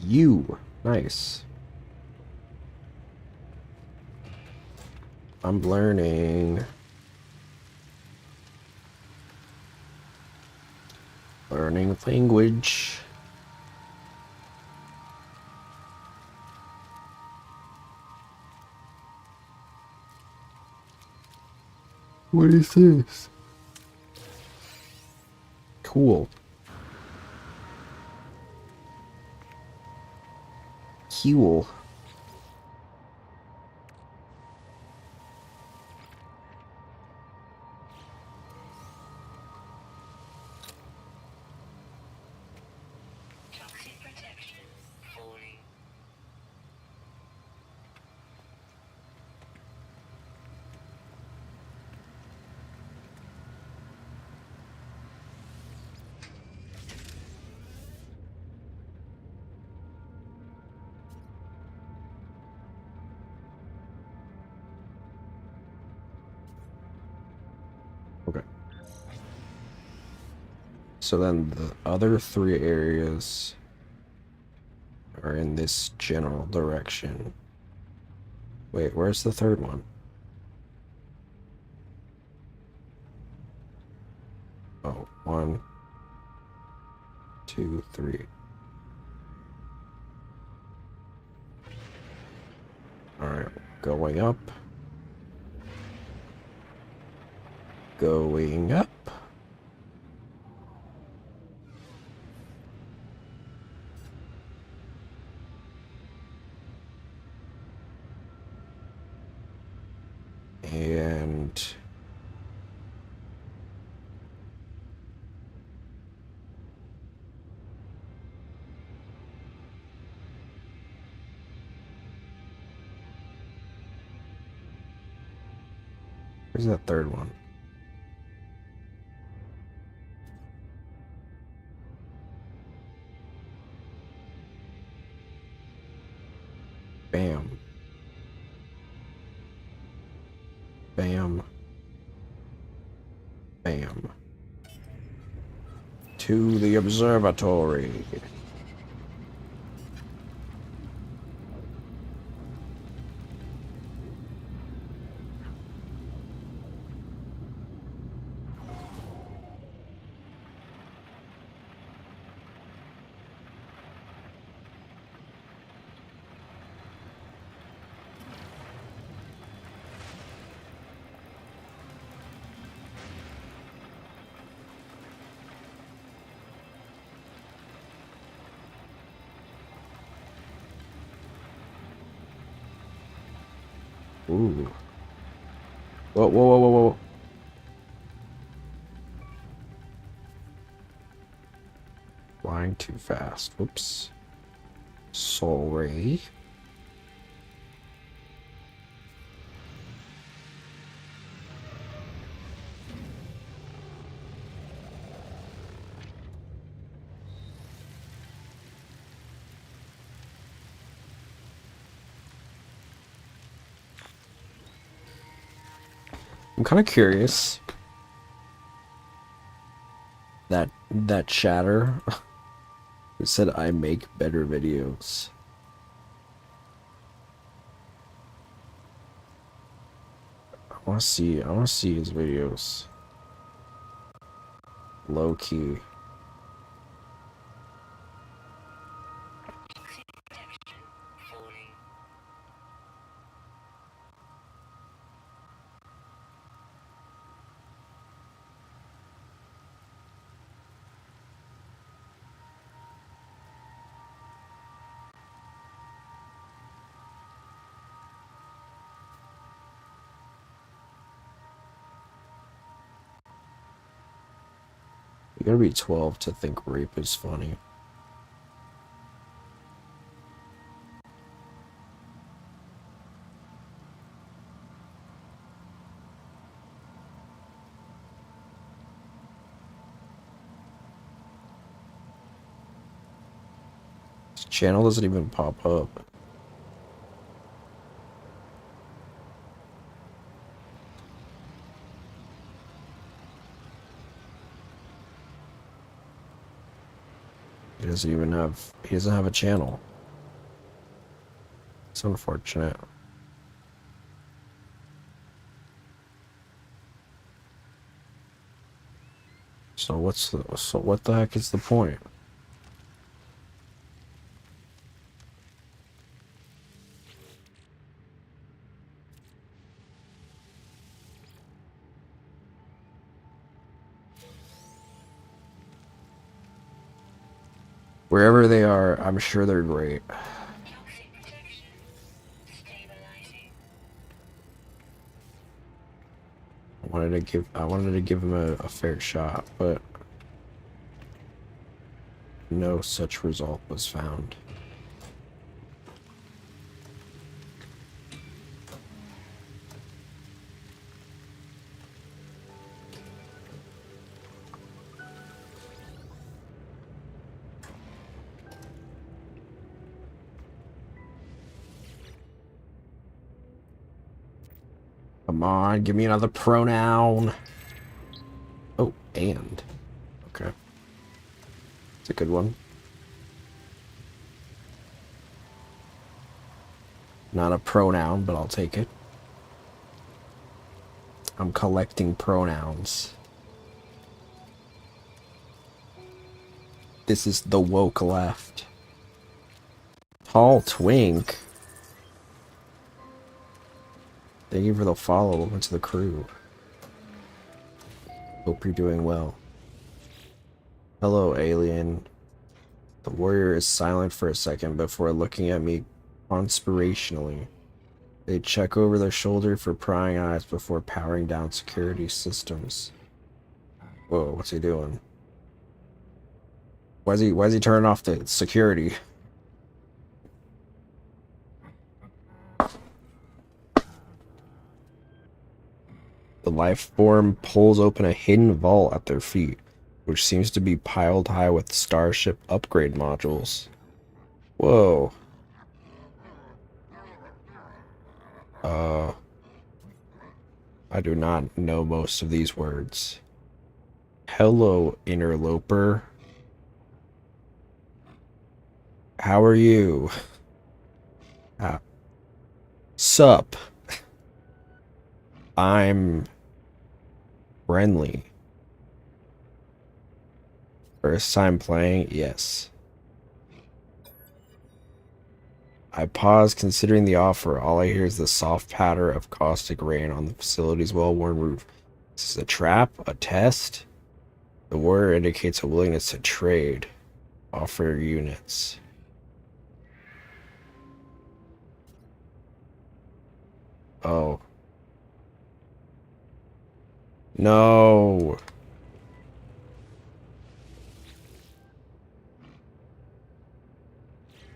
You. Nice. I'm learning. Learning language. What is this? Cool. Cool. Toxic protection falling. Okay. So then the other 3 areas are in this general direction. Wait, where's the third one? Oh, 1, 2, 3. Alright, going up. Going up. And where's that third one? Bam. Bam. Bam. To the observatory. Ooh. Whoa, whoa, whoa, whoa, whoa. Flying too fast. Whoops. Sorry. I'm kind of curious. That chatter it said I make better videos. I want to see his videos. Low key. Toxic protection. Falling. You gotta be 12 to think rape is funny. This channel doesn't even pop up. He doesn't have a channel. It's unfortunate. So what the heck is the point? Wherever they are, I'm sure they're great. Toxic protection. Stabilizing. I wanted to give him a fair shot, but no such result was found. Come on, give me another pronoun. Oh, and. Okay. It's a good one. Not a pronoun, but I'll take it. I'm collecting pronouns. This is the woke left. Tall Twink. Thank you for the follow. Welcome to the crew. Hope you're doing well. Hello, alien. The warrior is silent for a second before looking at me conspirationally. They check over their shoulder for prying eyes before powering down security systems. Whoa, what's he doing? Why is he turning off the security? The life form pulls open a hidden vault at their feet, which seems to be piled high with starship upgrade modules. Whoa. I do not know most of these words. Hello, interloper. How are you? Sup? I'm friendly. First time playing? Yes. I pause, considering the offer. All I hear is the soft patter of caustic rain on the facility's well-worn roof. Is this a trap? A test? The warrior indicates a willingness to trade. Offer units. Oh. No.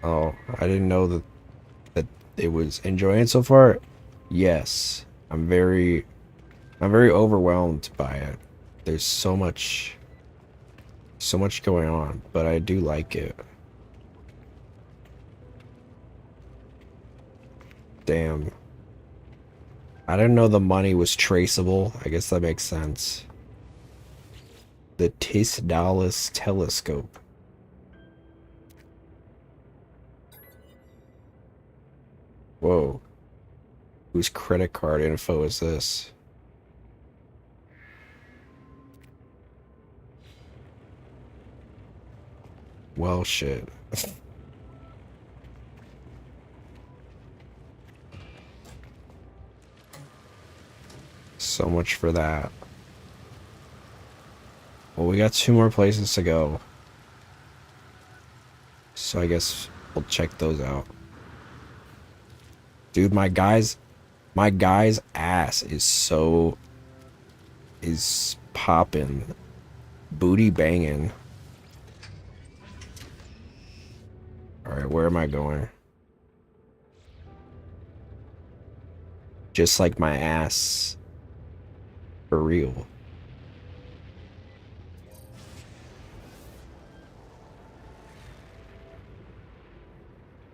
Oh, I didn't know that it was enjoying so far. Yes. I'm very overwhelmed by it. There's so much going on, but I do like it. Damn. I didn't know the money was traceable. I guess that makes sense. The Tisdalis telescope. Whoa. Whose credit card info is this? Well, shit. So much for that. Well, we got 2 more places to go. So I guess we'll check those out. Dude, my guy's ass is popping. Booty banging. Alright, where am I going? Just like my ass. For real.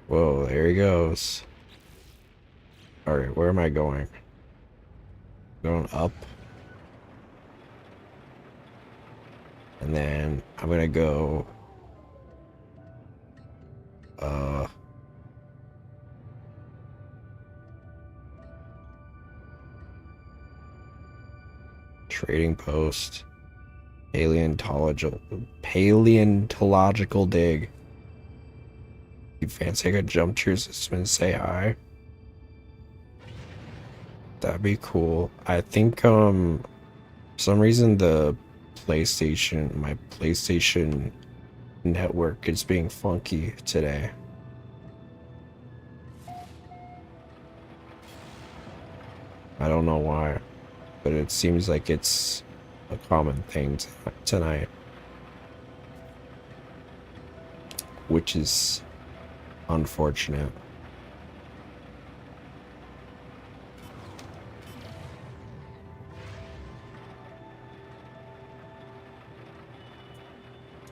Whoa, there he goes. Alright, where am I going? Going up. And then I'm gonna go trading post. Paleontological dig. You fancy I could jump to your system and say hi? That'd be cool. I think for some reason my PlayStation network is being funky today. I don't know why, but it seems like it's a common thing tonight, which is unfortunate.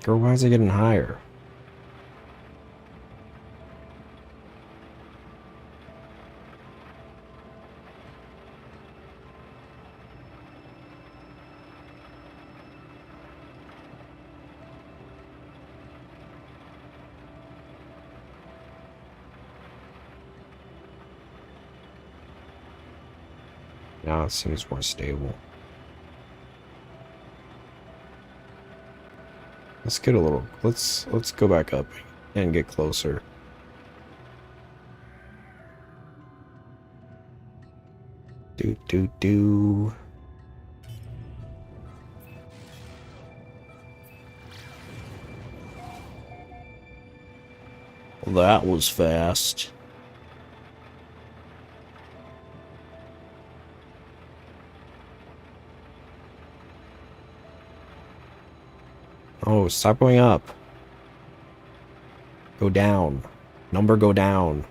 Girl, why is it getting higher? Now it seems more stable. Let's get a little. Let's go back up and get closer. Do. Well, that was fast. Oh, stop going up. Go down. Number go down.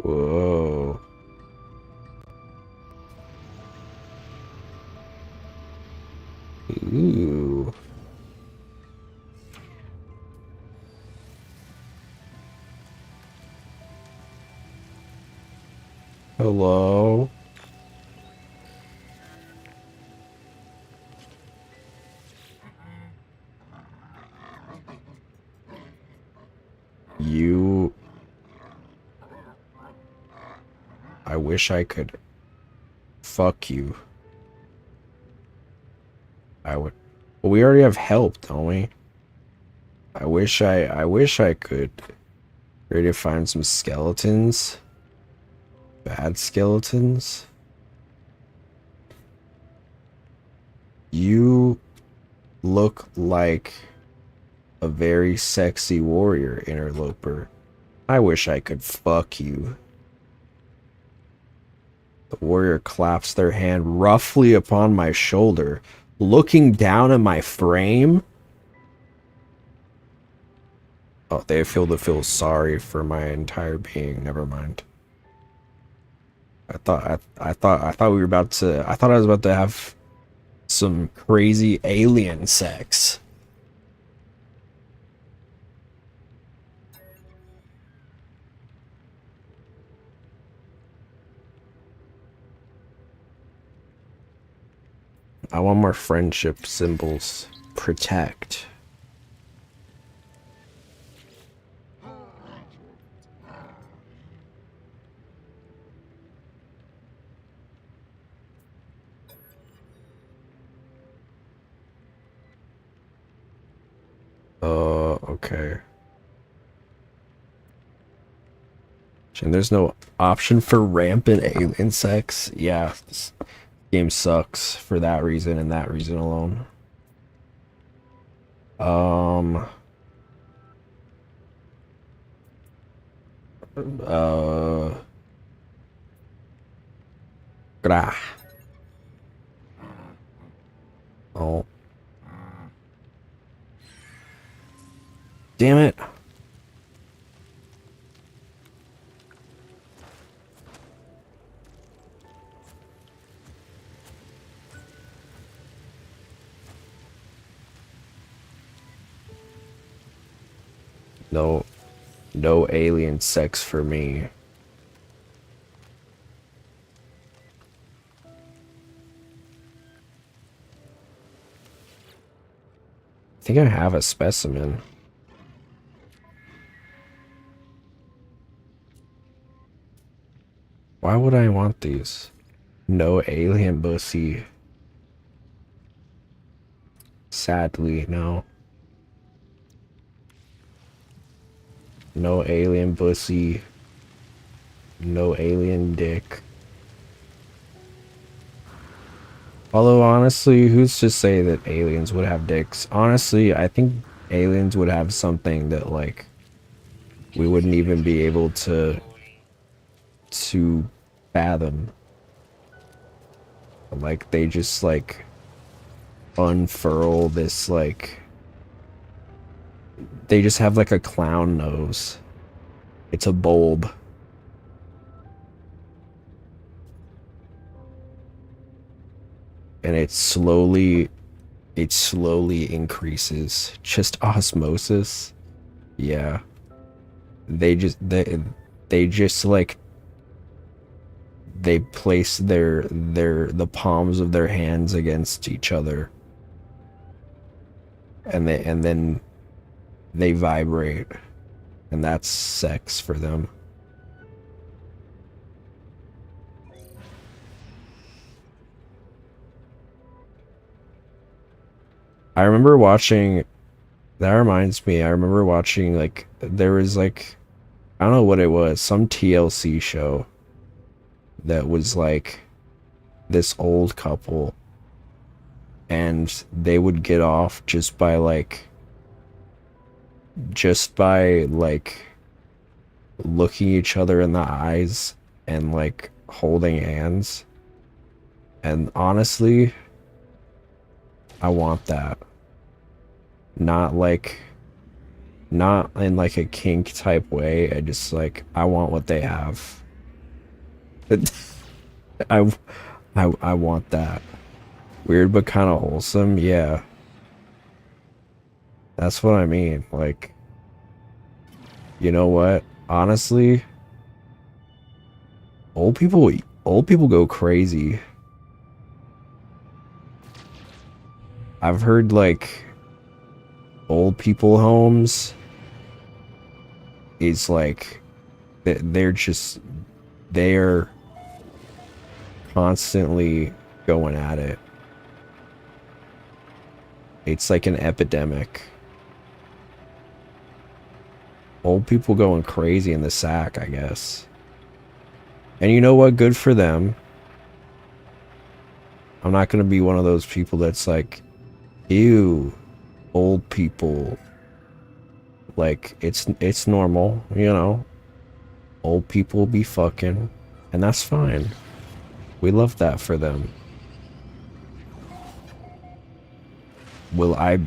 Whoa. Ooh. Hello. You. I wish I could. Fuck you. I would. Well, we already have help, don't we? I wish I could. Ready to find some skeletons? Bad skeletons? You look like a very sexy warrior, interloper. I wish I could fuck you. The warrior claps their hand roughly upon my shoulder, looking down at my frame. Oh, they feel sorry for my entire being. Never mind. I thought we were about to. I thought I was about to have some crazy alien sex. I want more friendship symbols. Protect. Okay. And there's no option for rampant alien sex. Yeah, this game sucks for that reason and that reason alone. Grah. Oh. Damn it. No alien sex for me. I think I have a specimen. Why would I want these? No alien pussy. Sadly, no. No alien pussy. No alien dick. Although, honestly, who's to say that aliens would have dicks? Honestly, I think aliens would have something that, like, we wouldn't even be able to fathom. Like, they just, like, unfurl this, like, they just have, like, a clown nose. It's a bulb. And it slowly increases. Just osmosis. Yeah. they just like they place the palms of their hands against each other, and then they vibrate, and that's sex for them. I remember watching, that reminds me, I remember watching, like, there was, like, I don't know what it was, some TLC show that was, like, this old couple, and they would get off just by, like, looking each other in the eyes and, like, holding hands. And honestly, I want that. Not in like a kink type way. I want what they have. I want that. Weird but kind of wholesome, yeah. That's what I mean. Like, you know what? Honestly, old people go crazy. I've heard like old people homes is like they're constantly going at it. It's like an epidemic. Old people going crazy in the sack, I guess. And you know what? Good for them. I'm not gonna be one of those people that's like, ew, old people. Like, it's normal, you know. Old people be fucking, and that's fine. We love that for them. Will I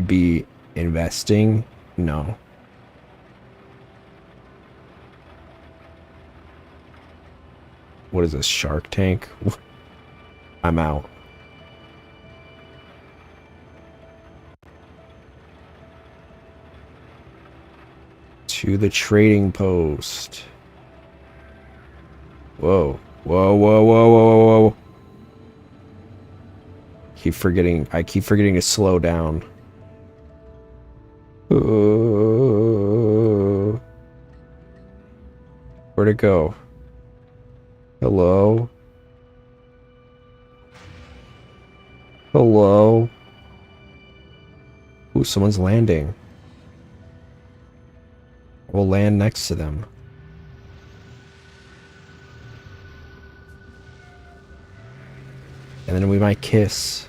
be investing? No. What is this, Shark Tank? I'm out. To the trading post. Whoa. Whoa, whoa, whoa, whoa, whoa. I keep forgetting to slow down. Where'd it go? Hello? Hello? Ooh, someone's landing. We'll land next to them. And then we might kiss.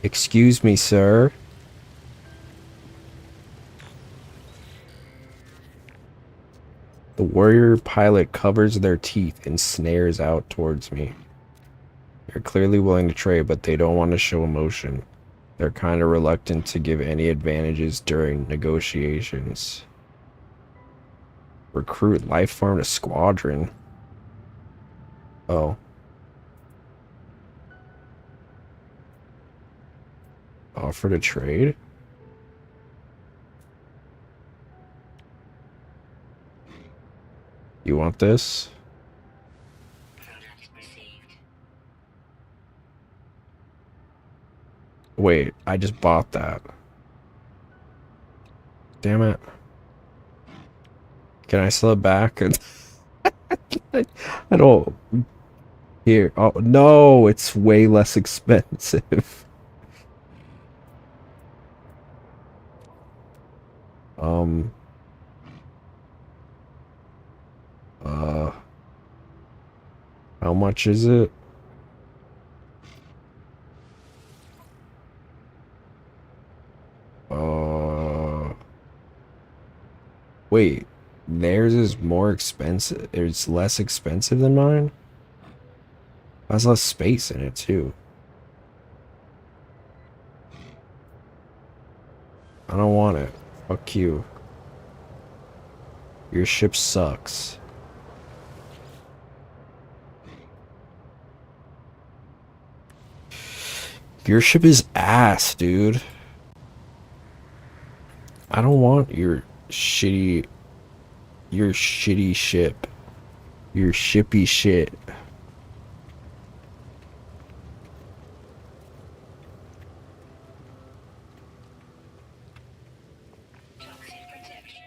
Excuse me, sir. The warrior pilot covers their teeth and snares out towards me. They're clearly willing to trade, but they don't want to show emotion. They're kind of reluctant to give any advantages during negotiations. Recruit life form to squadron. Oh. Offer to trade? You want this? Product received. Wait, I just bought that. Damn it. Can I sell it back? I don't... Here. Oh, no! It's way less expensive. How much is it? Wait, theirs is more expensive. It's less expensive than mine? Has less space in it too. I don't want it. Fuck you. Your ship sucks. Your ship is ass, dude. I don't want your shitty ship. Your shippy shit. Toxic protection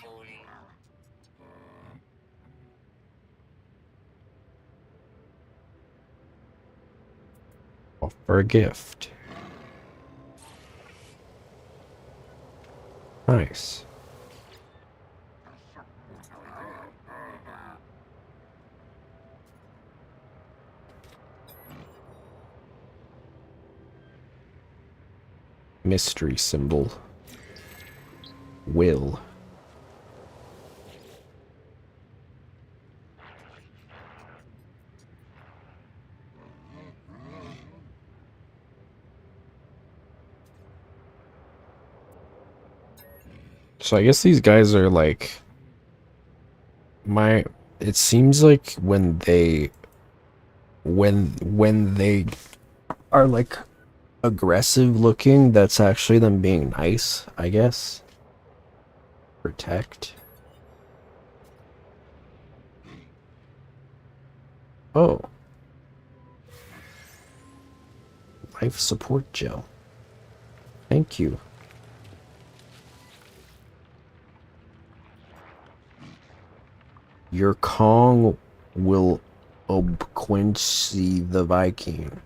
falling. Offer a gift. Nice. Mystery symbol. Will. So I guess these guys are like it seems like when they are like aggressive looking, that's actually them being nice, I guess. Protect. Oh. Life support gel. Thank you. Your Kong will quench the Viking.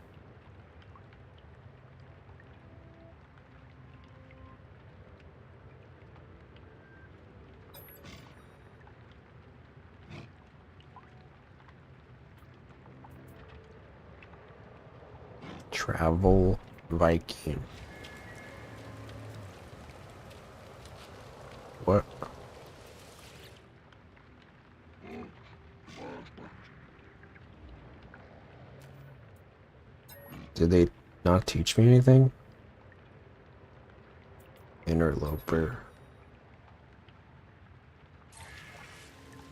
Travel Viking. What? Did they not teach me anything? Interloper.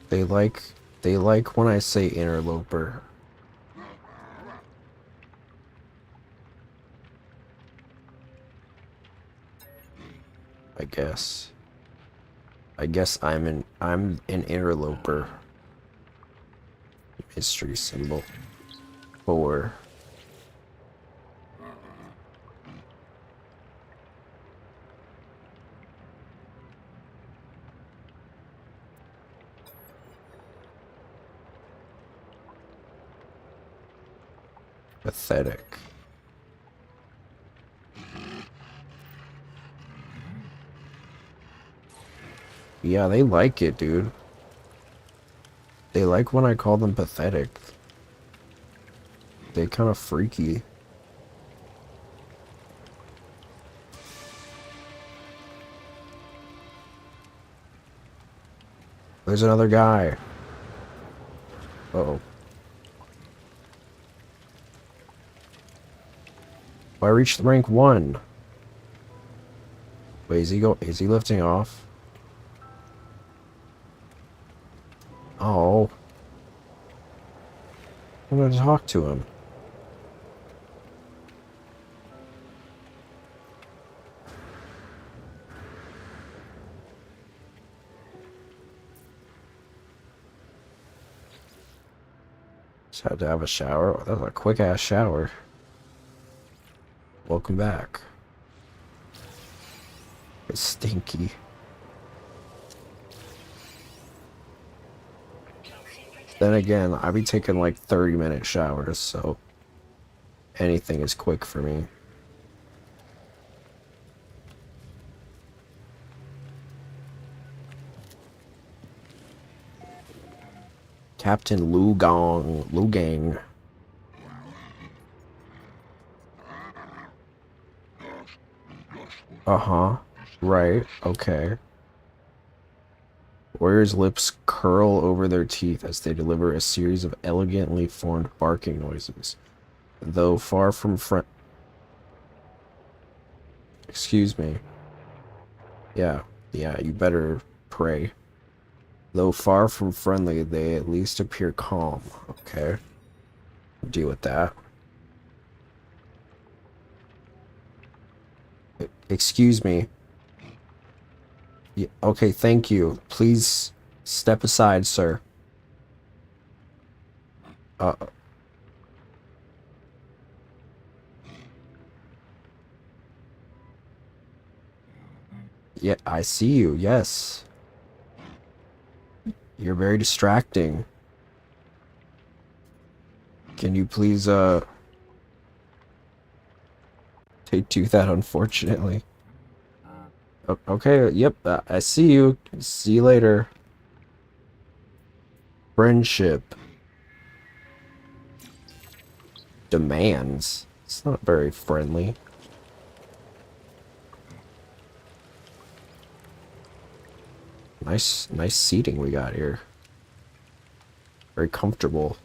They like when I say interloper. I guess. I'm an interloper. Mystery symbol. 4. Pathetic. Yeah, they like it, dude. They like when I call them pathetic. They kind of freaky. There's another guy. Uh-oh. I reached rank 1. Wait, is he lifting off? Oh. I'm gonna talk to him. Just had to have a shower. Oh, that was a quick ass shower. Welcome back. It's stinky. Then again, I be taking like 30-minute showers, so anything is quick for me. Captain Lugang. Uh-huh. Right, okay. Warriors' lips curl over their teeth as they deliver a series of elegantly formed barking noises. Though far from Excuse me. Yeah, you better pray. Though far from friendly, they at least appear calm. Okay. Deal with that. Excuse me. Yeah, okay, thank you. Please step aside, sir. Uh, yeah, I see you, yes. You're very distracting. Can you please, do that, unfortunately. Okay, yep, I see you. See you later. Friendship. Demands. It's not very friendly. Nice seating we got here. Very comfortable.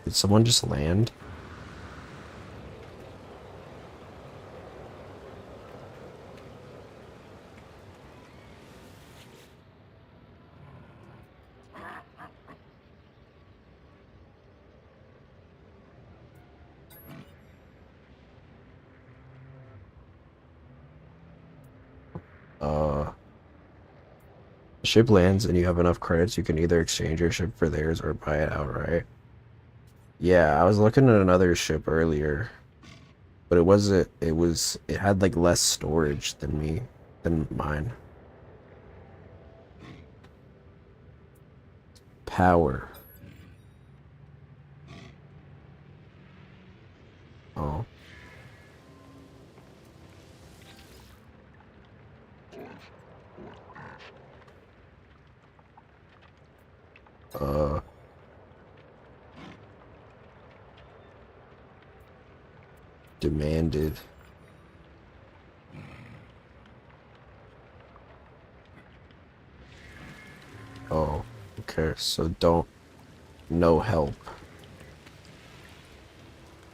Did someone just land? Ship lands and you have enough credits, you can either exchange your ship for theirs or buy it outright. Yeah, I was looking at another ship earlier, but it had like less storage than mine. Power. Oh. Demanded. Oh, okay, so no help.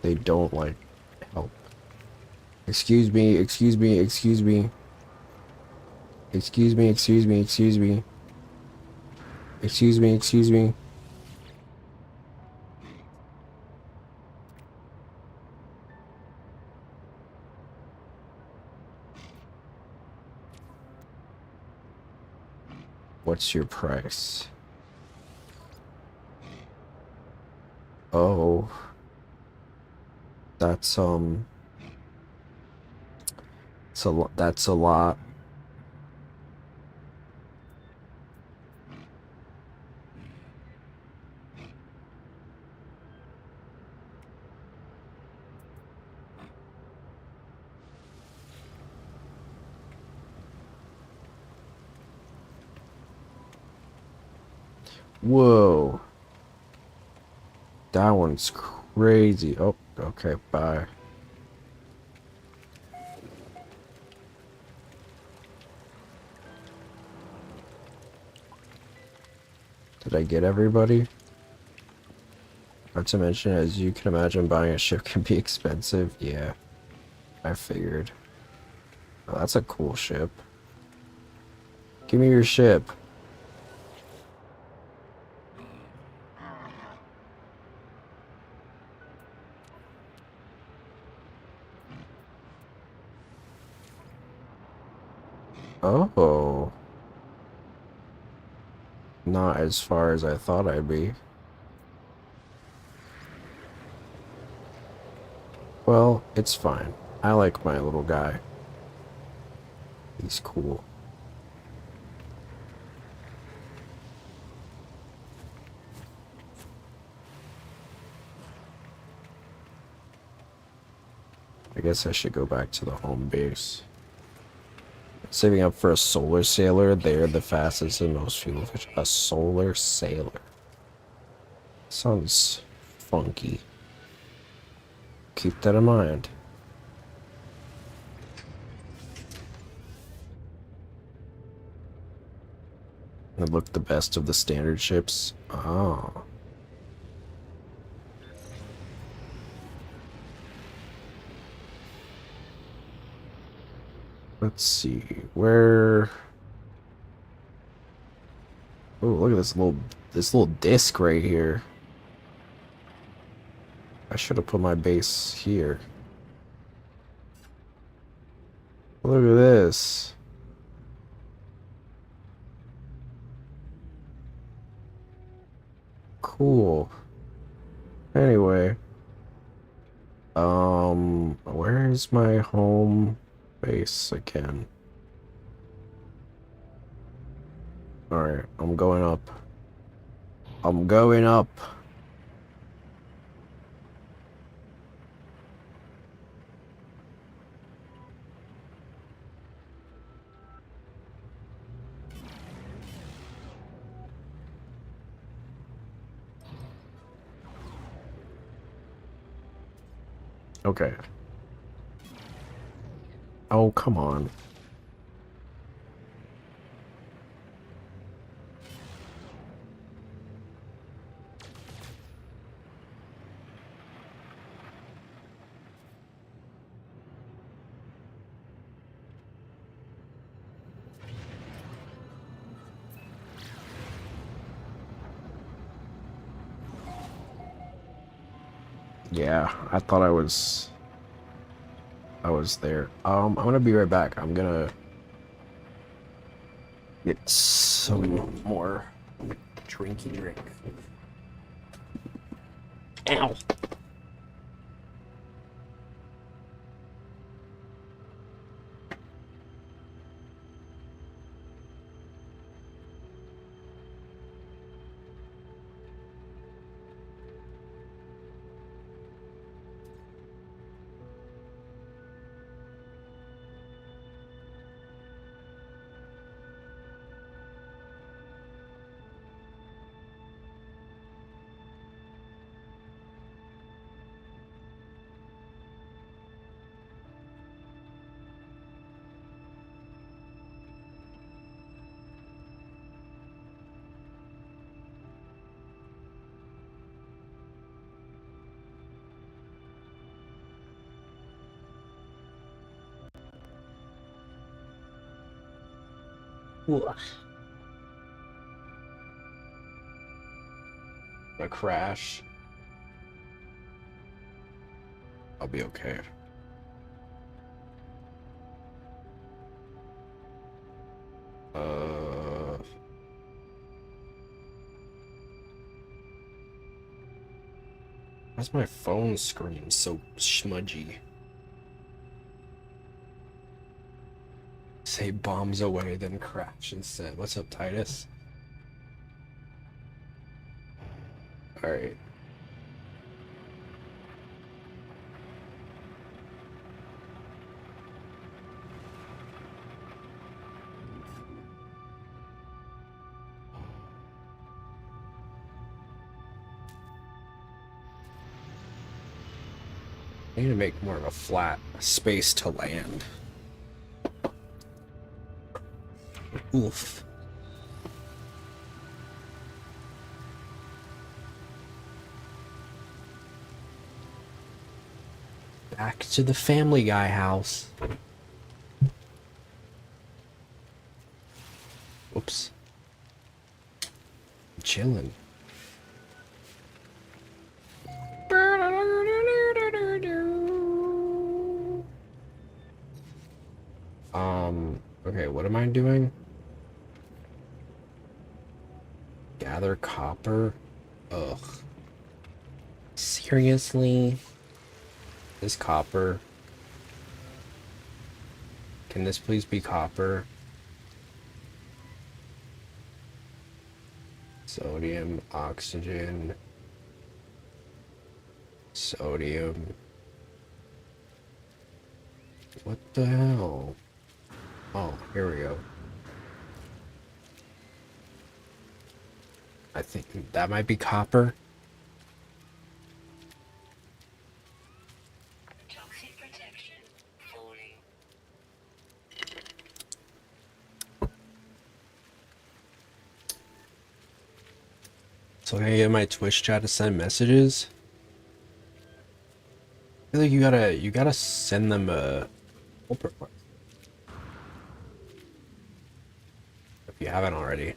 They don't like help. Excuse me, excuse me, excuse me. Excuse me, excuse me, excuse me. Excuse me, excuse me. What's your price? Oh. That's that's a lot. Whoa. That one's crazy. Oh, okay, bye. Did I get everybody? Not to mention, as you can imagine, buying a ship can be expensive. Yeah, I figured. Oh, that's a cool ship. Give me your ship. Oh. Not as far as I thought I'd be. Well, it's fine. I like my little guy. He's cool. I guess I should go back to the home base. Saving up for a solar sailor, they're the fastest and most fuel efficient. A solar sailor. Sounds funky. Keep that in mind. It looked the best of the standard ships. Oh. Let's see, where Oh, look at this little disc right here. I should have put my base here. Look at this. Cool. Anyway, where's my home base again? Alright, I'm going up. I'm going up. Okay. Oh, come on. Yeah, I thought I was there. I'm gonna be right back. I'm gonna get some more drinky drink. Ow. A crash. I'll be okay. Why's my phone screen so smudgy? Say bombs away, then crash instead. What's up, Titus? Alright. I need to make more of a flat space to land. Oof. Back to the Family Guy house. Oops. I'm chilling. Okay, what am I doing? Gather copper? Ugh. Seriously? This copper? Can this please be copper? Sodium, oxygen, sodium. What the hell? Oh, here we go. I think that might be copper. Toxic protection falling. So can I get my Twitch chat to send messages? I feel like you gotta send them a pull request. If you haven't already.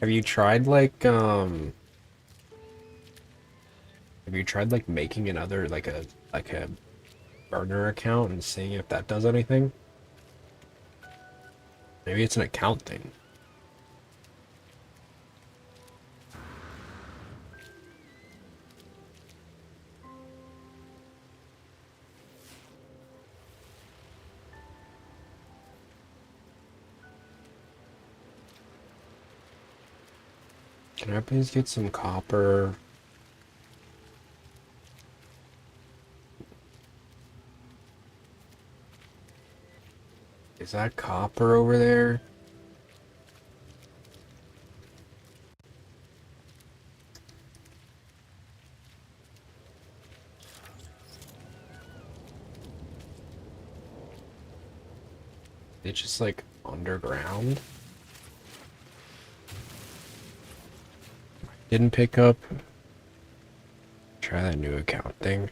Have you tried like making another like a burner account and seeing if that does anything? Maybe it's an account thing. Can I please get some copper? Is that copper over there? It's just like underground. Didn't pick up. Try that new account thing.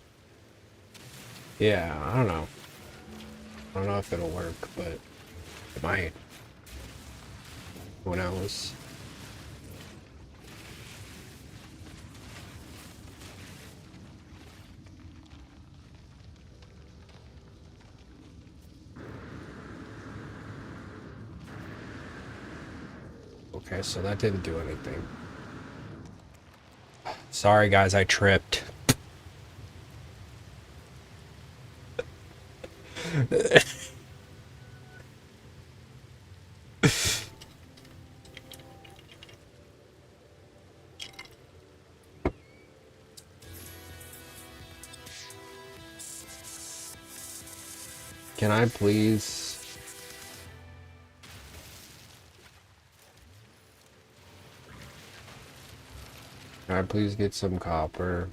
Yeah, I don't know. I don't know if it'll work, but it might. Who knows? Okay, so that didn't do anything. Sorry guys, I tripped. Can I please? Can I please get some copper?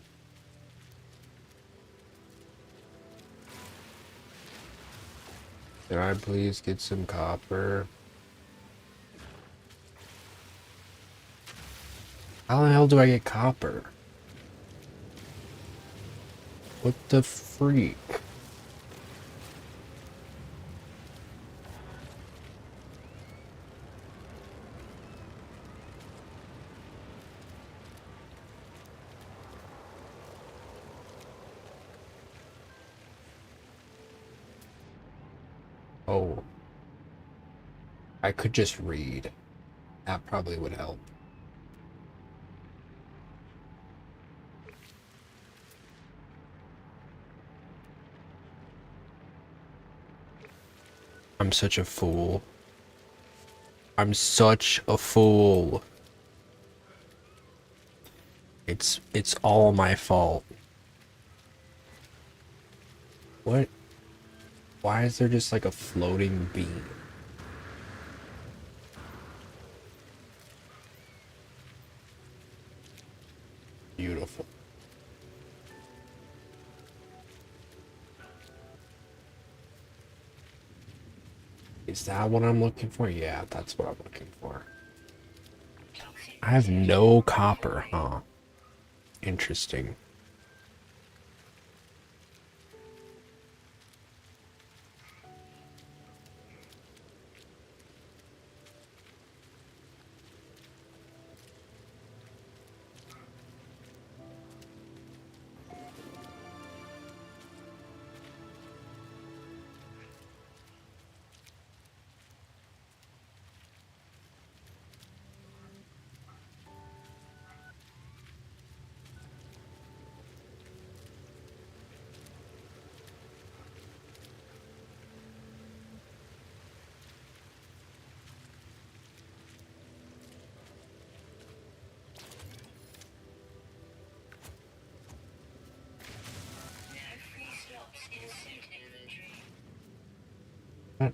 Can I please get some copper? How the hell do I get copper? What the freak? Oh. I could just read. That probably would help. I'm such a fool. I'm such a fool. It's all my fault. What? Why is there just like a floating beam? Beautiful. Is that what I'm looking for? Yeah, that's what I'm looking for. I have no copper, huh? Interesting.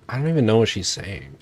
I don't even know what she's saying.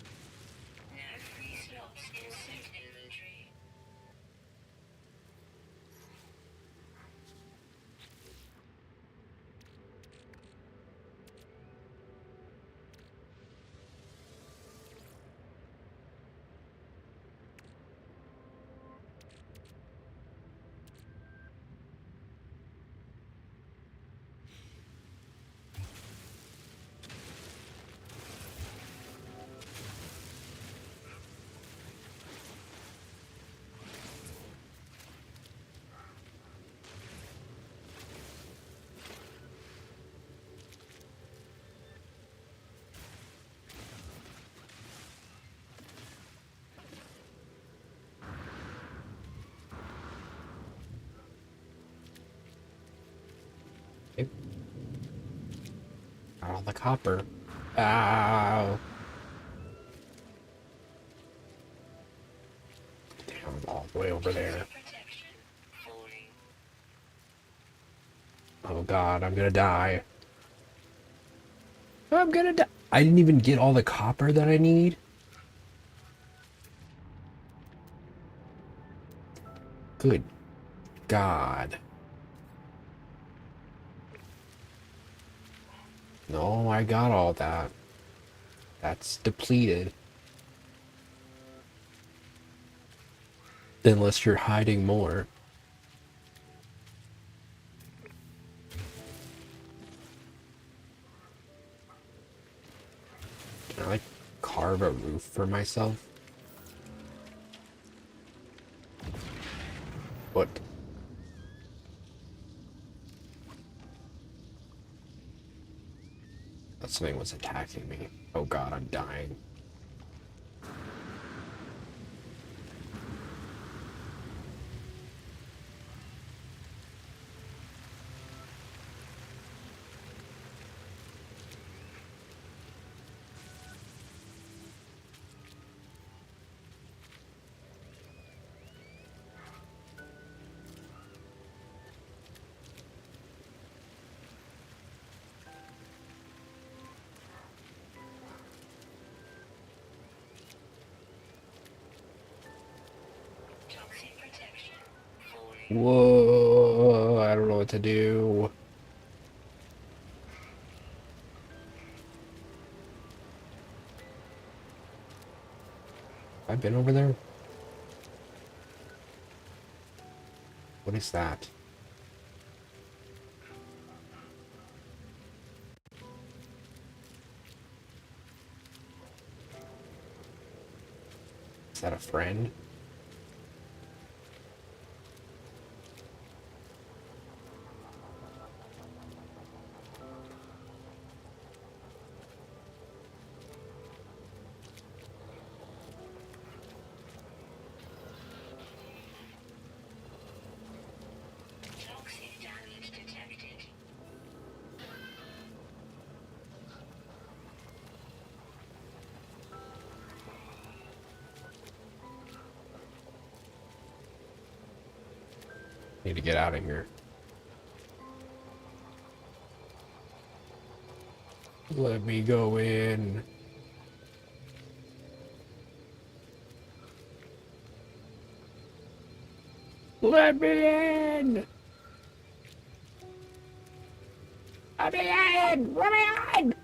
Okay. Got all the copper. Ow. Damn, all the way over there. Protection. Falling. Oh god, I'm gonna die. I'm gonna die. I didn't even get all the copper that I need. Good God. No, I got all that. That's depleted. Unless you're hiding more. Can I like carve a roof for myself? What? That something was attacking me. Oh god, I'm dying. Toxic protection. Falling. Whoa, I don't know what to do. I've been over there? What is that? Is that a friend? Toxic damage detected. Need to get out of here. Let me go in. Let me in! Let me in! Let me in!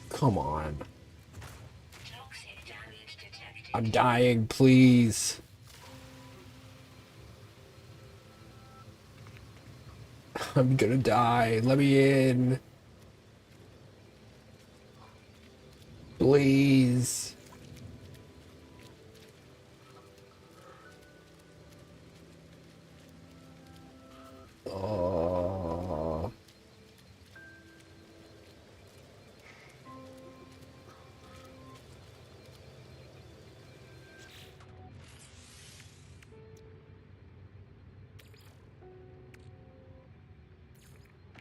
Come on. Toxic damage detected. I'm dying, please. I'm gonna die. Let me in. Please. Oh.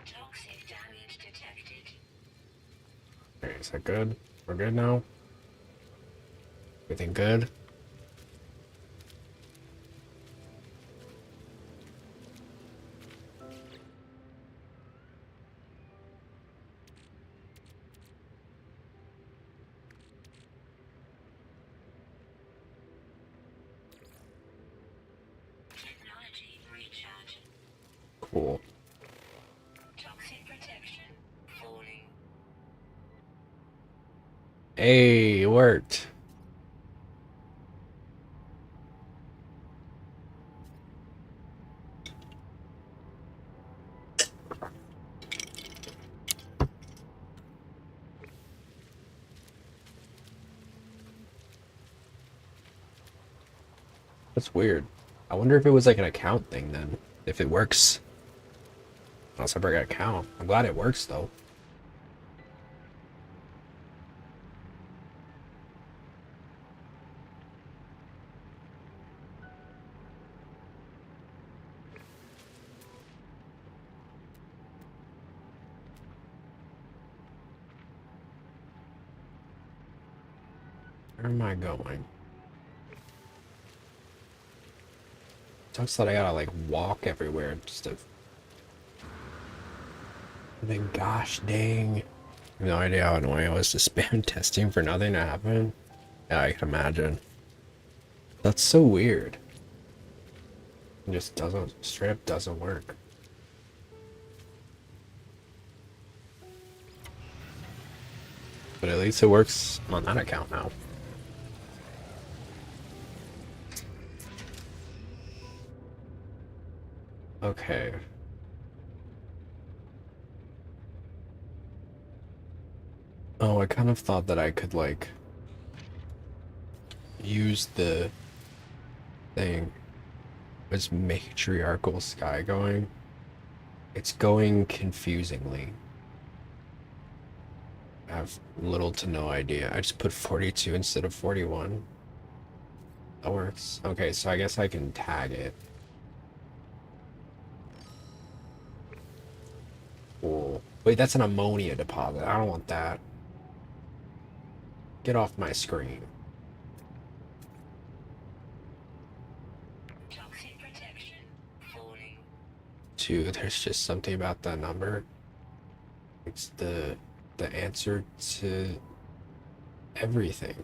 Toxic damage detected. Okay, is that good? We're good now? Everything good? Technology recharge. Cool. Toxic protection. Falling. Hey, it worked. That's weird. I wonder if it was like an account thing then. If it works. Unless I break an account. I'm glad it works though. Where am I going? Sucks that I gotta like walk everywhere just to. Then gosh dang. I have no idea how annoying it was to spam testing for nothing to happen. Yeah, I can imagine. That's so weird. It just doesn't, straight up doesn't work. But at least it works on that account now. Okay. Oh, I kind of thought that I could like use the thing. Was matriarchal sky going? It's going confusingly. I have little to no idea. I just put 42 instead of 41. That works. Okay, so I guess I can tag it. Cool. Wait, that's an ammonia deposit. I don't want that. Get off my screen. Toxic protection falling. Dude, there's just something about that number. It's the answer to everything.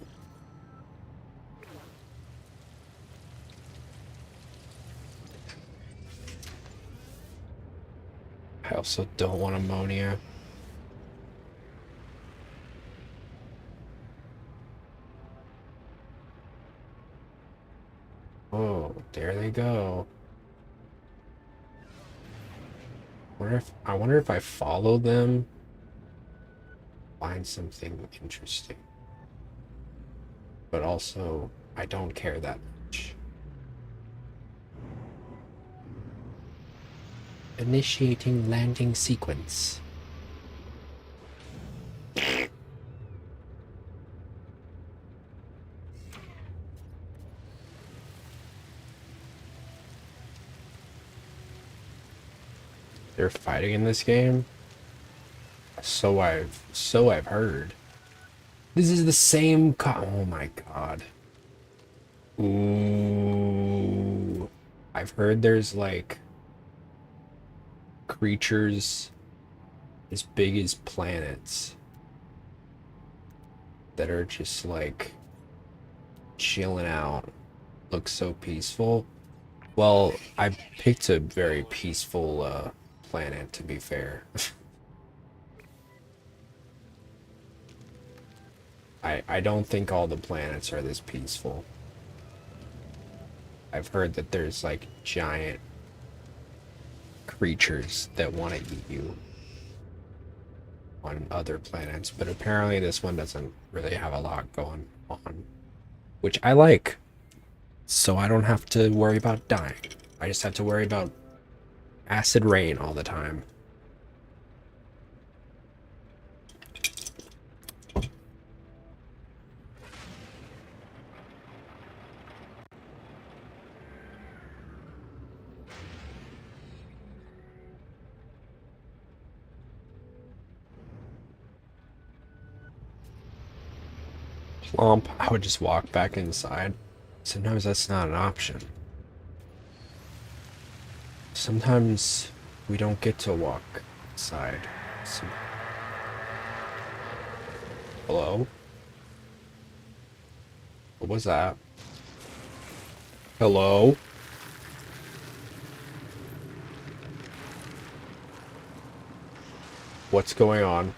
I also don't want ammonia. Oh, there they go. I wonder if I follow them, find something interesting. But also, I don't care that much. Initiating landing sequence. They're fighting in this game? So I've heard. This is the same oh my god. Ooh. I've heard there's like creatures as big as planets that are just like chilling out. Look so peaceful. Well, I picked a very peaceful planet, to be fair. I don't think all the planets are this peaceful. I've heard that there's like giant creatures that want to eat you on other planets, but apparently this one doesn't really have a lot going on, which I like. So I don't have to worry about dying. I just have to worry about acid rain all the time. Plump, I would just walk back inside. Sometimes that's not an option. Sometimes we don't get to walk inside. Hello? What was that? Hello? What's going on?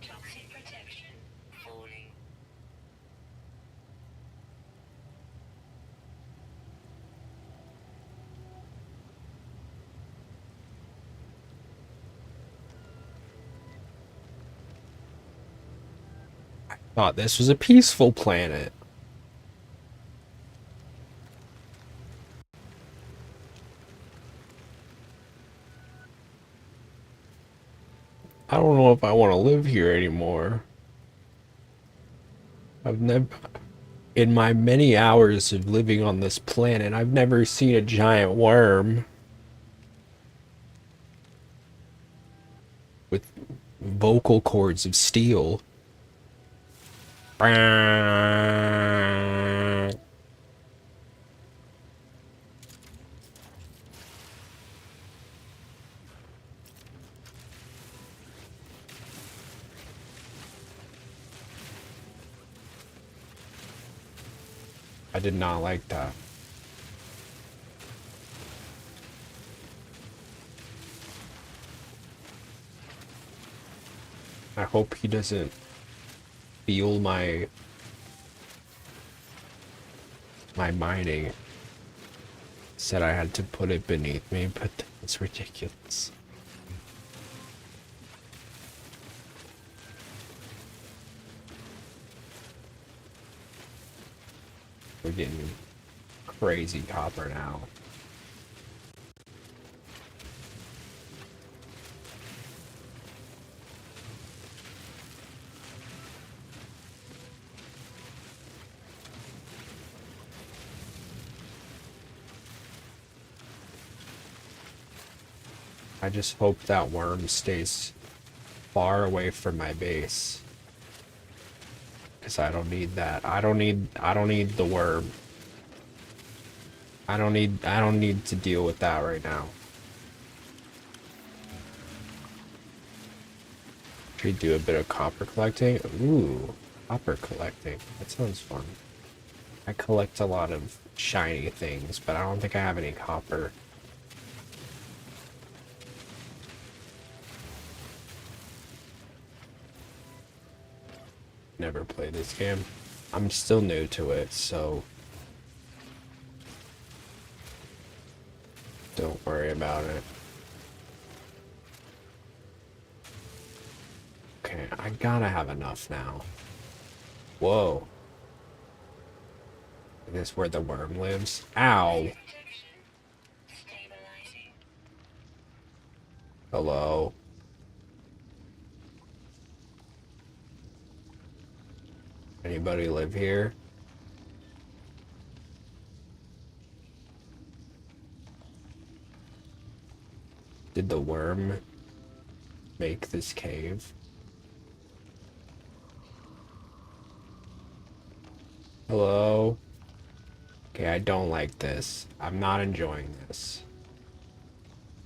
Toxic protection falling. Thought this was a peaceful planet. I don't know if I want to live here anymore. in my many hours of living on this planet, I've never seen a giant worm with vocal cords of steel. I did not like that. I hope he doesn't feel my mining. Said I had to put it beneath me, but it's ridiculous. We're getting crazy copper now. I just hope that worm stays far away from my base. Cause I don't need that. I don't need the worm. I don't need to deal with that right now. Should we do a bit of copper collecting? Ooh, copper collecting. That sounds fun. I collect a lot of shiny things, but I don't think I have any copper. Never played this game. I'm still new to it, so don't worry about it. Okay, I gotta have enough now. Whoa. Is this where the worm lives? Ow! Protection. Stabilizing. Hello? Anybody live here? Did the worm make this cave? Hello? Okay, I don't like this. I'm not enjoying this.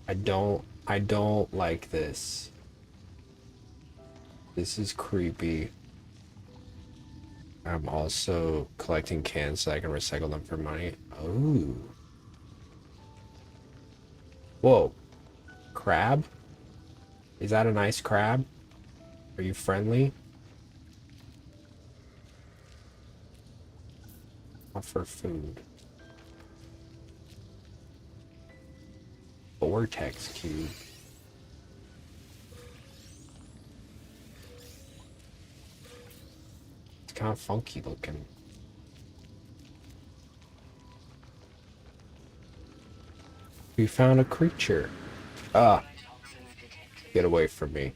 I don't like this. This is creepy. I'm also collecting cans so I can recycle them for money. Oh. Whoa. Crab? Is that a nice crab? Are you friendly? Offer food. Vortex cube. It's kind of funky looking. We found a creature. Ah. Get away from me.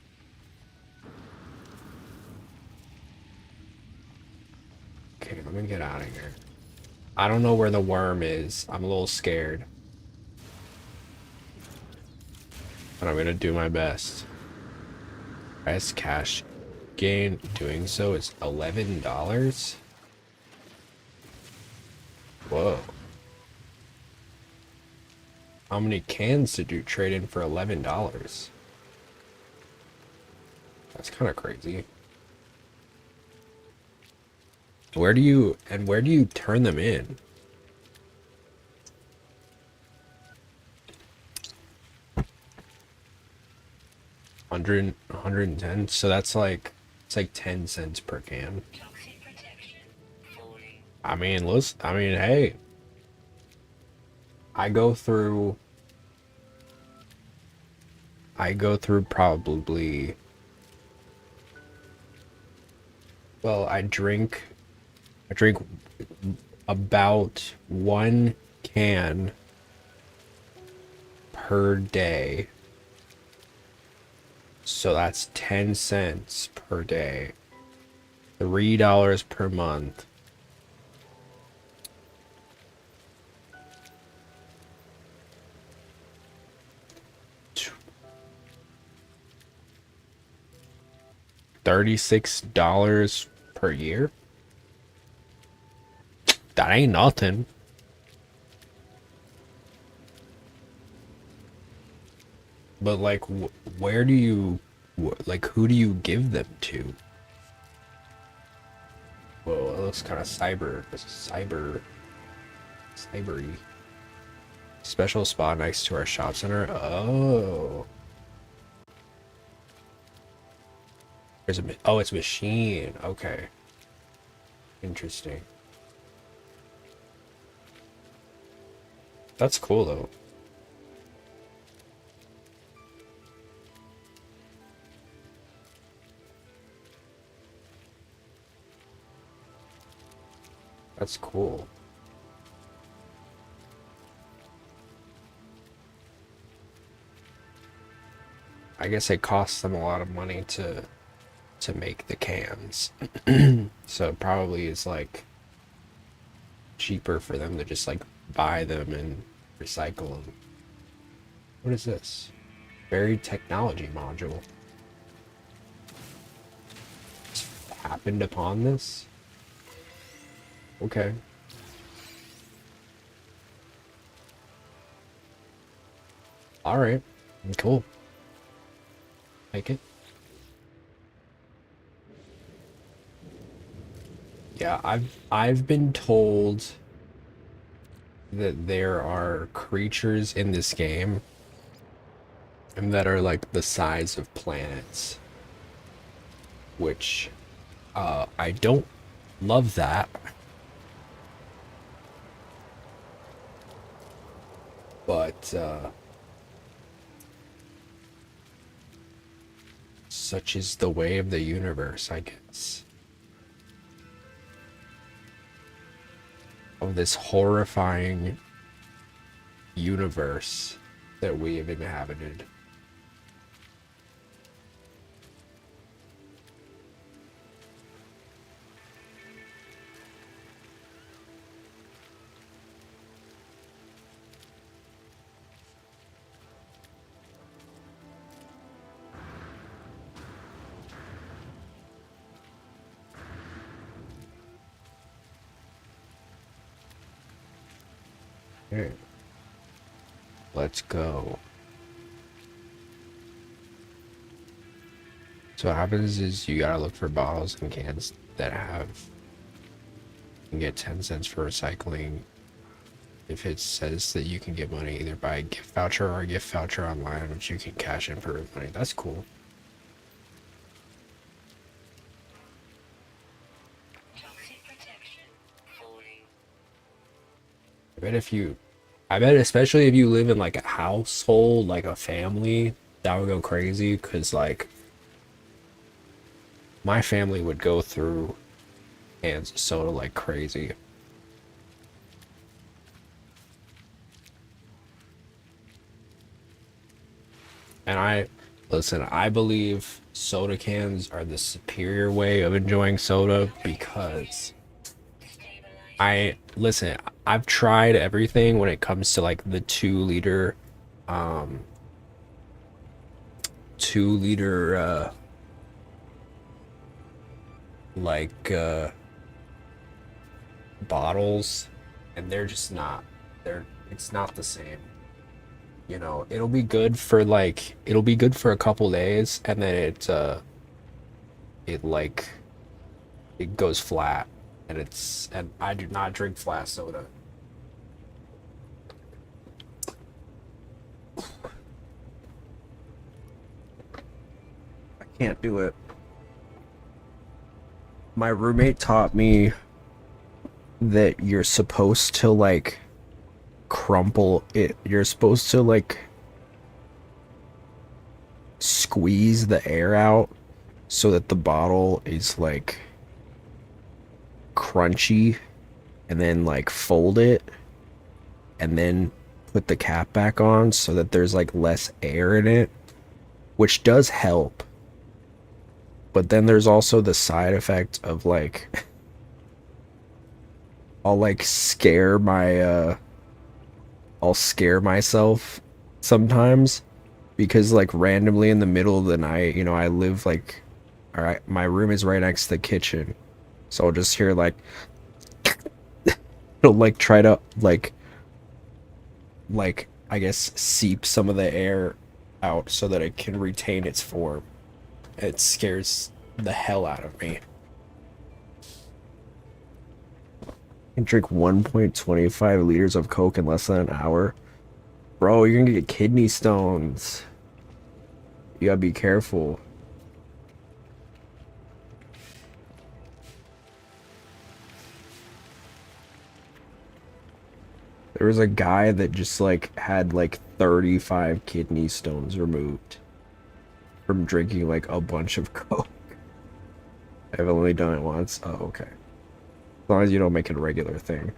Okay, let me get out of here. I don't know where the worm is. I'm a little scared. But I'm gonna do my best. Highest cash gain doing so is $11. Whoa. How many cans did you trade in for $11? That's kind of crazy. Where do you turn them in? $110. So that's like it's like 10 cents per can. Toxic protection. Falling. I mean, hey. I go through probably, well, I drink about 1 can per day. So that's 10 cents per day. $3 per month. $36 per year? That ain't nothing. But like, where do you, like, who do you give them to? Whoa, it looks kind of cybery. Special spot next to our shop center. Oh. Oh, it's machine. Okay. Interesting. That's cool though. That's cool. I guess it costs them a lot of money to make the cans. So it probably is like cheaper for them to just like buy them and recycle them. What is this? Buried technology module. Just happened upon this? Okay. Alright. Cool. Make it. Yeah, I've been told that there are creatures in this game and that are like the size of planets, which I don't love that, but such is the way of the universe, I guess. Of this horrifying universe that we have inhabited. Okay. Let's go. So what happens is you gotta look for bottles and cans that have, you can get 10 cents for recycling. If it says that you can get money either by a gift voucher or a gift voucher online, which you can cash in for money. That's cool. Toxic protection. Falling. I bet especially if you live in like a household, like a family, that would go crazy, because like my family would go through cans of soda like crazy. And I believe soda cans are the superior way of enjoying soda because I've tried everything when it comes to like the 2 liter 2 liter bottles, and they're just not, it's not the same. You know, it'll be good for a couple days, and then it goes flat, and I do not drink flat soda. I can't do it. My roommate taught me that you're supposed to like crumple it. You're supposed to like squeeze the air out so that the bottle is like crunchy, and then like fold it and then put the cap back on so that there's like less air in it, which does help. But then there's also the side effect of like I'll scare myself sometimes, because like randomly in the middle of the night, you know, I live like All right, my room is right next to the kitchen, so I'll just hear like it'll like try to like I guess seep some of the air out so that it can retain its form. It scares the hell out of me. And drink 1.25 liters of Coke in less than an hour. Bro, you're gonna get kidney stones. You gotta be careful. There was a guy that just like had like 35 kidney stones removed from drinking like a bunch of Coke. I've only done it once. Oh, okay. As long as you don't make it a regular thing.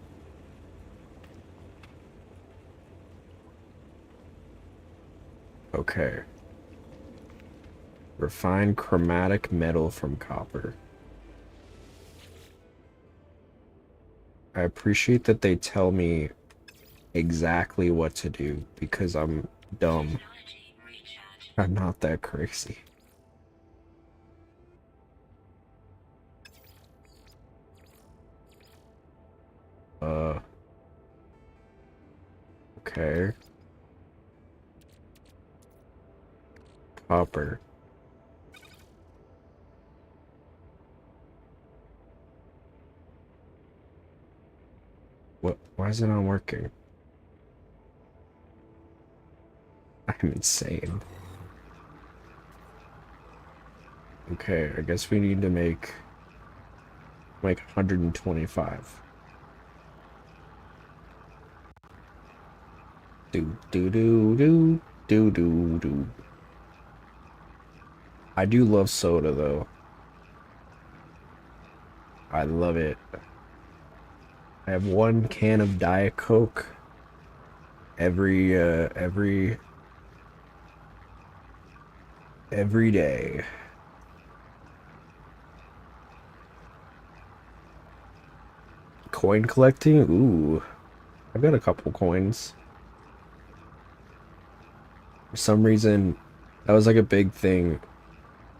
Okay. Refined chromatic metal from copper. I appreciate that they tell me exactly what to do because I'm dumb. I'm not that crazy. Okay. Copper. What? Why is it not working? I'm insane. Okay, I guess we need to make like 125. Do do do do do do do. I do love soda though. I love it. I have one can of Diet Coke every day. Coin collecting? Ooh. I've got a couple coins. For some reason, that was like a big thing.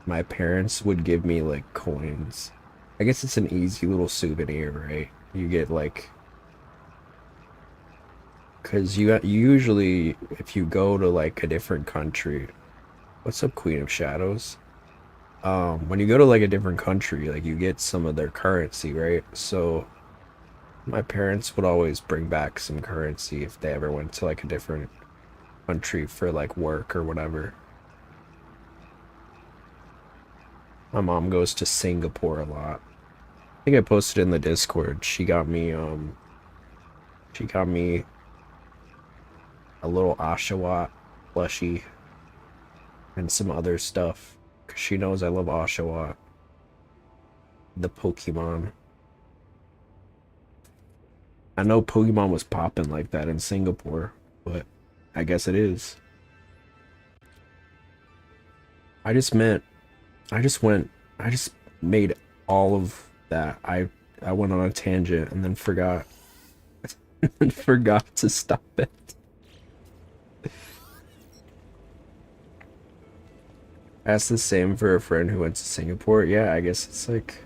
My parents would give me like coins. I guess it's an easy little souvenir, right? You get like, cause you usually if you go to like a different country, what's up, Queen of Shadows? When you go to like a different country, like you get some of their currency, right? So my parents would always bring back some currency if they ever went to like a different country for like work or whatever. My mom goes to Singapore a lot. I think I posted in the Discord. She got me a little Oshawott plushie and some other stuff. 'Cause she knows I love Oshawott. The Pokemon. I know Pokemon was popping like that in Singapore, but I guess it is. I just made all of that. I went on a tangent and then forgot and forgot to stop it. That's the same for a friend who went to Singapore. Yeah, I guess it's like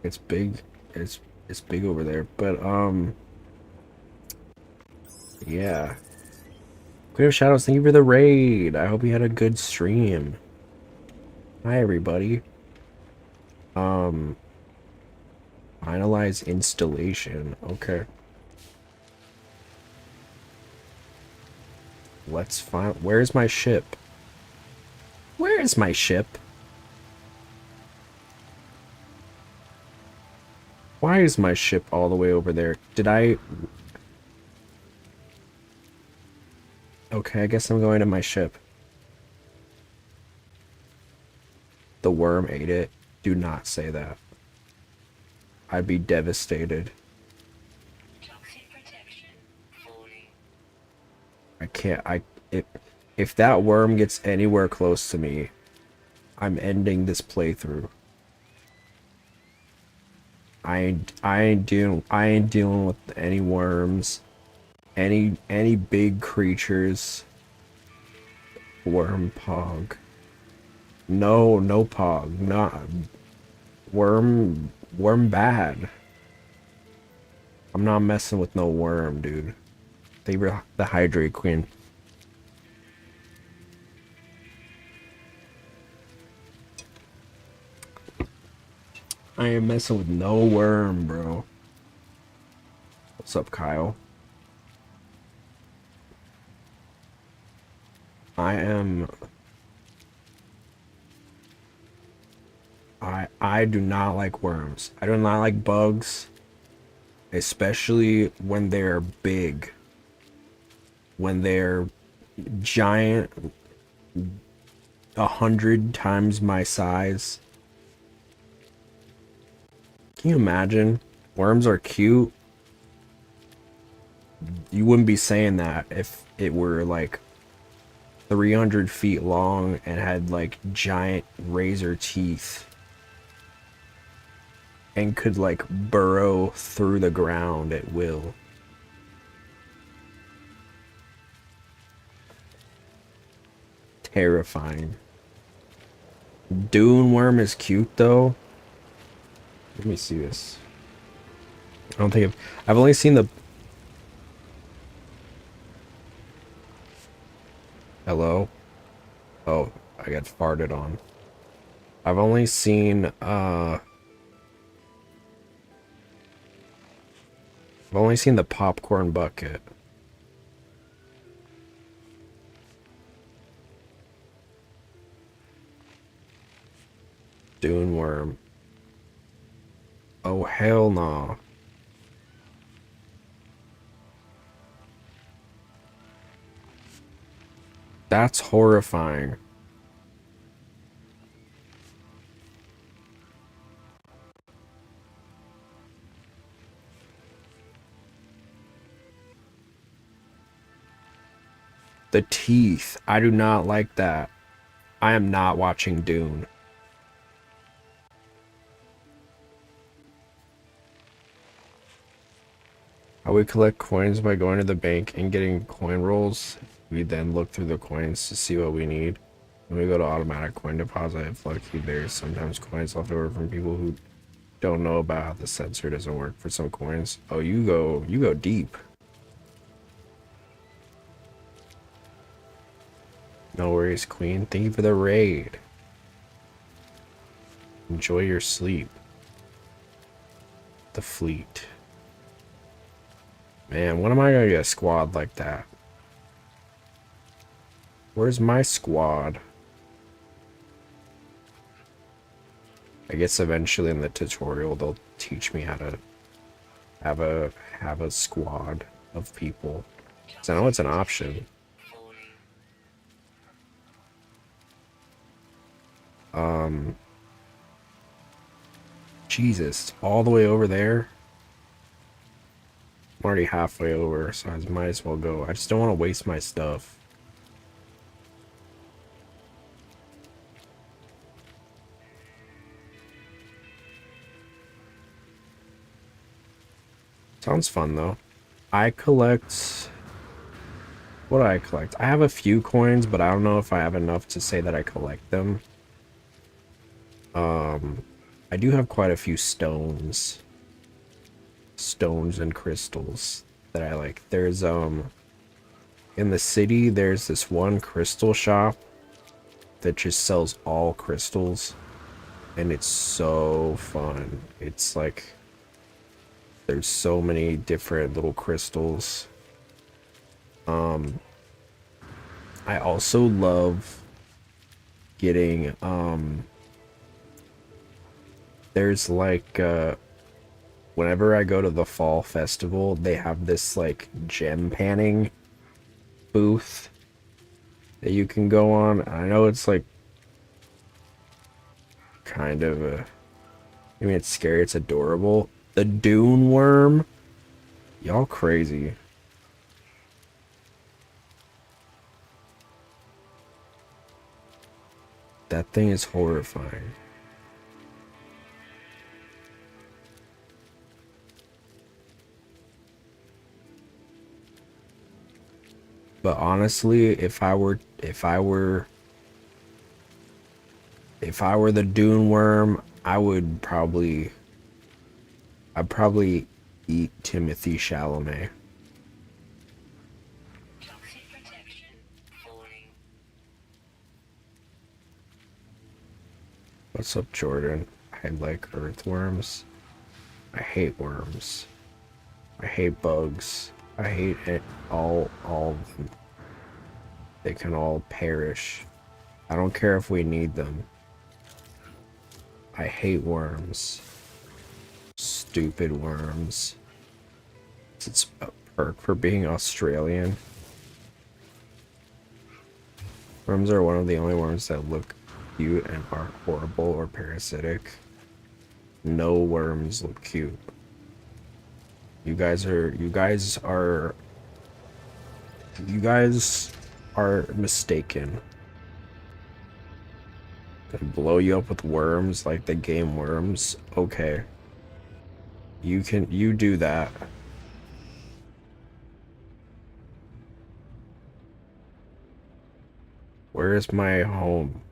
it's big. It's big over there. But yeah. Queen of Shadows, thank you for the raid. I hope you had a good stream. Hi everybody. Finalize installation. Okay. Let's find. Where's my ship? Where is my ship? Why is my ship all the way over there? Did I... Okay, I guess I'm going to my ship. The worm ate it. Do not say that. I'd be devastated. Toxic protection falling. I can't... If that worm gets anywhere close to me, I'm ending this playthrough. I ain't dealing with any worms, any big creatures. Worm pog. No, no pog. Not worm bad. I'm not messing with no worm, dude. They were the hydrate queen. I ain't messing with no worm, bro. What's up, Kyle? I do not like worms. I do not like bugs, especially when they're big. When they're giant, 100 times my size. Can you imagine? Worms are cute. You wouldn't be saying that if it were like 300 feet long and had like giant razor teeth and could like burrow through the ground at will. Terrifying. Dune worm is cute though. Let me see this. I don't think I've only seen the... Hello? Oh, I got farted on. I've only seen the popcorn bucket. Dune worm. Oh hell no. That's horrifying. The teeth. I do not like that. I am not watching Dune. How we collect coins by going to the bank and getting coin rolls. We then look through the coins to see what we need. When we go to automatic coin deposit, if lucky, there's sometimes coins left over from people who don't know about how the sensor doesn't work for some coins. Oh, you go deep. No worries, Queen. Thank you for the raid. Enjoy your sleep. The fleet. Man, when am I gonna get a squad like that? Where's my squad? I guess eventually in the tutorial they'll teach me how to have a squad of people. 'Cause I know it's an option. Jesus, all the way over there? I'm already halfway over, so I might as well go. I just don't want to waste my stuff. Sounds fun, though. I collect... What do I collect? I have a few coins, but I don't know if I have enough to say that I collect them. I do have quite a few stones. Stones and crystals that I like. There's, in the city, there's this one crystal shop that just sells all crystals. And it's so fun. It's like... There's so many different little crystals. I also love getting, there's like, whenever I go to the fall festival, they have this like gem panning booth that you can go on. I know it's like kind of I mean, it's scary, it's adorable. The Dune worm? Y'all crazy. That thing is horrifying. But honestly, if I were If I were the Dune worm, I'd probably eat Timothy Chalamet. Toxic protection falling. What's up, Jordan? I like earthworms. I hate worms. I hate bugs. I hate it all of them. They can all perish. I don't care if we need them. I hate worms. Stupid worms. It's a perk for being Australian. Worms are one of the only worms that look cute and aren't horrible or parasitic. No worms look cute. You guys are mistaken. They blow you up with worms like the game Worms. Okay. You do that. Where is my home?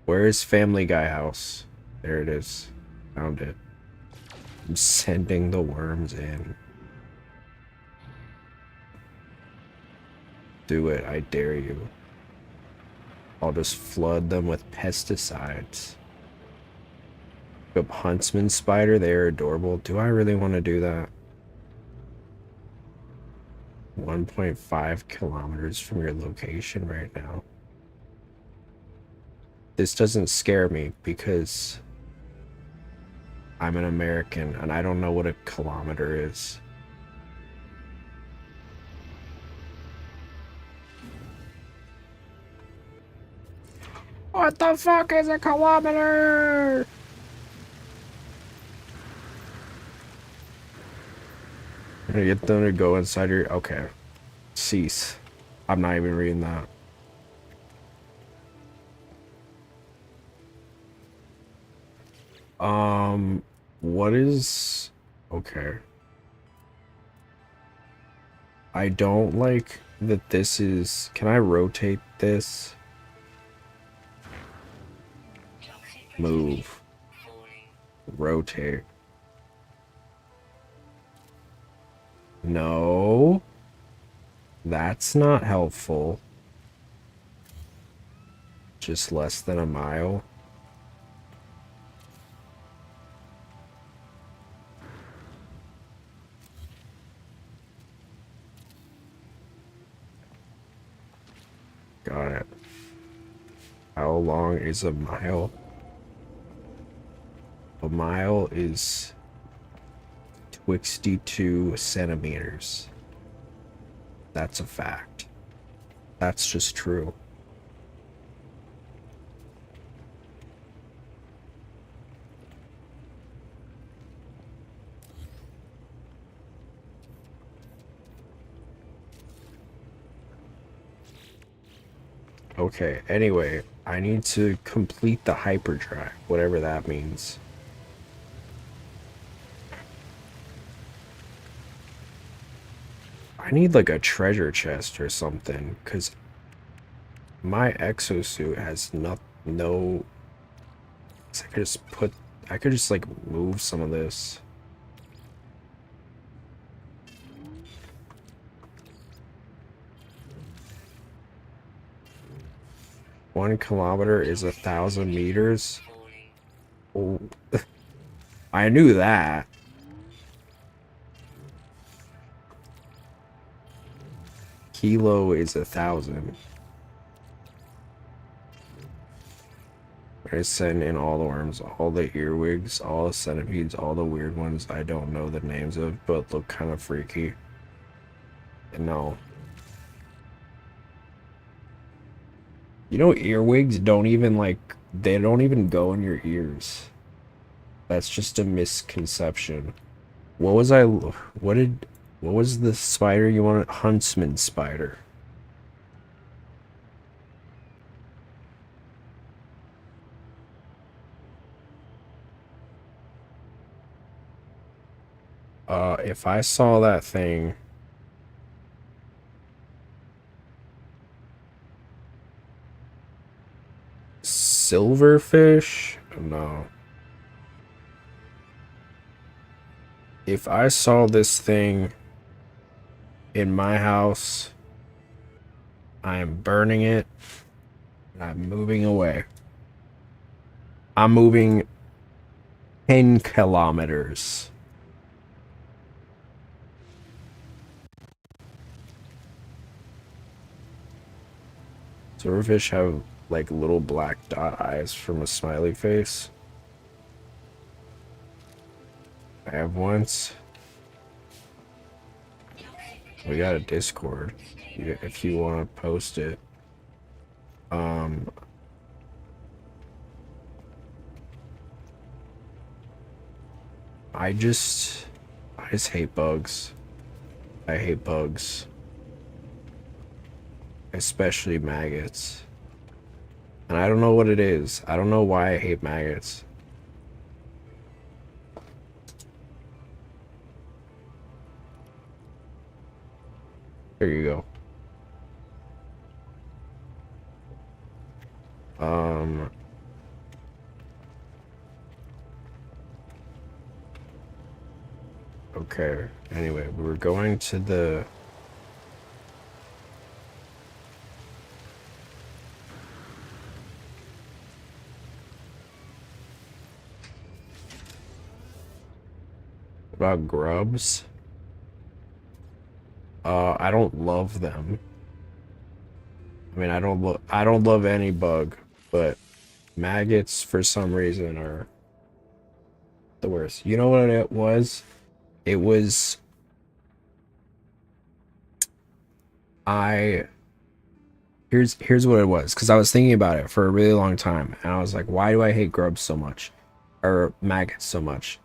Where is Family Guy house? There it is. Found it. I'm sending the worms in. Do it, I dare you. I'll just flood them with pesticides. Pick up Huntsman spider, they are adorable. Do I really want to do that? 1.5 kilometers from your location right now. This doesn't scare me because I'm an American and I don't know what a kilometer is. What the fuck is a kilometer? I'm gonna get them to go inside your... Okay. Cease. I'm not even reading that. What is... Okay. I don't like that this is... Can I rotate this? Move. Rotate. No. That's not helpful. Just less than a mile. Got it. How long is a mile? A mile is 62 centimeters. That's a fact. That's just true. Okay, anyway, I need to complete the hyperdrive, whatever that means. I need like a treasure chest or something, because my exosuit has no... I could just like move some of this. One kilometer is 1,000 meters. Oh, I knew that. Kilo is 1,000. I send in all the worms, all the earwigs, all the centipedes, all the weird ones I don't know the names of, but look kind of freaky. No. You know, earwigs don't even they don't even go in your ears. That's just a misconception. What was the spider you wanted? Huntsman spider. If I saw that thing... Silverfish? No. If I saw this thing in my house, I am burning it and I'm moving away. I'm moving 10 kilometers. Silverfish have like little black dot eyes from a smiley face. I have once. We got a Discord if you want to post it. I just hate bugs. I hate bugs. Especially maggots. And I don't know what it is. I don't know why I hate maggots. There you go. Okay. Anyway, we were going to the about grubs. I don't love them. I mean, I don't love any bug, but maggots for some reason are the worst. You know what it was? It was here's what it was, because I was thinking about it for a really long time and I was like, why do I hate grubs so much? Or maggots so much?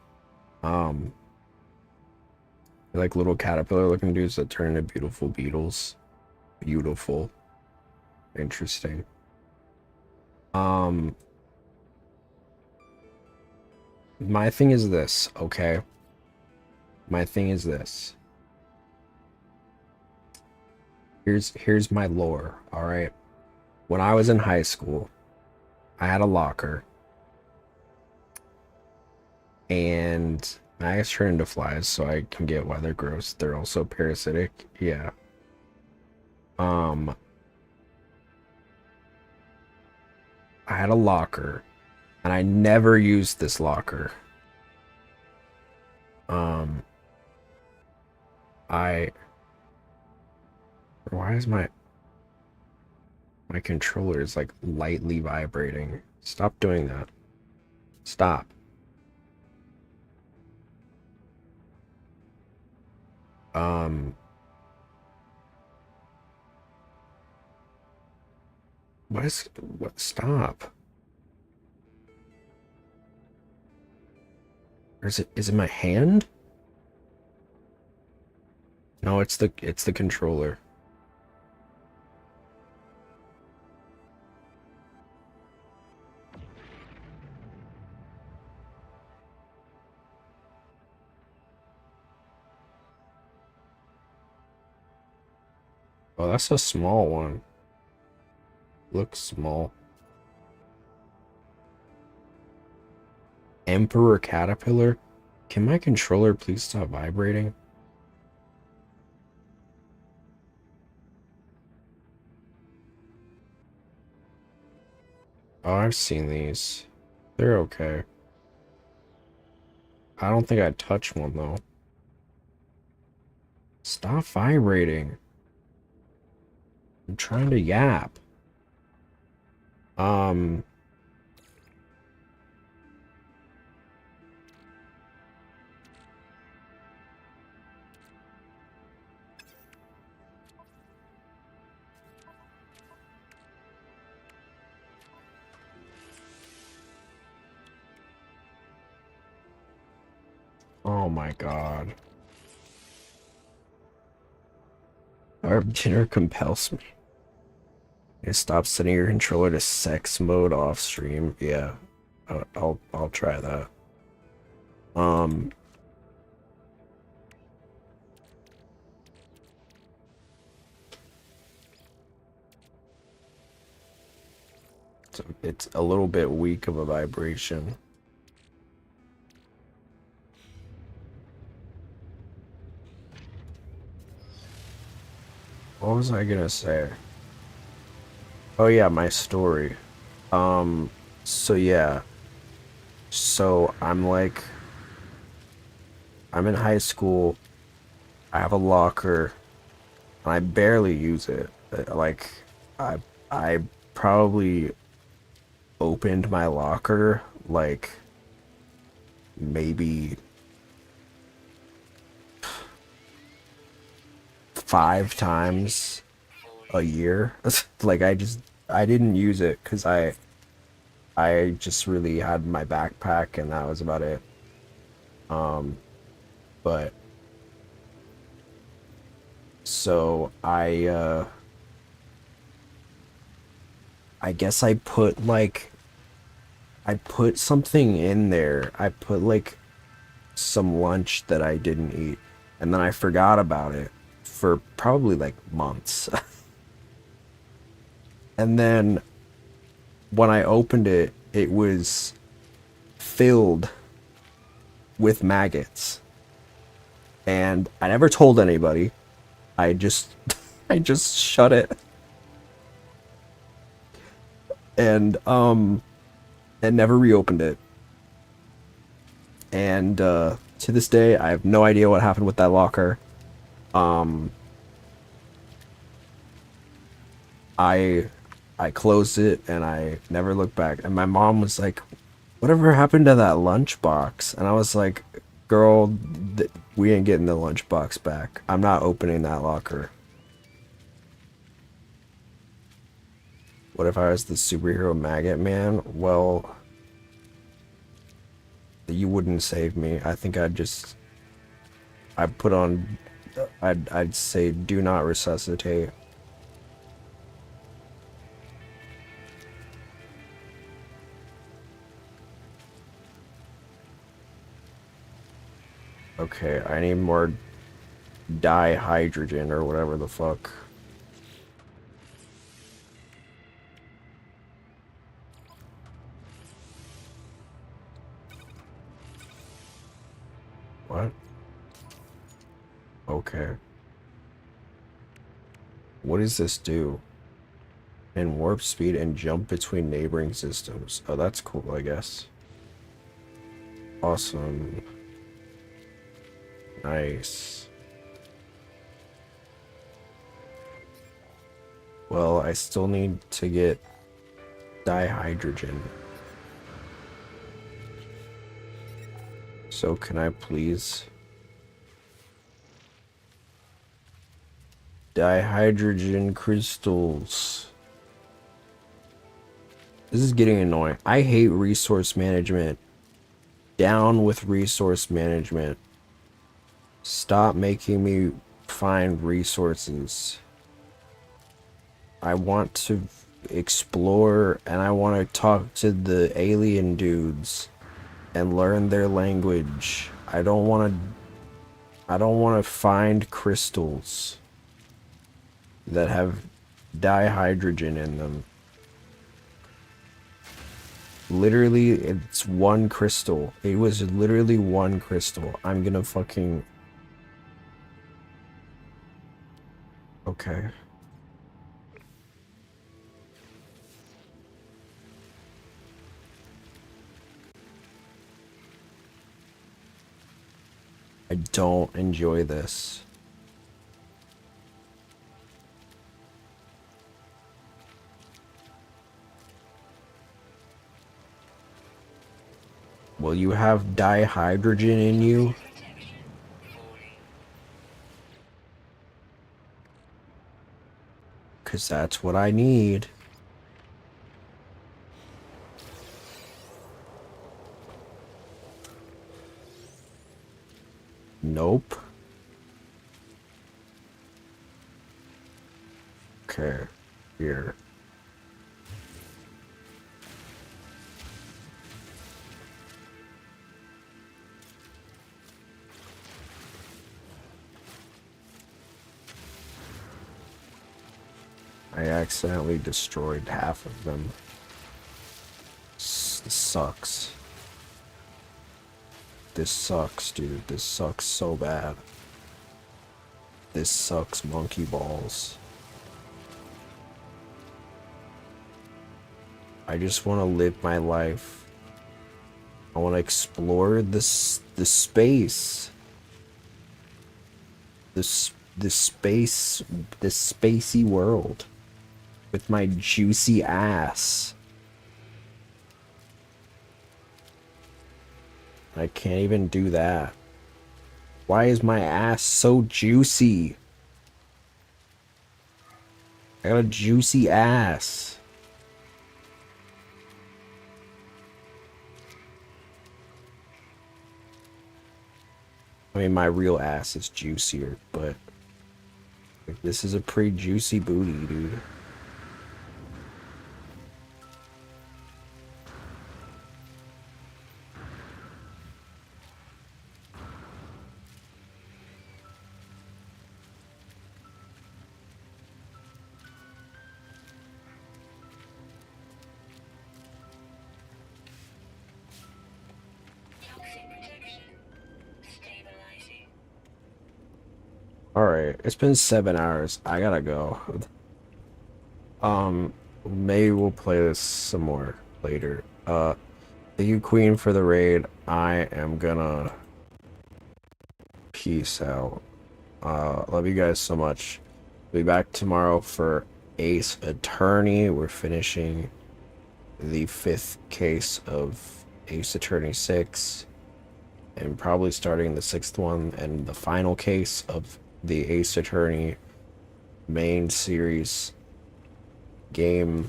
Like little caterpillar looking dudes that turn into beautiful beetles. Beautiful. Interesting. My thing is this, okay? My thing is this. Here's my lore, all right? When I was in high school, I had a locker. And maggots turn into flies, so I can get why they're gross. They're also parasitic. Yeah. I had a locker, and I never used this locker. Why is my controller is like lightly vibrating? Stop doing that. Stop. What? Stop. Or is it my hand? No, it's the controller. Oh, that's a small one. Looks small. Emperor Caterpillar? Can my controller please stop vibrating? Oh, I've seen these. They're okay. I don't think I'd touch one though. Stop vibrating. I'm trying to yap. Oh my god. Our dinner compels me. You stop setting your controller to sex mode off stream. Yeah, I'll try that. It's a little bit weak of a vibration. What was I gonna say? Oh yeah, my story. So yeah. So I'm in high school. I have a locker, and I barely use it. Like, I probably opened my locker like maybe 5 times a year. Like I didn't use it because I just really had my backpack and that was about it. But so I guess I put something in there. I put like some lunch that I didn't eat, and then I forgot about it for probably like months. And then when I opened it, it was filled with maggots. And I never told anybody. I just I just shut it. And never reopened it. And to this day, I have no idea what happened with that locker. I closed it and I never looked back. And my mom was like, "Whatever happened to that lunchbox?" And I was like, "Girl, we ain't getting the lunchbox back. I'm not opening that locker." What if I was the superhero maggot man? Well, you wouldn't save me. I think I'd put on, I'd say do not resuscitate. Okay, I need more dihydrogen or whatever the fuck. What? Okay. What does this do? And warp speed and jump between neighboring systems. Oh, that's cool, I guess. Awesome. Nice. Well, I still need to get dihydrogen. So can I please? Dihydrogen crystals. This is getting annoying. I hate resource management. Down with resource management. Stop making me find resources. I want to explore and I want to talk to the alien dudes and learn their language. I don't want to find crystals that have dihydrogen in them. Literally, it's one crystal. It was literally one crystal. I'm gonna fucking... Okay. I don't enjoy this. Will you have dihydrogen in you? Because that's what I need. Nope. Okay, here. I accidentally destroyed half of them. This sucks. This sucks, dude. This sucks so bad. This sucks monkey balls. I just want to live my life. I want to explore the space. The spacey world with my juicy ass. I can't even do that. Why is my ass so juicy? I got a juicy ass. I mean, my real ass is juicier, but like, this is a pretty juicy booty, dude. Toxic protection. Stabilizing. Alright, it's been 7 hours. I gotta go. Maybe we'll play this some more later. Thank you, Queen, for the raid. I am gonna peace out. Love you guys so much. Be back tomorrow for Ace Attorney. We're finishing the 5th case of Ace Attorney 6. And probably starting the 6th one and the final case of the Ace Attorney main series game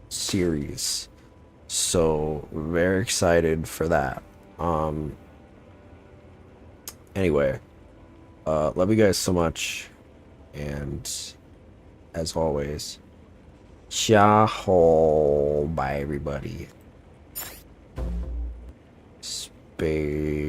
series. So very excited for that. Anyway, love you guys so much, and as always, ciao, bye everybody. Space.